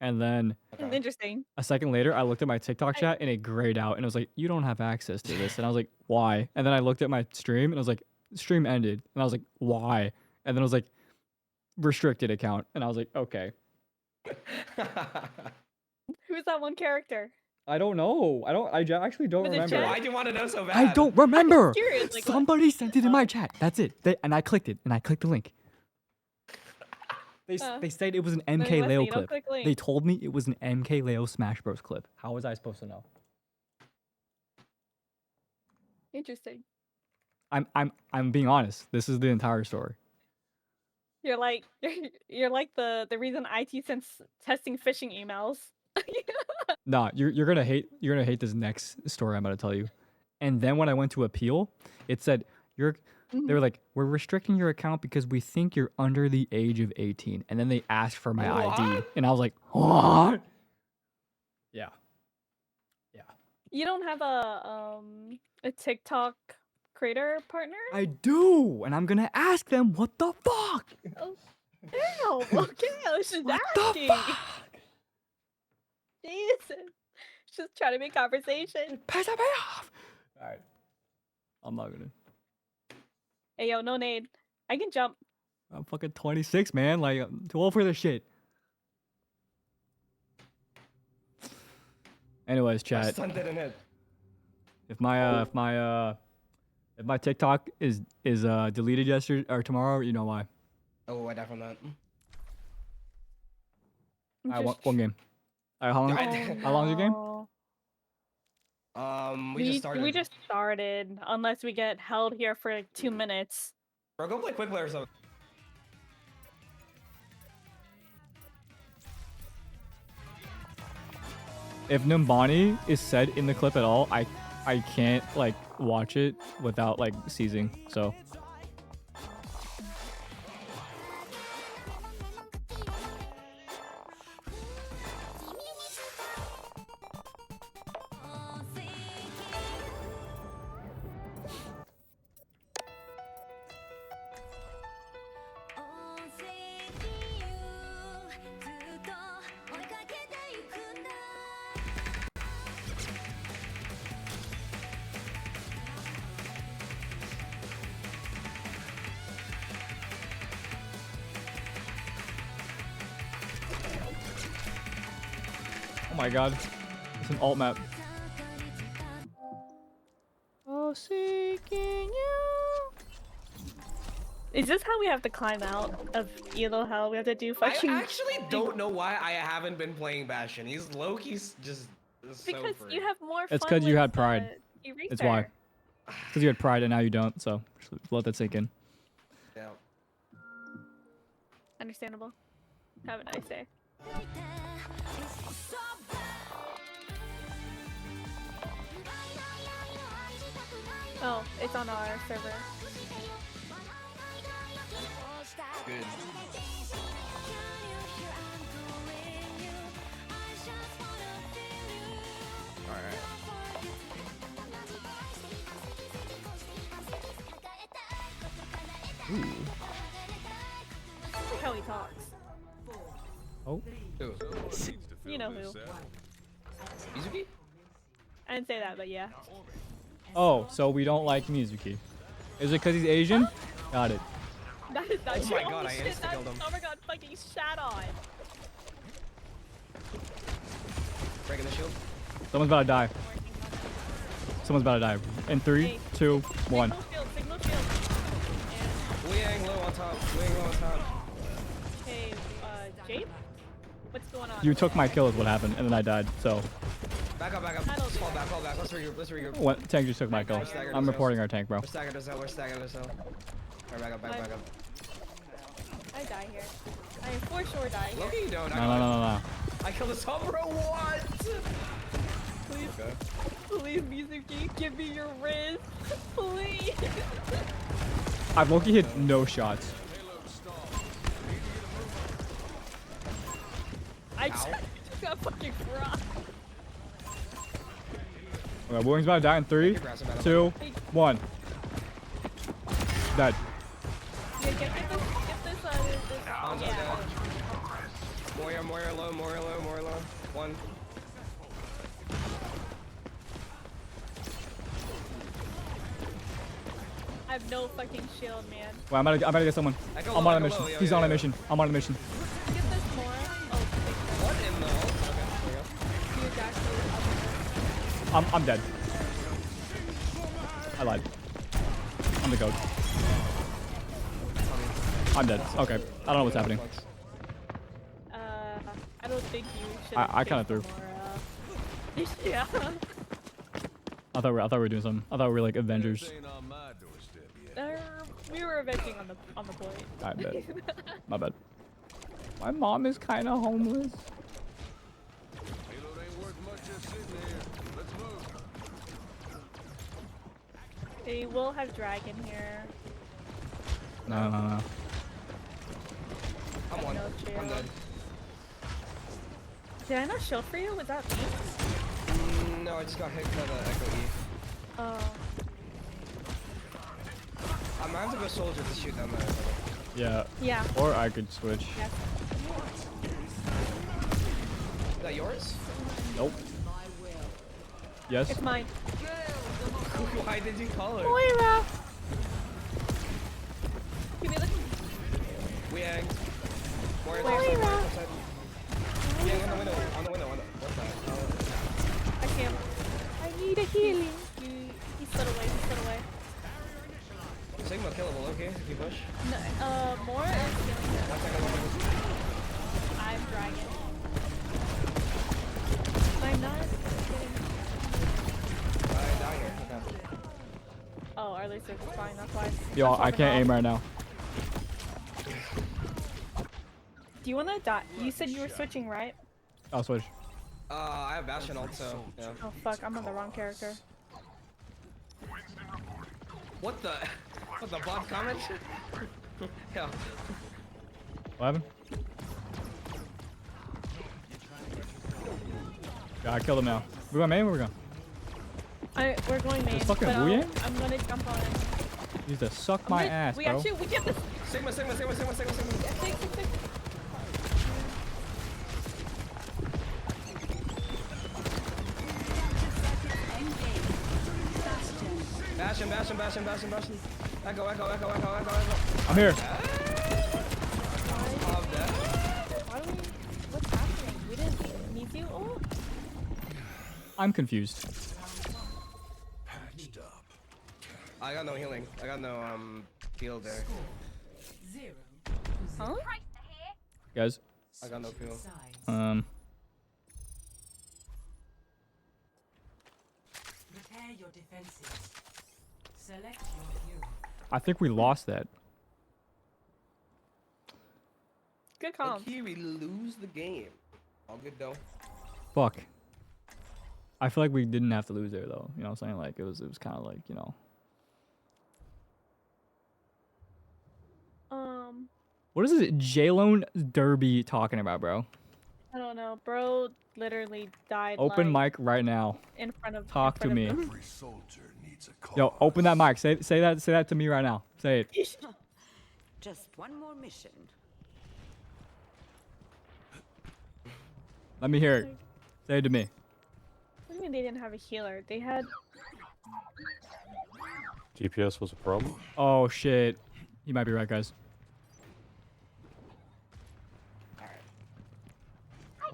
And then Interesting. a second later, I looked at my TikTok chat and it grayed out and it was like, you don't have access to this. And I was like, why? And then I looked at my stream and it was like, stream ended. And I was like, why? And then it was like, restricted account. And I was like, okay. Who's that one character? I don't know. I actually don't Was it remember. Chad? Why do you want to know so bad? I don't remember. I'm curious, like, what? Somebody sent it in my chat. That's it. And I clicked it. And I clicked the link. They said it was an MK Wesley, Leo don't clip. click link. They told me it was an MK Leo Smash Bros clip. How was I supposed to know? Interesting. I'm being honest. This is the entire story. You're like the reason IT sends testing phishing emails. Nah, you're gonna hate this next story I'm about to tell you. And then when I went to appeal, it said they were like, we're restricting your account because we think you're under the age of 18. And then they asked for my ID, and I was like, what? Yeah. You don't have a TikTok creator partner? I do, and I'm gonna ask them what the fuck. Oh, damn. Okay, I was just What asking. the fuck? Jesus. Just trying to make conversation. Piss me off. All right, I'm not gonna. Hey, yo, no nade. I can jump. I'm fucking 26, man. Like, I'm too old for this shit. Anyways, My chat. son didn't hit. If my TikTok is deleted yesterday or tomorrow, you know why. Oh, I definitely not. I want 1 game. Alright, how long is your game? We just started. We just started. Unless we get held here for like 2 minutes. Bro, go play quick play or something. If Nimbani is said in the clip at all, I can't like watch it without like seizing. So. Oh my god. It's an alt map. Oh, seeking you. Is this how we have to climb out of Elo Hell? We have to do fucking. I actually don't know why I haven't been playing Bastion. He's Loki's just so because free. you have more. It's because you had pride. It's why. Because you had pride and now you don't. So just let that sink in. Yeah. Understandable. Have a nice day. Oh, it's on our server. Good. Alright. Ooh. Look how he talks. Oh. Who? You know who. Mizuki? I didn't say that, but yeah. Oh, so we don't like Mizuki. Is it because he's Asian? Got it. That is not Oh true. my god, I Shit, insta-killed him. Oh my god, fucking shat on. Breaking the shield. Someone's about to die. Someone's about to die. In 3, 2, 1. Signal shield. Liang low on top. Liang low on top. Hey, Jape? What's going on? You took my kill is what happened, and then I died, so. Back up, back up. Fall back, fall back. Let's regroup, let's regroup. What? Tank just took my kill. I'm reporting our tank, bro. We're stacking this out, we're stacking this out. Alright, back up, back up. I die here. I for sure die here. Loki, you don't. No. I killed the Sombra, what? Please, okay. please, Mizuki, give me your wrist. Please. I've Loki hit no shots. I just got fucking rocked. Okay, William's about to die in 3, 2, 1. Dead. Yeah, get this, yeah. Moira low, Moira low. 1. I have no fucking shield, man. Wait, I'm about to get someone. I'm on a mission. He's on a mission. I'm on a mission. Get this more. Oh, what in the hell? Okay, there you go. I'm dead. I lied. I'm the goat. I'm dead. Okay. I don't know what's happening. I don't think you should. I kind of threw. Yeah. I thought we were doing something. I thought we were like Avengers. We were avenging on the point. I bet. My bad. My mom is kind of homeless. They will have dragon here. No. I'm one. I'm dead. Did I not show for you? Was that me? No, I just got hit by the Echo E. Oh. I'm gonna have to go soldier to shoot down there. Yeah. Yeah. Or I could switch. Yes. Is that yours? Nope. Yes. It's mine. Why did you call it? Moira! Give me the... Liang. Moira. Moira! Liang on the window. What's that? I can't. I need a healing. He slid away. Sigma killable, okay? If you push. No, more is killing him. I'm dragon. I'm not getting... I die here. Okay. Oh, our laser is fine, that's why. Yo, I can't aim right now. Do you wanna die? You said you were switching, right? I'll switch. I have Bastion ult, so yeah. Oh fuck, I'm on the wrong character. What the? What the bot comment? Yeah. What happened? Yeah, I killed him now. We going main? Where we going? We're going main. There's fucking but, Wu Yang? I'm gonna jump on it. You need to suck my ass, we bro. Actually, we get this. Sigma. Yeah, take. Bastion. Echo. I'm here. Why do we? What's happening? We didn't need you. Oh. I'm confused. I got no healing. I got no field there. Huh? Guys. I got no field. Prepare your defenses. Select your hero. I think we lost that. Good call. Okay, we lose the game. All good though. Fuck. I feel like we didn't have to lose there though. You know what I'm saying? Like it was kind of like, you know. What is it J-Lone Derby talking about, bro? I don't know, bro. Literally died. Open like, mic right now. In front of. Talk in front to of me. them. Yo, open that mic. Say that to me right now. Say it. Just one more mission. Let me hear it. Say it to me. What do you mean they didn't have a healer? They had. DPS was a problem. Oh shit. You might be right, guys.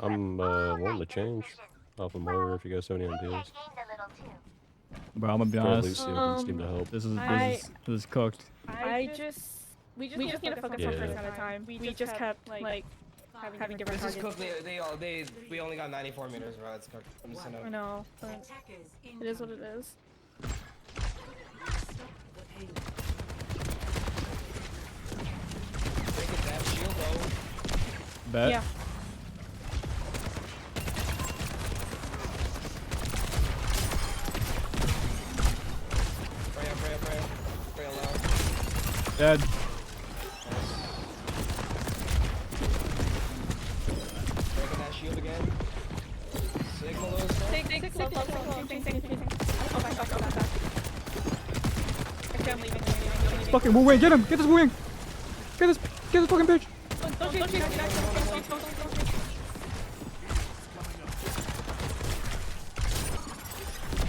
I'm wanting to change off of Moira if you guys have any ideas. Bro, I'm gonna be Or at honest. least see if it can seem to help. This is cooked. We just need to focus on first at a time. We just kept like having different This is targets. cooked. We only got 94 meters, bro. It's cooked. I'm just gonna. I know, but it is what it is. Break it, that shield though. Bet. Yeah. Pray aloud. Dead. Breaking that shield again. Signal those. Take slow. Oh my gosh, Actually, I'm leaving. Fucking Wu Wing, get him! Get this Wu Wing! Get this fucking bitch! Don't shoot.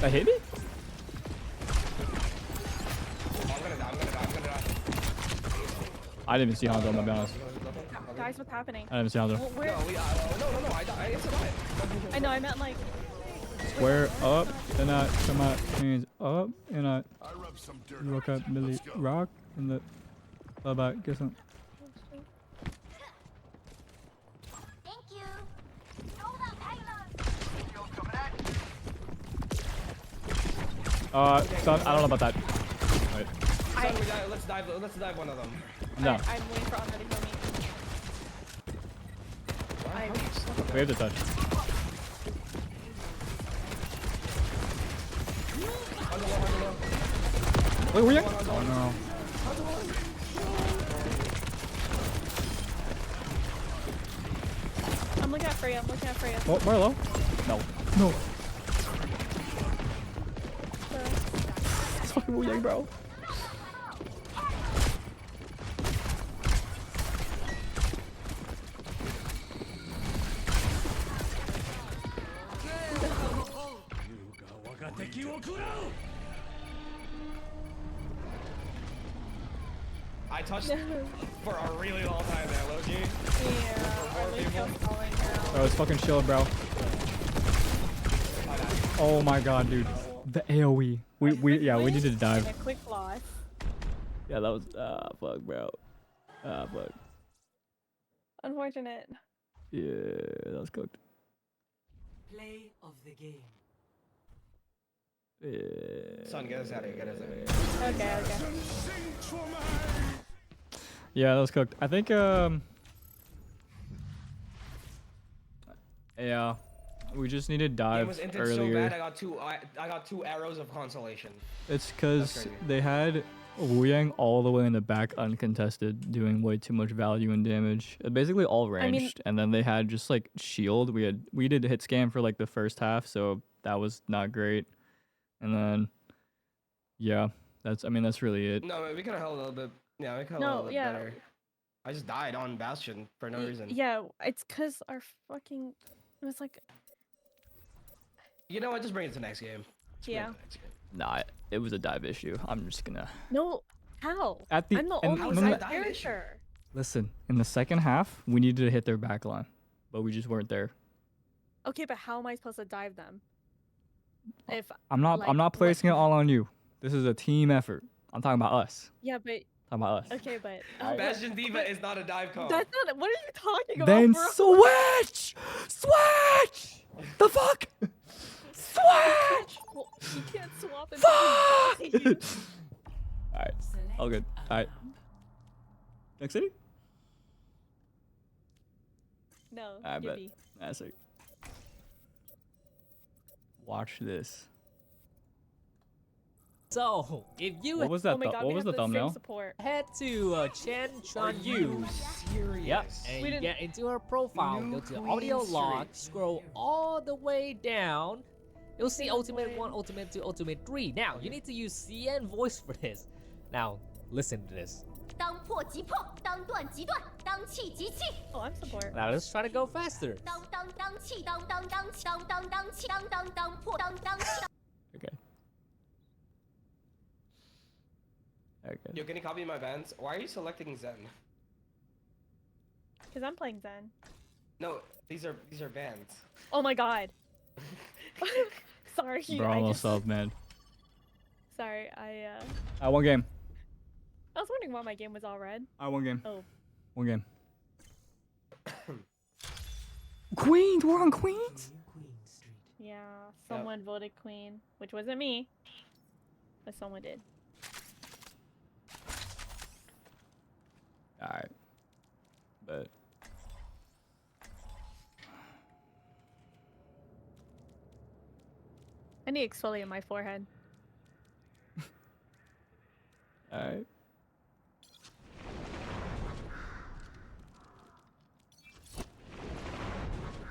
That hit me? I'm gonna die. I didn't even see Hanzo, I'm gonna be honest. Guys, what's happening? I didn't even see Hanzo. Where? No, I survived. I know, I meant like. Square up, and I come my hands up, and I look at Millie Rock, and the about get some. Son, I don't know about that. Wait. Let's dive one of them. No. I'm waiting for Anna to heal me. We have to touch. Wait, were you? Oh no. I'm looking at Freya. Oh, Marlo? No. It's fucking Wu Yang, bro. I touched for a really long time there, Loki. Yeah. Bro, it's fucking chill, bro. Oh my god, dude. The AoE. We needed to dive. A quick loss. Yeah, that was fuck, bro. Fuck. Unfortunate. Yeah, that was cooked. Play of the game. Yeah. Son, get us out of here. Okay. Yeah, that was cooked. I think yeah. We just need to Game dive was ended so earlier. bad. I got two arrows of consolation. It's because they had Wu Yang all the way in the back uncontested, doing way too much value and damage. Basically all ranged, and then they had just like shield. We did hit scan for like the first half, so that was not great. And then yeah, that's really it. No, we could have held a little bit. Yeah, we could have held a little bit better. I just died on Bastion for no reason. Yeah, it's because our fucking. It was like. You know what? Just bring it to next game. Yeah. Nah, it was a dive issue. I'm just gonna No, how? At the I'm the end- only no, no, character. listen. In the second half, we needed to hit their back line, but we just weren't there. Okay, but how am I supposed to dive them? If I'm not placing it all on you. This is a team effort. I'm talking about us. Yeah, but. Talking about us. Okay, but. Bastion Diva is not a dive comp. That's not. What are you talking about? Then bro? switch! The fuck? Switch! You can't swap it. Fuck! Alright. All good. Alright. Next city? No. I bet. Yippee. That's it. Watch this. So, if you What was that? Oh my God, What we was have the thumbnail? same support. head to Chen Chuan Yu, yep, and We you didn't- get into her profile, go to audio log, scroll all the way down, you'll see Ultimate 1, Ultimate 2, Ultimate 3. Now, you need to use CN voice for this. Now, listen to this. 当破即破，当断即断，当气即气。 Oh, I'm support. Now, let's try to go faster. 当气，当气，当气，当破，当气。 Okay. Okay. Yo, can you copy my bands? Why are you selecting Zen? Because I'm playing Zen. No, these are bands. Oh my God. Sorry. Bro, I almost just- up, man. Sorry, I One game. was wondering why my game was all red. One game. Oh. One game. Queens! We're on Queens? Yeah, someone voted queen, which wasn't me, but someone did. Alright. But I need to exfoliate my forehead. alright.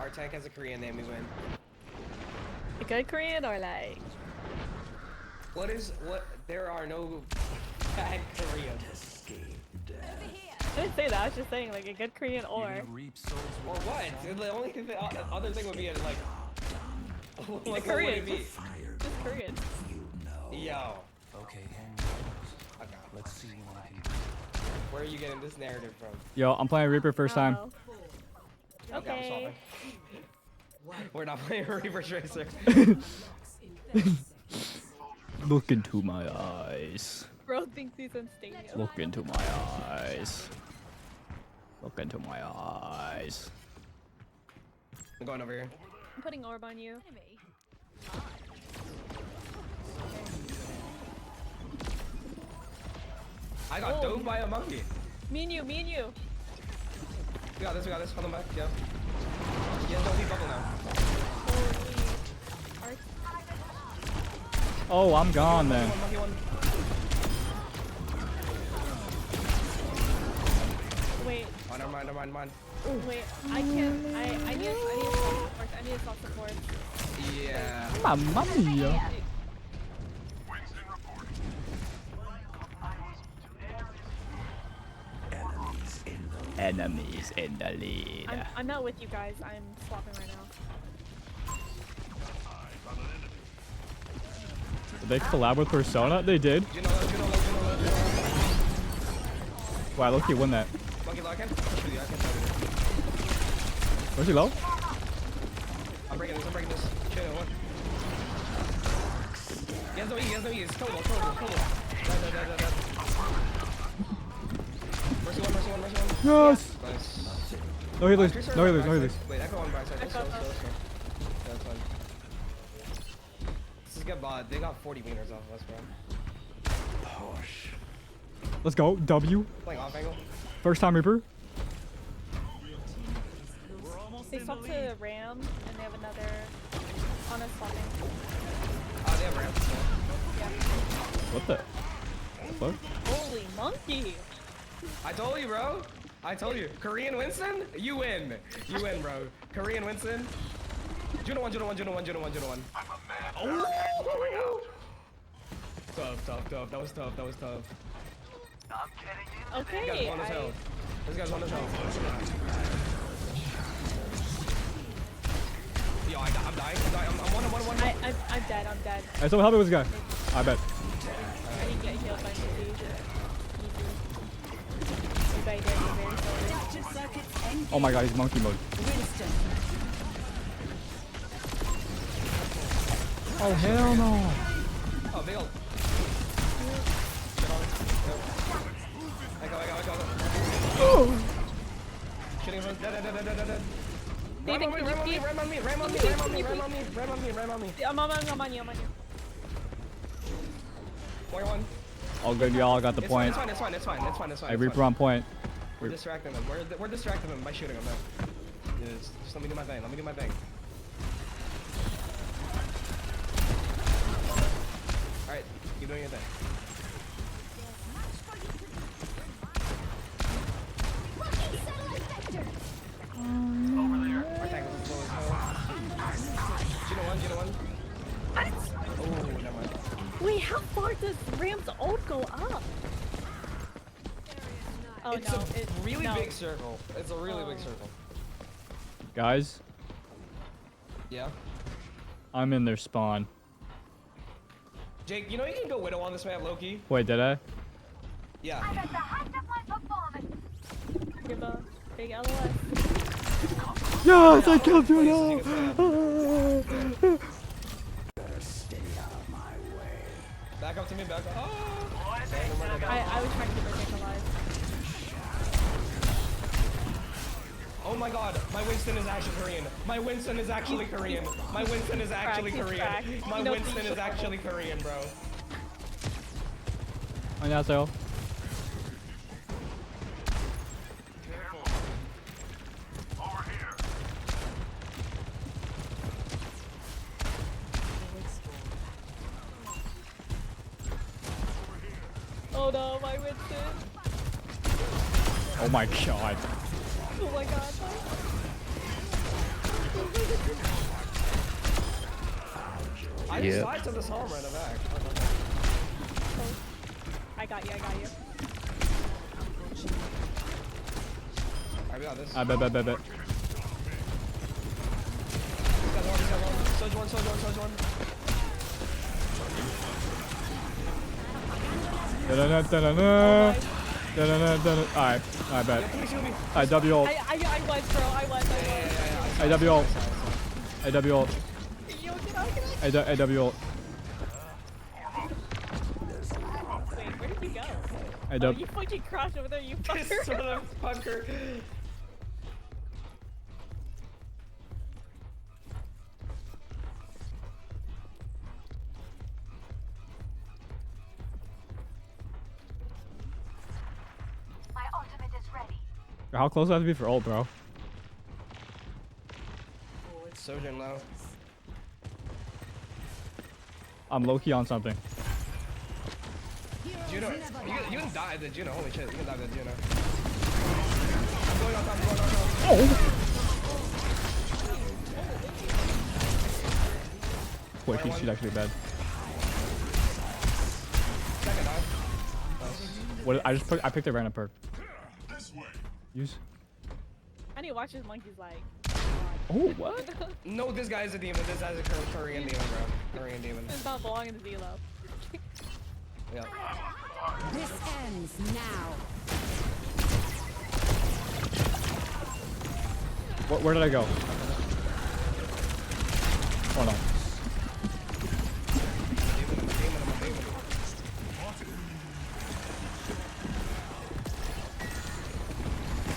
Our tank has a Korean name, we win. A good Korean or like? There are no bad Koreans. I didn't say that. I was just saying like a good Korean or. Or what? The only other thing would be like. What would Korean. it be? Just Korean. Yo. Okay, Let's see what I can do. Where are you getting this narrative from? Yo, I'm playing Reaper first time. Oh. Okay, I'm Okay. swapping. We're not playing Reaper Tracer. Look into my eyes. Bro thinks he's in stadium. Look into my eyes. Look into my eyes. I'm going over here. I'm putting orb on you. I got dove by a monkey. Me and you, me and you. We got this, hold on back, yeah. Yeah, don't leave bubble now. Oh, I'm gone then. Monkey one. Wait. Oh, never mind. Wait, I can't. I need support. I need self support. Yeah. Mamma mia. Enemies in the lead. I'm not with you guys. I'm swapping right now. Did they collab with Persona? They did. Wow, look, he won that. Monkey low, I can't push with you, I can't push with Where's he low? you. I'm breaking this. Chill, what? He has no E, it's total. Dead. Mercy one. Yes! Nice. No healers. Tracer No on healers. No backside. healers. Wait, Echo on backside. Let's go. Yeah, that's fine. This is good bot. They got 40 meters off of us, bro. Let's go. W. Playing off angle. First time Reaper. They swapped to Ram, and they have another on a swapping. Oh, they have Ram. Yeah. What the fuck? Holy monkey! I told you, bro. I told you. Korean Winston? You win. You win, bro. Korean Winston. Juno 1, Juno 1, Juno 1, Juno 1, Juno 1. Oh! Tough. That was tough. Okay. This guy's on his health. This guy's on his health. Yo, I'm dying. I'm one. I'm dead. Hey, someone help me with this guy. I bet. I didn't get healed by Easy. You guys are very solid. Oh my god, he's monkey mode. Oh hell no. Oh, big ol'. I go. Oh. Shooting him. Dead. Ram on me. I'm on you. Point one. All good, y'all got the point. It's fine. Hey, Reaper on point. We're distracting them. We're distracting them by shooting them. Yeah, just let me do my thing. Alright, keep doing your thing. Over there. Our tank is slow as hell. Juno 1. What? Oh, never mind. Wait, how far does Ram's ult go up? Oh, It's a really big circle. It's a really big circle. Guys, Yeah. I'm in their spawn. Jake, you know you can go Widow on this map, Loki? Wait, did I? Yeah. Give a big LOS. Yes, I killed you now. Back up to me, back up. Oh. I was trying to keep her Jake alive. Oh my god, my Winston is actually Korean. My Winston is actually Korean. My Winston is actually Korean. My Winston is actually Korean, bro. 안녕하세요. Oh no, my Winston. Oh my god. Oh my god. I just died to this home right in the back. I got you. Alright, we got this. I bet. He's got one. Surge one. Alright, I bet. I W ult. I was, bro. I was. I W ult. I W ult. Yo, get out. I W ult. Wait, where did you go? I Oh, W. you fucking crashed over there, you This fucker. motherfucker. My ultimate is ready. How close do I have to be for ult, bro? Sojourn low. I'm low-key on something. Juno, you can dive the Juno. Holy shit, you can dive the Juno. I'm going on top. Oh! Wait, she's actually bad. Second dive. What? I picked a random perk. Use. I need to watch this monkey's like. Oh, what? No, this guy is a demon. This guy's a Korean demon, bro. Korean demon. It's not belonging to Zelo. Yeah. This ends now. Where did I go? Oh no.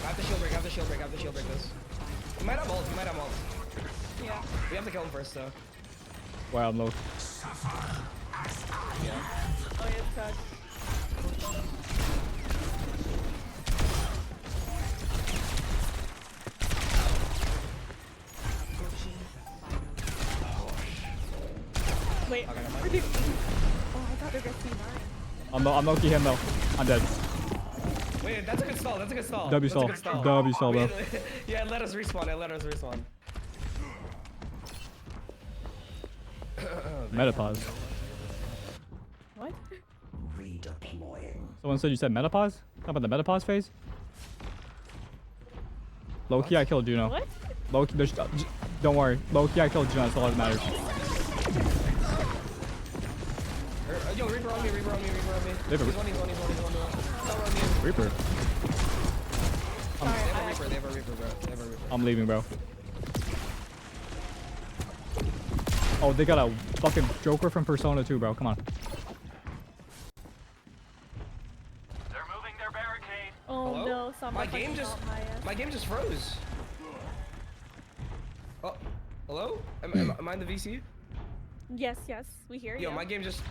I have to shield break this. He might have ult. Yeah. We have to kill him first, though. Wow, I'm low. Yeah. Oh, yeah, it's cut. Wait. Okay, never mind. Where did... Oh, I thought they were gonna see mine. I'm low-key him though. I'm dead. Wait, that's a good stall. That's a good stall. W That's a stall. good stall. W stall, bro. Yeah, let us respawn. Let us respawn. Metapause. What? Someone said you said metapause? How about the metapause phase? Low-key, I killed Juno. What? Low-key, don't worry. Low-key, I killed Juno. That's all that matters. Yo, Reaper on me. Reaper. He's one. Reaper. They have a Reaper, bro. I'm leaving, bro. Oh, they got a fucking Joker from Persona 2, bro. Come on. Oh Hello? no, My game just froze. Oh, hello? Am I in the VC? Yes, we hear you. Yo, my game just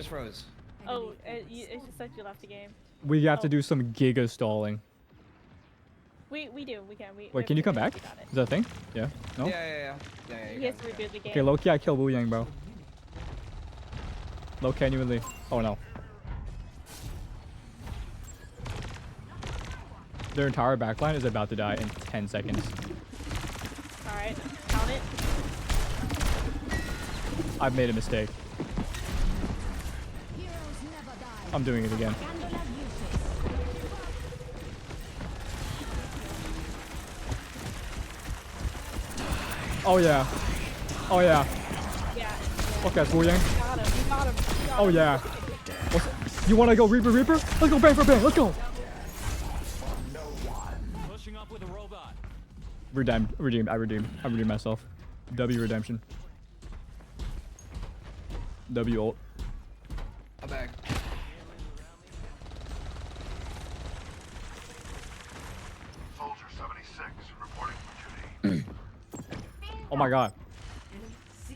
froze. Oh, it just said you left the game. We have to do some giga stalling. We do, we can. Wait, can you come back? Is that a thing? Yeah? No? Yeah. He has to reboot the game. Okay, low-key, I killed Wu Yang, bro. Low genuinely. Oh no. Their entire backline is about to die in 10 seconds. Alright, count it. I've made a mistake. I'm doing it again. Oh yeah. Oh yeah. Yeah. Fuck that, Wu Yang. You got him. Oh yeah. You wanna go Reaper? Let's go bang for bang. Let's go. Redeemed. I redeemed myself. W redemption. W ult. I'm back. Soldier 76 reporting for duty. Oh my god.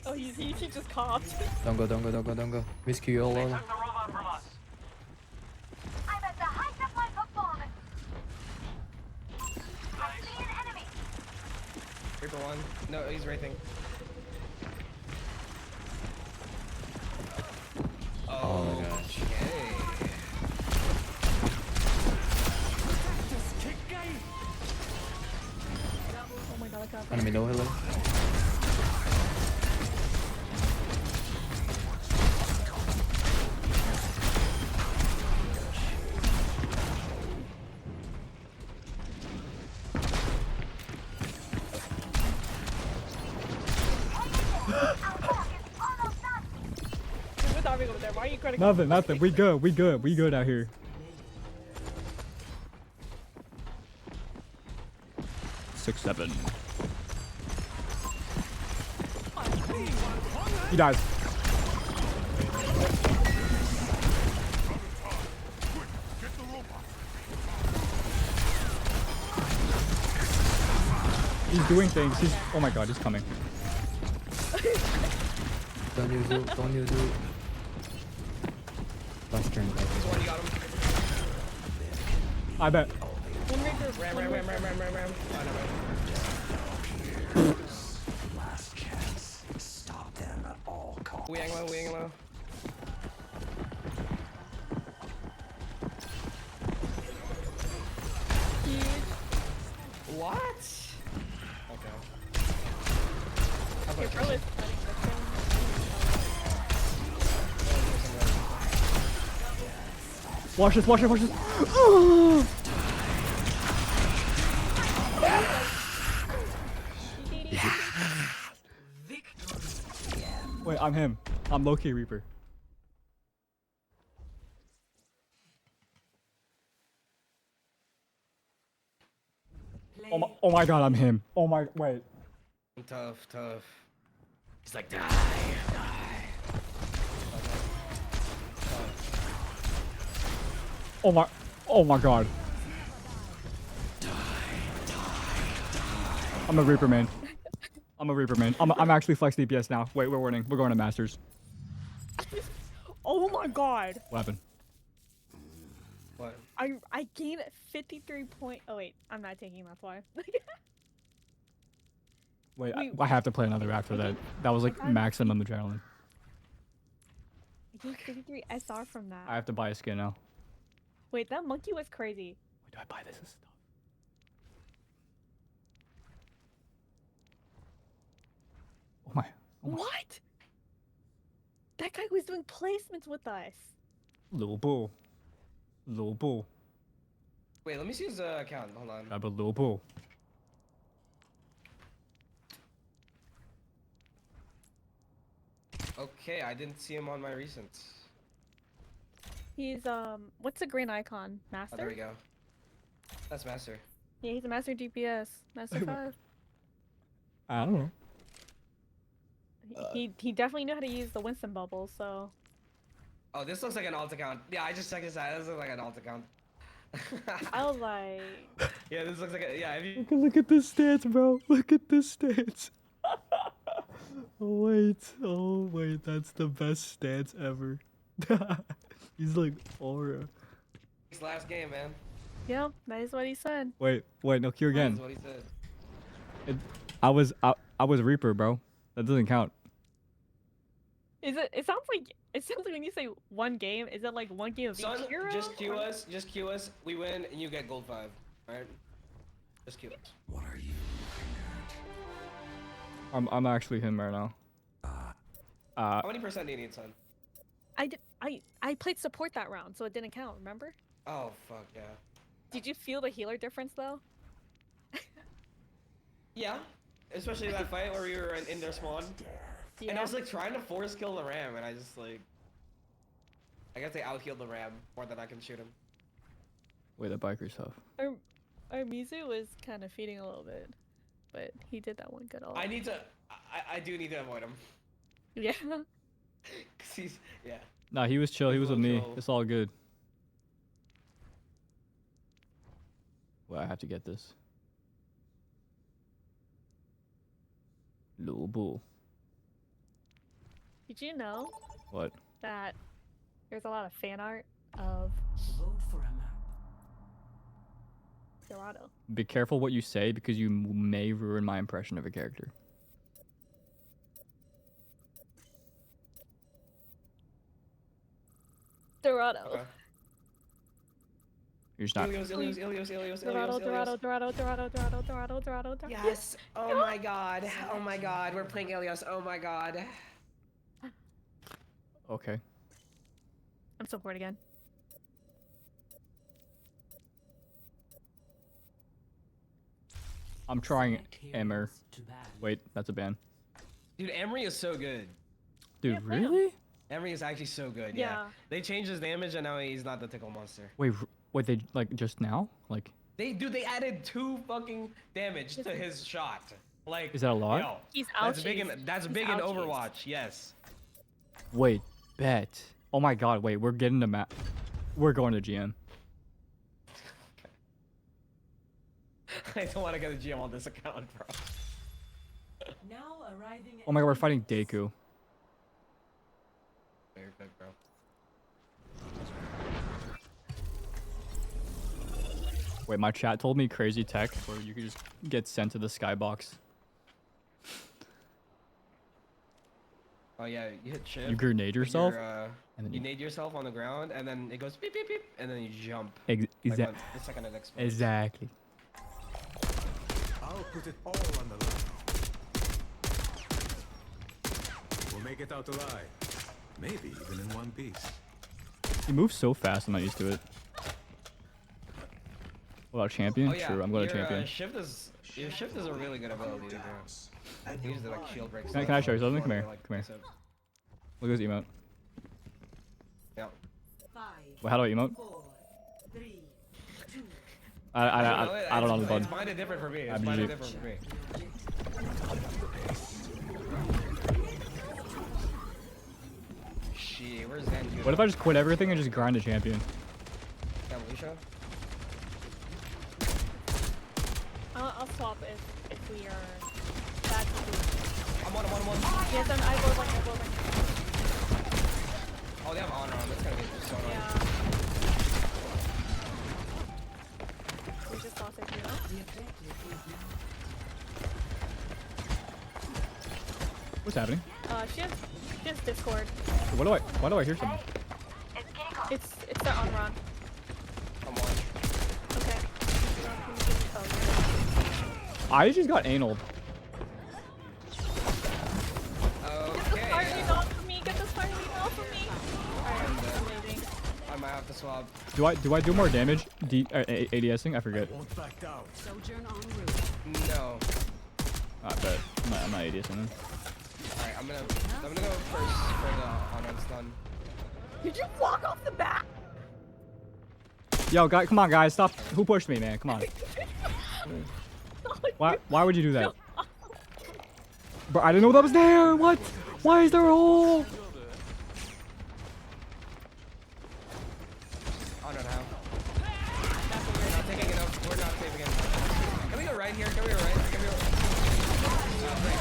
Oh, he just coughed. Don't go. Whiskey, you all alone. I'm at the height of my performance. I see an enemy. Reaper one. No, he's wraithing. Oh my gosh. Oh my god, I got Enemy low, hello. Over there. Why are you critical? Nothing. We good out here. Six, 7. He dies. He's doing things. Oh my god, he's coming. Don't use it. Last turn. I bet. Ram. Last chance. Stop them at all costs. Wing low. What? Okay. Your bro is cutting the thing. Watch this. Wait, I'm him. I'm low-key Reaper. Oh my god, I'm him. Oh my, wait. Tough. He's like, die. Oh my god. I'm a Reaper main. I'm actually flex DPS now. Wait, we're winning. We're going to Masters. Oh my god. What happened? What? I gained 53 point. Oh wait, I'm not taking. That's why. Wait, I have to play another after that. That was like maximum adrenaline. I get 53 SR from that. I have to buy a skin now. Wait, that monkey was crazy. Wait, do I buy this stuff? Oh my. Oh my. What? That guy was doing placements with us. Little bull. Little bull. Wait, let me see his account. Hold on. Grab a little bull. Okay, I didn't see him on my recents. He's what's the green icon? Master? Oh, there we go. That's Master. Yeah, he's a master DPS. Master 5. I don't know. He definitely knew how to use the Winston bubble, so. Oh, this looks like an alt account. Yeah, I just checked this out. This looks like an alt account. I was like. Yeah, this looks like a, yeah. If you Look at this stance, bro. Look at this stance. Oh wait, that's the best stance ever. He's like aura. This last game, man. Yeah, that is what he said. Wait, no, Q again. That's what he said. I was Reaper, bro. That doesn't count. Is it? It sounds like when you say one game, is it like one game of Son, each hero? just queue us. Just queue us. We win, and you get gold 5. Alright? Just queue us. What are you? I'm actually him right now. How many percent do you need, son? I played support that round, so it didn't count. Remember? Oh fuck yeah. Did you feel the healer difference though? Yeah, especially that fight where we were in their spawn. Yeah. And I was like trying to force kill the ram, and I just like, I guess they out healed the ram more than I can shoot him. Wait, the biker's tough. Our Mizu was kind of feeding a little bit, but he did that one good ult. I do need to avoid him. Yeah. Cause he's, yeah. Nah, he was chill. He was with me. Chill. It's all good. Well, I have to get this. Little bull. Did you know What? that there's a lot of fan art of Vote for a map. Dorado? Be careful what you say because you may ruin my impression of a character. Dorado. Okay. You're just not. Ilios. Dorado. Yes. Oh my god. Oh my god. We're playing Ilios. Oh my god. Okay. I'm support again. I'm trying Emmer. Wait, that's a ban. Dude, Emery is so good. Dude, really? Emery is actually so good. Yeah. They changed his damage, and now he's not the tickle monster. Wait, they like just now? Like? They added 2 fucking damage to his shot. Like, Is that a lot? Yo, He's that's ouchies. big in ouchies. Overwatch. Yes. Wait, bet. Oh my god, wait, we're getting the map. We're going to GM. I don't want to get a GM on this account, bro. Now arriving Oh my god, we're fighting Deku. Very good, bro. Wait, my chat told me crazy tech where you could just get sent to the skybox. Oh yeah, you hit shift. You grenade yourself? And then you nade yourself on the ground, and then it goes beep beep beep, and then you jump. Exactly. The second it explodes. Exactly. I'll put it all on the line. We'll make it out alive. Maybe even in one piece. He moves so fast, I'm not used to it. What about champion? Oh, yeah. True, I'm going to Your, champion. Your shift is a really good ability to do. You use the like shield break. Can I show you something? Come here. Come here. Look at this emote. Yeah. Well, how do I emote? 4, 3, 2. I don't know the button. It's mine different for me. It's I'm mine usually- different for me. Shit, where's Zen? What if I just quit everything and just grind a champion? Yeah, Alicia? I'll swap if we are bad to do. I'm on. Yes, I will like. Oh, they have honor on. That's gonna be so annoying. Yeah. We just lost it, you know? What's happening? She has Discord. Why do I hear something? It's their on run. I'm on. Okay. I just got anal. Okay. Get this off of me. Get this fire off of me. Alright, amazing. I might have to swap. Do I do more damage? ADSing? I forget. No. I bet. I'm not ADSing then. Alright, I'm gonna go first for the on stun. Did you walk off the bat? Yo, come on, guys, stop. Who pushed me, man? Come on. Why would you do that? Bro, I didn't know that was there. What? Why is there a hole? Oh no, now. We're not taking enough. We're not saving enough. Can we go right here? Can we go right? Can we go?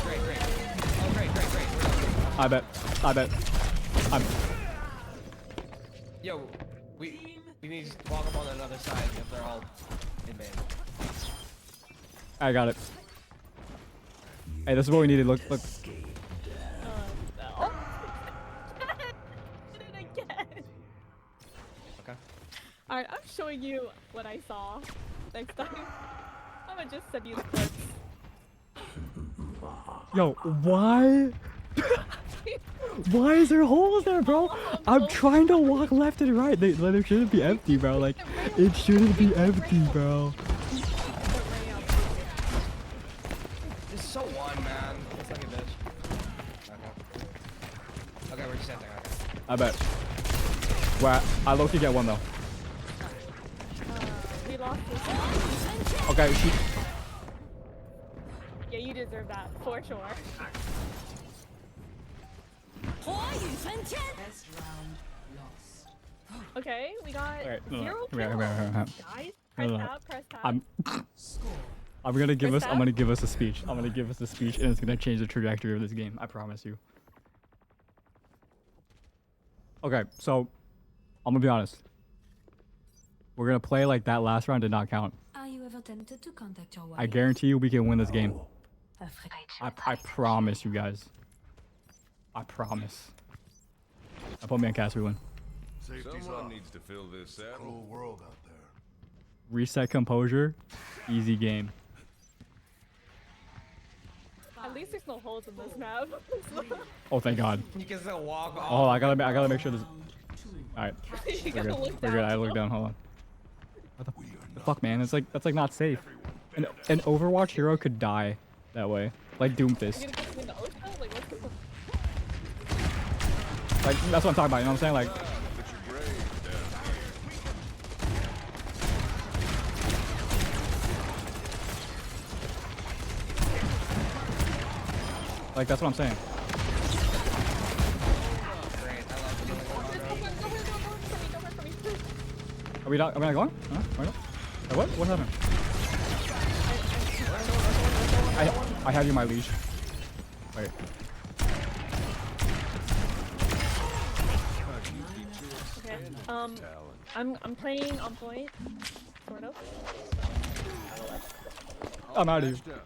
Great. Oh, great. We're done. I bet. Yo, we need to walk up on another side if they're all in main. I got it. Hey, this is what we needed. Look. Oh. Did it again. Okay. Alright, I'm showing you what I saw. Next time, I'm gonna just send you the clips. Yo, why? Why is there holes there, bro? I'm trying to walk left and right. They shouldn't be empty, bro. Like, it shouldn't be empty, bro. This is so one, man. It's like a bitch. Okay, we're just ending. Okay. I bet. Well, I low-key get one though. We lost this. Okay, she. Yeah, you deserve that for sure. Okay, we got Alright, 0 kills. Guys, press tab. I'm gonna give us a speech. I'm gonna give us a speech, and it's gonna change the trajectory of this game. I promise you. Okay, so I'm gonna be honest. We're gonna play like that last round did not count. Are you ever tempted to contact your wife? I guarantee you we can win this game. I promise you guys. I promise. I put me on cast, we win. Someone needs to fill this saddle. Cruel world out there. Reset composure. Easy game. At least there's no holes in this map. Oh, thank God. You can still walk off. Oh, I gotta make sure this. All right, You we're gotta good. look We're good. I look down. Hold on. What the fuck, man? That's like not safe. An Overwatch hero could die that way, like Doomfist. Like that's what I'm talking about. You know what I'm saying? Like. Like that's what I'm saying. Are we not going? Huh? What? What happened? I have you, my liege. Wait. Okay. I'm playing on point, sort of. I'm out of here.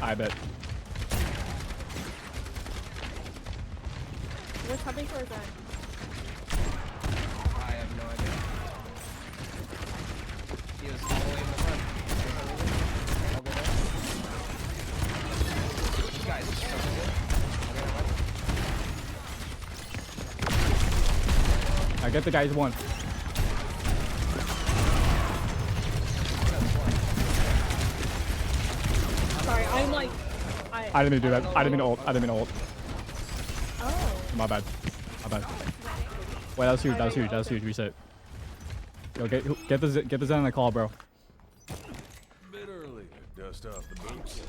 I bet. What's happening for that? I have no idea. He was all the way in the front. These guys are so good. I get the guys one. Sorry, I'm like. I didn't mean to do that. I didn't mean to ult. Oh. My bad. Wait, that was huge. Reset. Yo, get the Zen on the call, bro. Bit early to dust off the boots.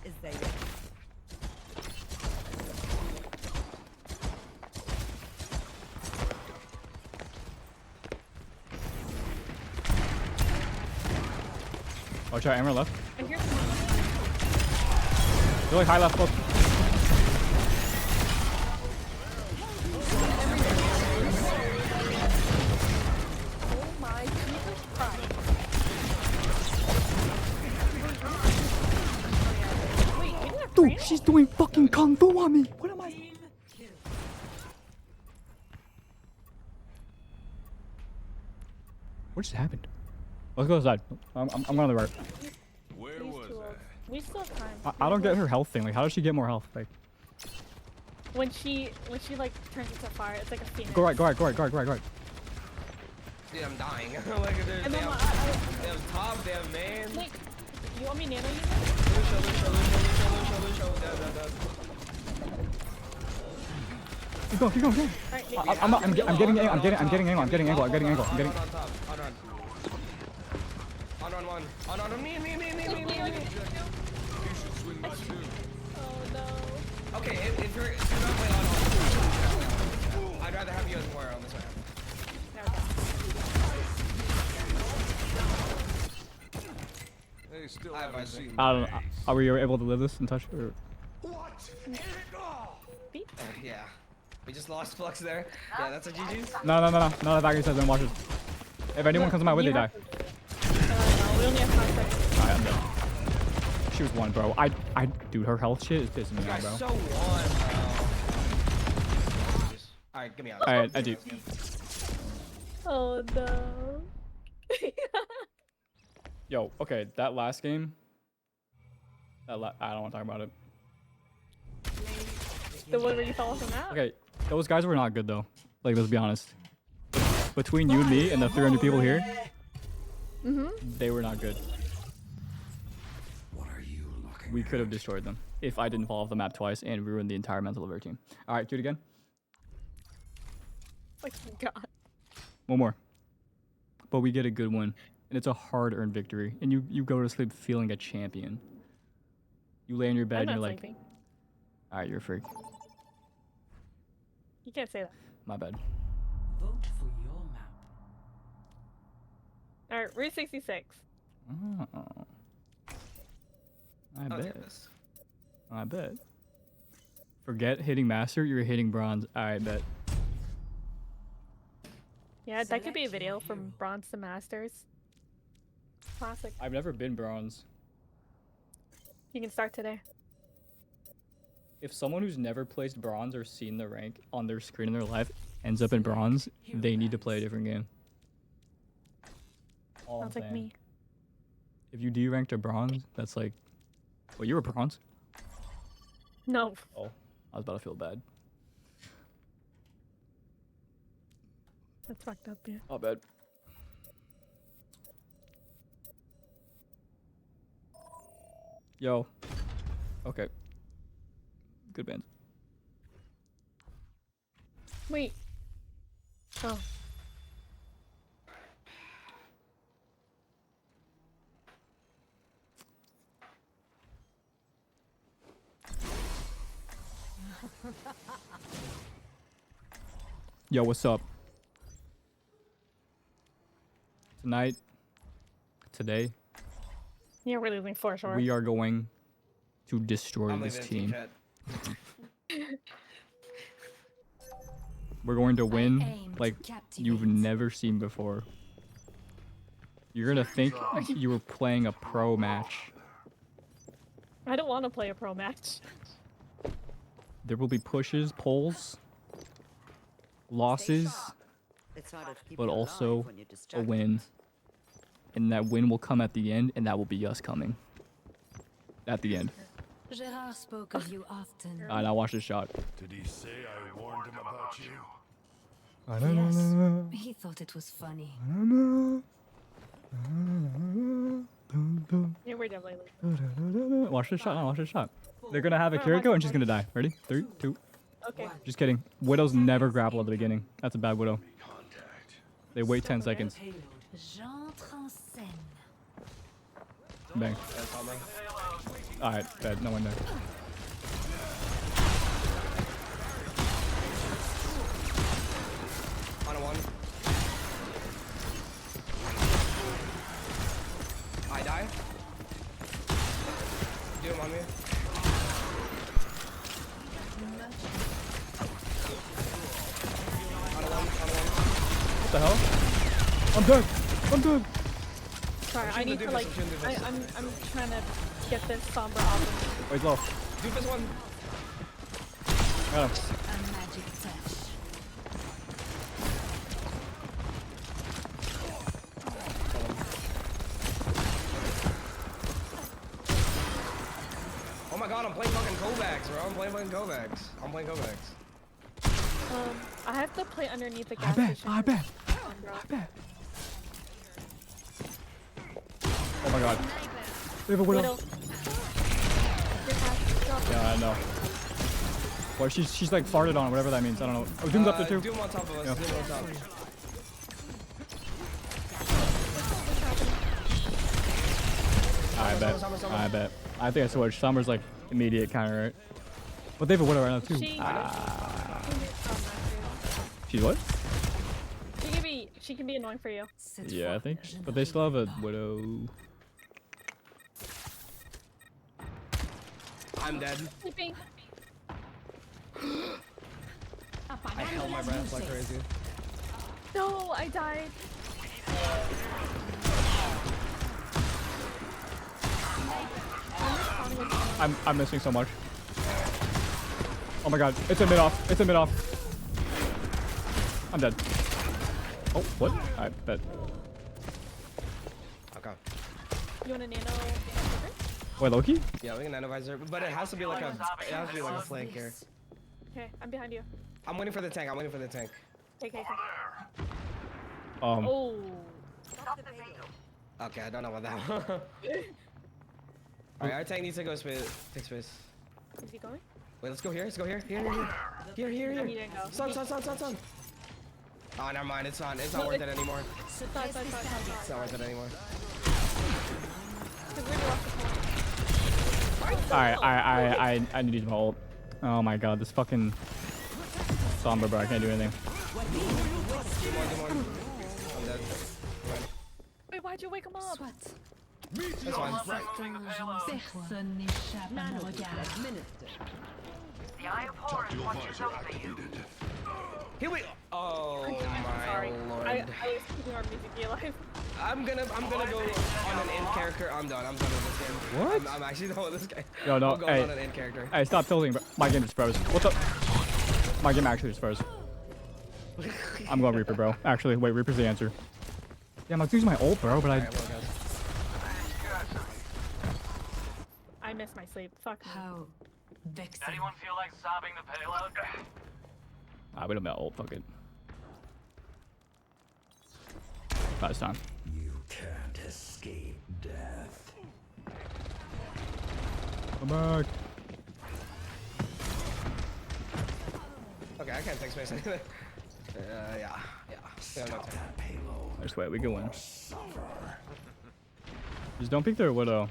Is that Watch out, Amber left. I hear someone. They're like high left, close. Oh my Jesus Christ. tu! She's doing fucking kung fu on me! What am I? What just happened? Let's go inside. I'm going on the right. Where was that? We still have time. I don't get her health thing. Like, how does she get more health? Like, when she like turns into fire, it's like a phoenix. go right. Dude, I'm dying. Look at this. Damn top, damn man. Like, you want me nano you? Keep going. I'm getting angle. On one. On me. Oh no. Okay, if you're not playing on, I'd rather have you as more on this one. They still haven't seen I don't know. Are we able to live this and touch? Or? Yeah. We just lost Flux there. Yeah, that's a GG's. No. The Valkyrie says don't watch it. If anyone comes to my way, they die. No, we only have 5 seconds. Alright, I'm dead. She was one, bro. Dude, her health shit is pissing me off, bro. So one, bro. Alright, give me out. Alright, I do. Oh no. Yo, okay, that last game. I don't want to talk about it. The one where you fell off the map? Okay, those guys were not good though. Like, let's be honest. Between you and me and the 300 people here, they were not good. We could have destroyed them if I didn't fall off the map twice and ruined the entire mental of our team. All right, do it again. Like, God. One more. But we get a good one, and it's a hard-earned victory. And you go to sleep feeling a champion. You lay in your bed and you're like, all right, you're a freak. You can't say that. My bad. Vote for your map. Alright, Route 66. Oh. I bet. Forget hitting master, you're hitting bronze. I bet. Yeah, that could be a video from bronze to masters. Classic. I've never been bronze. You can start today. If someone who's never placed bronze or seen the rank on their screen in their life ends up in bronze, they need to play a different game. Sounds like me. If you deranked to bronze, that's like... Well, you were bronze. No. Oh, I was about to feel bad. That's fucked up, yeah. Oh, bad. Yo. Okay. Good band. Wait. Oh. Yo, what's up? Today, Yeah, we're losing for sure. we are going to destroy I'm this leaving team. chat. We're going to win like you've never seen before. You're gonna think you were playing a pro match. I don't want to play a pro match. There will be pushes, pulls, losses, but also a win. And that win will come at the end, and that will be us coming. At the end. Gerard spoke of you often. Now watch this shot. Did he say I warned him about you? Yes, he thought it was funny. Yeah, we're definitely losing. Watch this shot. Watch this shot. They're gonna have a Kiriko, and she's gonna die. Ready? 3, 2. Okay. Just kidding. Widows never grapple at the beginning. That's a bad Widow. They wait 10 seconds. Bang. Alright, bad. No one there. On a one. I die. Do him on me. On a one. What the hell? I'm dead. Sorry, I need to like. I'm trying to get this Sombra off of me. Wait, low. Doofus one. Got him. Oh my god, I'm playing fucking Kovacs, bro. I'm playing fucking Kovacs. I'm playing Kovacs. I have to play underneath the gas I bet. station. I bet. Oh my god. We have a widow. Yeah, I know. Well, she's like farted on, whatever that means. I don't know. Oh, Doom's up there too. Doom on top of us. Yeah. Doom on top. I bet. I think I switched. Summer's like immediate counter, right? But they have a widow right now too. She's what? She can be annoying for you. Yeah, I think. But they still have a widow. I'm dead. Sleeping. I held my breath like crazy. No, I died. I'm missing so much. Oh my god, it's a mid off. It's a mid off. I'm dead. Oh, what? I bet. Okay. You want a nano? Wait, Loki? Yeah, we can nanovisor, but it has to be like a flank here. Okay, I'm behind you. I'm waiting for the tank. I'm waiting for the tank. Okay. Oh. Okay, I don't know about that one. Alright, our tank needs to go take space. Is he going? Wait, let's go here. Let's go here. Here. He didn't go. Sun. Oh, never mind. It's not worth it anymore. It's It's not worth it anymore. Alright, I need to ult. Oh my god, this fucking Sombra, bro. I can't do anything. I'm dead. Wait, why'd you wake him up? That's fine. Here we. Oh my lord. I was keeping our music alive. I'm gonna go on an end character. I'm done. I'm done with this game. What? I'm actually done with this game. Yo, no, I'm going on an end character. Hey, stop tilting, bro. My game just froze. What's up? My game actually just froze. I'm going Reaper, bro. Actually, wait, Reaper's the answer. Yeah, I'm using my ult, bro, but I missed my sleep. Fuck me. Anyone feel like sobbing the payload? we don't have ult. Fuck it. Last time. You can't escape death. Come back. Okay, I can't take space anyway. Yeah. Stop that payload. I swear, we can win. Just don't pick their widow.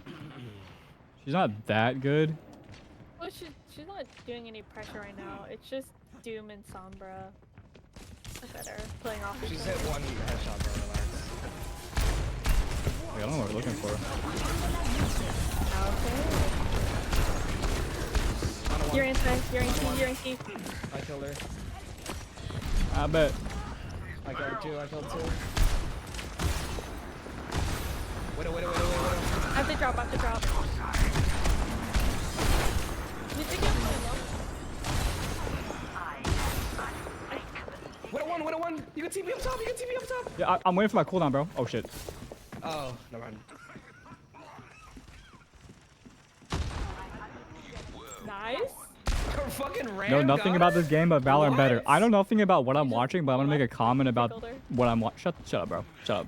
She's not that good. Well, she's not doing any pressure right now. It's just Doom and Sombra. Better playing off. She's hit one headshot, bro. Relax. I don't know what we're looking for. Okay. You're inside. You're in key. I killed her. I bet. I killed two. Wait. I have to drop. You think it's Widow one. You can TP up top. Yeah, I'm waiting for my cooldown, bro. Oh shit. Oh, never mind. nice. Fucking ram. Know nothing about this game, but Valorant better. I know nothing about what I'm watching, but I'm gonna make a comment about what I'm watching. Shut up, bro. Shut up.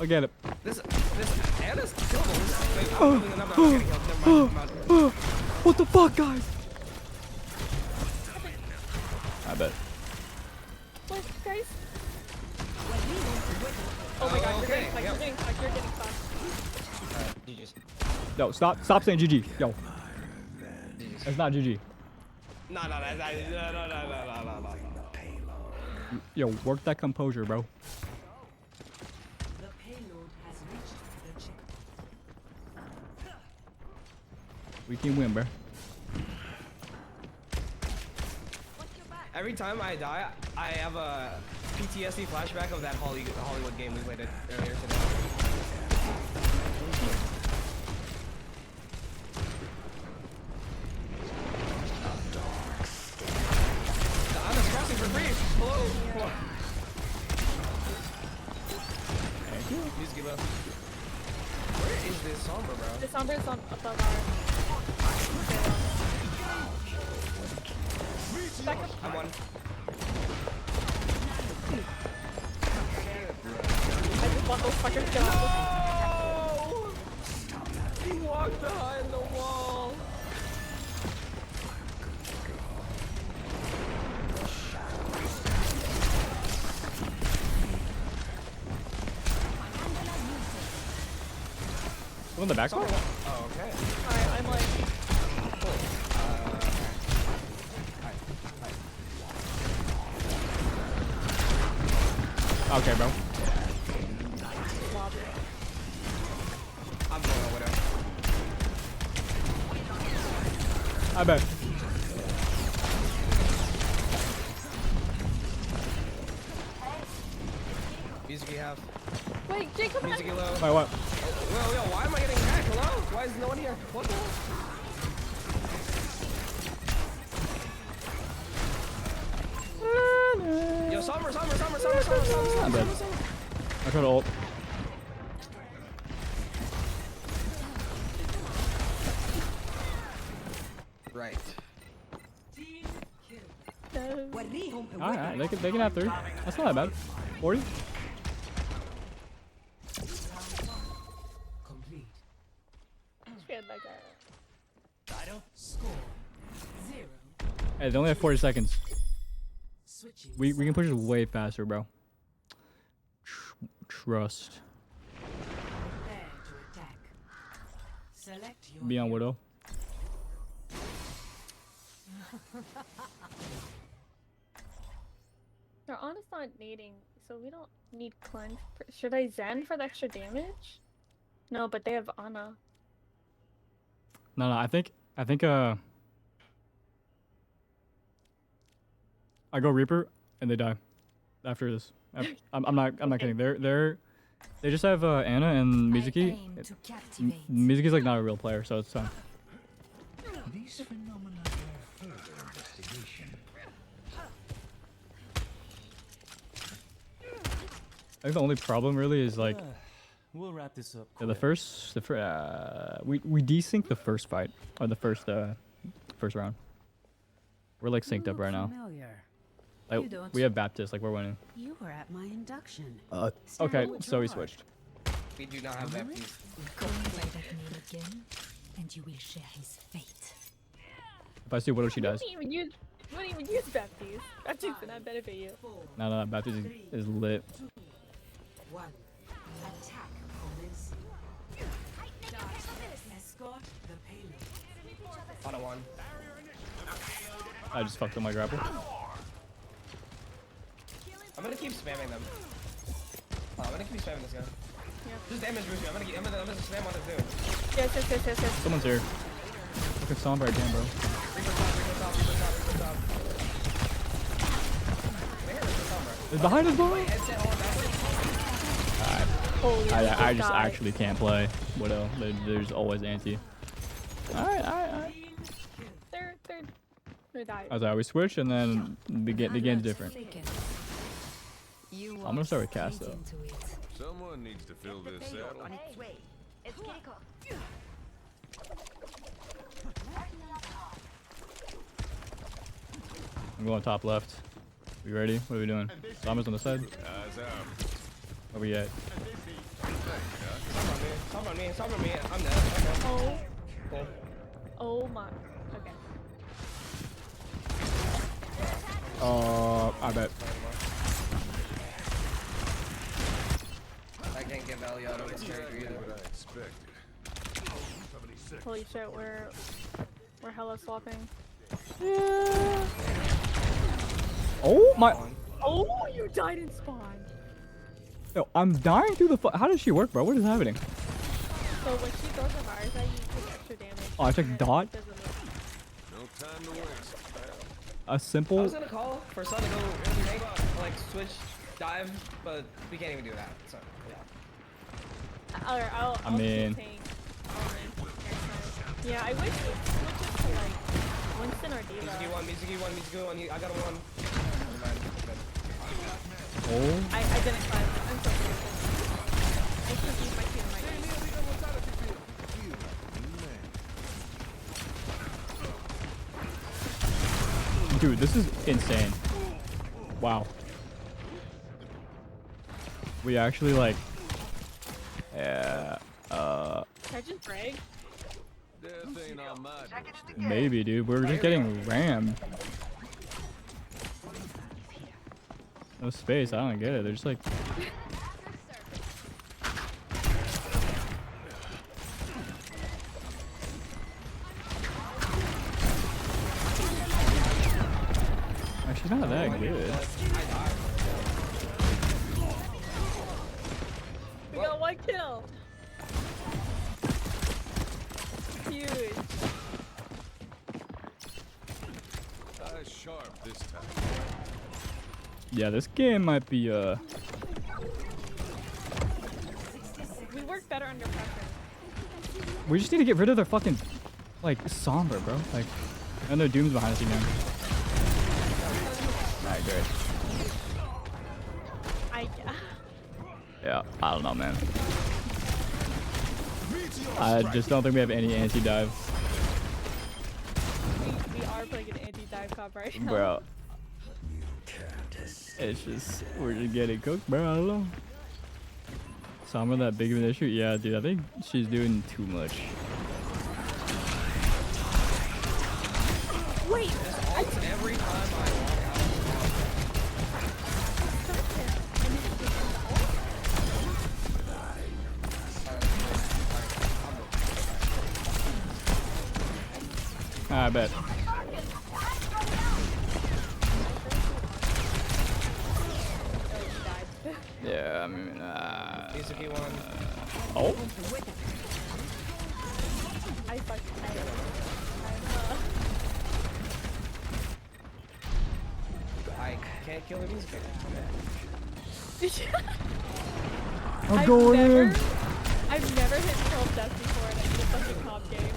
Look at it. This Anna's killable. Wait, I'm building another. I'm getting killed. Never mind. What the fuck, guys? I bet. What, guys? Oh my god, Okay, you're getting fucked. GG's. Yo, stop saying GG. Yo. It's not GG. No. Yo, work that composure, bro. We can win, bro. Every time I die, I have a PTSD flashback of that Hollywood game we played earlier today. Sombra's on above our. Back up. I'm one. I just want those fuckers to get off. He walked behind the wall. On the back side? Oh, okay. Alright, I'm like. Okay, bro. I'm going over there. I bet. Music you have. Wait, Jacob. Music you low. Wait, what? Yo, why am I getting hacked? Hello? Why is no one here? What the hell? Yo, Summer. I'm dead. I tried to ult. Right. Alright, they can have 3. That's not that bad. 40? Hey, they only have 40 seconds. We can push it way faster, bro. Trust. Be on Widow. They're honest not nading, so we don't need cleanse. Should I Zen for the extra damage? No, but they have Ana. No, I think I go Reaper and they die after this. I'm not kidding. They just have Ana and Mizuki. Mizuki's like not a real player, so it's fine. These phenomena bear further investigation. I think the only problem really is like we'll wrap this up. yeah, we desynced the first fight or the first round. We're like synced up right now. Like we have Baptist, like we're winning. You were at my induction. Okay, so we switched. We do not have that piece. Go and play that name again, and you will share his fate. If I see Widow, she dies. You wouldn't even use Baptiste. Baptiste would not benefit you. No, Baptist is lit. One. Attack commence. Escort the payload. On a one. I just fucked up my grapple. I'm gonna keep spamming them. I'm gonna keep spamming this guy. Yeah. Just damage boost me. I'm gonna spam on it too. Yes. Someone's here. Look at Sombra again, bro. Reaper top. It's behind us, bro. Alright. I just actually can't play Widow. There's always anti. Alright. They're dying. I was like, we switch and then the game's different. I'm gonna start with Cass though. Someone needs to fill this saddle. I'm going top left. We ready? What are we doing? Zombies on the side? Where we at? Some on me. I'm dead. Oh. Cool. Oh my. Okay. I bet. I can't get value out of this character either. What I expected. Holy shit, we're hella swapping. Oh my! Oh, you died in spawn. Yo, I'm dying through the. How does she work, bro? What is happening? So when she throws a virus at you, you take extra damage. Oh, I took dot. No time to waste. A simple. I was gonna call for Sun to go make, like switch dive, but we can't even do that. So yeah. I'll I mean. Yeah, I wish it switches to like Winston or Diva. Mizuki one. I got a one. Never mind. Oh. I didn't climb. I'm so grateful. I should use my team right Dude, this is insane. Wow. We actually like. Sergeant Bragg? Maybe, dude. We're just getting rammed. No space. I don't get it. They're just like. She's not that good. We got 1 kill. Huge. Sharp this time. Yeah, this game might be We work better under pressure. We just need to get rid of their fucking like somber, bro. Like, and their Doom's behind us again. Alright, great. Yeah, I don't know, man. I just don't think we have any anti-dive. We are playing an anti-dive comp right now. Bro. It's just, we're just getting cooked, bro. I don't know. Sombra that big of an issue? Yeah, dude, I think she's doing too much. Wait! Every time I walk I bet. Yeah, I mean, oh. I fucking I can't kill these guys. I'm going in. I've never hit 12 deaths before in a fucking comp game.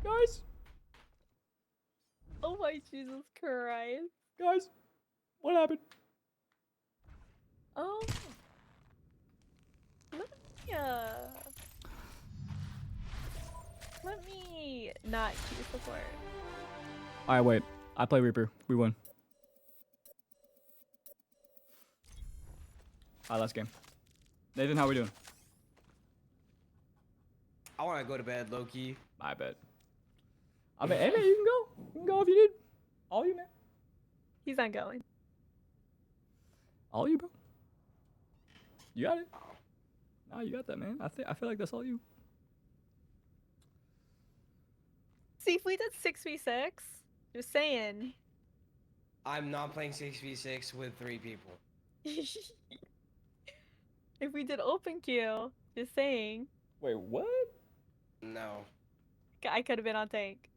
Guys. Oh my Jesus Christ. Guys, what happened? Oh. Let me not Q support. Alright, wait. I play Reaper. We won. Alright, last game. Nathan, how we doing? I want to go to bed, Loki. I bet. I mean, hey man, you can go. You can go if you need. All you, man. He's not going. All you, bro. You got it. Nah, you got that, man. I feel like that's all you. See, if we did 6v6, just saying. I'm not playing 6v6 with 3 people. If we did open queue, just saying. Wait, what? No. I could have been on tank.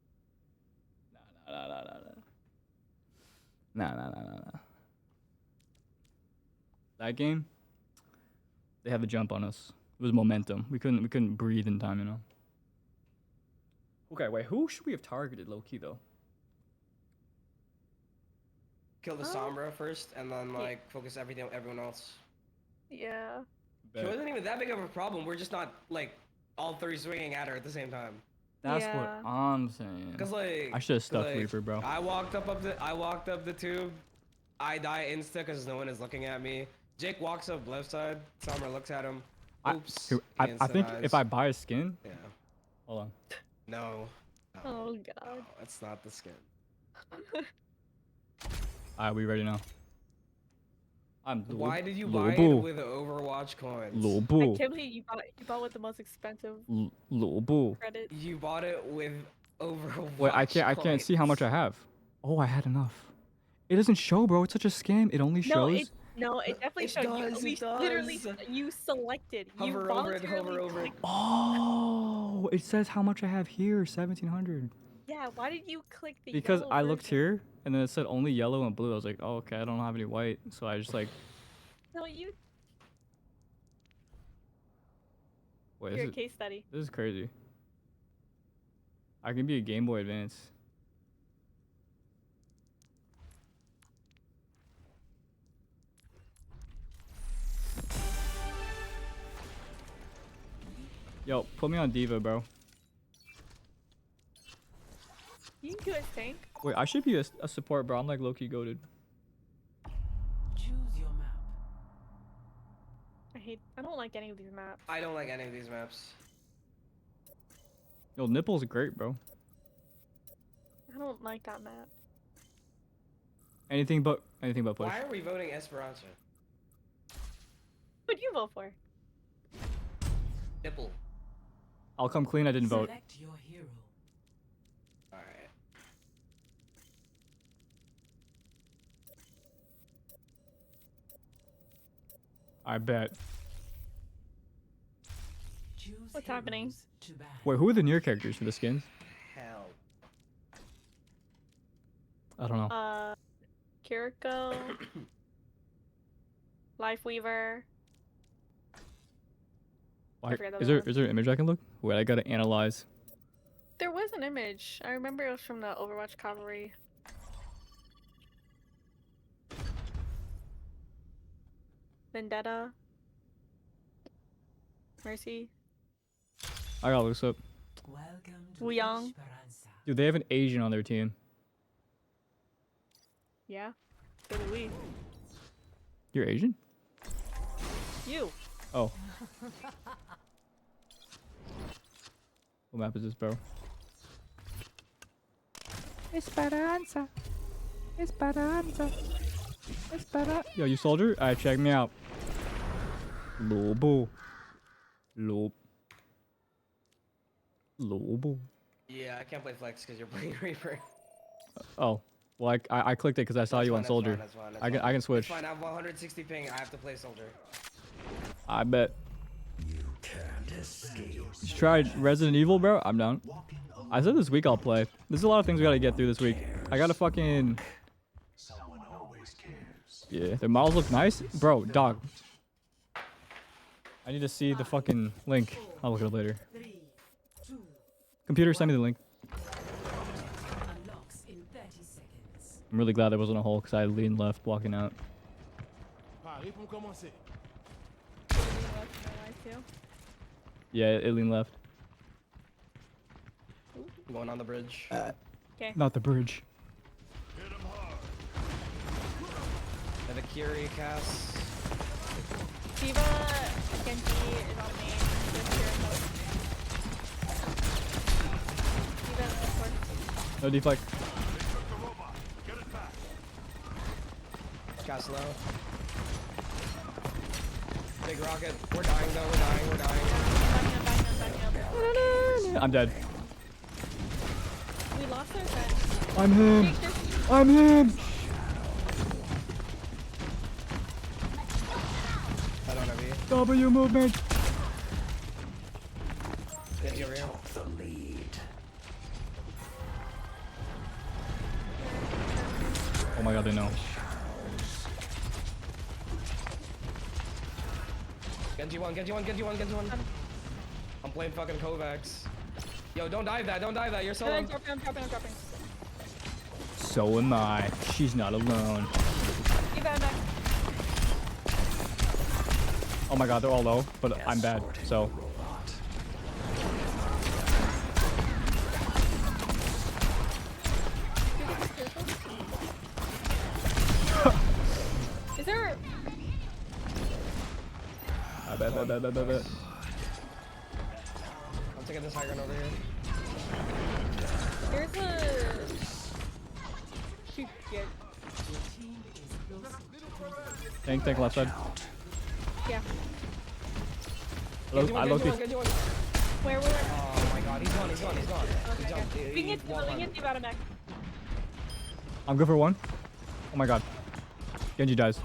Nah. That game, they had the jump on us. It was momentum. We couldn't breathe in time, you know. Okay, wait. Who should we have targeted, low key though? Kill the Sombra first, and then like focus everything on everyone else. Yeah. It wasn't even that big of a problem. We're just not like all 3 swinging at her at the same time. That's what I'm saying. Cause like I should have stuck Reaper, bro. I walked up the tube. I die insta because no one is looking at me. Jake walks up left side. Sombra looks at him. Oops. I think if I buy a skin. Yeah. Hold on. No. Oh god. No, that's not the skin. Alright, we ready now? Why did you buy it with Overwatch coins? Little bull. I can't believe you bought with the most expensive Little bull. credits. You bought it with Overwatch. Wait, I can't see how much I have. Oh, I had enough. It doesn't show, bro. It's such a scam. It only shows. No, it definitely showed. Literally, you selected. Hover over it. Hover over it. Oh, it says how much I have here. 1,700. Yeah. Why did you click the? Because yellow I looked version? here and then it said only yellow and blue. I was like, oh, okay, I don't have any white, so I just like. No, you. Wait, You're a case study. This is crazy. I can be a Game Boy Advance. Yo, put me on Diva, bro. You can do a tank. Wait, I should be a support, bro. I'm like low-key goated. Choose your map. I don't like any of these maps. I don't like any of these maps. Yo, Nipple's great, bro. I don't like that map. Anything but push. Why are we voting Esperanza? Who'd you vote for? Nipple. I'll come clean. I didn't vote. Select your hero. Alright. I bet. Choose What's happening? to ban. Wait, who are the near characters for the skins? Hell. I don't know. Kiriko. Lifeweaver. Why, forget the is there other an image I can look? Wait, I gotta analyze. There was an image. I remember it was from the Overwatch Cavalry. Vendetta. Mercy. I gotta look this up. Welcome to Wuyang. Esperanza. Dude, they have an Asian on their team. Yeah. So do we. You're Asian? You. Oh. What map is this, bro? Esperanza. Esperanza. Esperanza. Yo, you soldier? Alright, check me out. Lobo. Lobo. Yeah, I can't play Flex because you're playing Reaper. Oh. Well, I clicked it because I saw you on soldier. That's fine, I can switch. It's fine, I have 160 ping. I have to play soldier. I bet. You can't escape. Just tried Resident Evil, bro. I'm down. I said this week I'll play. There's a lot of things we gotta get through this week. I gotta fucking. Someone always cares. Yeah, the models look nice, bro. Dog. I need to see the fucking link. I'll look at it later. Computer, send me the link. Unlocks in 30 seconds. I'm really glad there wasn't a hole because I leaned left walking out. Yeah, it leaned left. I'm going on the bridge. Okay. Not the bridge. I have a Curie cast. Diva Genji is on main. Diva is support. No deflect. Cast low. Big rocket. We're dying though. We're dying. I'm dead. We lost our friend. I'm him. I'm him. I don't have you. W movement. Get you over here. The lead. Oh my god, they know. Genji one. I'm playing fucking Kovacs. Yo, don't dive that. You're so I'm dropping. So am I. She's not alone. Diva, I'm back. Oh my god, they're all low, but I'm bad, so. Is there... I bet. I'm taking this high ground over here. There's a... Shoot, yeah. Tank left side. Yeah. I low key. Where? Oh my god, he's gone. Okay. We can get Diva out of back. I'm good for one. Oh my god. Genji dies.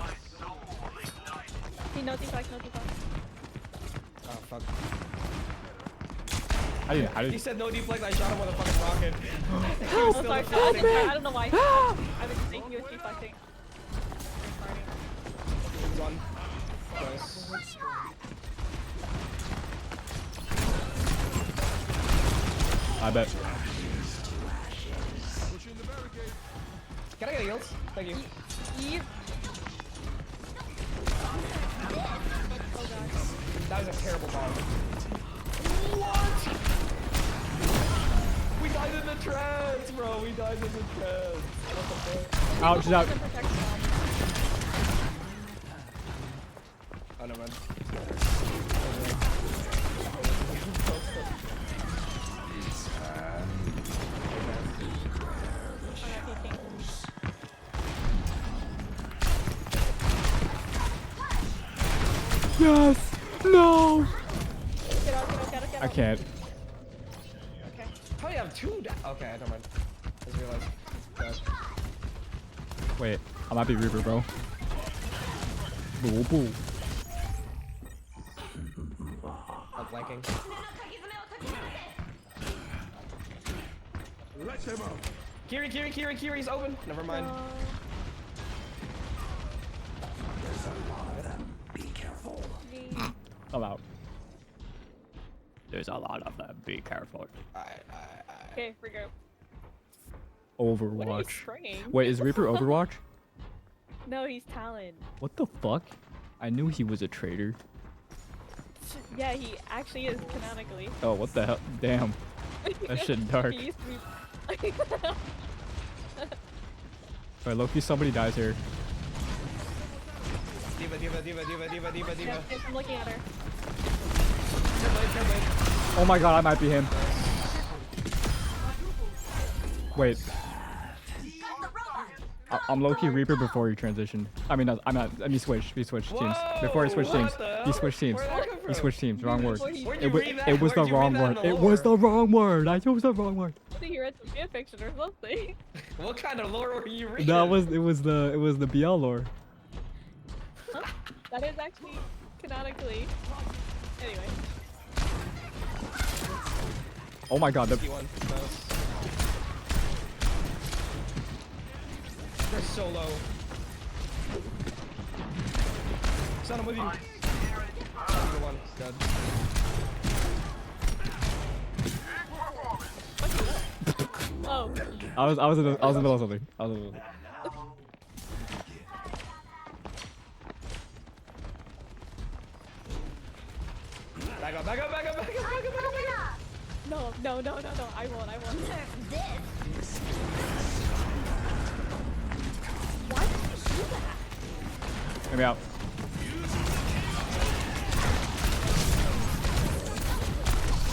No deflect. Oh fuck. How do He you? said no deflect, I shot him with a fucking rocket. Oh, sorry. I don't know why. I was thinking he was deflecting. He's on. Nice. I bet. Can I get heals? Thank you. Yep. Oh god. That was a terrible ball. dies in the chest. What the fuck? Out, she's out. Oh, never mind. Yes! No! Get out. I can't. Okay. How do you have two? Okay, I don't mind. I just realized. Wait, I might be Reaper, bro. Boo boo. I'm flanking. Kiri's open. Never mind. Be careful. I'm out. There's a lot of them. Be careful. Okay, we go. Overwatch. What are you spraying? Wait, is Reaper Overwatch? No, he's Talon. What the fuck? I knew he was a traitor. Yeah, he actually is canonically. Oh, what the hell? Damn. That shit dark. He used to be. Alright, Loki, somebody dies here. Diva. Yes, I'm looking at her. Oh my god, I might be him. Wait. I'm low-key Reaper before he transitioned. I mean, I'm not. I mean, he switched teams. Before he switched teams. He switched teams. He switched teams. Wrong word. It was the wrong word. It was the wrong word. I chose the wrong word. I think you read some fanfiction or something. What kind of lore were you reading? It was the BL lore. Huh? That is actually canonically. Anyway. Oh my god. They're so low. Son, I'm with you. One. Dead. Oh. I was in the middle of something. Back up. No, I won't. Why did you do that? Get me out.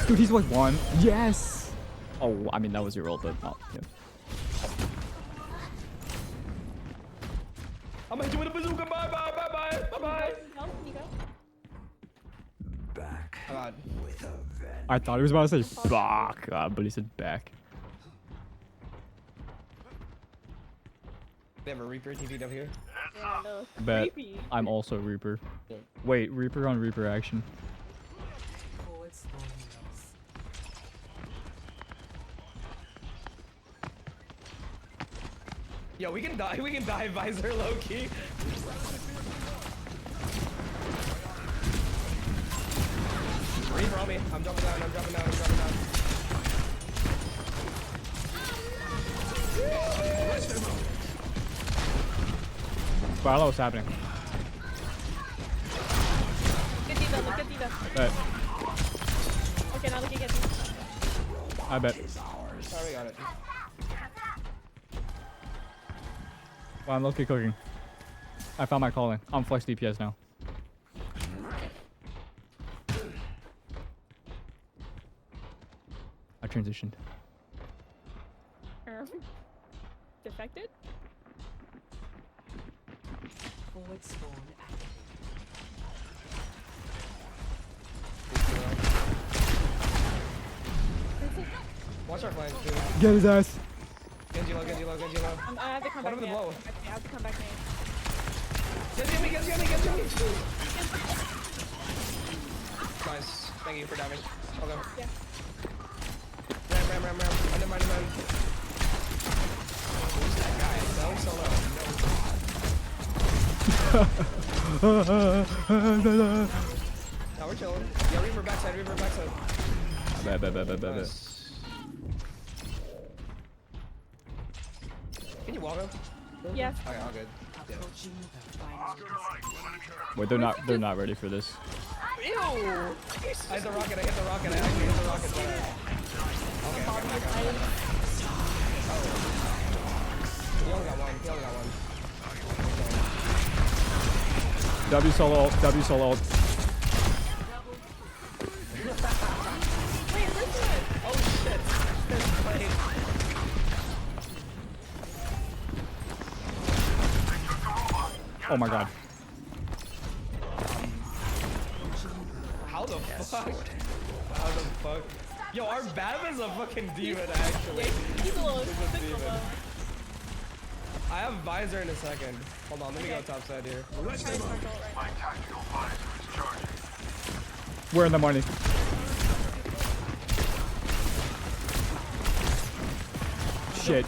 Dude, he's like one. Yes! Oh, I mean, that was your roll, but oh, yeah. I'm gonna hit you with a bazooka. Bye. Back. God. With a vengeance. I thought he was about to say back, but he said back. They have a Reaper TV up here. Yeah, no. Bet Creepy. I'm also Reaper. Yeah. Wait, Reaper on Reaper action. Yo, we can die visor low key. Reaper on me. I'm dropping down. But I don't know what's happening. Look at Diva. Bet. Okay, now looking at you. I bet. Oh, we got it. Well, I'm low-key cooking. I found my calling. I'm flex DPS now. I transitioned. Defected? Forward spawn active. Watch our flank, dude. Get his ass. Genji low. I have to come back. One of them now. low. I have to come back now. Genji me. Nice. Thank you for diving. Okay. Yeah. Ram. Undermine. Who's that guy? No. Now we're chilling. Yeah, Reaper backside. Bet. Nice. Can you walk up? Yes. Okay, all good. Yeah. Wait, they're not ready for this. Ew! I hit the rocket. I actually hit the rocket. Okay. He only got one. He only got one. W solo ult, W solo ult. Wait, listen. Oh shit. This plane. Oh my god. How the fuck? How the fuck? Yo, our Bab is a fucking demon, actually. Yeah, he's alone. He's a demon. I have visor in a second. Hold on, let me go top side here. Let them out. My tactical visor is charging. We're in the money. Shit.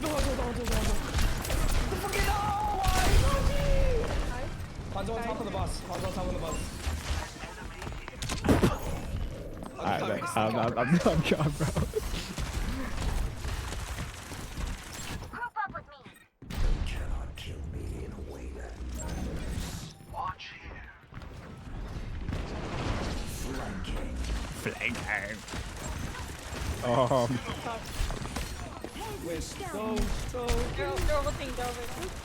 Hanzo on top of the bus. Hanzo on top of the bus. Alright, I'm gone, bro. Cannot kill me in a way that matters. Watch here. Flanking. Flanking. Wait, go.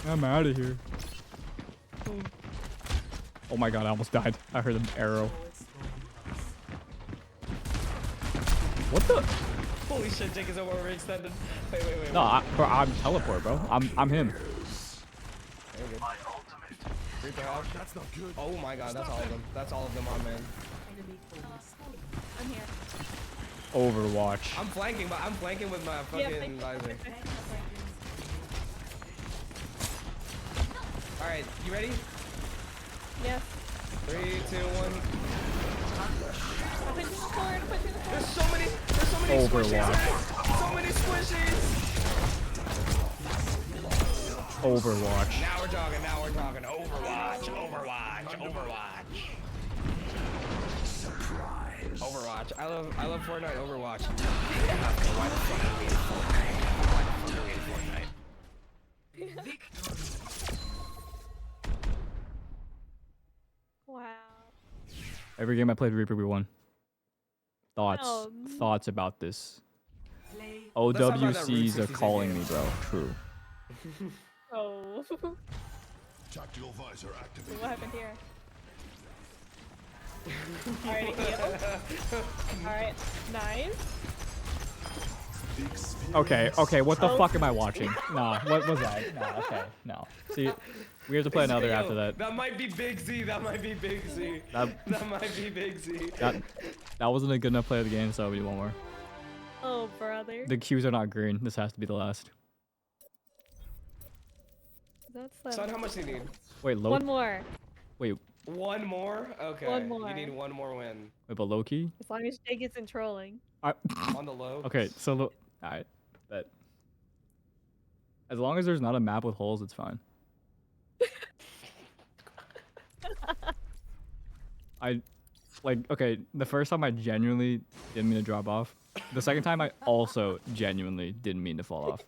I'm out of here. Oh my god, I almost died. I heard an arrow. What the? Holy shit, Jake is overextended. Wait. No, bro, I'm teleport, bro. I'm him. That's not good. Oh my god, that's all of them. That's all of them on man. I'm here. Overwatch. I'm flanking with my fucking visor. Alright, you ready? Yes. 3, 2, 1. Pushing forward. There's so many Overwatch. squishies. So many squishies. Overwatch. Now we're talking. Overwatch. Surprise. Overwatch. I love Fortnite Overwatch. Wow. Every game I played Reaper, we won. Thoughts Oh. thoughts about this? Let's talk about that Route OWCs are 66 calling game. me, bro. True. Oh. Tactical visor activated. What happened here? Alright, heal. Alright, nice. Okay, what the fuck am I watching? Nah, what was that? Nah, okay, no. See, we have to play another after that. That might be Big Z. That might be Big Z. That- That might be Big Z. That wasn't a good enough play of the game, so we need one more. Oh, brother. The Qs are not green. This has to be the last. That's Son, how much do you need? Wait, low. One more. Wait, One more? Okay. One more. You need one more win. but low key. As long as Jake isn't trolling. On the low. Okay, so alright, bet. As long as there's not a map with holes, it's fine. Okay, the first time I genuinely didn't mean to drop off. The second time I also genuinely didn't mean to fall off.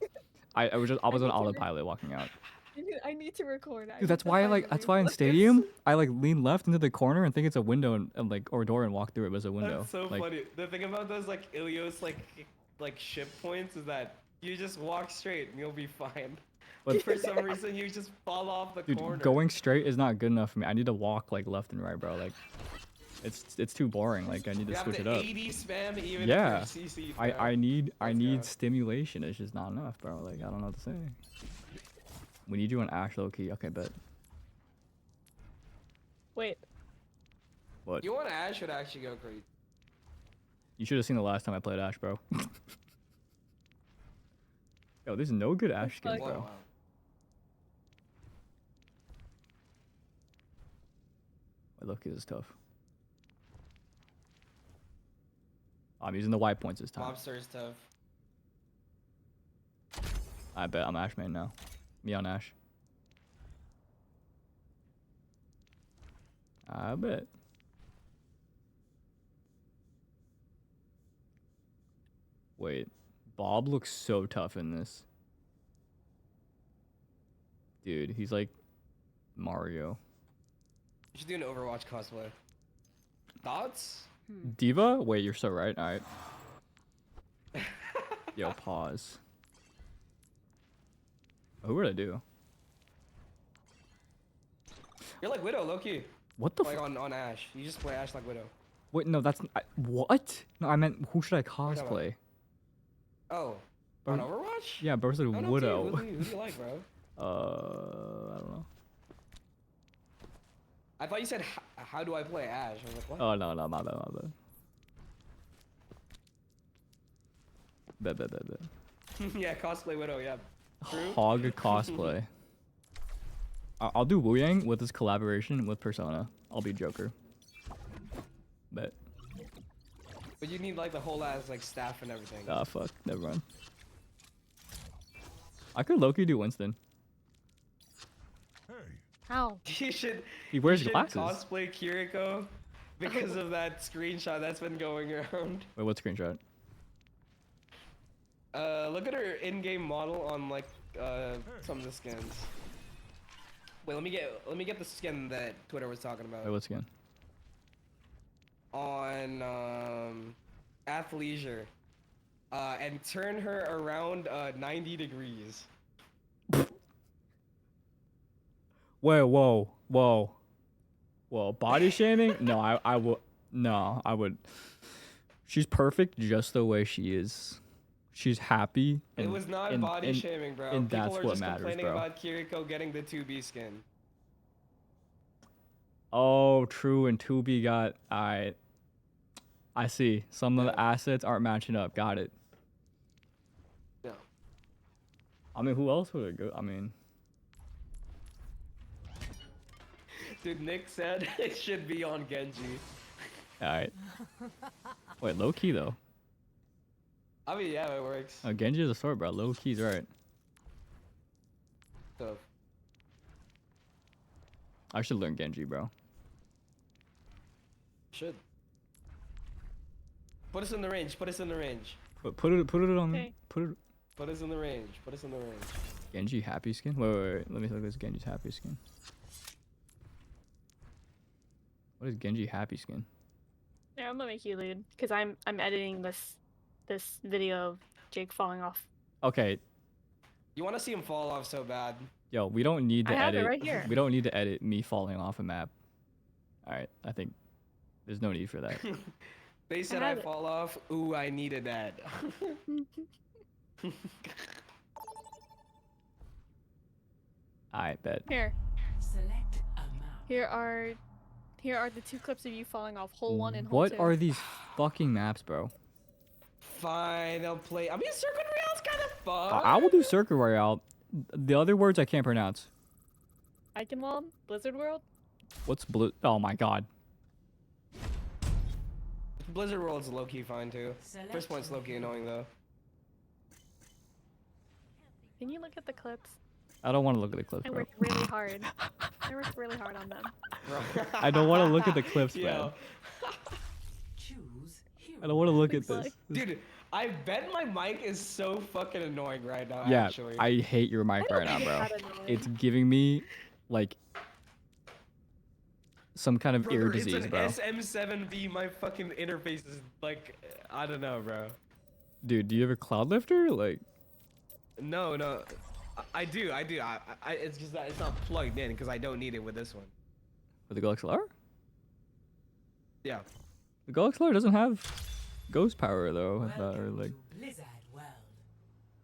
I was on autopilot walking out. I need to record. Dude, that's why in Stadium I lean left into the corner and think it's a window and or a door and walk through it, but it's a window. That's so funny. The thing about those Ilios ship points is that you just walk straight and you'll be fine. But for some reason you just fall off the Dude, corner. going straight is not good enough for me. I need to walk left and right, bro. It's too boring. I need to switch it up. You have to 80 spam even Yeah, if you're CC. I need stimulation. It's just not enough, bro. I don't know what to say. We need you on Ash low key. Okay, bet. Wait. What? You want Ash would actually go crazy. You should have seen the last time I played Ash, bro. Yo, there's no good Ash skins, bro. Low key, this is tough. I'm using the white points this time. Mobster is tough. I bet I'm Ash main now. Me on Ash. I bet. Wait, Bob looks so tough in this. Dude, he's like Mario. You should do an Overwatch cosplay. Thoughts? Diva? Wait, you're so right. Alright. Yo, pause. Oh, what did I do? You're like Widow, low key. What the? Like on Ash. You just play Ash like Widow. Wait, no, that's what? No, I meant who should I cosplay? Oh, on Overwatch? Yeah, Burst of Widow. Who do you like, bro? I don't know. I thought you said how do I play Ash? I was like, what? Oh no, my bad. Bet. Yeah, cosplay Widow. Yeah. True. Hog cosplay. I'll do Wu Yang with this collaboration with Persona. I'll be Joker. Bet. But you need like the whole ass like staff and everything. Ah, fuck. Never mind. I could Loki do Winston. How? You should. He wears you should glasses. Cosplay Kiriko because of that screenshot that's been going around. Wait, what screenshot? Look at her in-game model on like some of the skins. Wait, let me get the skin that Twitter was talking about. Wait, what skin? On athleisure, and turn her around 90 degrees. Wait, whoa. Body shaming? No, I would. No, I would. She's perfect just the way she is. She's happy. It was not body shaming, bro. And People that's are what just matters, complaining bro. about Kiriko getting the 2B skin. Oh, true. And 2B got. I see. Some of the assets aren't matching up. Got it. Yeah. I mean, who else would it go? I mean. Dude, Nick said it should be on Genji. Alright. Wait, low key though. I mean, yeah, it works. Oh, Genji is a sword, bro. Low key's right. So. I should learn Genji, bro. Should. Put us in the range. Put us in the range. Put it on. Okay. Put us in the range. Put us in the range. Genji happy skin. Wait. Let me look at this Genji's happy skin. What is Genji happy skin? Yeah, I'm gonna make you lead because I'm editing this video of Jake falling off. Okay. You want to see him fall off so bad. Yo, we don't need to I have edit. it right here. We don't need to edit me falling off a map. All right, I think there's no need for that. They said I fall off. Ooh, I needed that. I bet. Here. Select a map. Here are the 2 clips of you falling off. Hole 1 and hole 2. What are these fucking maps, bro? Fine, I'll play. I mean, Circuit Royale's kind of fun. I will do Circuit Royale. The other words I can't pronounce. Eichenwald? Blizzard World? What's blue? Oh my god. Blizzard World's low-key fine too. First point's low-key annoying though. Can you look at the clips? I don't want to look at the clips, I bro. worked really hard. I worked really hard on them. I don't want to look at the clips, man. I don't want to look at this. Dude, I bet my mic is so fucking annoying right now, Yeah, actually. I hate your mic right now, bro. It's giving me, like, some kind of ear disease, bro. It's an SM7B, my fucking interface is like, I don't know, bro. Dude, do you have a cloud lifter? Like, no. I do. It's just that it's not plugged in because I don't need it with this one. with the Go XLR? Yeah. The Go XLR doesn't have ghost power, though. Or, like...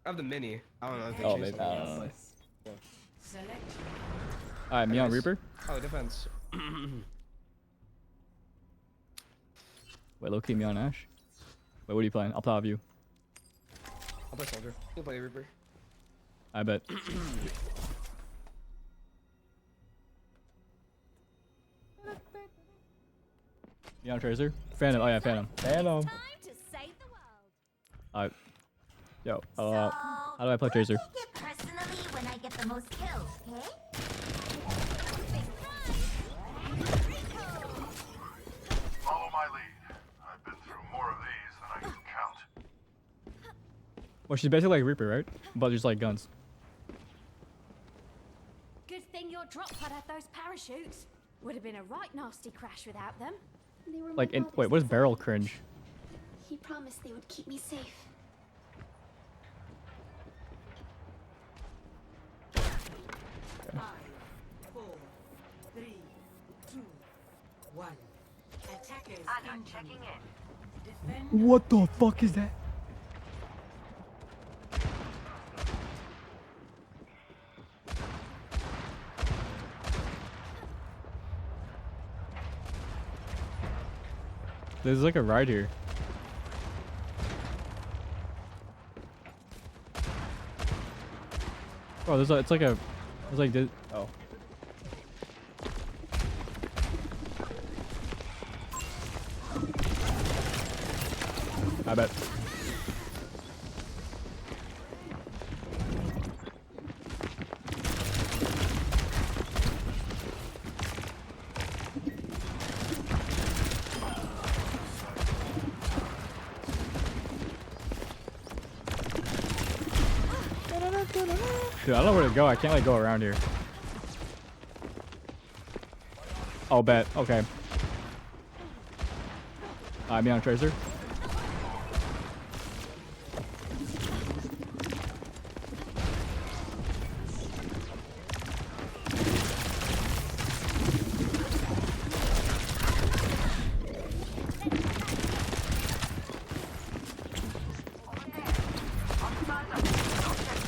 I have the mini. I don't know if they Oh, changed maybe. I don't know. Yeah. Alright, me on Reaper? Oh, defense. Wait, low-key me on Ash? Wait, what are you playing? I'll play with you. I'll play Soldier. You'll play Reaper. I bet. You on Tracer? Phantom. Oh yeah, Phantom. Phantom. Alright. Yo, how do I play Tracer? Get personally when I get the most kills, okay? Follow my lead. I've been through more of these than I can count. Well, she's basically like Reaper, right? But just like guns. Good thing your drop pod had those parachutes. Would have been a right nasty crash without them. They were Like, my wait, father's what is barrel cringe? He promised they would keep me safe. 4, 3, 2, 1. Attackers checking in. Defend. What the fuck is that? There's like a ride here. Oh, there's it's like this. Oh. I bet. Dude, I don't know where to go. I can't like go around here. Oh, bet. Okay. Me on Tracer.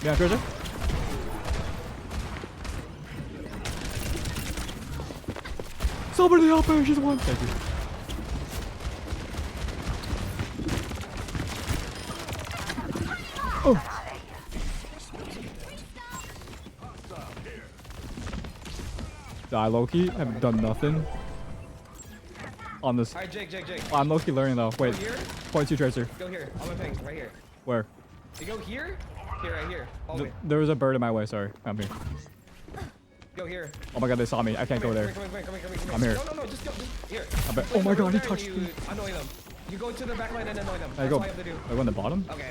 Me on Tracer. Somebody help her, she's one. Thank you. Oh. Die Loki. I've done nothing. On this. Alright, Jake. I'm Loki learning though. Wait. Go here. Point 2 Tracer. Go here. On my ping, right here. Where? You go here? Here, right here. All the way. There was a bird in my way, sorry. I'm here. Go here. Oh my god, they saw me. I can't go there. Come here. I'm here. No, just go. Just here. I bet. Oh my god, he touched me. Annoy them. You go to the back line and annoy them. I That's go. all you have to do. I go on the bottom? Okay.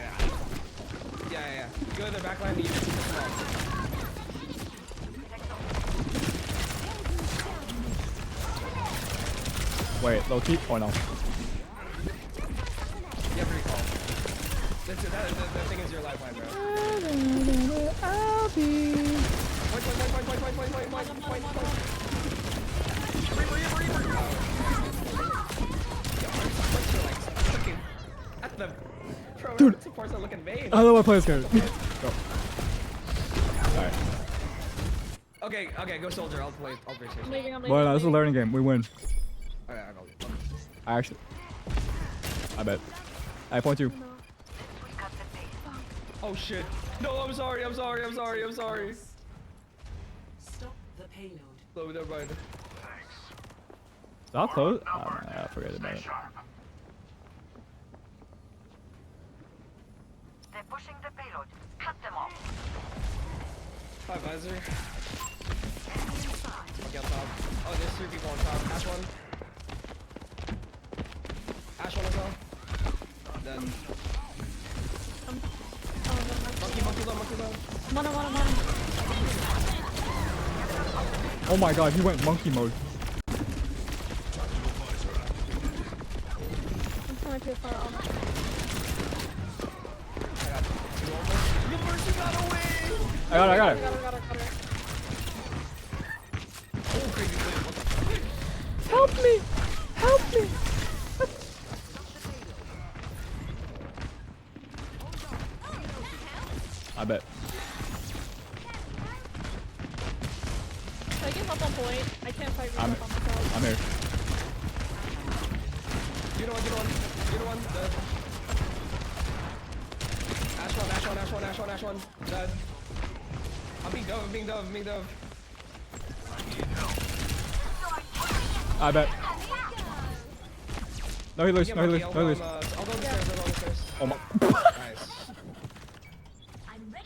Yeah. You go to the back line and you just piss them off. Wait, Loki? Oh no. You have to recall. That thing is your lifeline, bro. I'll be. Point. At the pro. Dude. Supports are looking vain. I don't want to play this card. Go. Alright. Okay, go soldier. I'll play station. Well, no, this is a learning game. We win. Okay, I'll go. I actually. I bet. I point 2. Oh shit. No, I'm sorry. Stop the payload. Oh, never mind. Stop close? Oh, man, I forget about it. They're pushing the payload. Cut them off. Hi, visor. Okay, on top. Oh, there's 3 people on top. Ash one. Ash one as well. Then. Monkey low. Mono. Oh my god, he went monkey mode. I'm coming too far off. I got it. Got it. Oh, crazy flame. What the fuck? Help me! I bet. I can hop on point. I can't fight really on myself. I'm here. You know one. Ash one. Dead. I'm being dove. I bet. No, he lose. I'll go upstairs. Oh my. Nice.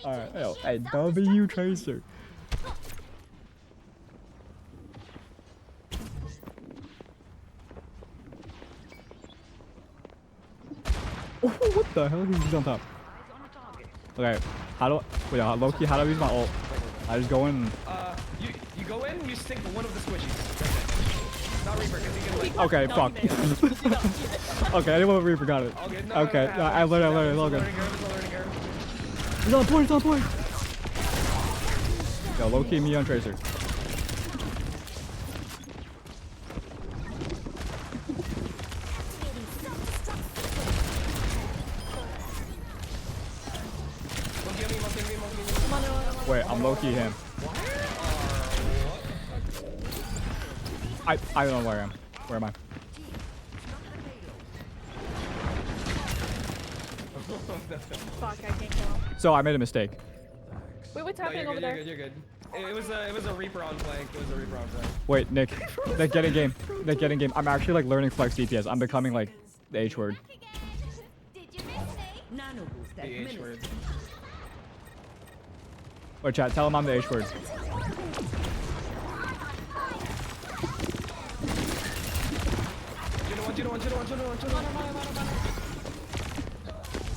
Alright, yo, hey, W Tracer. Oh, what the hell? He's on top. Okay, Loki, how do I use my ult? I just go in. You go in, you stick one of the squishies. Not Reaper, because he can like. Okay, fuck. Okay, I didn't want Reaper, got it. Okay, I learned, it's all good. He's on point. Yo, low key me on Tracer. Wait, I'm low key him. I don't know where I am. Where am I? Fuck, I can't kill him. So I made a mistake. Wait, what's happening you're over good, there? You're good. It was a Reaper on flank. It was a Reaper on flank. Wait, Nick. They're getting game. They're getting game. I'm actually like learning flex DPS. I'm becoming like the H word. The H word. Wait, chat. Tell him I'm the H word. You know what?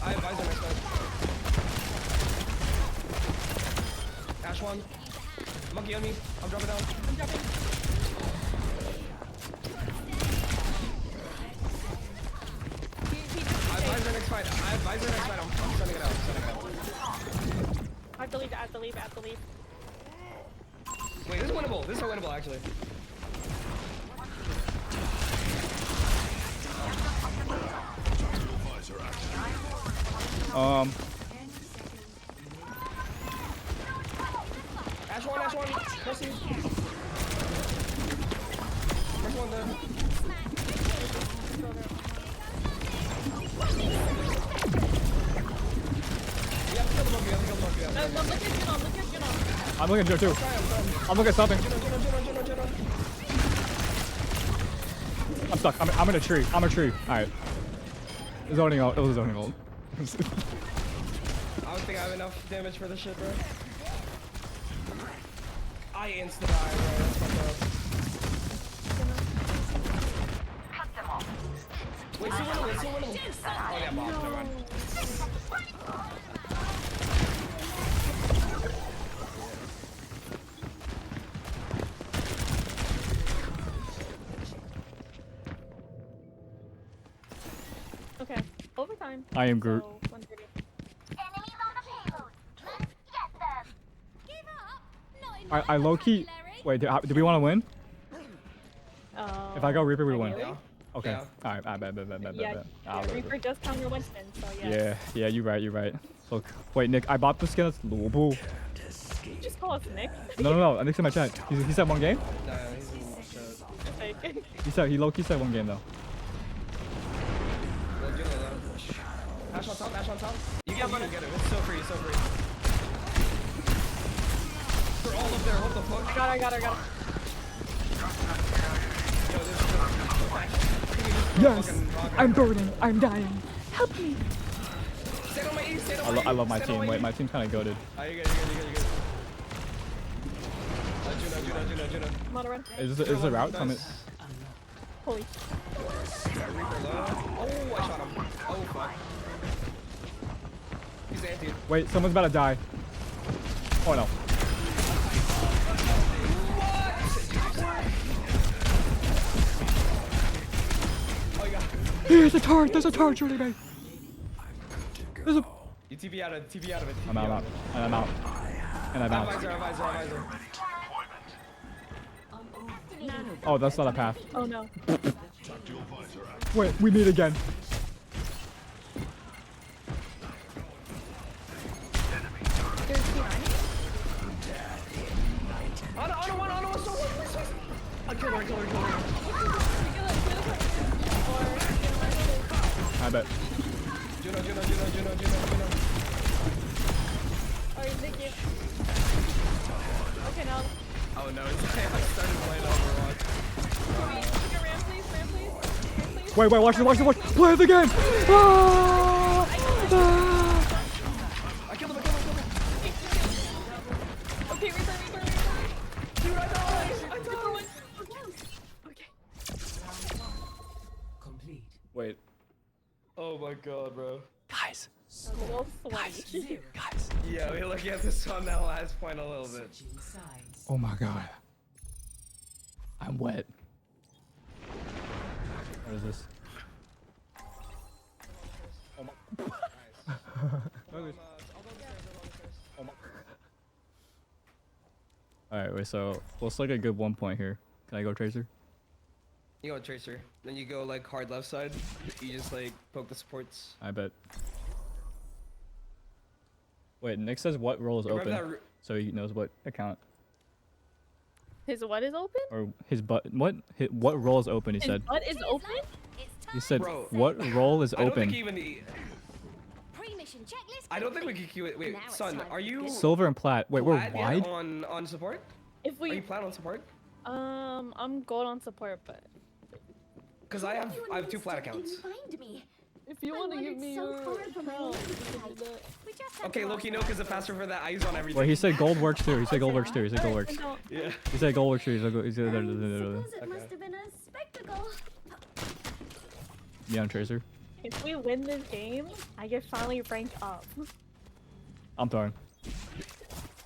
I have visor next time. Ash one. Monkey on me. I'm dropping down. I'm dropping. I have visor next fight. I'm sending it out. I have to leave. Wait, this is winnable. This is so winnable, actually. Ash one. Mercy. First one there. You have to kill the monkey. I'm looking at Joe too. I'm looking at something. I'm stuck. I'm in a tree. I'm a tree. Alright. Zoning ult. It was a zoning ult. I don't think I have enough damage for this shit, bro. I insta-die, bro. That's fucked up. Wait, so winnable. Oh, yeah, Bob. Never mind. Okay, overtime. I am Groot. So, 130. I low key. Wait, do we want to win? If I go Reaper, we win. Ideally. Okay. Yeah. Alright, I bet. Yeah, Reaper does counter Winston, so Yeah, you're right. Look, wait, Nick, I bought the skin that's Louisville. You just call us Nick. No, Nick's in my chat. He said one game? Nah, he's in the chat. He low-key said one game though. Ash on top. You get it. It's so free. They're all up there. What the fuck? I got her. Yes! I'm burning. I'm dying. Help me. Stay on my E. I love my team. Wait, my team's kind of goated. You're good. Juno. I'm on a run. Is this a route? Coming. Holy. Oh, I shot him. Oh, fuck. He's anti. Wait, someone's about to die. Oh no. There's a turret shooting me. There's a. You TP out of it. I'm out. And I'm out. Visor. Oh, that's not a path. Oh no. Wait, we meet again. There's behind. On one, so I killed her. I bet. Juno. Alright, thank you. Okay, now. Oh no, I started playing Overwatch. Take a ram, please. Wait, watch this. Play it again. Ah! I killed him. Okay, Reaper. Dude, I died. Okay. Complete. Wait. Oh my god, bro. Guys. I'm a little sweaty. Guys. Yeah, we're looking at this on that last point a little bit. Oh my god. I'm wet. What is this? Oh my. Alright, wait, so looks like a good 1 point here. Can I go Tracer? You go Tracer. Then you go like hard left side. You just like poke the supports. I bet. Wait, Nick says what role is Remember open, so he knows what account. His what is open? Or his butt. What role is open? He His said. butt is open? He said Bro, what role is I don't open? think even. I don't think we can queue it. Wait, Sun, are you Silver and plat. Wait, we're plat yet wide. on support? If we Are you plat on support? I'm gold on support, but Because I have 2 plat accounts. if you want to give me your account, Okay, Loki, no, because the faster for that, I use on everything. Wait, he said gold works too. He said gold works too. He said gold works. Yeah. He said gold works too. He said. It must have been a spectacle. Me on Tracer. if we win this game, I get finally ranked up. I'm throwing.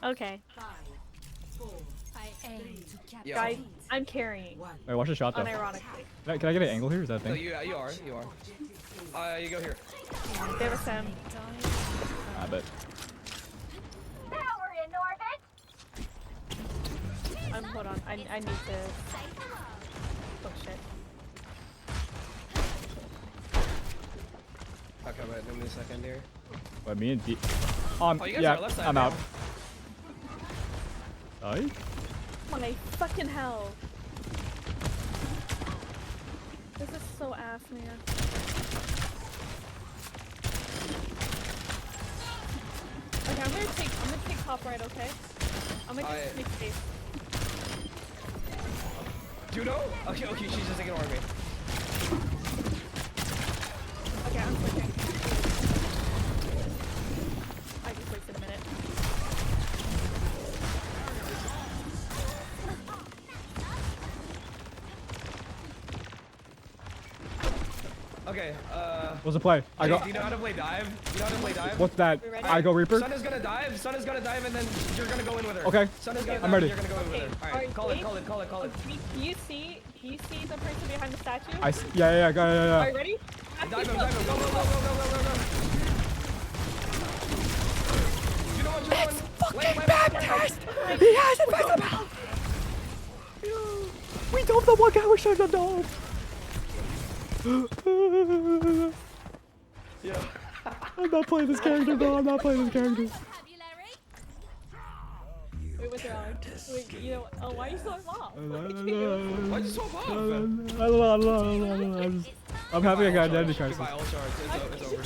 Okay. 5, 4, I aim to capture. Guys, I'm carrying. Wait, watch the shot though. Unironically. Can I get an angle here? Is that a No, thing? you are. You go here. There was some. I bet. Power in orbit. Hold on. I need to. Oh shit. Okay, wait, give me a second here. Wait, me and D. Oh, you guys Yeah, are left side I'm now. out. Die? My fucking hell. This is so ass, man. Okay, I'm gonna take top right, okay? I'm gonna just take space. Judo? Okay, she's just ignoring me. Okay, I'm switching. I just wasted a minute. Okay, What's the play? I go. Do you know how to play dive? You know how to play dive? What's that? I go Reaper? Sun is gonna dive, and then you're gonna go in with her. Okay. Sun is gonna I'm dive, ready. You're gonna go in with her. Alright, call it. Do you see the person behind the statue? Yeah. Are you ready? Dive him, go. You know what? It's fucking baptized! He has invisible! We domed the one guy we should have domed! Yeah. I'm not playing this character, bro. I'm not playing this character. Wait, what's wrong? Wait, you know, oh, why are you so off? Why'd you swap off? I don't know. I'm having a identity crisis. Goodbye, all charge. It's over.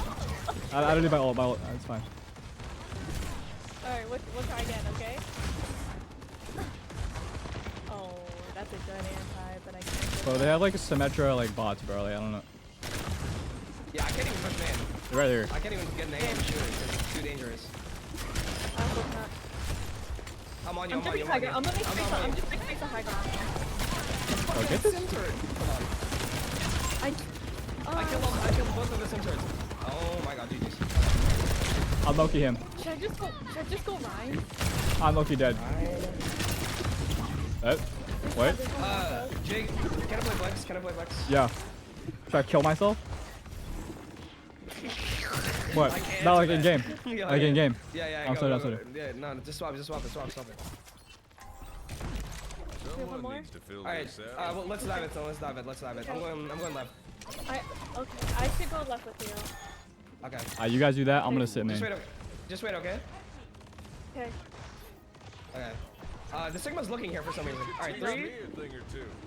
I don't need my ult. It's fine. Alright, we'll try again, okay? Oh, that's a good anti, but I can't. Bro, they have like a Symmetra like bots, bro. Like, I don't know. Yeah, I can't even push man. They're right here. I can't even get an aim and shoot it because it's too dangerous. I hope not. I'm on you, I'm just gonna make space on high ground. Oh, get this? I killed both of the sim turrets. Oh my god, GG's. I'll Loki him. Should I just go Ryan? I'm Loki dead. Wait. Jake, can I play Flex? Yeah. Should I kill myself? What? Not like in game. Yeah, Like in game. Yeah. I'm sorry. Yeah, no, just swap it. Stop it. One more? Alright, well, let's dive it. I'm going left. Okay, I should go left with you. Okay. You guys do that. I'm gonna sit main. Just wait, okay? Okay. The Sigma's looking here for some reason. Alright, 3.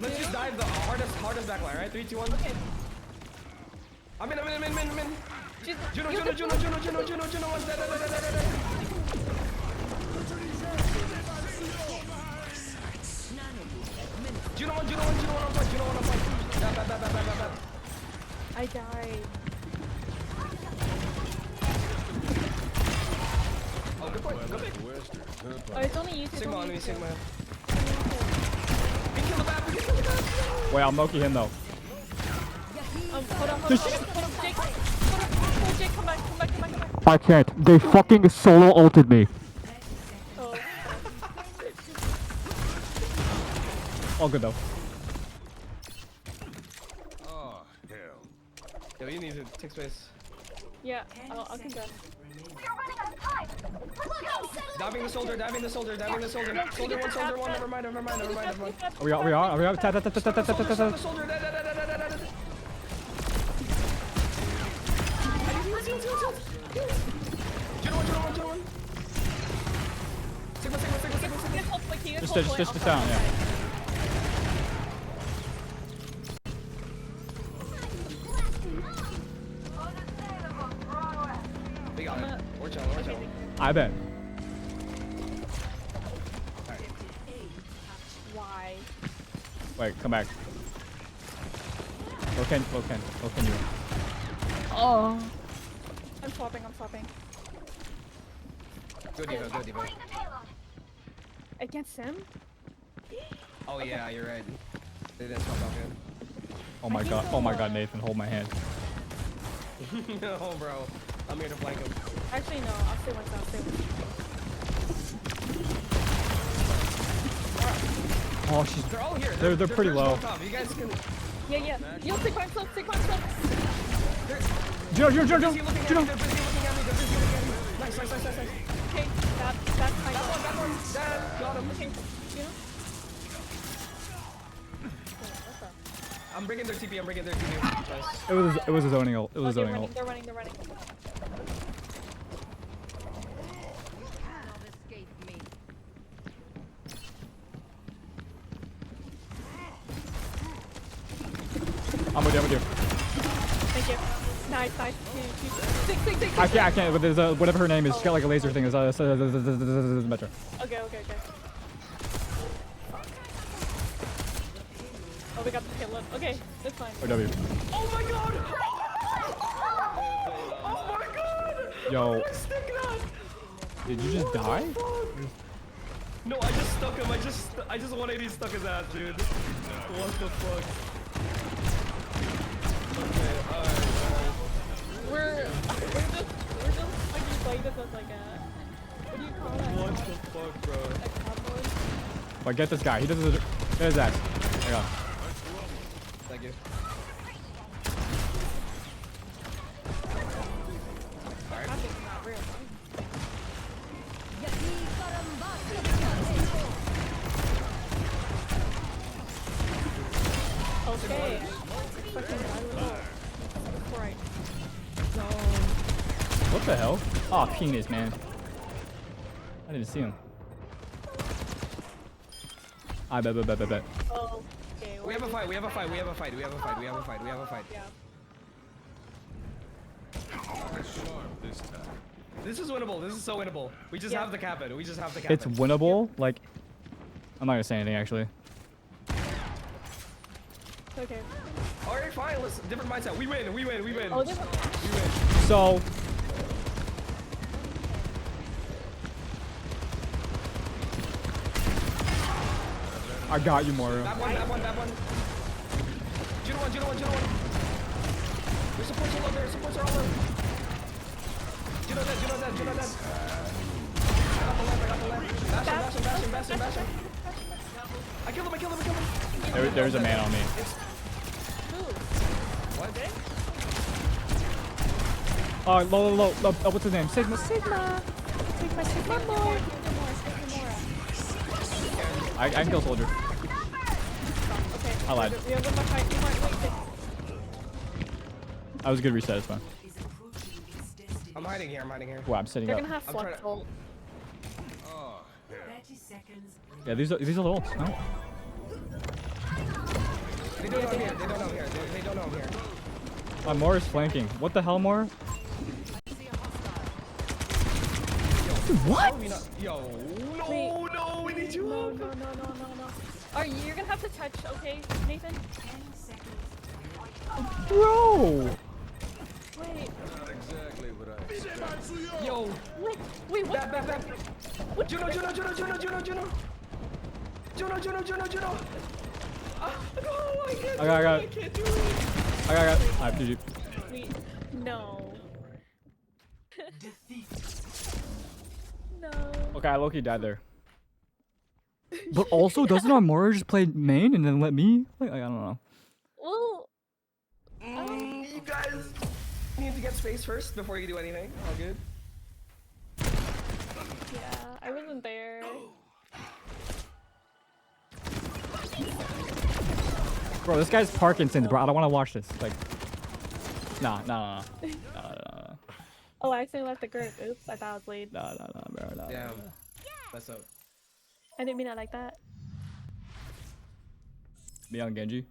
Let's just dive the hardest backline, right? 3, 2, 1. Okay. I'm in. Juno, one dead. Juno one on point. Bad. I died. Oh, good point. Oh, it's only you two. Sigma on me, Sigma. Wait, I'll Loki him though. Hold on, Jake, come back. I can't. They fucking solo ulted me. Oh. All good though. Oh, hell. Yo, you need to take space. Yeah, I'll come down. Diving the soldier, diving the soldier, diving the soldier. Soldier one, never mind. We are. Tap. Soldier, Just down, yeah. We got it. We're chilling. I bet. Why? Wait, come back. Low can you? Oh. I'm swapping. Good diva. Against him? Oh yeah, you're right. They didn't swap out good. Oh my god, Nathan, hold my hand. No, bro. I'm here to flank him. Actually, no. I'll stay one side. Oh, she's. They're all here. They're pretty low. You guys can. Yeah. You'll take one slope. Juno. They're busy looking at me. They're busy looking at me. Nice. Okay, that's my goal. That one. Got him. Okay, Juno. I'm bringing their TP. It was a zoning ult. They're running. I'm with you. Thank you. Nice. Six. I can't. But there's a whatever her name is. She got like a laser thing. Metro. Okay. Oh, we got the kill. Okay, that's fine. W. Oh my god! Oh my god! Yo. How did I stick that? Did you just die? No, I just stuck him. I just 180 stuck his ass, dude. What the fuck? Okay, alright. We're just fucking playing this as like a, what do you call it? What the fuck, bro? A combo. Get this guy. He doesn't. Get his ass. There you go. Thank you. Alright. Not real. Okay. Right. What the hell? Oh, penis, man. I didn't see him. I bet. Oh, okay. We have a fight. Yeah. This is winnable. This is so winnable. We just have to cap it. It's winnable. Like, I'm not gonna say anything actually. Okay. Alright, fine. Let's different mindset. We win. Oh, different. We win. So. I got you, Mario. That one. Juno one. Your supports are all there. Juno dead. I got the left. Bash him. I killed him. There's a man on me. What? Oh, low. What's his name? Sigma. More. I can kill soldier. Okay. I lied. We have one more fight. That was a good reset. It's fine. I'm hiding here. Wow, I'm setting They're up. gonna have flex ult. Yeah, these are the ults. No. They don't know I'm here. Moore is flanking. What the hell, Moore? What? Yo, no, we need you. No. You're gonna have to touch, okay, Nathan? Bro! Wait. Not exactly what I expected. Yo. Wait, what? Back. Juno. Oh my god. I got it. I can't do it. I got it. I have GG. Wait, no. No. Okay, I low-key died there. But also, doesn't Armora just play main and then let me? Like, I don't know. Well, You guys. You need to get space first before you do anything. All good. Yeah, I wasn't there. Bro, this guy's Parkinson's, bro. I don't want to watch this. Like, nah. Oh, I accidentally left the group. Oops, I thought I was lead. Nah, bro. Damn. That's up. I didn't mean it like that. Me on Genji.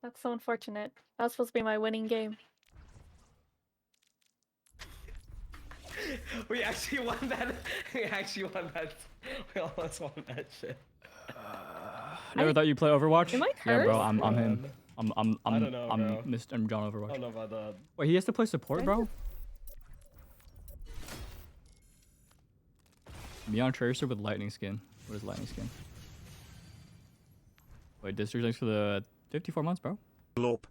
That's so unfortunate. That was supposed to be my winning game. We actually won that. We actually won that. We almost won that shit. Never thought you'd play Overwatch? Am I Yeah, bro. cursed? I'm him. I don't know, bro. I'm John Overwatch. I don't know about that. Wait, he has to play support, bro? Me on Tracer with lightning skin. What is lightning skin? Wait, district links for the 54 months, bro. Loop.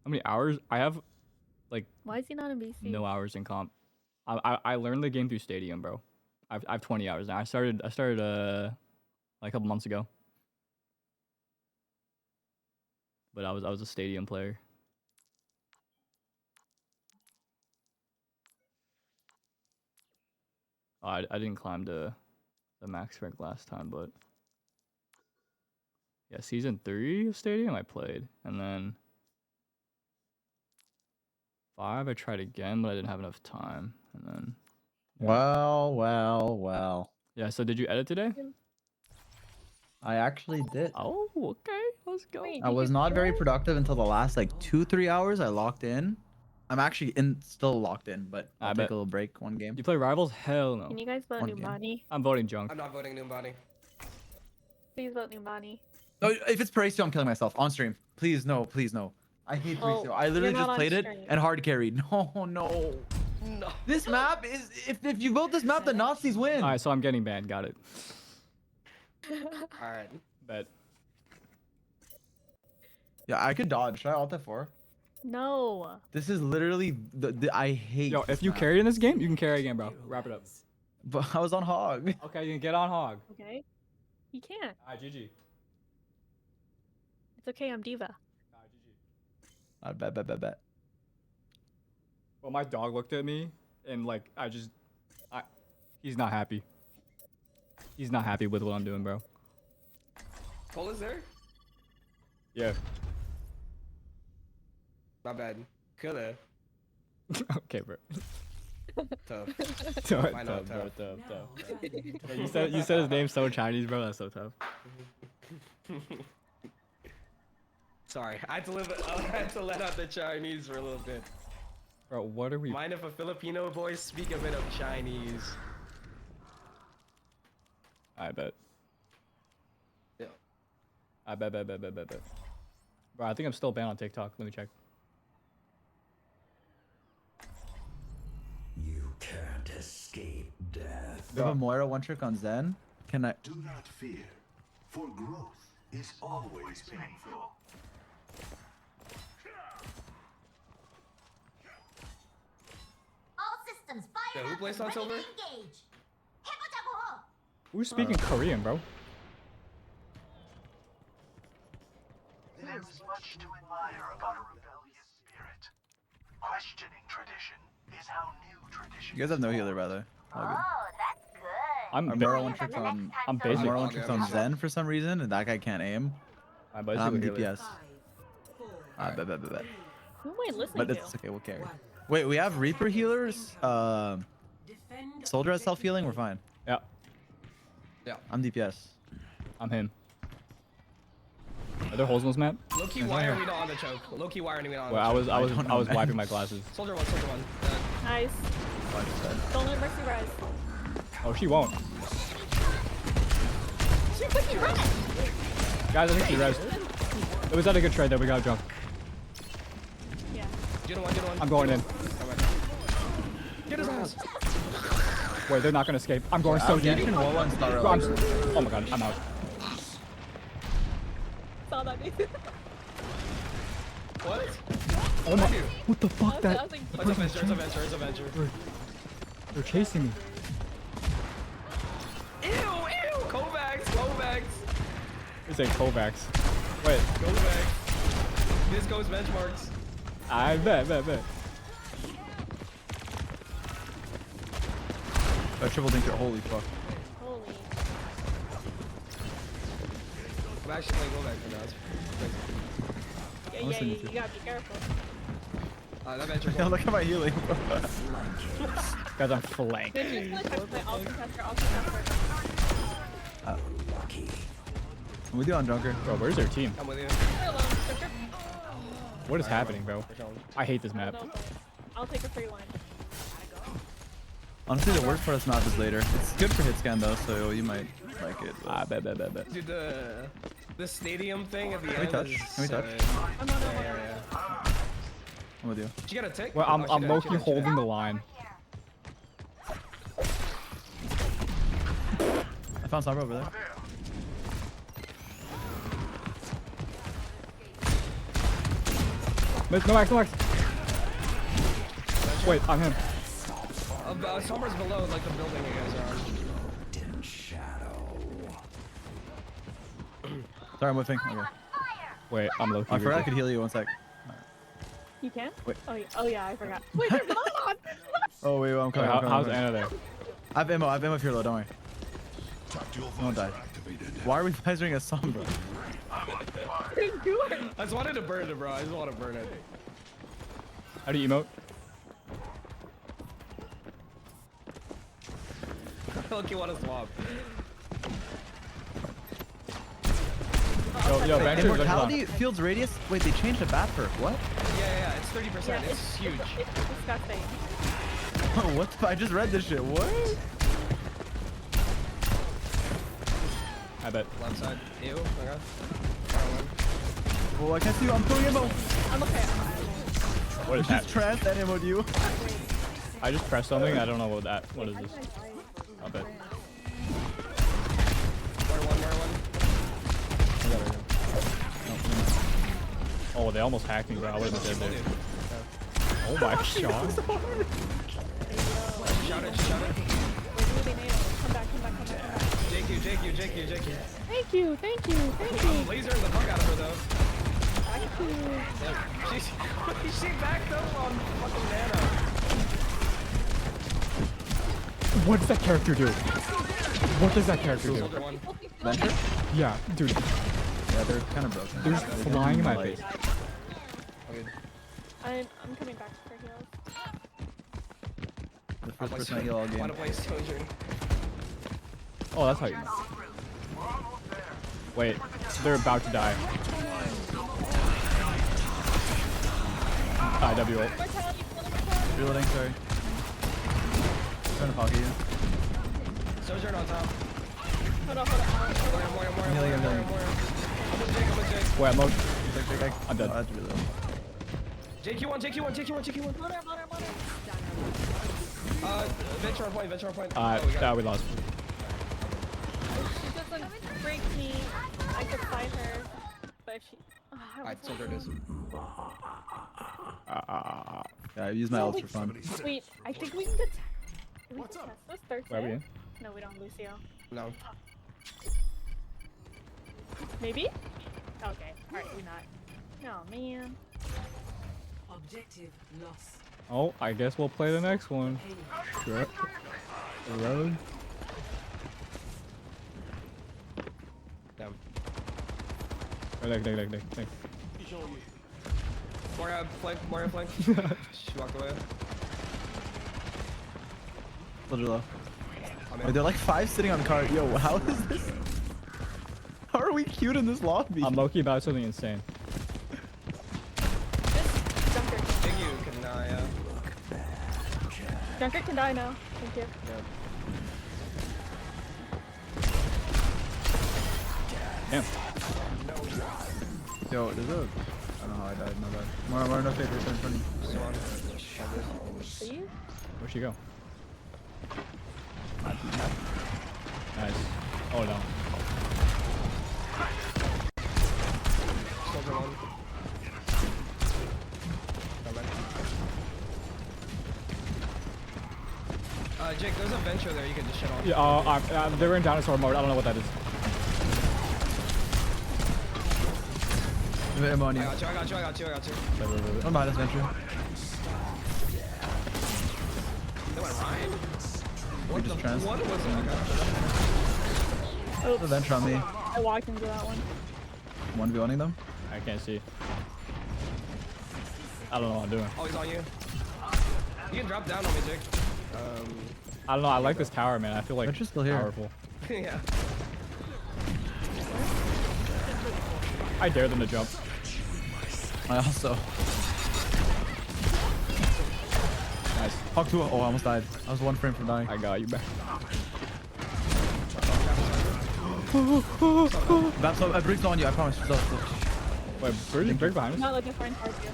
How many hours? I have like Why is he not in BC? no hours in comp. I learned the game through Stadium, bro. I've 20 hours now. I started like a couple months ago. But I was a Stadium player. Oh, I didn't climb to the max rank last time, but yeah, season 3 of Stadium I played, and then 5 I tried again, but I didn't have enough time, and then Well. yeah. So did you edit today? I actually did. Oh, okay. Let's go. I was not very productive until the last like 2-3 hours. I locked in. I'm actually still locked in, but I'll take a little break one game. You play Rivals? Hell no. Can you guys vote One new game. body? I'm voting junk. I'm not voting Numbani. Please vote new body. No, if it's Paracio, I'm killing myself on stream. Please no. I hate Paracio. I literally you're not just on played it stream. and hard carried. No. This map is if you vote this map, the Nazis win. All right, so I'm getting banned. Got it. All right. Bet. Yeah, I could dodge. Should I alt F4? No. This is literally I hate. Yo, this if you map. carry in this game, you can carry again, bro. Wrap it up. But I was on Hog. Okay, you can get on Hog. Okay. He can't. Alright, GG. It's okay, I'm Diva. I bet. Well, my dog looked at me and like he's not happy. He's not happy with what I'm doing, bro. Cole is there? Yeah. My bad. Coulda. Okay, bro. Tough. Tough, I know, tough. You said his name so Chinese, bro. That's so tough. Sorry, I had to let out the Chinese for a little bit. Bro, what are we? Mind if a Filipino boy speak a bit of Chinese? I bet. Yeah. I bet. Bro, I think I'm still banned on TikTok. Let me check. You can't escape death. We have a Moira one trick on Zen. Can I? Do not fear, for growth is always painful. All systems fire. Yeah, who plays on silver? Engage. Who's speaking Korean, bro? There is much to admire about a rebellious spirit. Questioning tradition is how new tradition. You guys have no healer, brother. All good. I'm Moira one trick on. I'm basic. Moira one trick on Zen for some reason, and that guy can't aim. I'm DPS. I bet. Who am I listening But to? it's okay. We'll carry. Wait, we have Reaper healers. Soldier has self healing. We're fine. Yeah. Yeah. I'm DPS. I'm him. Are there holes in this map? Low-key, why are we not on the choke? Low-key, why aren't we not on Well, the choke? I was wiping my glasses. Soldier one. Nice. Don't let Mercy rise. Oh, she won't. She fucking ran. Guys, I think she rezzed. It was not a good trade though. We got drunk. Yeah. Juno one. I'm going in. Get his ass. Wait, they're not gonna escape. I'm going so deep. Genshin wall one star. Bro, oh my god, I'm out. Saw that. What? Oh my! What the fuck? That. It's a venture, it's a venture, it's a venture. They're chasing me. Ew, ew! Kovacs, Kovacs! It's a Kovacs. Wait. Kovacs. This goes benchmarks. I bet. I triple dinked it. Holy fuck. Holy. I'm actually playing Kovacs right now. Yeah, you gotta be careful. That venture's Yeah, look at my healing. Guys, I'm flanked. I'll Lucky. I'm with you on Junker. Bro, where's their team? I'm with you. What is happening, bro? I hate this map. I'll take a free line. Honestly, the worst part of this map is later. It's good for hit scan though, so you might like it. I bet. Dude, the stadium thing at the Can we end touch? is, Can we touch? yeah. I'm with you. Did you get a tick? Well, I'm she did, low-key she did. holding the line. I found Sombra over there. No max. Wait, I'm him. Sombra's below, like the building you guys are on. In shadow. Sorry, I'm whiffing. Okay. Wait, I'm low-key. I forgot I could heal you. 1 sec. You can? Wait. Oh yeah, I forgot. Wait, there's not. Oh wait, I'm coming. Wait, I'm coming, how's I'm coming. Anna there? I have ammo if you're low. Don't worry. Don't die. Why are we vising a Sombra? I just wanted to burn it, bro. I just want to burn it. How do you emote? Look, you want to swap. Yo, Banter, Immortality fields radius. Wait, they changed the bat perk. What? Yeah, it's 30%. Yeah, it's huge. It's disgusting. Oh, what? I just read this shit. What? I bet. Left side. Ew. Okay. Well, I can't see you. I'm throwing ammo. I'm okay. What is that? Just trans that ammo to you. I just pressed something. I don't know what that. What is this? I bet. Oh, they almost hacked me, bro. I would've been dead there. Oh my god. Shout it. Come back. JQ. Thank you. I'm lasering the fuck out of her though. Thank you. She backed up on fucking Nana. What does that character do? What does that character do? Venture? Yeah, dude. Yeah, they're kind of broken. They're just flying in my face. I'm coming back for heals. The first person I heal all game. Want to play Sojourn? Oh, that's how you know. Wait, they're about to die. IW ult. Reloading, sorry. Trying to pocket you. Sojourn on top. Hold on. More. I'm healing. I'm with Jake. Wait, I'm low. I'm dead. Oh, that's really low. JQ1. Venture on point. We lost. She doesn't break me. I could fight her, but if she. Alright, Sojourn is. Yeah, I use my ult for fun. Wait, I think we can get. What's up? That's third Where are we set. in? No, we don't, Lucio. No. Maybe? Okay. Alright, we're not. Oh, man. Objective lost. Oh, I guess we'll play the next one. Sure. Reload. Damn. There. Moria flank. She walked away. Soldier low. Wait, they're like 5 sitting on cart. Yo, how is this? How are we cute in this lobby? I'm low-key about something insane. Think you can die, Junker can die now. Thank you. Damn. Yo, there's a... I don't know how I died, my bad. More no favor, turn 20. See you? Where'd she go? Nice. Oh no. Jake, there's a venture there you can just shut on. Yeah, they were in dinosaur mode. I don't know what that is. I'm on you. I got you. I'm behind this venture. They went Ryan. We just trans. What was it? Oh, The venture on me. I walked into that one. 1v1ing them? I can't see. I don't know what I'm doing. Oh, he's on you. You can drop down on me, Jake. I don't know. I like this tower, man. I feel like Venture's still here. powerful. Yeah. I dare them to jump. I also. Nice. Hawk 2. Oh, I almost died. I was 1 frame from dying. I got you back. That's a Briggs on you, I promise. Wait, Briggs behind us? Not like a friend card you.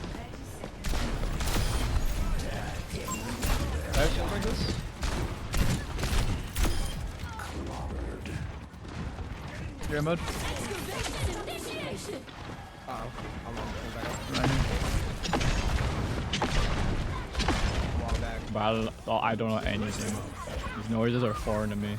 You're in mode? But I don't know anything. These noises are foreign to me.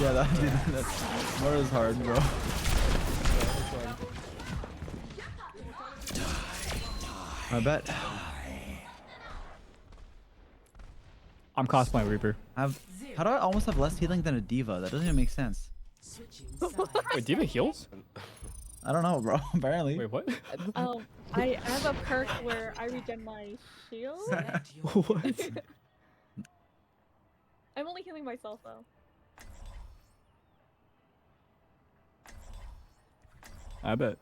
Yeah, that more is hard, bro. I bet. I'm cosplaying Reaper. How do I almost have less healing than a diva? That doesn't even make sense. Wait, diva heals? I don't know, bro. Apparently. Wait, what? I have a perk where I regen my shield. What? I'm only healing myself though. I bet.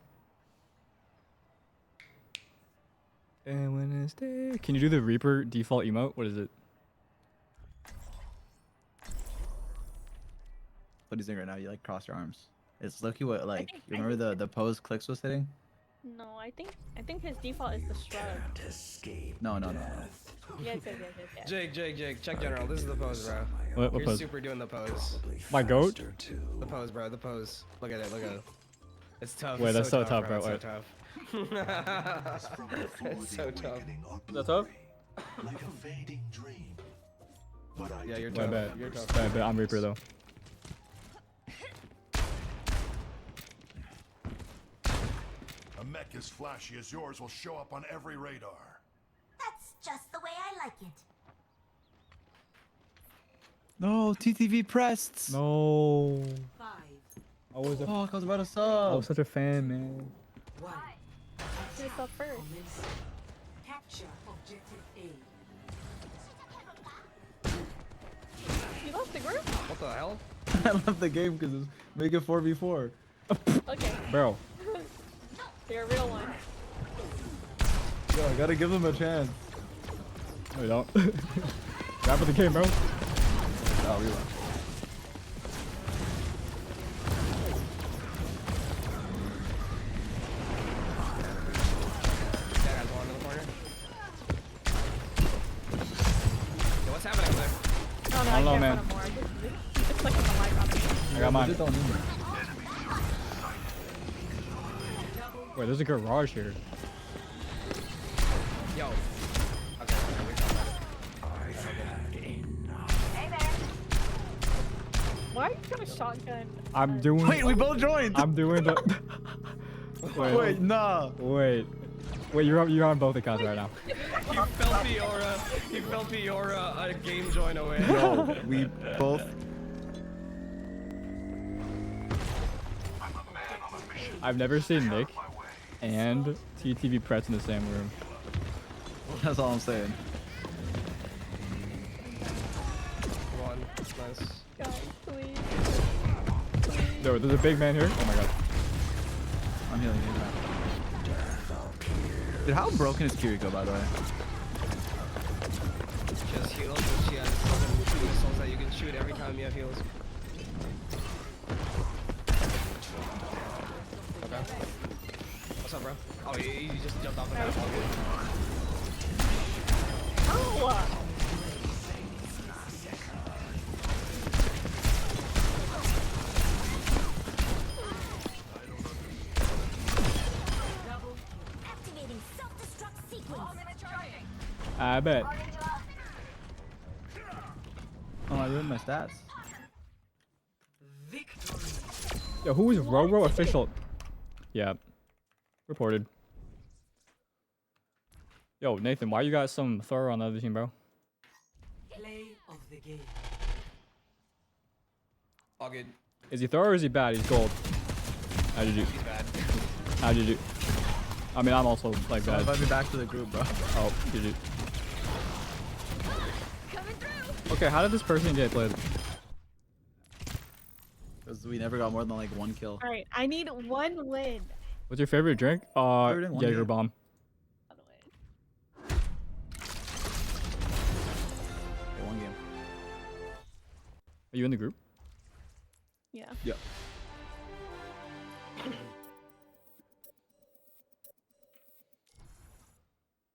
And when it's day. Can you do the Reaper default emote? What is it? What are you doing right now? You like cross your arms. It's Loki. What like? You remember the pose Clicks was hitting? No, I think his default is the shrug. No. Yes. Jake, check general. This is the pose, bro. What You're pose? super doing the pose. My goat? The pose, bro. The pose. Look at it. It's tough. Wait, it's that's so tough, bro. It's Wait. so tough. It's so tough. Is that tough? Like a fading dream. But I Yeah, you're My tough. bad. You're tough. My bad. I'm Reaper though. A mech as flashy as yours will show up on every radar. That's just the way I like it. No, TTV pressed. No. 5, I was Oh, I was about to I sub. was such a fan, man. 1. Who's up first? Capture objective A. You lost the group? What the hell? I love the game because it's make it 4v4. Okay. Bro. You're a real one. Yo, I gotta give them a chance. No, you don't. Grab with the game, bro. Oh, reload. What's happening there? Oh no, I don't know, can't man. put him more. Just clicking the mic on me. I got mine. Don't need it. Wait, there's a garage here. Yo. Why are you trying to shotgun? I'm doing. Wait, we both joined. I'm doing the. Wait, nah. Wait, you're on both accounts right now. He felt the aura. He felt the aura. A game join away. Yo, we both. I've never seen Nick and TTV Pretz in the same room. That's all I'm saying. Come on, nice. God, please. Yo, there's a big man here. Oh my god. I'm healing you. Dude, how broken is Kiriko, by the way? She has heals and she has fucking missiles that you can shoot every time you have heals. Okay. What's up, bro? Oh, you just jumped off the map. Oh! I bet. Oh, I ruined my stats. Yo, who is Roro official? Yeah. Reported. Yo, Nathan, why you got some thorough on the other team, bro? Play of the game. All good. Is he thorough or is he bad? He's gold. How'd you do? He's bad. How'd you do? I mean, I'm also like bad. Invite me back to the group, bro. Oh, GG. Okay, how did this person get played? Because we never got more than like 1 kill. All right, I need 1 win. What's your favorite drink? Jaeger bomb. Okay, 1 game. Are you in the group? Yeah. Yeah.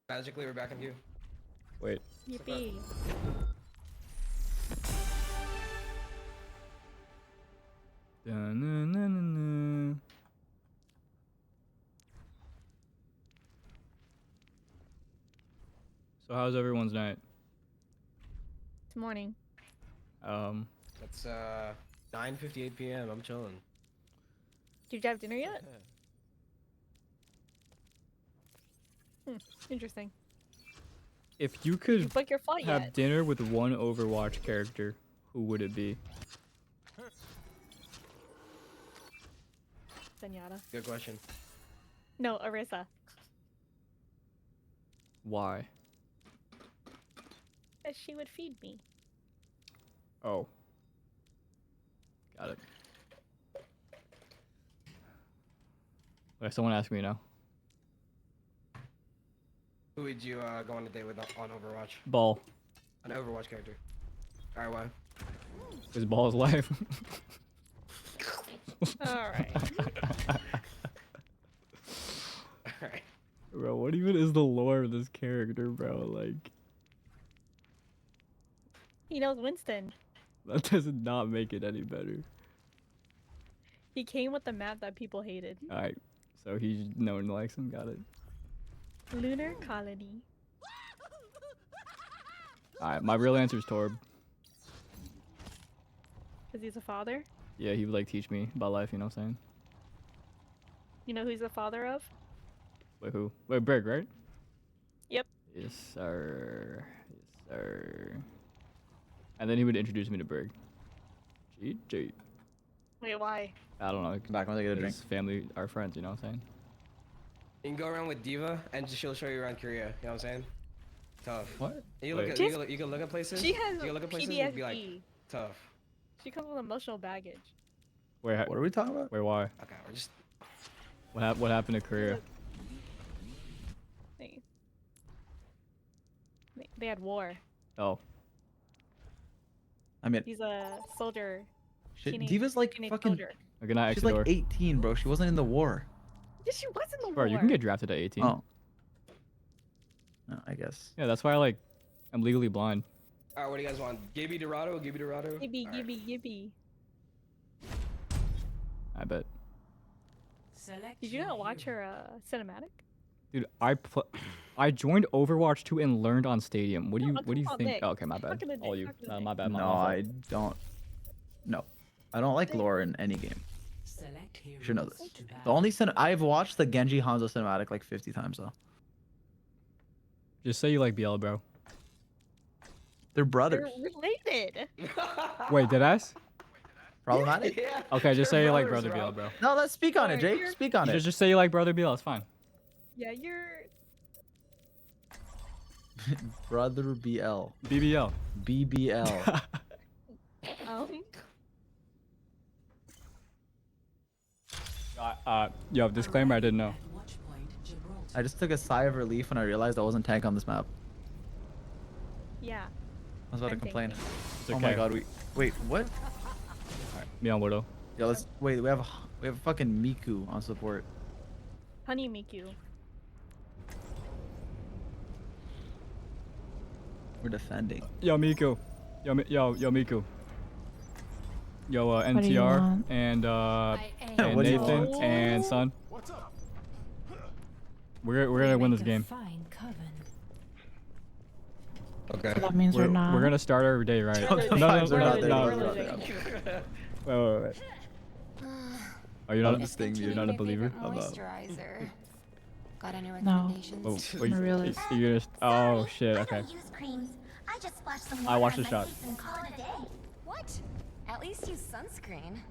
Magically, we're back in queue. Wait. Yippee. Da-na-na-na-na. So how's everyone's night? It's morning. It's 9:58 p.m. I'm chilling. Did you have dinner yet? Interesting. If you Did could you book your flight have yet? dinner with one Overwatch character, who would it be? Zenyatta. Good question. No, Arisa. Why? Because she would feed me. Oh. Got it. Wait, someone asked me now. Who would you go on a date with on Overwatch? Ball. An Overwatch character. Alright, why? Because Ball is life. Alright. Alright. Bro, what even is the lore of this character, bro? Like, He knows Winston. that does not make it any better. He came with the map that people hated. Alright, so he's known to likes him, got it. Lunar Colony. Alright, my real answer is Torb. Because he's a father. Yeah, he would like teach me about life, you know what I'm saying? You know who he's the father of? Wait, who? Wait, Brig, right? Yep. Yes, sir. Yes, sir. And then he would introduce me to Brig. GG. Wait, why? I don't know. Back when they get a drink. His family are friends, you know what I'm saying? You can go around with Diva, and she'll show you around Korea. You know what I'm saying? Tough. What? You Wait. look at, you can look at places. She has you can look at places and be like, PTSD. tough. She comes with emotional baggage. Wait, What are we talking about? wait, why? Okay, we're just. What happened to Korea? They had war. Oh. I mean, He's a soldier. shit, teenage- Diva's like teenage fucking. soldier. Good night, She's like Exodor. 18, bro. She wasn't in the war. Yes, she was in the Bro, war. you can get drafted at 18. Oh. No, I guess. Yeah, that's why I'm legally blind. Alright, what do you guys want? Gibby Dorado? Gibby Dorado? Gibby, Alright. Gibby. I bet. Did you not watch her cinematic? Dude, I joined Overwatch 2 and learned on Stadium. What do you No, what do you come on, think? Nick. Oh, okay, my bad. Talking to All Nick, you. talking to My Nick. bad. No, my fault. I don't. No. I don't like lore in any game. You should know this. The only I've watched the Genji Hanzo cinematic like 50 times though. Just say you like BL, bro. They're They're brothers. related. Wait, did I? Problematic? Yeah. Okay, just say you like brother brothers, BL, bro. No, let's speak on it, Sorry, Jake. you're- Speak on it. Just say you like brother BL. It's fine. Yeah, you're. Brother BL. BBL. BBL. Yo, disclaimer, I didn't know. I just took a sigh of relief when I realized I wasn't tank on this map. Yeah. I was about to I'm complain. thinking. It's Oh my okay. god, wait, what? Me on Widow. Yo, let's wait. We have fucking Miku on support. Honey Miku. We're defending. Yo, Miku. Yo, Miku. Yo, What do you NTR want? and and What do you Nathan want? and Sun. We're gonna win this game. Fine coven. Okay. That means we're not. We're gonna start our day right. No, we're not. Wait. Are you not? You're not a believer? Moisturizer. Got any No. recommendations? Wait, realist. you're just. Oh shit. Okay. I watched the shot. What? At least use sunscreen.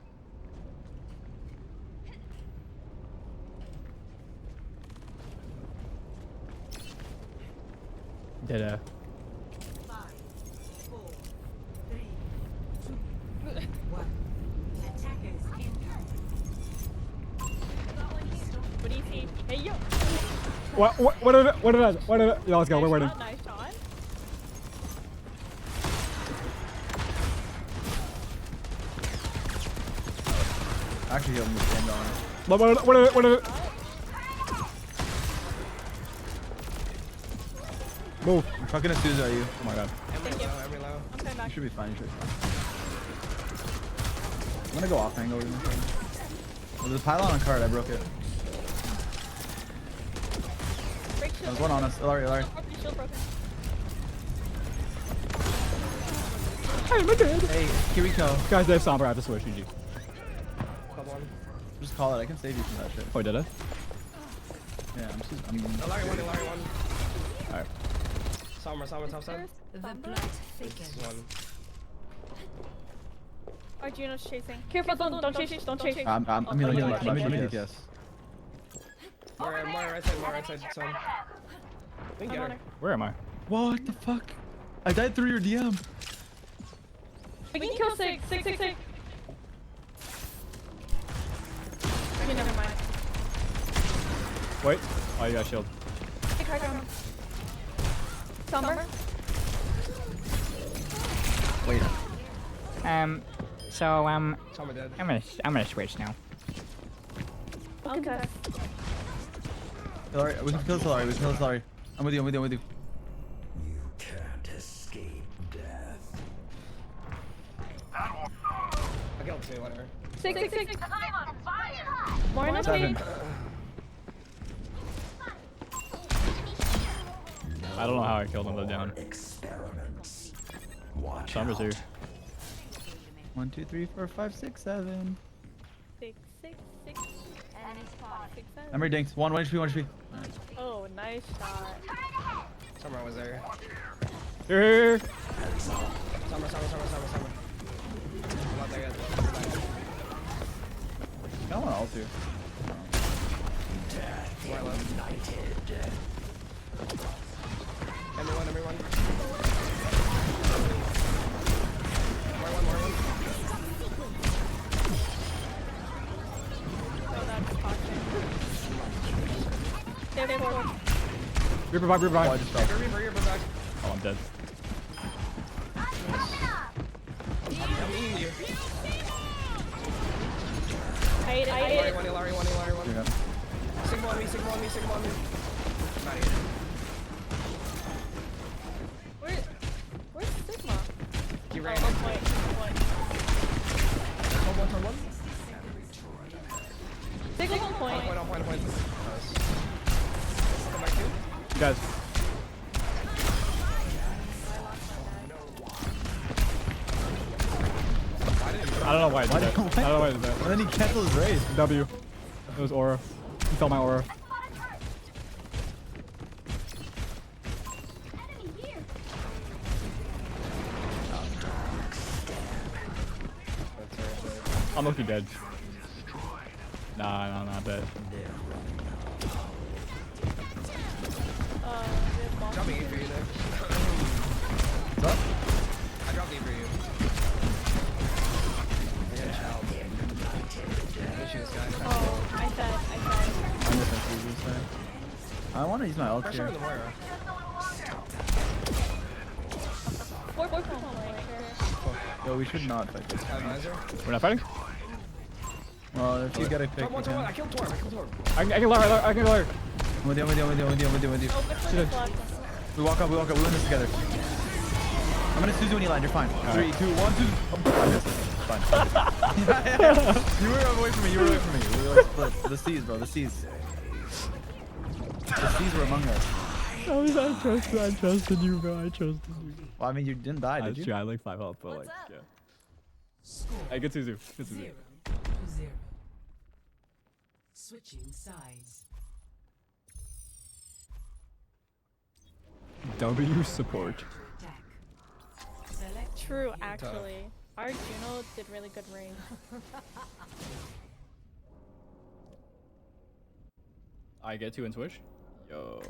Did What do you see? Hey yo. What did it? Yeah, let's go. We're winning. Nice shot. Actually, he'll move game down. What did it? Move. I'm fucking a Suzu at you. Oh my god. You should be fine. You should be fine. I'm gonna go off angle. There's a pylon on card. I broke it. There's one on us. Larry. Hey, my god. Hey, here we go. Guys, they have Sombra. I have to switch. GG. Just call it. I can save you from that shit. Oh, did I? Yeah, I'm Larry one. Alright. Summer, top side. The blood thickens. One. Arjuno's chasing. Careful, don't chase. I'm healing. Let me DPS. More right side. Son. Get her. Where am I? What the fuck? I died through your DM. We can kill 6. Okay, never mind. Wait. Oh, you got shield. Take hard down. Somber. Wait. So Somber dead. I'm gonna switch now. Okay. Larry, we can kill Larry. I'm with you. You can't escape death. I killed 2, whatever. 6. More in the 7. I don't know how I killed him though down. Experiments. Watch Sombra's here. 1, 2, 3, 4, 5, 6, 7. 6. Enemy spot. 6, 7. Emery dinks. 1 HP. Oh, nice shot. Summer was there. Here. Summer. I'm not there yet. I want all 2. Right left. Everyone. More one. Oh, that's toxic. They're 4. Reaper back. Oh, I just fell. Reaper back. Oh, I'm dead. I'm eating you. I ate it. Larry one. Yeah. Sigma on me. Not here. Where's Sigma? He ran. Oh, point. One. Sigma on point. Point. Come back to. Guys. I don't know why I did that. I don't know why I did that. And then he canceled his race. W. It was aura. He felt my aura. I'm looking dead. Nah, not dead. Drop me 8 for you there. What's up? I dropped 8 for you. I got a child. Let me shoot this guy. Oh, I said. I'm defensive this time. I want to use my ult Pressure on here. the Moira. 4 point. Yo, we should not fight this. Advisor. We're not fighting? Well, if you get a pick, One. I killed Torb. I can Larry. I'm with you. We walk up. We win this together. I'm gonna Suzu when you land. You're fine. 3, 2, 1, 2. I missed it. Fine. Yeah. You were away from me. We were like split. The seas, bro. The seas were among us. I trusted you, bro. I trusted you. Well, I mean, you didn't die, did That's you? true. I had like 5 health, but like, yeah. Hey, good Suzu. Good Suzu. 0-0. Switching sides. W support. True, actually. Our Juno did really good range. I get to in Switch? Yo.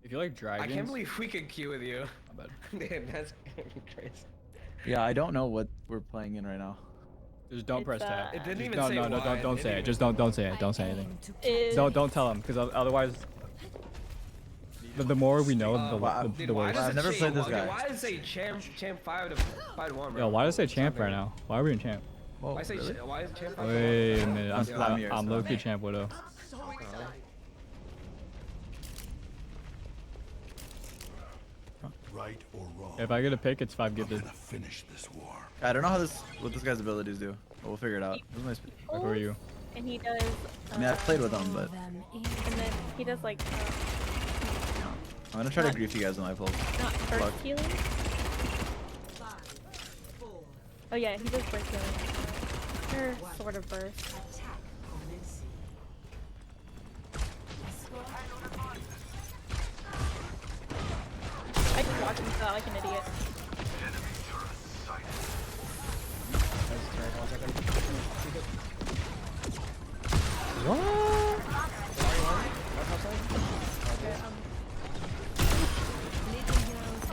If you like dragons... I can't believe we could queue with you. My bad. Dude, that's crazy. Yeah, I don't know what we're playing in right now. Just don't press tab. It didn't Just, even no, say no, no, why. don't It say didn't it. Just even- don't say it. Don't say anything. Is- Don't tell him, because otherwise, the more we know, the Why worse. does I've it never say- played this okay, guy. Why does it say champ 5-1, bro? Yo, why does it say champ right now? Why are we in champ? Why say why is champ 5-1? Wait a minute. Slimier, I'm Slimier. low-key champ Widow. Right or wrong. If I get a pick, it's 5 gifted. Finish this war. I don't know what this guy's abilities do, but we'll figure it out. This is my Like, who are you? And he does. I mean, I've played with him, but And then he does like. I'm gonna try to grief you guys on my pulls. Not Luck. burst healing. Oh yeah, he does burst healing. Or sort of burst. I just watch him style like an idiot.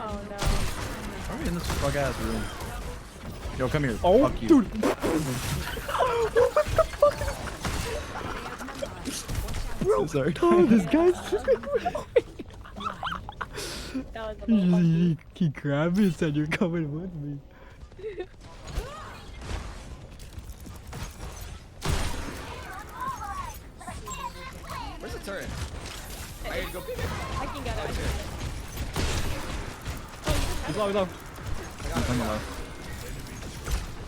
Oh no. Why are we in this fuck ass room? Yo, come here. Oh, Fuck you. dude. Bro, sorry. Oh, this guy's That was a little funky. he grabbed me and said, "You're coming with me." Where's the turret? I can go. I can get it. I can get it. He's low, he's low. I'm coming low.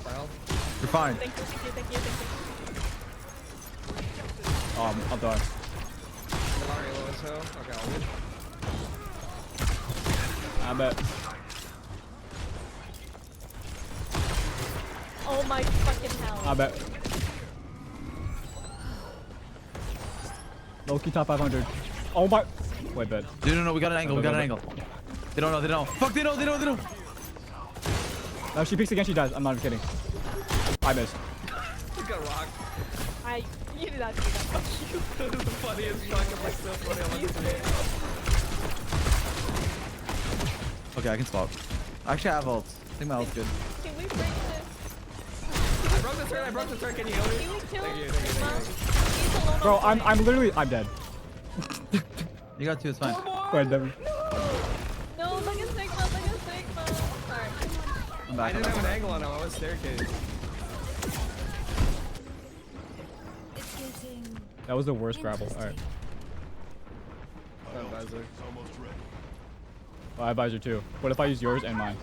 Well, You're fine. Thank you, thank you, thank you, thank you. I'll die. Alright, low as hell. Okay, I'll win. I bet. Oh my fucking hell. I bet. Loki top 500. Oh my. Wait, bet. No, we got an angle. We got an angle. They don't know. They don't know. Fuck, they know. They know. They know. No, she peeks again, she dies. I'm not even kidding. I missed. You got rocked. You did not do that. That is the funniest fuck. I'm like so funny. I want to say it. Okay, I can swap. Actually, I have ult. I think my ult's good. Can we break this? I broke the turret. I broke the turret. Can you heal me? Can we kill Thank you. Thank you. Thank you. He's alone Bro, on I'm literally, I'm dead. You got 2, it's fine. Wait, never. No, like a Sigma, like a Sigma. Sorry. I'm I back. didn't have an angle on him. I was staircase. That was the worst grapple. Alright. Visor. Oh, I have visor too. What if I use yours and mine?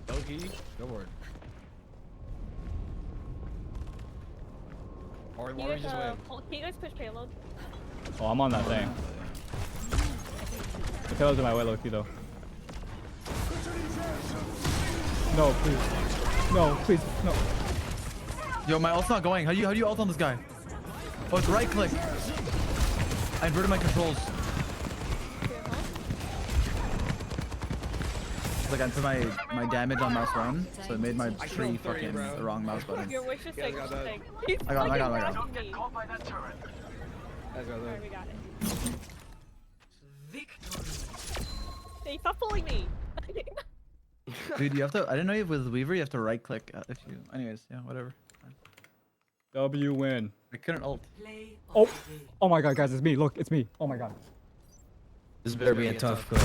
Loki. Go for it. Or Can we you guys, just win. can you guys push payload? Oh, I'm on that thing. The payload's in my way, Loki, though. No, please. No, please. No. Yo, my ult's not going. How do you ult on this guy? Oh, it's right click. I inverted my controls. Like I put my damage on mouse 1, so it made my tree fucking the wrong mouse button. Your wish is Yeah, I got that. sick. He's I got him, I got him, I got him. fucking me. Let's go Alright, there. we got it. Hey, stop pulling me. Dude, you have to. I didn't know you with Weaver you have to right click if you. Anyways, yeah, whatever. W win. I couldn't ult. Oh, oh my god, guys, it's me. Look, it's me. Oh my god. This better be a tough clip.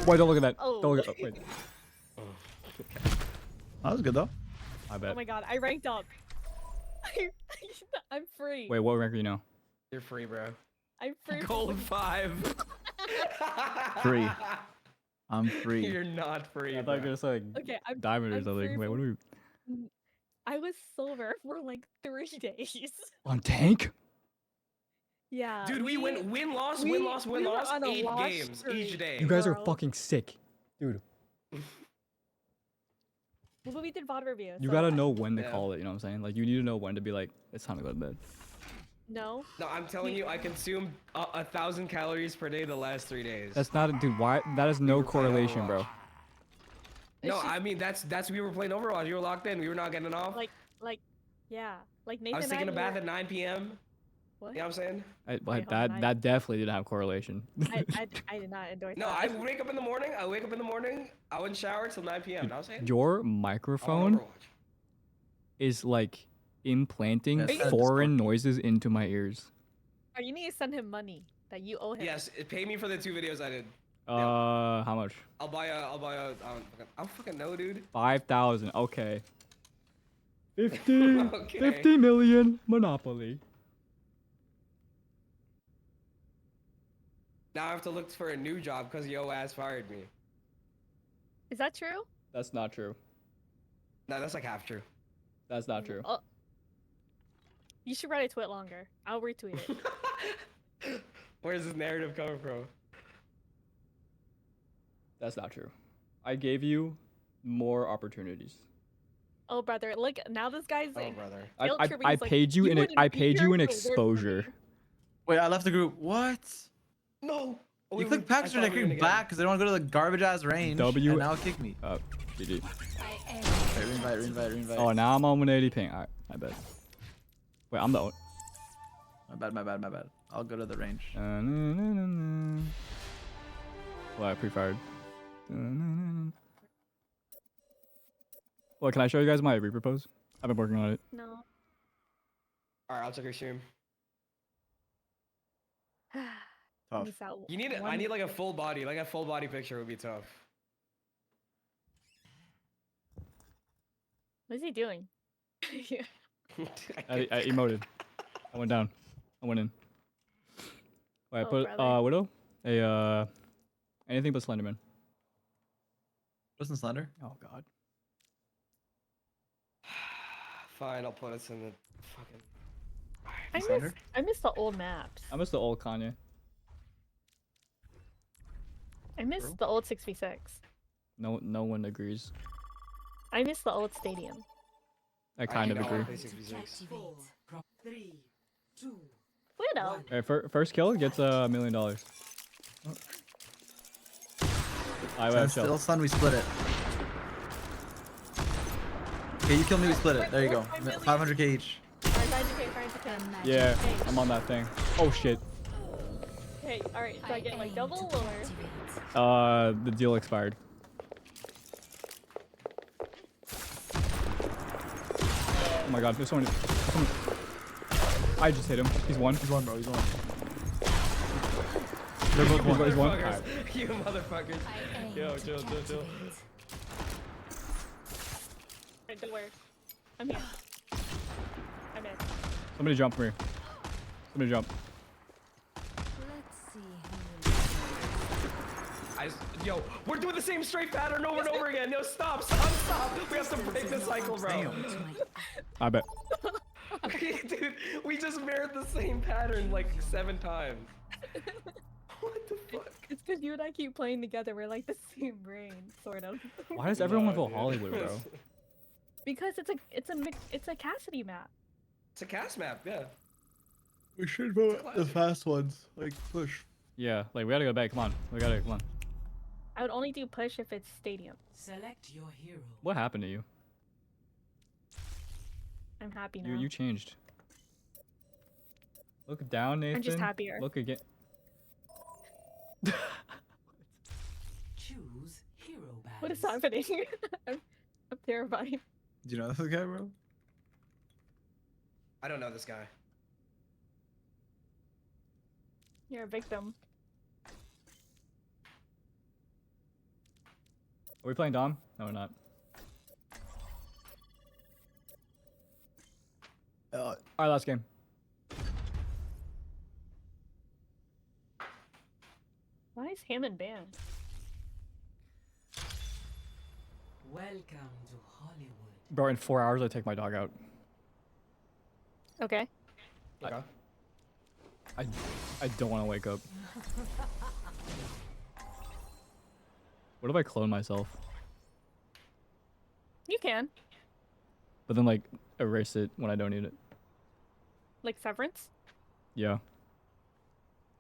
Wait, don't look at that. Oh. Don't look at that. Wait. That was good though. I bet. Oh my god, I ranked up. I'm free. Wait, what rank are you now? You're free, bro. I'm free. Gold 5. Free. I'm free. You're not free. I thought you were just like Okay, diamond or I'm something. free Wait, what are we I was silver for like 3 days. on tank? Yeah. Dude, we went win-loss, we win-loss, were win-loss, on a 8 loss games streak, each day. You guys are bro. fucking sick, dude. Well, we did VOD review. You so gotta know when to Yeah. call it. You know what I'm saying? Like you need to know when to be like, it's time to go to bed. No. No, I'm telling you, I consumed 1,000 calories per day the last 3 days. That's not, dude. Why? That is no were playing correlation, bro. No, I mean that's we were playing Overwatch. You were locked in. We were not getting off. Yeah. Like Nathan. I was taking a and I bath were- at 9 p.m. What? You know what I'm saying? hold That on, that definitely didn't have correlation. I did not endorse No, that. I wake up in the morning. I wouldn't shower till 9 p.m. You know what I'm saying? Your microphone is like implanting Yes, that is foreign noises into my ears. Oh, you need to send him money that you owe him. Yes, pay me for the 2 videos I did. How much? I'll buy a. I don't fucking know, dude. 5,000. Okay. 50. Okay. 50 million. Monopoly. Now I have to look for a new job because yo ass fired me. Is that true? That's not true. No, that's like half true. That's not true. Oh. You should write a tweet longer. I'll retweet it. Where's this narrative coming from? That's not true. I gave you more opportunities. Oh, brother, look now. This guy's Oh, like. brother. I paid you in I paid you in exposure. Wait, I left the group. What? No. You click package and I click back because they don't want to go to the garbage ass range. W. And now kick me. GG. Right, reinvite. Oh, now I'm on 180 ping. Alright, I bet. Wait, I'm the owner. My bad. I'll go to the range. Well, I pre-fired. Well, can I show you guys my Reaper pose? I've been working on it. No. Alright, I'll check your stream. Tough. Miss out You need. I need like a full body. Like a full body picture would be tough. What is he doing? I emoted. I went down. I went in. Wait, I put Widow. Anything but Slenderman. Wasn't Slender? Oh god. Fine, I'll put us in the fucking. I miss the old maps. I miss the old Kanye. I miss the old 6v6. No one agrees. I miss the old stadium. I kind of agree. 4, 3, 2. Widow. Alright, first kill gets $1 million. Oh. Still, son, we split it. Okay, you kill me, we split it. There you go. 500k each. Yeah, I'm on that thing. Oh shit. Okay, alright, so I get like double or? The deal expired. Oh my god, there's someone. I just hit him. He's one. He's one, bro. He's one. They're both one. He's one. Motherfuckers. Alright. You motherfuckers. Yo, chill. Alright, don't worry. I'm here. I'm in. Somebody jump from here. Somebody jump. Yo, we're doing the same straight pattern over and over again. No, stop. We have to break the cycle, bro. I bet. Dude, we just mirrored the same pattern like 7 times. What the fuck? It's because you and I keep playing together. We're like the same brain, sort of. Why does everyone go Hollywood, bro? Because it's a Cassidy map. It's a cast map, yeah. We should vote the fast ones. Like, push. Yeah, like we gotta go back. Come on. Come on. I would only do push if it's stadium. Select your hero. What happened to you? I'm happy now. You changed. Look down, Nathan. I'm just happier. Look again. Choose hero badge. What is happening? I'm terrified. Do you know this guy, bro? I don't know this guy. You're a victim. Are we playing Dom? No, we're not. Alright, last game. him and Ban. Welcome to Hollywood. Bro, in 4 hours I take my dog out. Okay. I don't want to wake up. What if I clone myself? You can. But then like erase it when I don't need it. Like Severance? Yeah.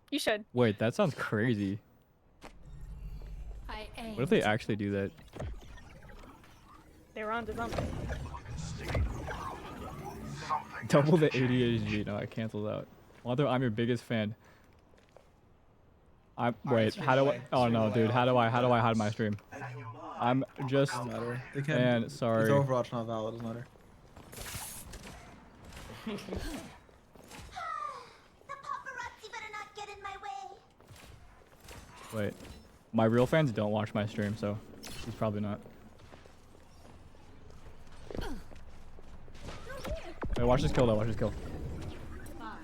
You should. Wait, that sounds crazy. What if they actually do that? They were on to something. Double the ADHD. No, I canceled out. Although I'm your biggest fan. Wait, how do I? Oh no, dude. How do I hide my stream? I'm just. Doesn't matter. They can. And sorry. It's Overwatch, not valid. Doesn't matter. Wait, my real fans don't watch my stream, so he's probably not. Wait, watch this kill though. Watch this kill. 5,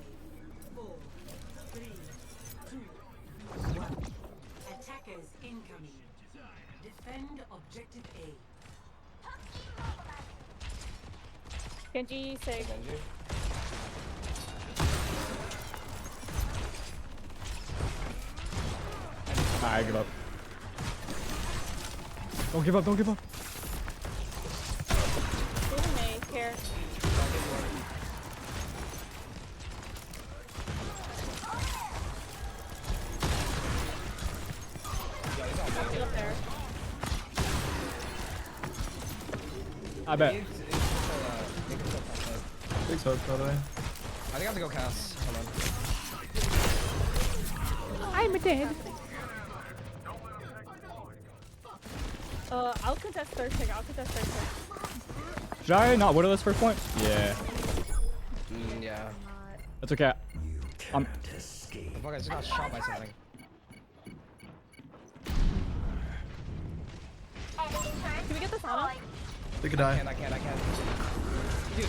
4, 3, 2, 1. Attackers incoming. Defend objective A. Genji, say. I give up. Don't give up. Don't give up. May care. Get up there. I bet. Big smoke, by the way. I think I have to go cast. Hold on. I'm dead. I'll contest third pick. Should I not whittle this first point? Yeah. Yeah. That's okay. Fuck, I just got shot by something. Can we get this on? They could die. I can't. Dude,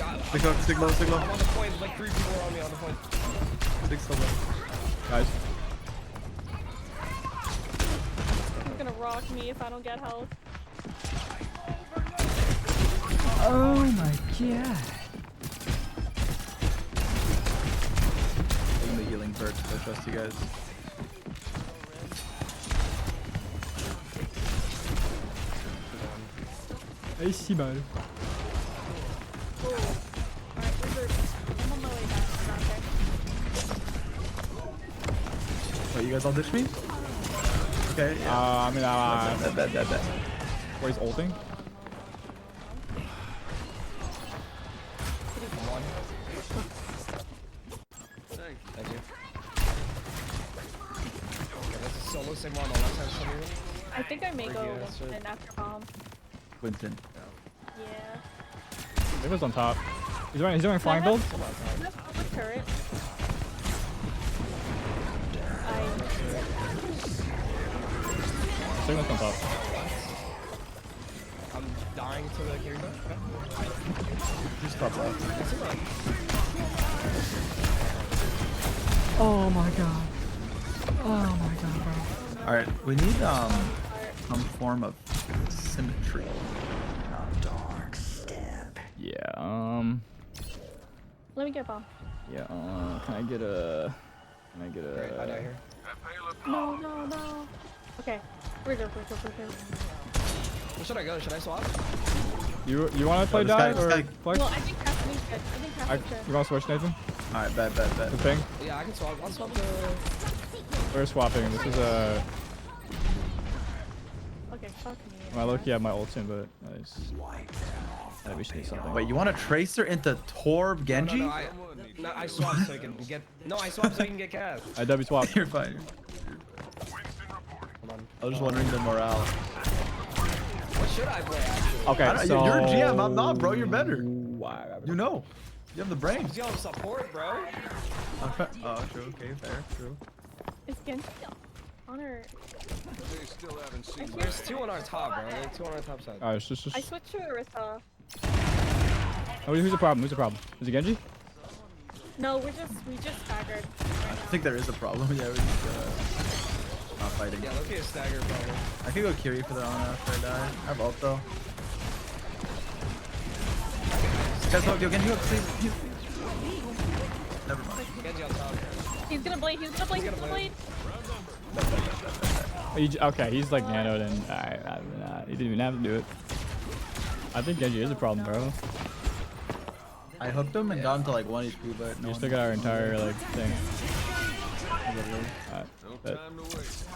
Stick low. I'm on the point. Like 3 people are on me on the point. Stick so low. Guys. He's gonna rock me if I don't get health. Oh my god. I'm the healing perks, I trust you guys. I see, man. Alright, regroup. I'm on my way back. Wait, you guys all ditch me? Okay, yeah. I mean, bet. Where he's ulting? Thank you. Okay, that's a solo Sigma on the left hand side. I think I may go in after bomb. Winston. Yeah. It was on top. He's doing flying build? That's turret. Signal's on top. I'm dying to the Kirito. Just top left. Oh my god. Oh my god, bro. Alright, we need some form of symmetry. Dark step. Yeah, Let me get bomb. yeah, can I get a... Great, I die here. No. Okay. Reserve. Where should I go? Should I swap? You want to play this die guy- or this guy- flex? Well, I think Cassidy's good. You want to switch, Nathan? Alright, bet. The thing? Yeah, I can swap. I'll swap the... We're swapping. This is a... Okay, fuck me. I low-key have my ult in, but nice. We should do something. Wait, you want a tracer into Torb Genji? No, I swapped so I can get... No, I swapped so I can get cast. I W swap. You're fine. Hold on. I was just wondering the morale. What should I play, actually? Okay, so... You're GM, I'm not, bro. You're better. You know. You have the brains. Yo, support, bro. Oh, true. Okay, fair. True. Is Genji on her? They still haven't seen There's 2 on our top, bro. There's 2 on our top side. Alright, it's just... I switched to Arissa. Oh, who's the problem? Is it Genji? No, we just staggered. I think there is a problem. Yeah, we just, not fighting. Yeah, look at a stagger probably. I could go Kiri for the Ana after I die. I have ult though. Guys, hook, yo, can you hook, please? Never mind. Genji on top. He's gonna blade. He's gonna blade. He's gonna blade. Okay, he's like nanoed and he didn't even have to do it. I think Genji is a problem, bro. I hooked him and got him to like 1 HP, but no. You still got our entire like thing.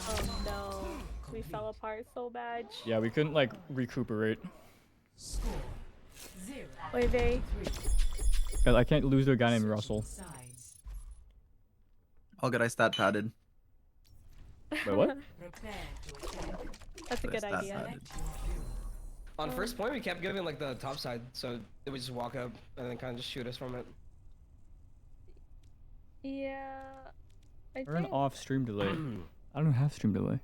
Oh no, we fell apart so bad. Yeah, we couldn't like recuperate. Wait, they. I can't lose to a guy named Russell. I'll get I stat padded. Wait, what? That's a good idea. On first point, we kept giving like the top side, so they would just walk up and then kind of just shoot us from it. Yeah. We're an off stream delay. I don't have stream delay.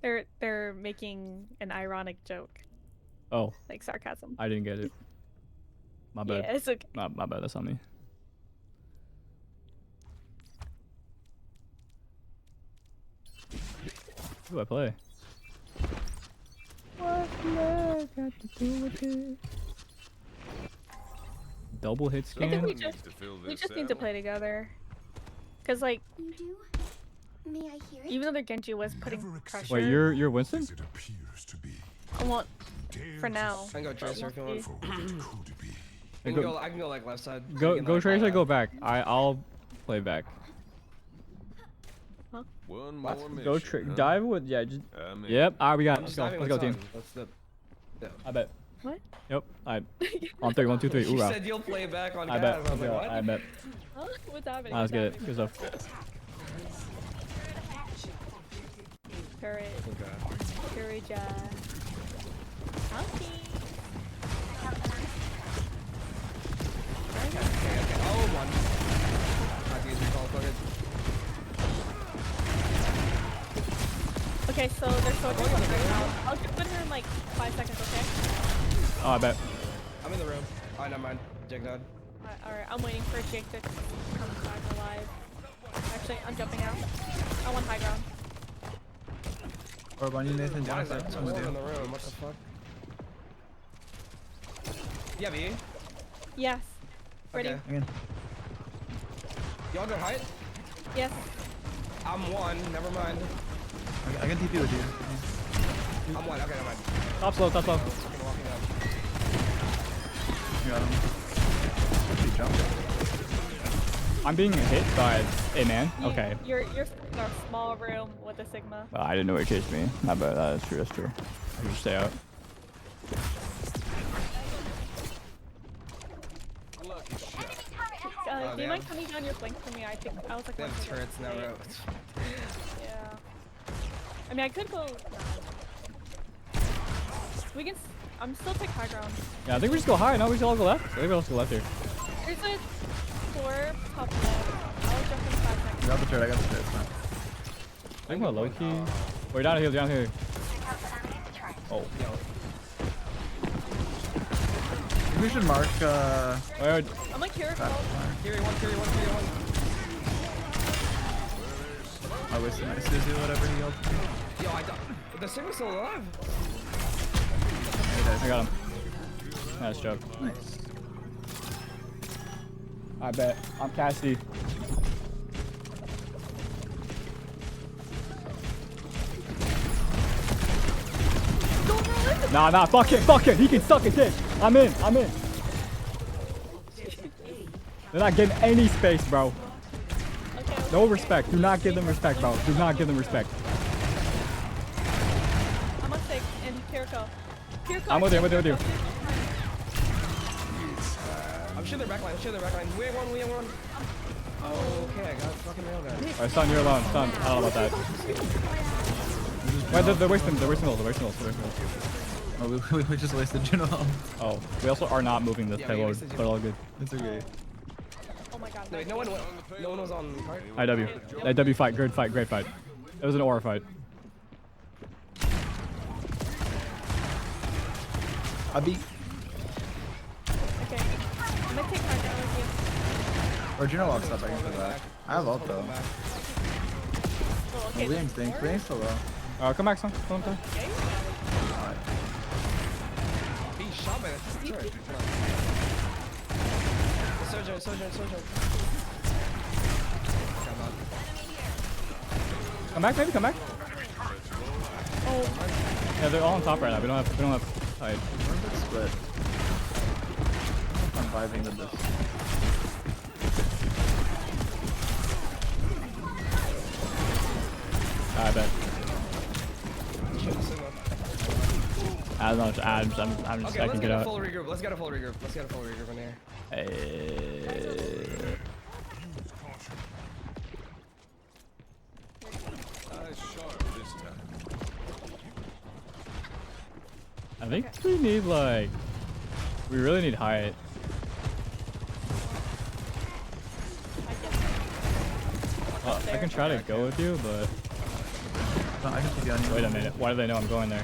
They're making an ironic joke. Oh. Like sarcasm. I didn't get it. My bad. Yeah, it's okay. My bad. That's on me. Who do I play? What's love got to do with it? Double hit scan? I think we just need to play together. Cause like, You do? May I hear it? even though their Genji was putting pressure. Wait, you're Winston? I want for now. I can go Tracer if you want. I can go like left side. Go Tracer, go back. I'll play back. Huh? One more Go dive with Yep. Alright, we got it. Let's go. Let's go, team. I bet. What? Yep. On 3, 1, 2, 3. You Ooh, said you'll play back on I Cav. bet. I was like, what? I bet. Huh? What's happening? Let's get it. Good stuff. Courage. Courage. Oh, one. Not easy call, fuck it. Okay, so they're so good right now. I'll just put her in like 5 seconds, okay? Oh, I bet. I'm in the room. Oh, never mind. Jake died. Alright, I'm waiting for Jake to come back alive. Actually, I'm jumping out. I want high ground. Or Bunny Nathan Why is Johnson. that someone in the room? What the fuck? Yeah, B. Yes. Ready? Okay. Again. Y'all go height? Yes. I'm one. Never mind. I can TP with you. I'm one. Okay, never mind. Top slow, top slow. Fucking walking up. You got him. He jumped. I'm being hit by a man. Okay. You're in a small room with a Sigma. I didn't know he chased me. My bad. That's true. That's true. I should stay out. Do you mind coming down your flank for me? I think I was like. They have turrets in that row. Yeah. I mean, I could go. We can. I'm still take high ground. Yeah, I think we just go high. No, we should all go left. I think we all go left here. There's a door top left. I'll jump in 5 seconds. I got the turret. I got the turret. It's fine. I think we're low key. Wait, down here, down here. Oh. We should mark. Wait. I'm like here. Carry one, carry one, carry one. I wasted my Suzu, whatever he yelled. Yo, I got. The Sigma's still alive. I got him. Nice job. Nice. I bet. I'm Cassidy. Nah, fuck him. He can suck a dick. I'm in. They're not getting any space, bro. No respect. Do not give them respect, bro. Do not give them respect. I'm on 6 and Kiriko. I'm with you. I'm sure they're backline. We have one. Oh, okay, I got fucking nailed that. Alright, Sun, you're alone. Sun, I don't know about that. Wait, they're wasting ults. Oh, we just wasted General. Oh, we also are not moving this payload, but all good. It's okay. Oh my god. Wait, no one was on card. IW fight, great fight. It was an aura fight. Abi. Okay. I'm gonna take high ground with you. Or General walks up, I can put back. I have ult though. Okay. Liang's thing. Liang's so low. Come back, son. Come on. He shot me. Sojourn. Come back, maybe. Come back. Oh. Yeah, they're all on top right now. We don't have hide. Split. I'm vibing with this. I bet. I'm just, okay, I can get out. Let's get a full regroup in here. I think we need we really need height. I can try to go with you, but No, I can take you on you. wait a minute. Why do they know I'm going there?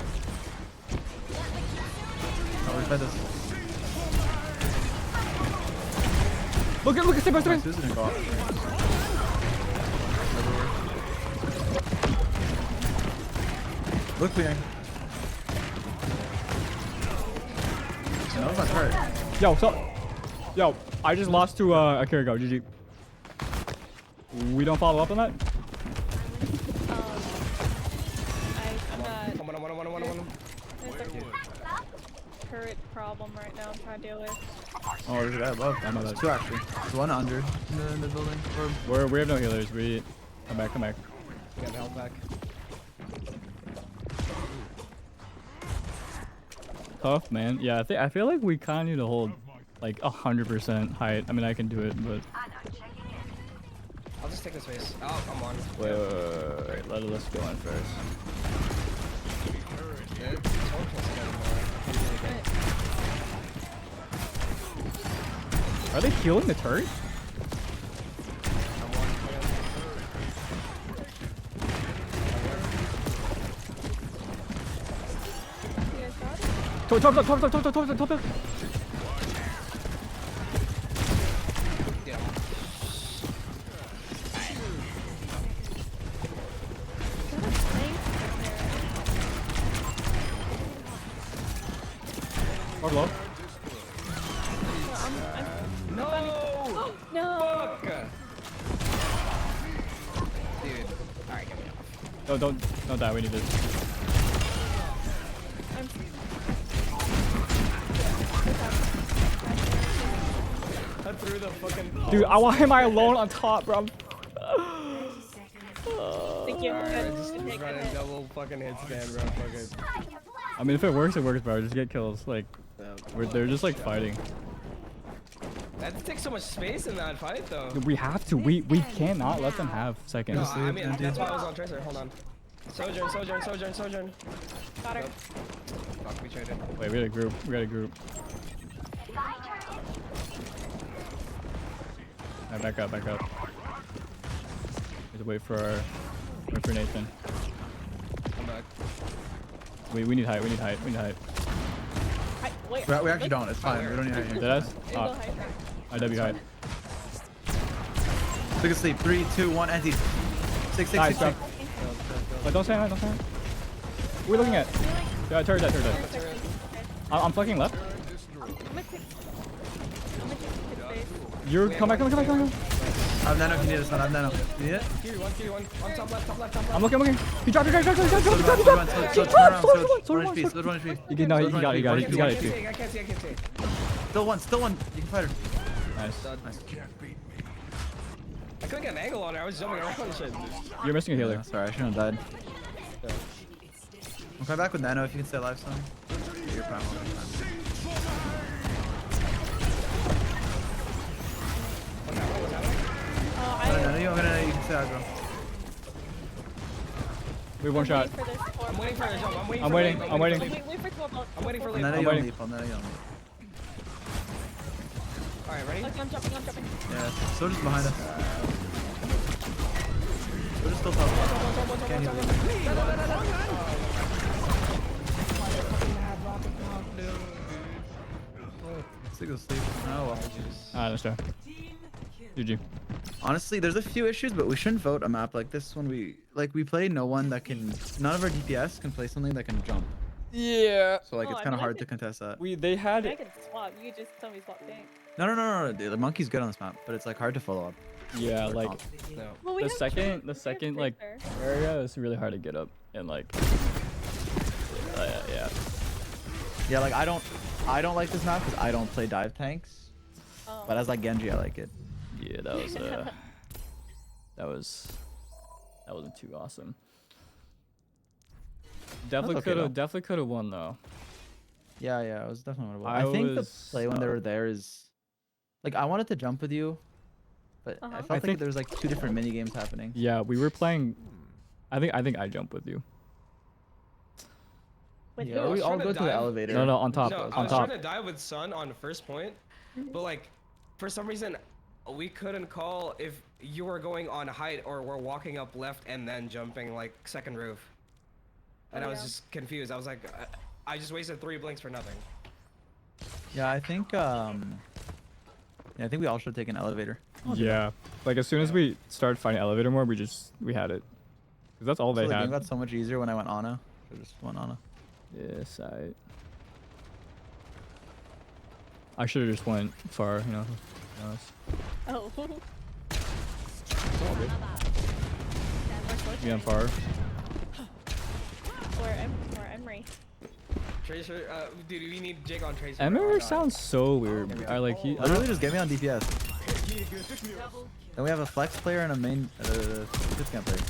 Oh, we tried this. Look at step by step. Susan and go off. Look, Liang. No, that's not hurt. Yo, I just lost to Akira Go. GG. We don't follow up on that? I'm not. Come on. There's a turret problem right now I'm trying to deal with. Oh, there's a guy above. I know that. Two actually. There's one under in the building. We have no healers. We come back. We got the health back. Tough, man. Yeah, I feel like we kind of need to hold 100% height. I mean, I can do it, but I'll just take this base. Oh, I'm on. wait. Let's go in first. Are they healing the turret? Top. Or low. No! No! Fuck! Dude. Alright, get me off. Don't die. We need this. I threw the fucking. Dude, why am I alone on top, bro? Thank you. Just running double fucking hit stand, bro. Fuck it. I mean, if it works, bro. Just get kills. They're just fighting. That takes so much space in that fight, though. We have to. We cannot let them have seconds. No, I mean, that's why I was on Tracer. Hold on. Sojourn. Got her. Fuck, we traded. Wait, we got a group. Alright, back up. We have to wait for Nathan. Come back. We need height. Wait, we actually don't. It's fine. We don't need height here. Did us? IW height. Take a sleep. 3, 2, 1. Anti. 6. Nice, bro. But don't say that. What are we looking at? Yeah, turret dead. I'm flanking left. You're come back. I have nano if you need us. I have nano. You need it? Q1. On top left. I'm looking. He dropped. Sword 1 HP. You got it. I can't see. Still one. You can fight her. Nice. I couldn't get an angle on her. I was jumping around and shit. You're missing a healer. Yeah, sorry, I shouldn't have died. I'm coming back with nano if you can stay alive, son. You're fine. I'm gonna nano you. You can stay alive, bro. We have one shot. I'm waiting for her to jump. I'm waiting. I'm waiting for Leap. I'll nano you on leap. Alright, ready? Okay, I'm jumping. Yeah, Soldier's behind us. Soldier's still top. Can't heal him. Let's go sleep. Oh well. Alright, let's go. GG. Honestly, there's a few issues, but we shouldn't vote a map like this when we play no one that can. None of our DPS can play something that can jump. Yeah. So like it's kind of hard to contest that. They had I it. can swap. You just tell me swap tank. No. The monkey's good on this map, but it's like hard to follow up. Yeah, like Well, we the have second like area is really hard to get up and like. Yeah. Yeah, like I don't like this map because I don't play dive tanks. Oh. But as like Genji, I like it. Yeah, that wasn't too awesome. Definitely could have won though. Yeah, it was definitely winnable. I I think the was, play when they were there is, like, I wanted to jump with you, but I felt like there was like 2 different mini games happening. Yeah, we were playing. I think I jumped with you. Yeah, we all go to the elevator. No, on top. No, on I was top. trying to dive with Sun on the first point, but like, for some reason, we couldn't call if you were going on height or were walking up left and then jumping like second roof. And I was just confused. I was like, I just wasted 3 blinks for nothing. Yeah, I think we all should take an elevator. Yeah, like as soon as we started finding elevator more, we had it. Cause that's all they The had. game got so much easier when I went Ana. I just went Ana. Yes, I should have just went far, you know. Oh. Yeah, far. Or Emery. Tracer, dude, we need Jake on Tracer. Emery sounds so weird. I like he. Literally just get me on DPS. Then we have a flex player and a main discount player.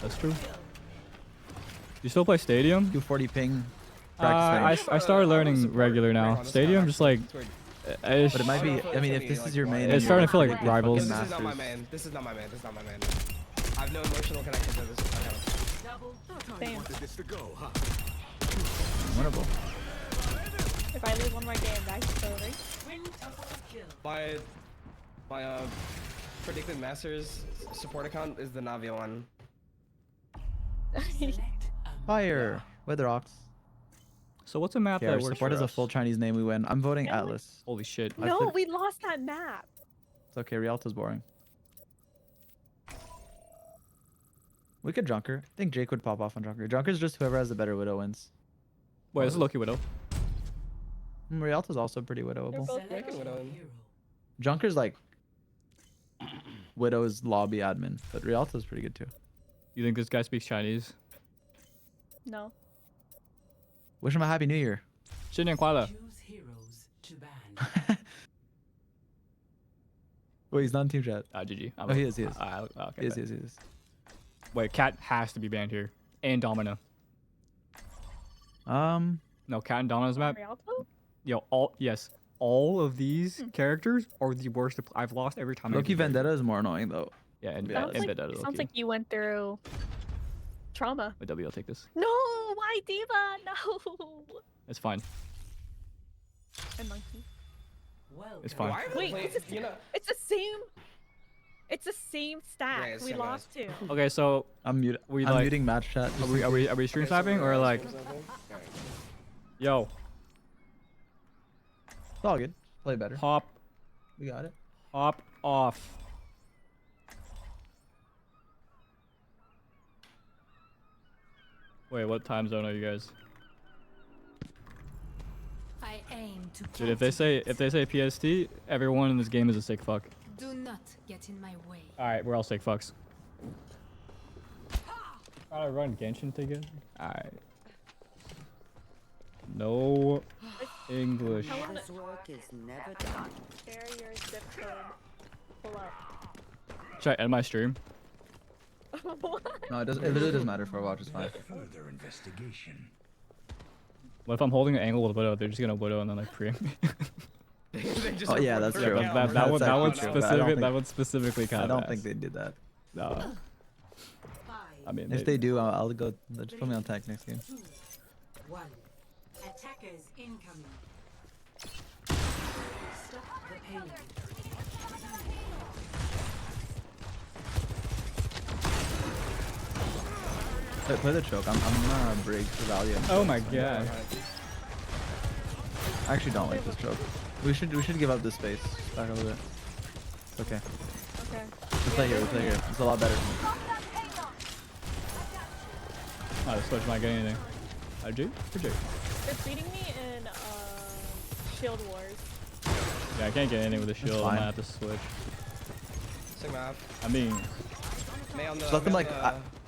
That's true. You still play Stadium? 240 ping. I started learning regular now. Stadium just like. But it might be. I mean, if this is your main, it's starting to feel like rivals. This is not my man. This is not my man. I have no emotional connection to this. Same. Winnable. If I lose one more game, that's over. My predicted masters support account is the Navia one. Fire. Weather Ox. So what's a map that works support for is a us? full Chinese name. We win. I'm voting Atlas. Holy shit. No, we lost that map. It's okay. Rialto's boring. We could Junker. I think Jake would pop off on Junker. Junker's just whoever has the better Widow wins. Wait, this is Loki Widow. Rialto's also pretty Widowable. They're both making Widow. Junker's like Widow's lobby admin, but Rialto's pretty good too. You think this guy speaks Chinese? No. Wish him a happy new year. 新年快乐. Choose heroes to ban. Wait, he's not in team chat. GG. Oh, he is. Okay, He is. Wait, Cat has to be banned here. And Domino. No, Cat and Domino's map. Rialto? Yo, all of these characters are the worst. I've lost every time. Loki Vendetta is more annoying though. Yeah, and Sounds Vendetta. sounds like you went through trauma. Wait, W, I'll take this. No, why Diva? No. It's fine. And Monkey. It's fine. Wait, it's the same. It's the same stack. Yeah, it's we same lost two. Okay, so I'm like, muting match chat. Are we stream sniping or like? Yo. It's all good. Play better. Hop. We got it. Hop off. Wait, what time zone are you guys? I aim to Dude, if they say PST, everyone in this game is a sick fuck. do not get in my way. Alright, we're all sick fucks. Try to run Genshin together? Alright. No English. This work is never done. Share your zip code. Pull up. Should I end my stream? No, it doesn't. It literally doesn't matter for Overwatch. It's fine. Further investigation. What if I'm holding an angle with Widow? They're just gonna Widow and then like preempt me. Oh yeah, that's true. That one specifically kind of. I don't think they did that. No. I mean, if they do, I'll go. Just put me on tech next game. 1. Attackers incoming. Stop the payload. Play the choke. I'm gonna break the value. Oh my god. I actually don't like this choke. We should give up this space. Back a little bit. It's okay. Okay. We play here. We play here. It's a lot better. Oh, the switch not getting anything. I do? They're beating me in Shield Wars. Yeah, I can't get anything with the shield. I'm gonna have to switch. Sigma. I mean, May on the. Let them like.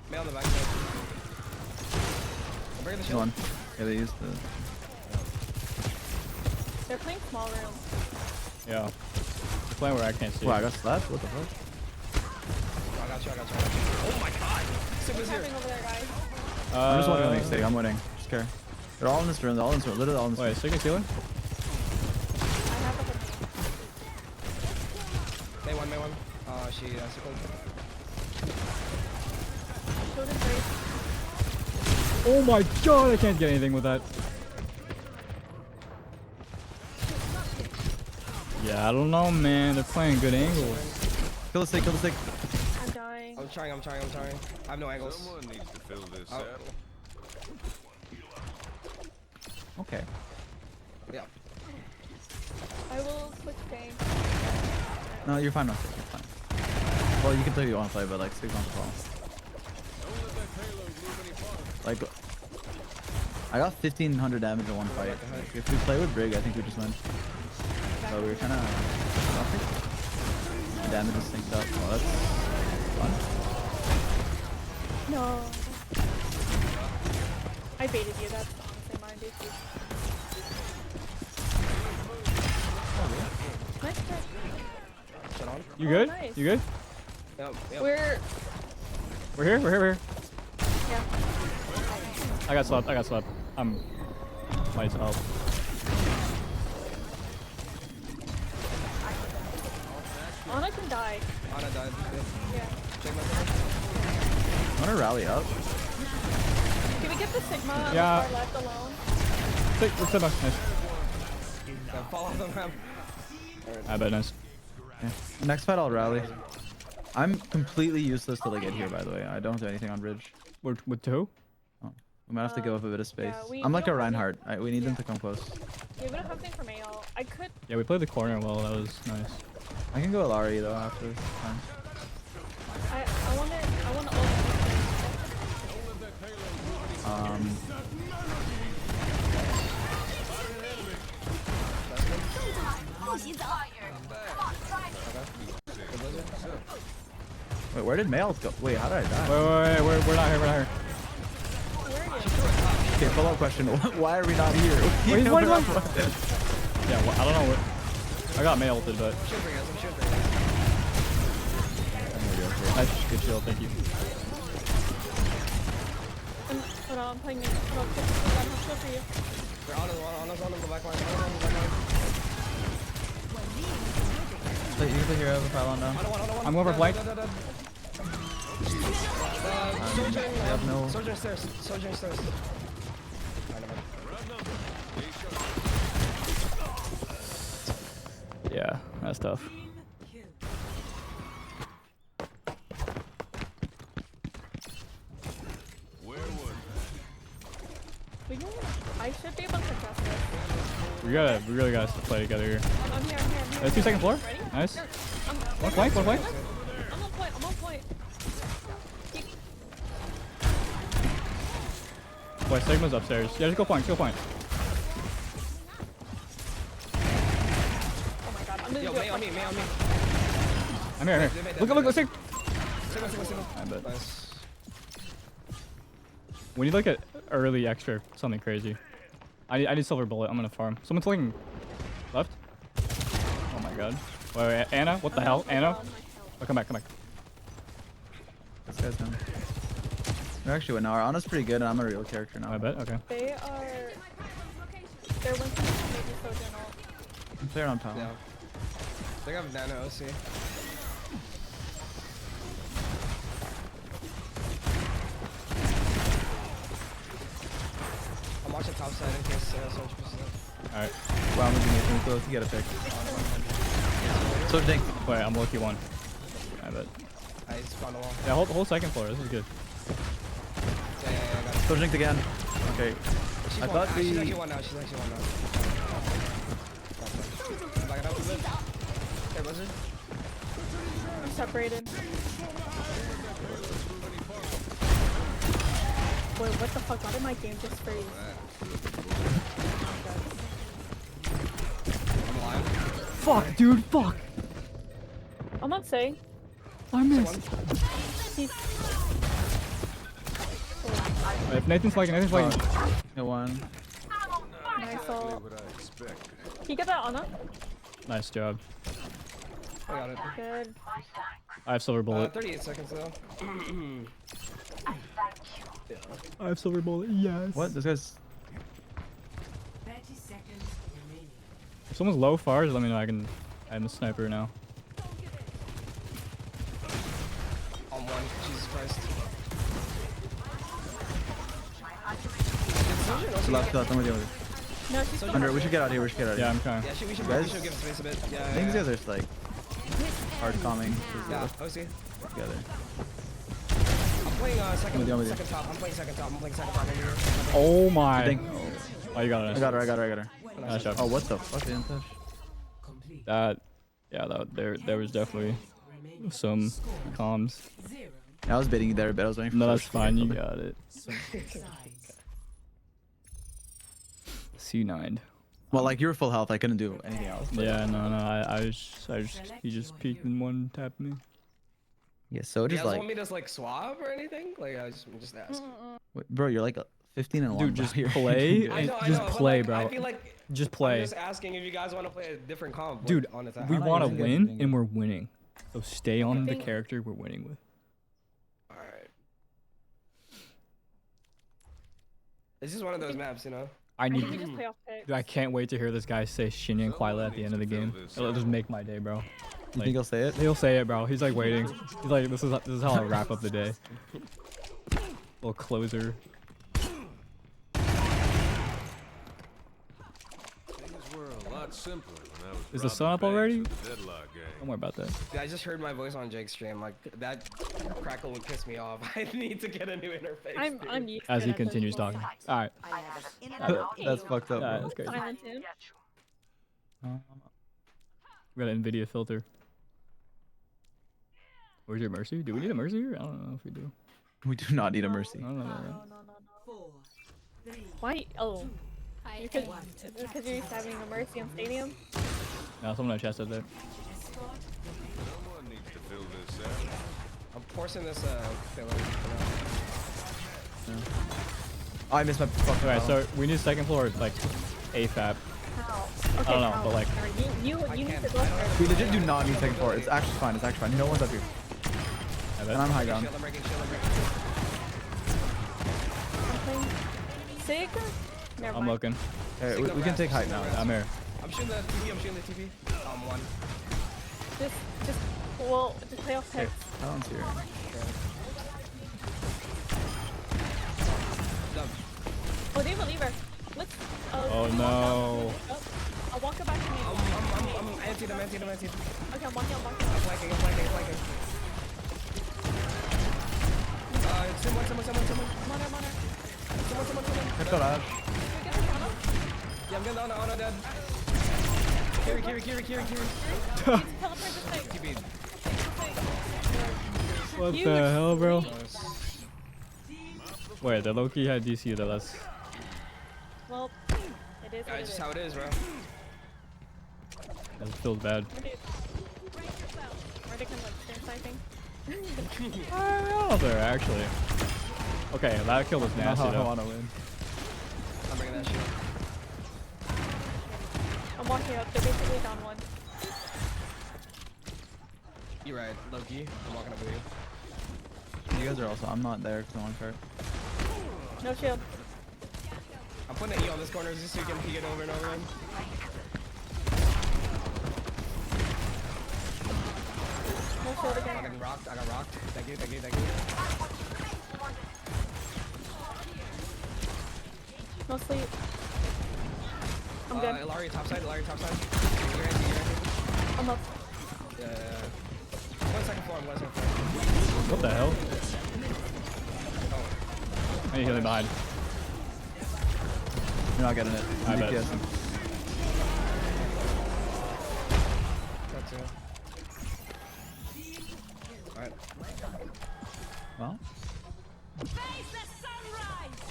May on the back side. I'm breaking the shield. One. Yeah, they used the. They're playing small room. yeah. They're playing where I can't see. Wow, I got slapped? What the fuck? I got you. Oh my god! Sigma's here. Over there, guys. I'm just watching the next stage. I'm winning. Just care. They're all in this room. They're all in this room. Literally all in this room. Wait, Sigma's healing? May one. She circled. Oh my god, I can't get anything with that. Yeah, I don't know, man. They're playing good angles. Kill the stick. I'm dying. I'm trying. I have no angles. Someone needs to fill this Oh. saddle. Okay. Yeah. I will switch game. No, you're fine. You're fine. Well, you can play if you want to play, but like, stick on the ball. Like, I got 1500 damage in one fight. Like, if we play with Brig, I think we just win. So we were kind of damage is synced up. Oh, that's fun. No. I baited you. That's honestly my issue. Nice try. You good? Nice. You good? Yep. We're here. yeah. I got slapped. Might as well. Ana can die. Ana died. Yeah. I want to rally up. Can we get the Sigma Yeah. far left alone? Sigma. Nice. Yeah, fall off the map. I bet nice. Yeah. Next fight, I'll rally. I'm completely useless till they get here, by the way. I don't do anything on bridge. With two? Oh. We might have to give up a bit of space. Yeah, I'm like a don't have Reinhardt. We need them to come close. Yeah, we don't have anything from AL. I could. Yeah, we played the corner well. That was nice. I can go Alari though after this time. I want to ult. Wait, where did Mail go? Wait, how did I die? Wait, we're not here. Okay, follow-up question. Why are we not here? Wait, what? Yeah, well, I don't know what. I got Mail ulted, but. Nice, good shield, thank you. Hold on, I'm playing me. Hold on, I'm shield for you. They're on the back line. You can play hero with pylon now. I'm over flank. We have no. Soldier stairs. Yeah, that's tough. I should be able to adjust this. We really gotta play together here. I'm here. There's 2 second floor. Ready? Nice. Sure. One flank. I'm on point. Boy, Sigma's upstairs. Yeah, just go point. Oh my god, I'm gonna Yo, do May on me. I'm here. Look, Sig. Sigma. I bet. Nice. We need like a early extra, something crazy. I need silver bullet. I'm gonna farm. Someone's looking left. Oh my god. Wait, Anna? What the hell? Anna? Oh, come back. This guy's down. They're actually winning. Our Anna's pretty good, and I'm a real character now. I bet. Okay. They're winning maybe so general. I'm playing on top. Yeah. They have nano OC. I'm watching top side in case Soldier pushes up. Alright. Wow, I'm gonna be close to get a pick. So dink. Wait, I'm lucky one. I bet. I spawned a wall. Yeah, hold second floor. This is good. Yeah, I got it. So dink again. Okay. She's I thought she's actually one now. Back it up a bit. Okay, Blizzard. I'm separated. Wait, what the fuck? Why did my game just freeze? I'm alive. Fuck, dude, fuck. I'm not saying. I missed. Wait, if Nathan's flagging, Nathan's flagging. No one. Nice ult. Can you get that Ana? Nice job. I got it. Good. I have silver bullet. 38 seconds though. I have silver bullet. Yes. What? This guy's. 30 seconds remaining. If someone's low far, just let me know. I'm a sniper now. On one. Jesus Christ. Left. I'm with you. No, she's Under. We should get out here. We should get out here. Yeah, I'm trying. Yeah, we should give space a bit. Yeah. I think these guys are just like hard calming. Yeah, OC. Together. I'm playing second top. I'm playing second top over here. Oh my. Oh, you got it. I got her. Nice job. Oh, what the fuck? Didn't touch. There was definitely some comms. I was baiting you there a bit. I was waiting for. No, that's fine. You got it. C9'd. Well, like you were full health. I couldn't do anything else. Yeah, no. He just peeked and one tapped me. Yeah, so You just guys like, want me to like swap or anything? Like I'm just asking. wait, bro, you're like 15 and 1. Dude, just bro. play. I know, Just but, play, like, bro. I feel like Just play. I'm just asking if you guys want to play a different comp. Dude, on attack. we want to using win, anything. and we're winning. So stay on the character we're winning with. Alright. It's just one of those maps, you know? I need. You just play off pick. Dude, I can't wait to hear this guy say Shinny and Quila at the end of the game. It'll just make my day, bro. You think he'll say it? He'll say it, bro. He's like waiting. He's like, this is how I wrap up the day. Little closer. Is the sun up already? Don't worry about that. I just heard my voice on Jake's stream. Like that crackle would piss me off. I need to get a new interface. I'm used to As it he at this continues point. talking. All right. That's fucked up. Yeah, Bro. that's great. Silent him. We got an Nvidia filter. Where's your mercy? Do we need a mercy here? I don't know if we do. We do not need a mercy. I don't know. Why? Oh. Because you're used to having a mercy on stadium. No, someone on chest up there. I'm forcing this filler. Oh, I missed my fucking. Alright, so we need second floor like AFAB. Okay, I don't know, but like. You need to go first. We legit do not need second floor. It's actually fine. No one's up here. And I'm high ground. I'm breaking. Sig? Never I'm mind. looking. Hey, we can take height now. I'm here. I'm shooting the TV. I'm one. Just play off pick. I don't see her. Oh, they have a lever. Let's. Oh no. I'll walk it back to me. I'm anti-ed. Okay, I'm walking. I'm flanking. Someone. I'm on her. Someone. Headshot Ash. Yeah, I'm getting the Ana dead. Carry. Teleport this way. TP. What the hell, bro? Wait, the Loki had DC though. That's. Well, it is. Yeah, it's just how it is, bro. That feels bad. Where they can like stand fighting. I don't know there actually. Okay, that kill was nasty I though. want to win. I'm bringing that shit. I'm walking up. They're basically down one. You're right, Loki. I'm walking up with you. You guys are also. I'm not there because I'm on cart. No shield. I'm putting an E on this corner just so you can peek it over and over again. No shield again. I got rocked. Thank you. No sleep. I'm good. Ilari top side. You're anti. I'm up. One second floor. What the hell? I need healing behind. You're not getting it. I bet. DPS. too. Alright. Well. Face the sunrise!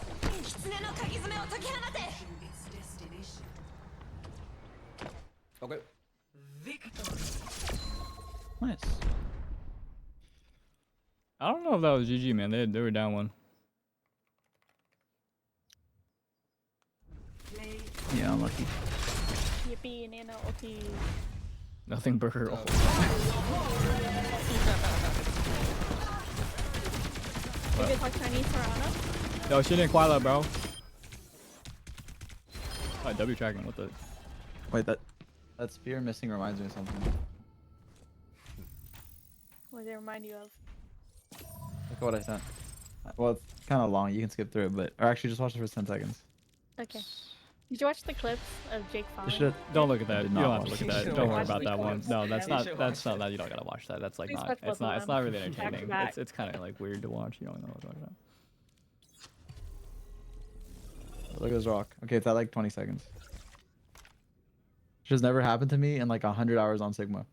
Okay. Nice. I don't know if that was GG, man. They were down one. Yeah, unlucky. Yippee, Nano, okay. Nothing burger. Did they talk Chinese for Anna? Yo, she didn't quite bro. Oh, W tracking. What the? Wait, that spear missing reminds me of something. What does it remind you of? Look at what I sent. Well, it's kind of long. You can skip through it, but or actually just watch the first 10 seconds. Okay. Did you watch the clips of Jake falling? Don't look at that. You not don't have to watch look at it. that. Don't worry about that one. No, that's not that. You don't gotta watch that. That's like Please not. watch It's both of not. It's them. not really Back to entertaining. back. It's kind of like weird to watch. You don't know what to watch that. Look at this rock. Okay, it's at like 20 seconds. Which has never happened to me in like 100 hours on Sigma.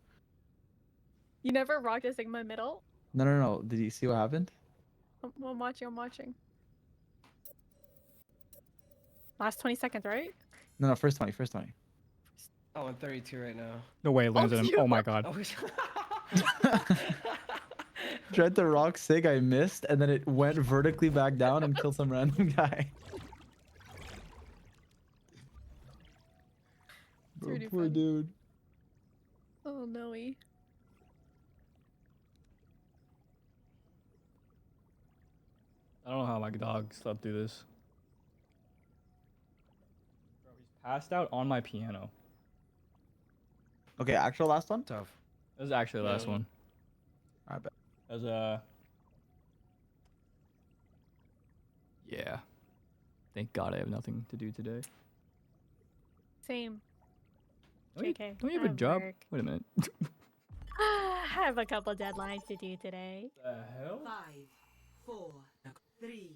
You never rocked a Sigma middle? No. Did you see what happened? I'm watching. Last 20 seconds, right? No, first 20. Oh, I'm 32 right now. No way, it lands on him. Oh my god. Tried to rock Sig, I missed, and then it went vertically back down and killed some random guy. Bro, really poor funny. dude. Oh no. I don't know how my dog slept through this. Bro, he's passed out on my piano. Okay, actual last one? Tough. This is actually the last one. I bet. As yeah. Thank God I have nothing to do today. Same. Don't JK. you have a I job? work. Wait a minute. I have a couple deadlines to do today. The hell? 5, 4, 3.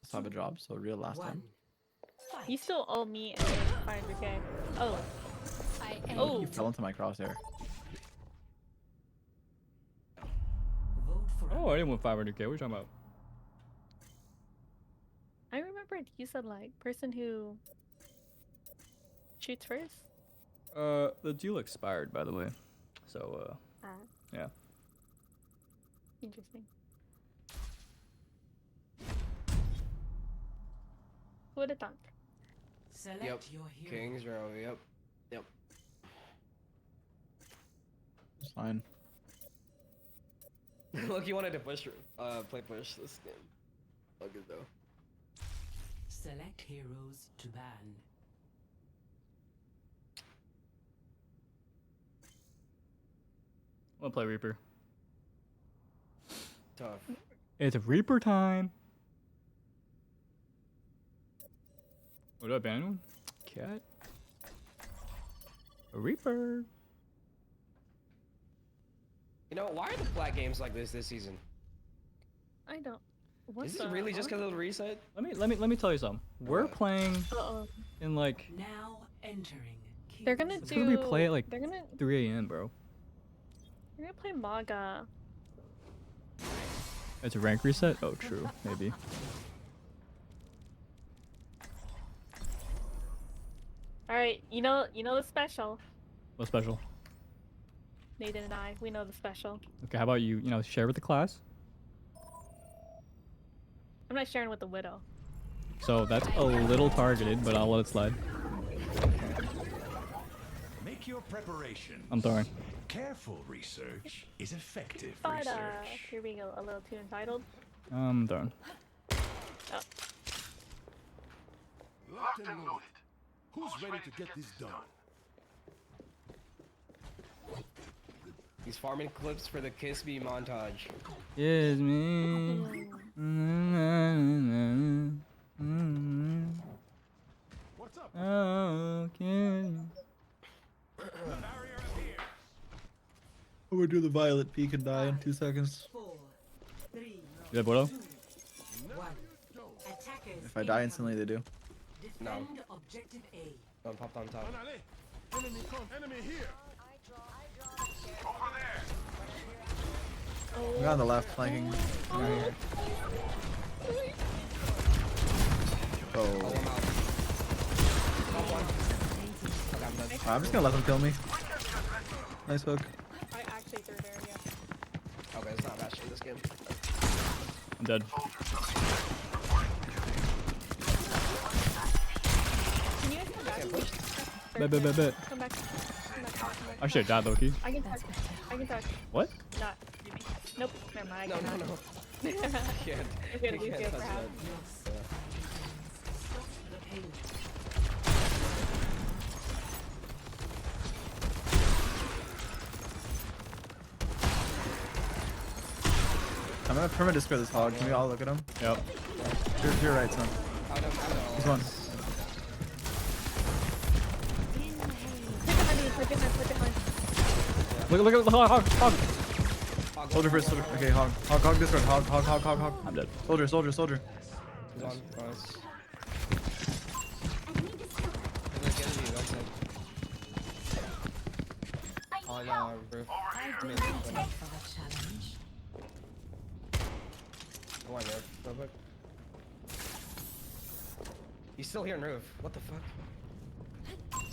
Still have a job, so real last time. You still owe me 500k. Oh. Oh, you fell into my crosshair. Oh, I didn't win 500k. What are you talking about? I remembered you said like person who shoots first. The deal expired, by the way. So, yeah. Interesting. Who would have thought? Select Yep. your hero. Kings row. Yep. It's fine. Look, you wanted to push, play push this game. All good though. Select heroes to ban. I'm gonna play Reaper. Tough. It's Reaper time. What up, anyone? Cat. A Reaper. You know, why are the black games like this season? I don't. Is this really just because of the reset? Let me tell you something. We're playing Uh-oh. in like. Now entering. They're gonna It's do. gonna be play at like They're gonna 3 a.m., bro. play Maga. It's a rank reset? Oh, true. Maybe. All right, you know the special. What special? Nathan and I, we know the special. Okay, how about you share with the class? I'm not sharing with the widow. So that's a little targeted, but I'll let it slide. Make your preparation. I'm throwing. Careful research is effective But research. you're being a little too entitled. I'm throwing. Oh. Locked and loaded. Who's ready to get this done? He's farming clips for the Kiss Me montage. Yes, me. What's up? Okay. I'm gonna do the violet peek and die in 2 seconds. 4, 3, You have Bodo? 1. Attackers. If I die instantly, they do. No. Defend objective A. Don't pop on top. Enemy here. We're on the left flanking. Right here. Oh. I'm just gonna let them kill me. Nice hook. I actually threw there, yeah. Okay, it's not bad shit this game. I'm dead. Can you guys come back? Bet. Come back. I should have died, low key. I can touch. I can touch. What? Not. Maybe. Nope. Never mind. No. You can't. You can't touch that. I'm gonna perma discard this hog. Can we all look at him? Yep. To your right, son. He's one. Look at the hog. Soldier first, soldier. Okay, hog discard. Hog. I'm dead. Soldier. He's on. Nice. On roof. Go on roof, real quick. He's still here in roof. What the fuck?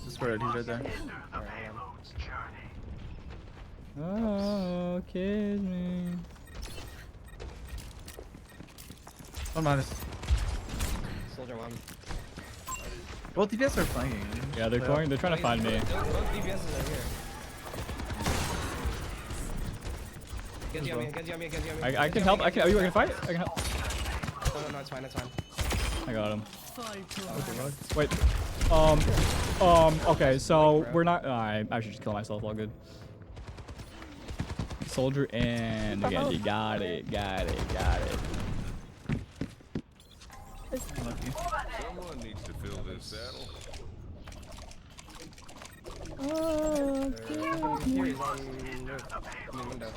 Discarded. He's right there. Alright, Oh, kiss me. One minus. Soldier one. Both DPS are flanking. Yeah, they're going. They're trying to find me. Both DPSs are here. Get you on me. I can help. Are you gonna fight? I can help. No, it's fine. I got him. Wait. Okay, so we're not. I should just kill myself. All good. Soldier and again, you got it. Someone needs to fill this saddle. Here he's on the window.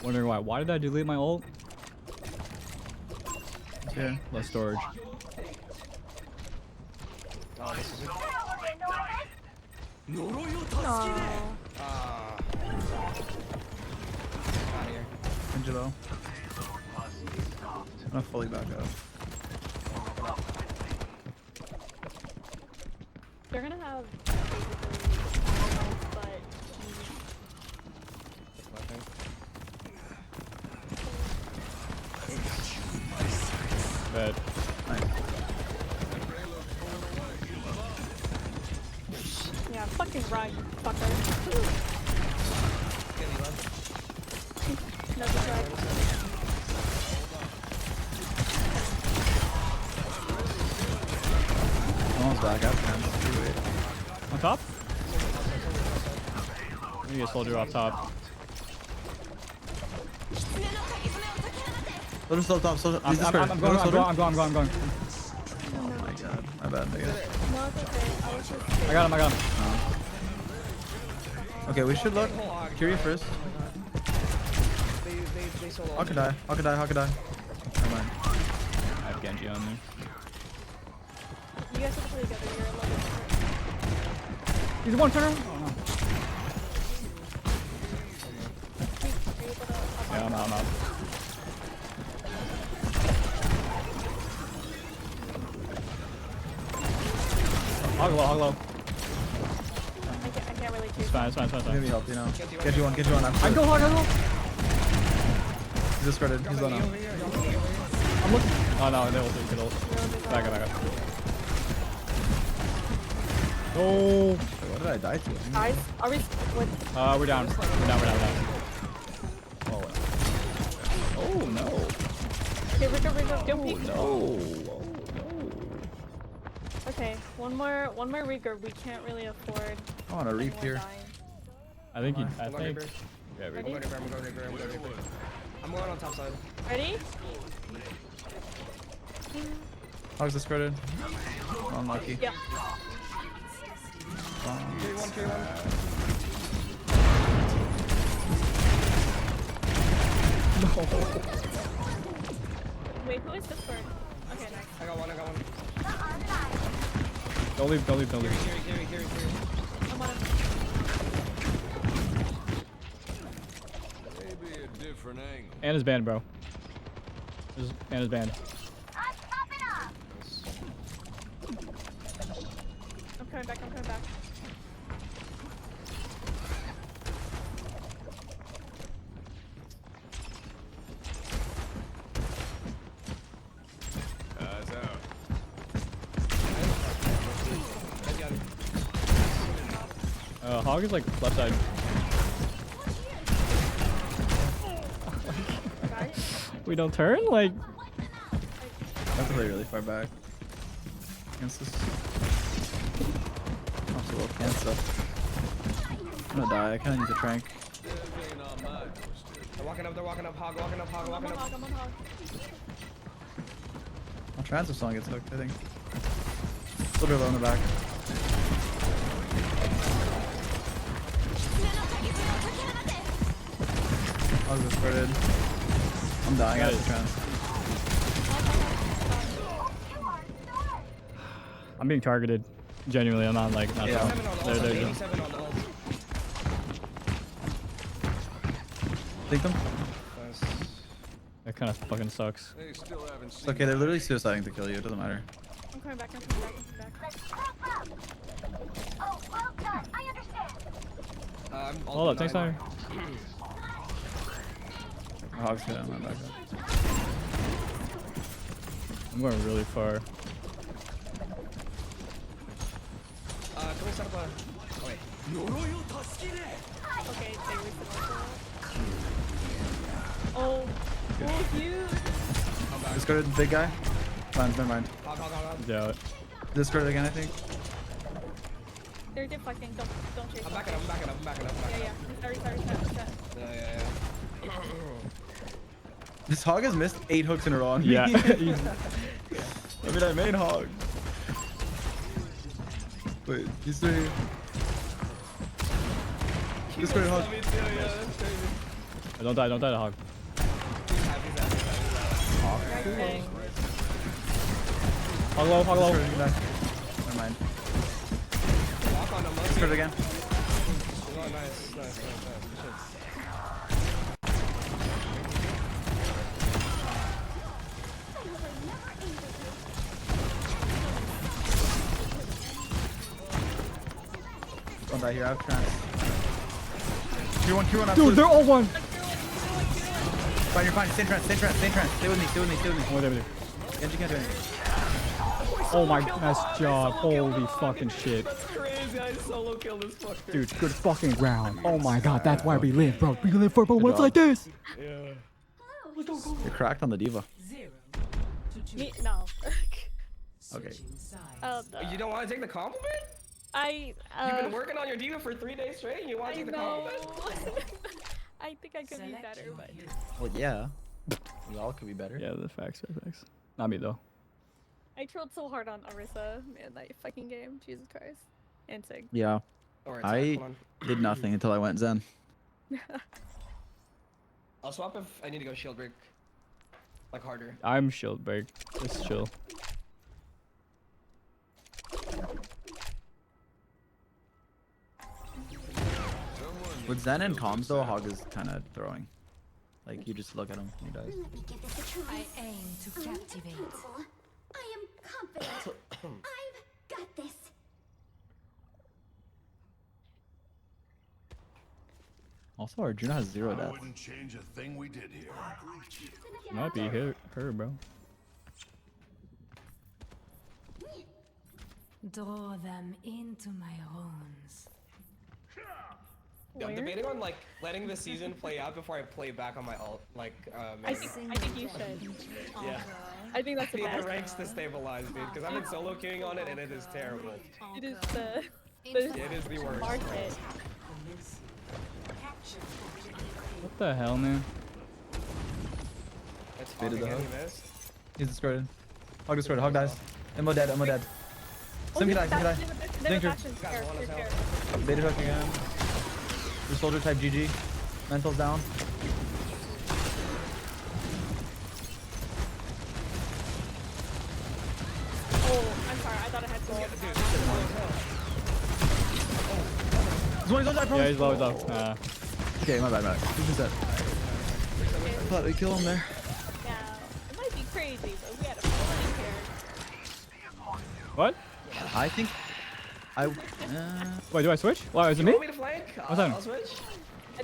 Wondering why. Why did I delete my ult? Yeah. Less storage. Oh, this is it. Out here. Angelo. I'm gonna fully back up. They're gonna have basically, but Bad. yeah, fucking right, you fucker. No, just right. Almost back up, man. On top? Let me get a soldier off top. Soldier still top. Soldier. I'm going. Oh my god. My bad. No, it's okay. I was just I got him. Okay, we should look. Curie first. They solo. How could I? Never mind. I have Genji on there. You guys have to play together. You're a level. He's one turn. Oh no. Yeah, I'm out. Hog low. I can't really choose. It's fine. Let me help you now. Get you one. I go hog. He's discarded. He's low now. I'm looking. Oh no, they will take it. Back up. Oh. What did I die to? Guys, are we? What? We're down. Oh no. Okay, Rico, don't peek. No. Okay, one more regroup. We can't really afford. I want to reap here. I think. Yeah, I'm going Reaper. I'm going on top side. Ready? Hog's discarded. Unlucky. Yeah. Carry one. Wait, who is this for? Okay, nice. I got one. Don't leave. Carry. I'm on him. Maybe a different angle. Anna's banned, bro. Anna's banned. I'm coming back. I'm coming back. Eyes out. Hog is like left side. We don't turn? Like... I have to play really far back. Against this. I'm so low cancer. I'm gonna die. I kinda need to trank. They're walking up, hog, walking up. I'm on hog. I'll trans if someone gets hooked, I think. A little bit low in the back. I was discarded. I'm dying out of the trans. I'm being targeted. Genuinely, I'm not like... Not Yeah. there. 87 on the ult. Take them? That kind of fucking sucks. They still haven't It's seen okay, they're literally suiciding to kill you, it doesn't matter. I'm coming back. Oh, well done. I understand. Hold up, thanks, Tyler. Hog's good on my back. I'm going really far. Can we set up a... Oh, wait. Okay, they Oh, huge. Discarded big guy? Fine, never mind. Hog. Yeah. Discarded again, I think. They're deflecting. Don't chase. I'm backing up. Yeah. Sorry. Yeah. This hog has missed 8 hooks in a row on me. Yeah. I mean, I main hog. Wait, he's still here. Discarded hog. Don't die to hog. Hog low. Never mind. Discarded again. Oh, nice. Don't die here, I have trans. Q1 up. Dude, they're all one! Fine, you're fine. Stay trans. Stay with me. Oh, there. Genji can't do anything. Oh my, nice job. Holy fucking shit. That's crazy. I solo killed this fucker. Dude, good fucking round. Oh my god, that's why we live, bro. We live for moments like this. Yeah. You're cracked on the diva. Me? No. Okay. You don't want to take the compliment? You've been working on your diva for 3 days straight and you want to take the compliment? I think I could be better, but... Well, yeah. We all could be better. Yeah, the facts. Not me, though. I trolled so hard on Orisa, man, that fucking game. Jesus Christ. And Sig. Yeah. I did nothing until I went Zen. I'll swap if I need to go shield break. Like harder. I'm shield break. Just chill. With Zen and comms though, Hog is kind of throwing. Like you just look at him and he dies. I aim to captivate. I am confident. I've got this. Also, Arjuna has 0 death. I wouldn't change a thing we did here. Might be her, bro. Draw them into my runes. Yeah, I'm debating on like letting the season play out before I play back on my ult. Like, I think you should. yeah. I think that's the I need best. the ranks to stabilize, dude, because I've been solo queuing on it and it is terrible. It is the It is the worst. market. What the hell, man? It's Baited the fucking hog. missed. He's discarded. Hog discarded. Hog dies. Ammo dead. Sim can die. Danger. Baited hook again. The soldier type GG. Mental's down. Oh, I'm sorry. I thought I had to. Yeah, he's low, he's low. Okay, my bad. Who's that? I thought I'd kill him there. Yeah, it might be crazy, but we had a flank here. What? I think I. Wait, do I switch? Why, is it You me? want me to flank? What's that? I'll switch.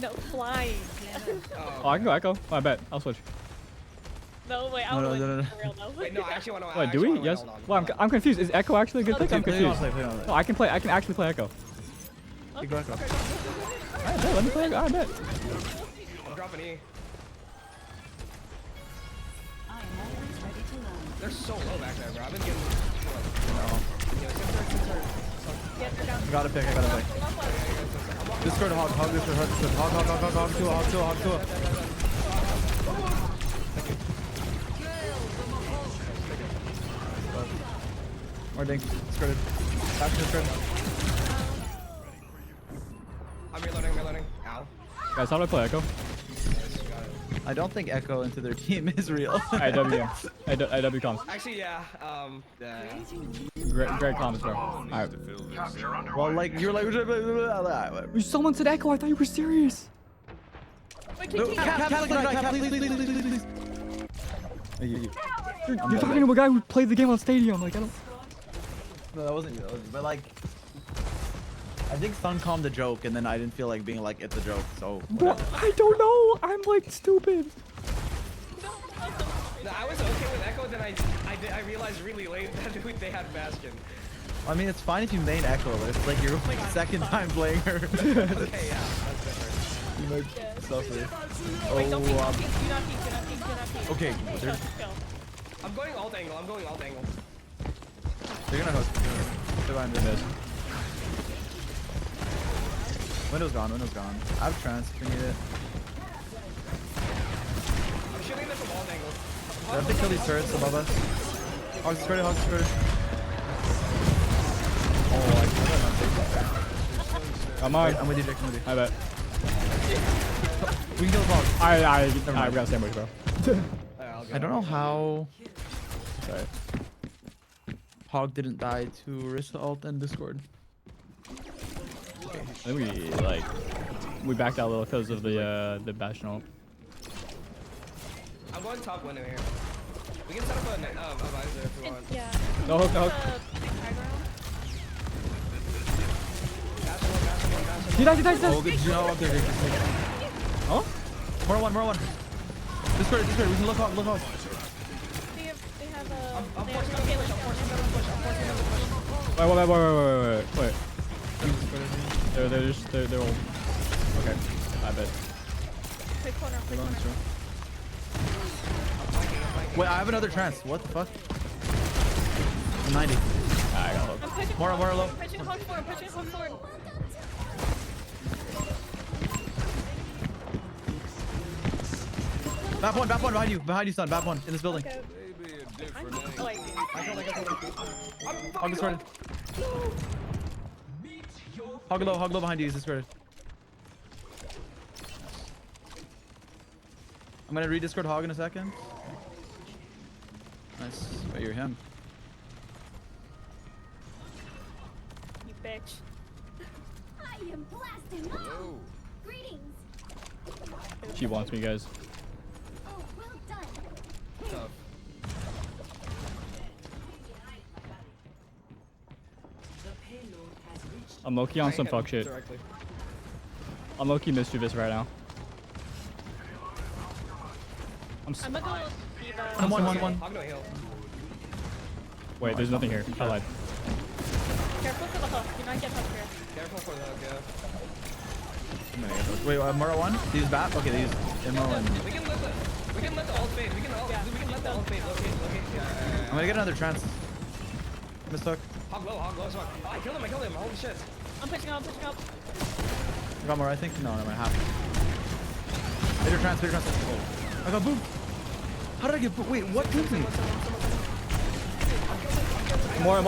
No, flying. Oh, I can go Echo. I bet. I'll switch. No, wait, I No, want to no, win no. for real though. Wait, no, I actually want to. Wait, do we? Yes. Well, I'm confused. Is Echo actually a good pick? I'm Play confused. on. No, I can play. I can actually play Echo. You go Echo. I bet. Let me play Echo. I bet. I'm dropping E. They're so low back there, bro. I've been getting. I gotta pick. Discord hog, Discord hog, hog, two, hog, two. More dink, discarded. Back to discard. I'm reloading. Ow. Guys, how do I play Echo? I don't think Echo into their team is real. IW comms. Actually, yeah. Great comms, bro. Alright. Well, like, you're like. Someone said Echo. I thought you were serious. No, Cap, please. You're talking to a guy who played the game on Stadium. Like, I don't. No, that wasn't you. But like, I think Sun calmed the joke, and then I didn't feel like being like it's a joke. So. Bro, I don't know. I'm like stupid. No, I was okay with Echo, then I realized really late that they had Bastion. I mean, it's fine if you main Echo, but it's like you're like second time playing her. Okay, yeah, that's different. You might suffer. Wait, don't peek, do not peek. Okay. I'm going alt angle. They're gonna hook. They're behind this. Window's gone. I have trance if you need it. I'm shooting them from alt angles. I have to kill these turrets above us. Hog's discarded. Oh, I can't take that. Come on. I'm with you, Dick. I bet. We can kill the hog. I got sandwich, bro. I don't know how. Sorry. Hog didn't die to Rissa ult and Discord. I think we backed out a little because of the Bastion ult. I'm going top window here. We can set up a visor if we want. Yeah. No hook. He died. Oh, good job up there. Oh? More one. Discord. We can look off. They have a. I'm forcing them to push. Wait. They're all. Okay. I bet. Quick corner. Wait, I have another trance. What the fuck? 90. I got hooked. I'm pushing More low. I'm pushing hog forward. Back one behind you, son. Back one in this building. Okay. Oh, I see. Hog discarded. Hog low behind you. He's discarded. I'm gonna re-discord Hog in a second. Nice. Wait, you're him. You bitch. I am blasting off. Greetings. She wants me, guys. Oh, well done. I'm low-key on some fuck shit. I'm low-key mischievous right now. I'm gonna go Diva. I'm one. Hog no heal. Wait, there's nothing here. I lied. Careful for the hook. Do not get hooked here. Careful for the hook, yeah. Wait, Mara one? They use BAP? Okay, they use MO and... We can let the ult fade. We can let the ult fade. Locate. Yeah. I'm gonna get another trance. Mistook. Hog low as fuck. Oh, I killed him. Holy shit. I'm pushing up. I got more, I think. No, I half. Hit her trance. Oh. I got boom. How did I get boom? Wait, what booped me? More.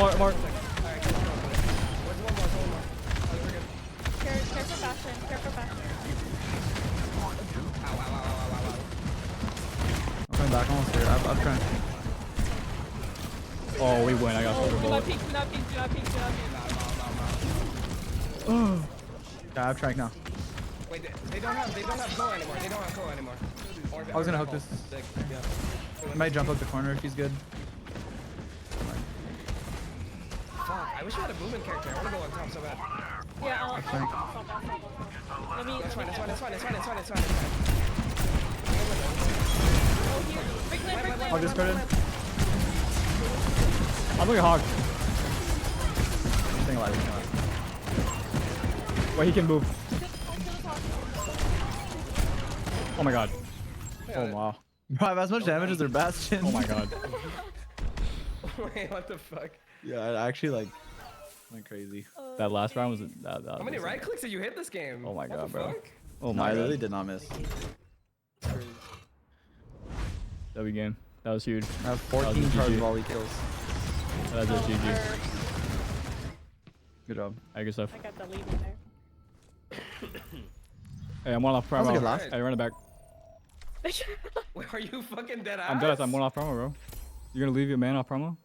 Careful Bastion. I'm coming back, almost there. I'm trying. Oh, we win. I got silver Do bullet. not peek. Oh. Yeah, I'm trying now. Wait, they don't have Ko anymore. They don't have Ko anymore. I was gonna hook this. Yeah. I might jump up the corner if he's good. Fuck, I wish we had a movement character. I wanna go on top so bad. Yeah, I'll let me. It's fine. I'll discard it. I'm looking hog. Staying alive. Wait, he can move. Oh my god. Oh wow. Bro, I have as much damage as their Bastion. Oh my god. Wait, what the fuck? Yeah, I actually like went crazy. That last round was that How many right clicks did you hit this game? Oh my god, bro. Fuck? Oh No, my I god. literally did not miss. W game. That was huge. I have 14 charge volley kills. That's a GG. Good job. Hey, good stuff. I got the lead in there. Hey, I'm one off That was a promo. good last. Hey, run it back. Wait, are you fucking dead ass? I'm dead. I'm one off promo, bro. You're gonna leave your man off promo?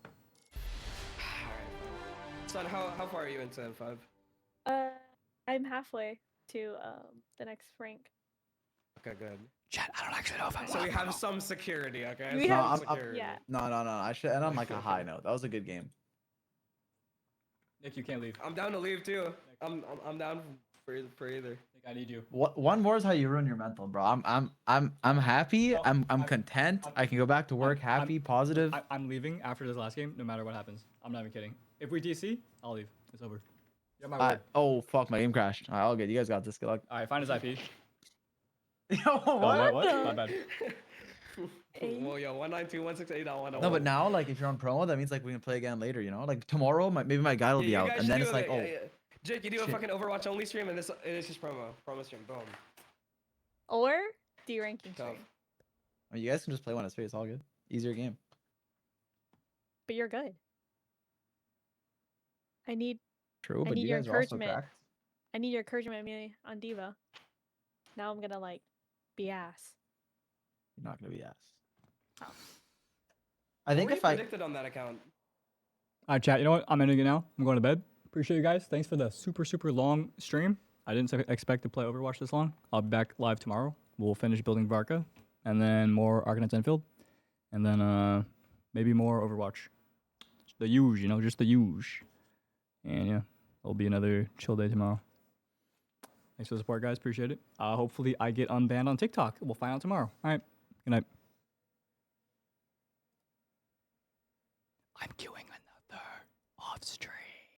Son, how far are you into M5? I'm halfway to the next rank. Okay, good. Chat, I don't actually know if I'm So we have some security, okay? We Some have- security. yeah. No. I should end on like a high note. That was a good game. Nick, you can't leave. I'm down to leave too. I'm down for either. Nick, I need you. One more is how you ruin your mental, bro. I'm happy. I'm content. I can go back to work happy, positive. I'm leaving after this last game, no matter what happens. I'm not even kidding. If we DC, I'll leave. It's over. You have my word. Oh fuck, my game crashed. Alright, all good. You guys got this. Good luck. Alright, find his IP. Yo, Oh, what? what? My bad. Well, yo, 192.168.101. No, but now, like, if you're on promo, that means like we can play again later. You know, like tomorrow, maybe my guy will be you out, guys and should then do it's like, it, oh, yeah. Jake, you do a shit. fucking Overwatch only stream, and this is just promo stream. Boom. Or D ranking Tough. stream. I mean, you guys can just play one at space. All good. Easier game. But you're good. I need True, I but need you your guys are also encouragement. cracked. I need your encouragement me on Diva. Now I'm gonna like be ass. You're not gonna be ass. Oh. I think What if were I you predicted on that account. Alright, chat. You know what? I'm ending it now. I'm going to bed. Appreciate you guys. Thanks for the super long stream. I didn't expect to play Overwatch this long. I'll be back live tomorrow. We'll finish building Varka, and then more Arknights Endfield, and then maybe more Overwatch. The huge, you know, just the huge. And yeah, it'll be another chill day tomorrow. Thanks for the support, guys. Appreciate it. Hopefully, I get unbanned on TikTok. We'll find out tomorrow. All right. Good night. I'm queuing another off stream.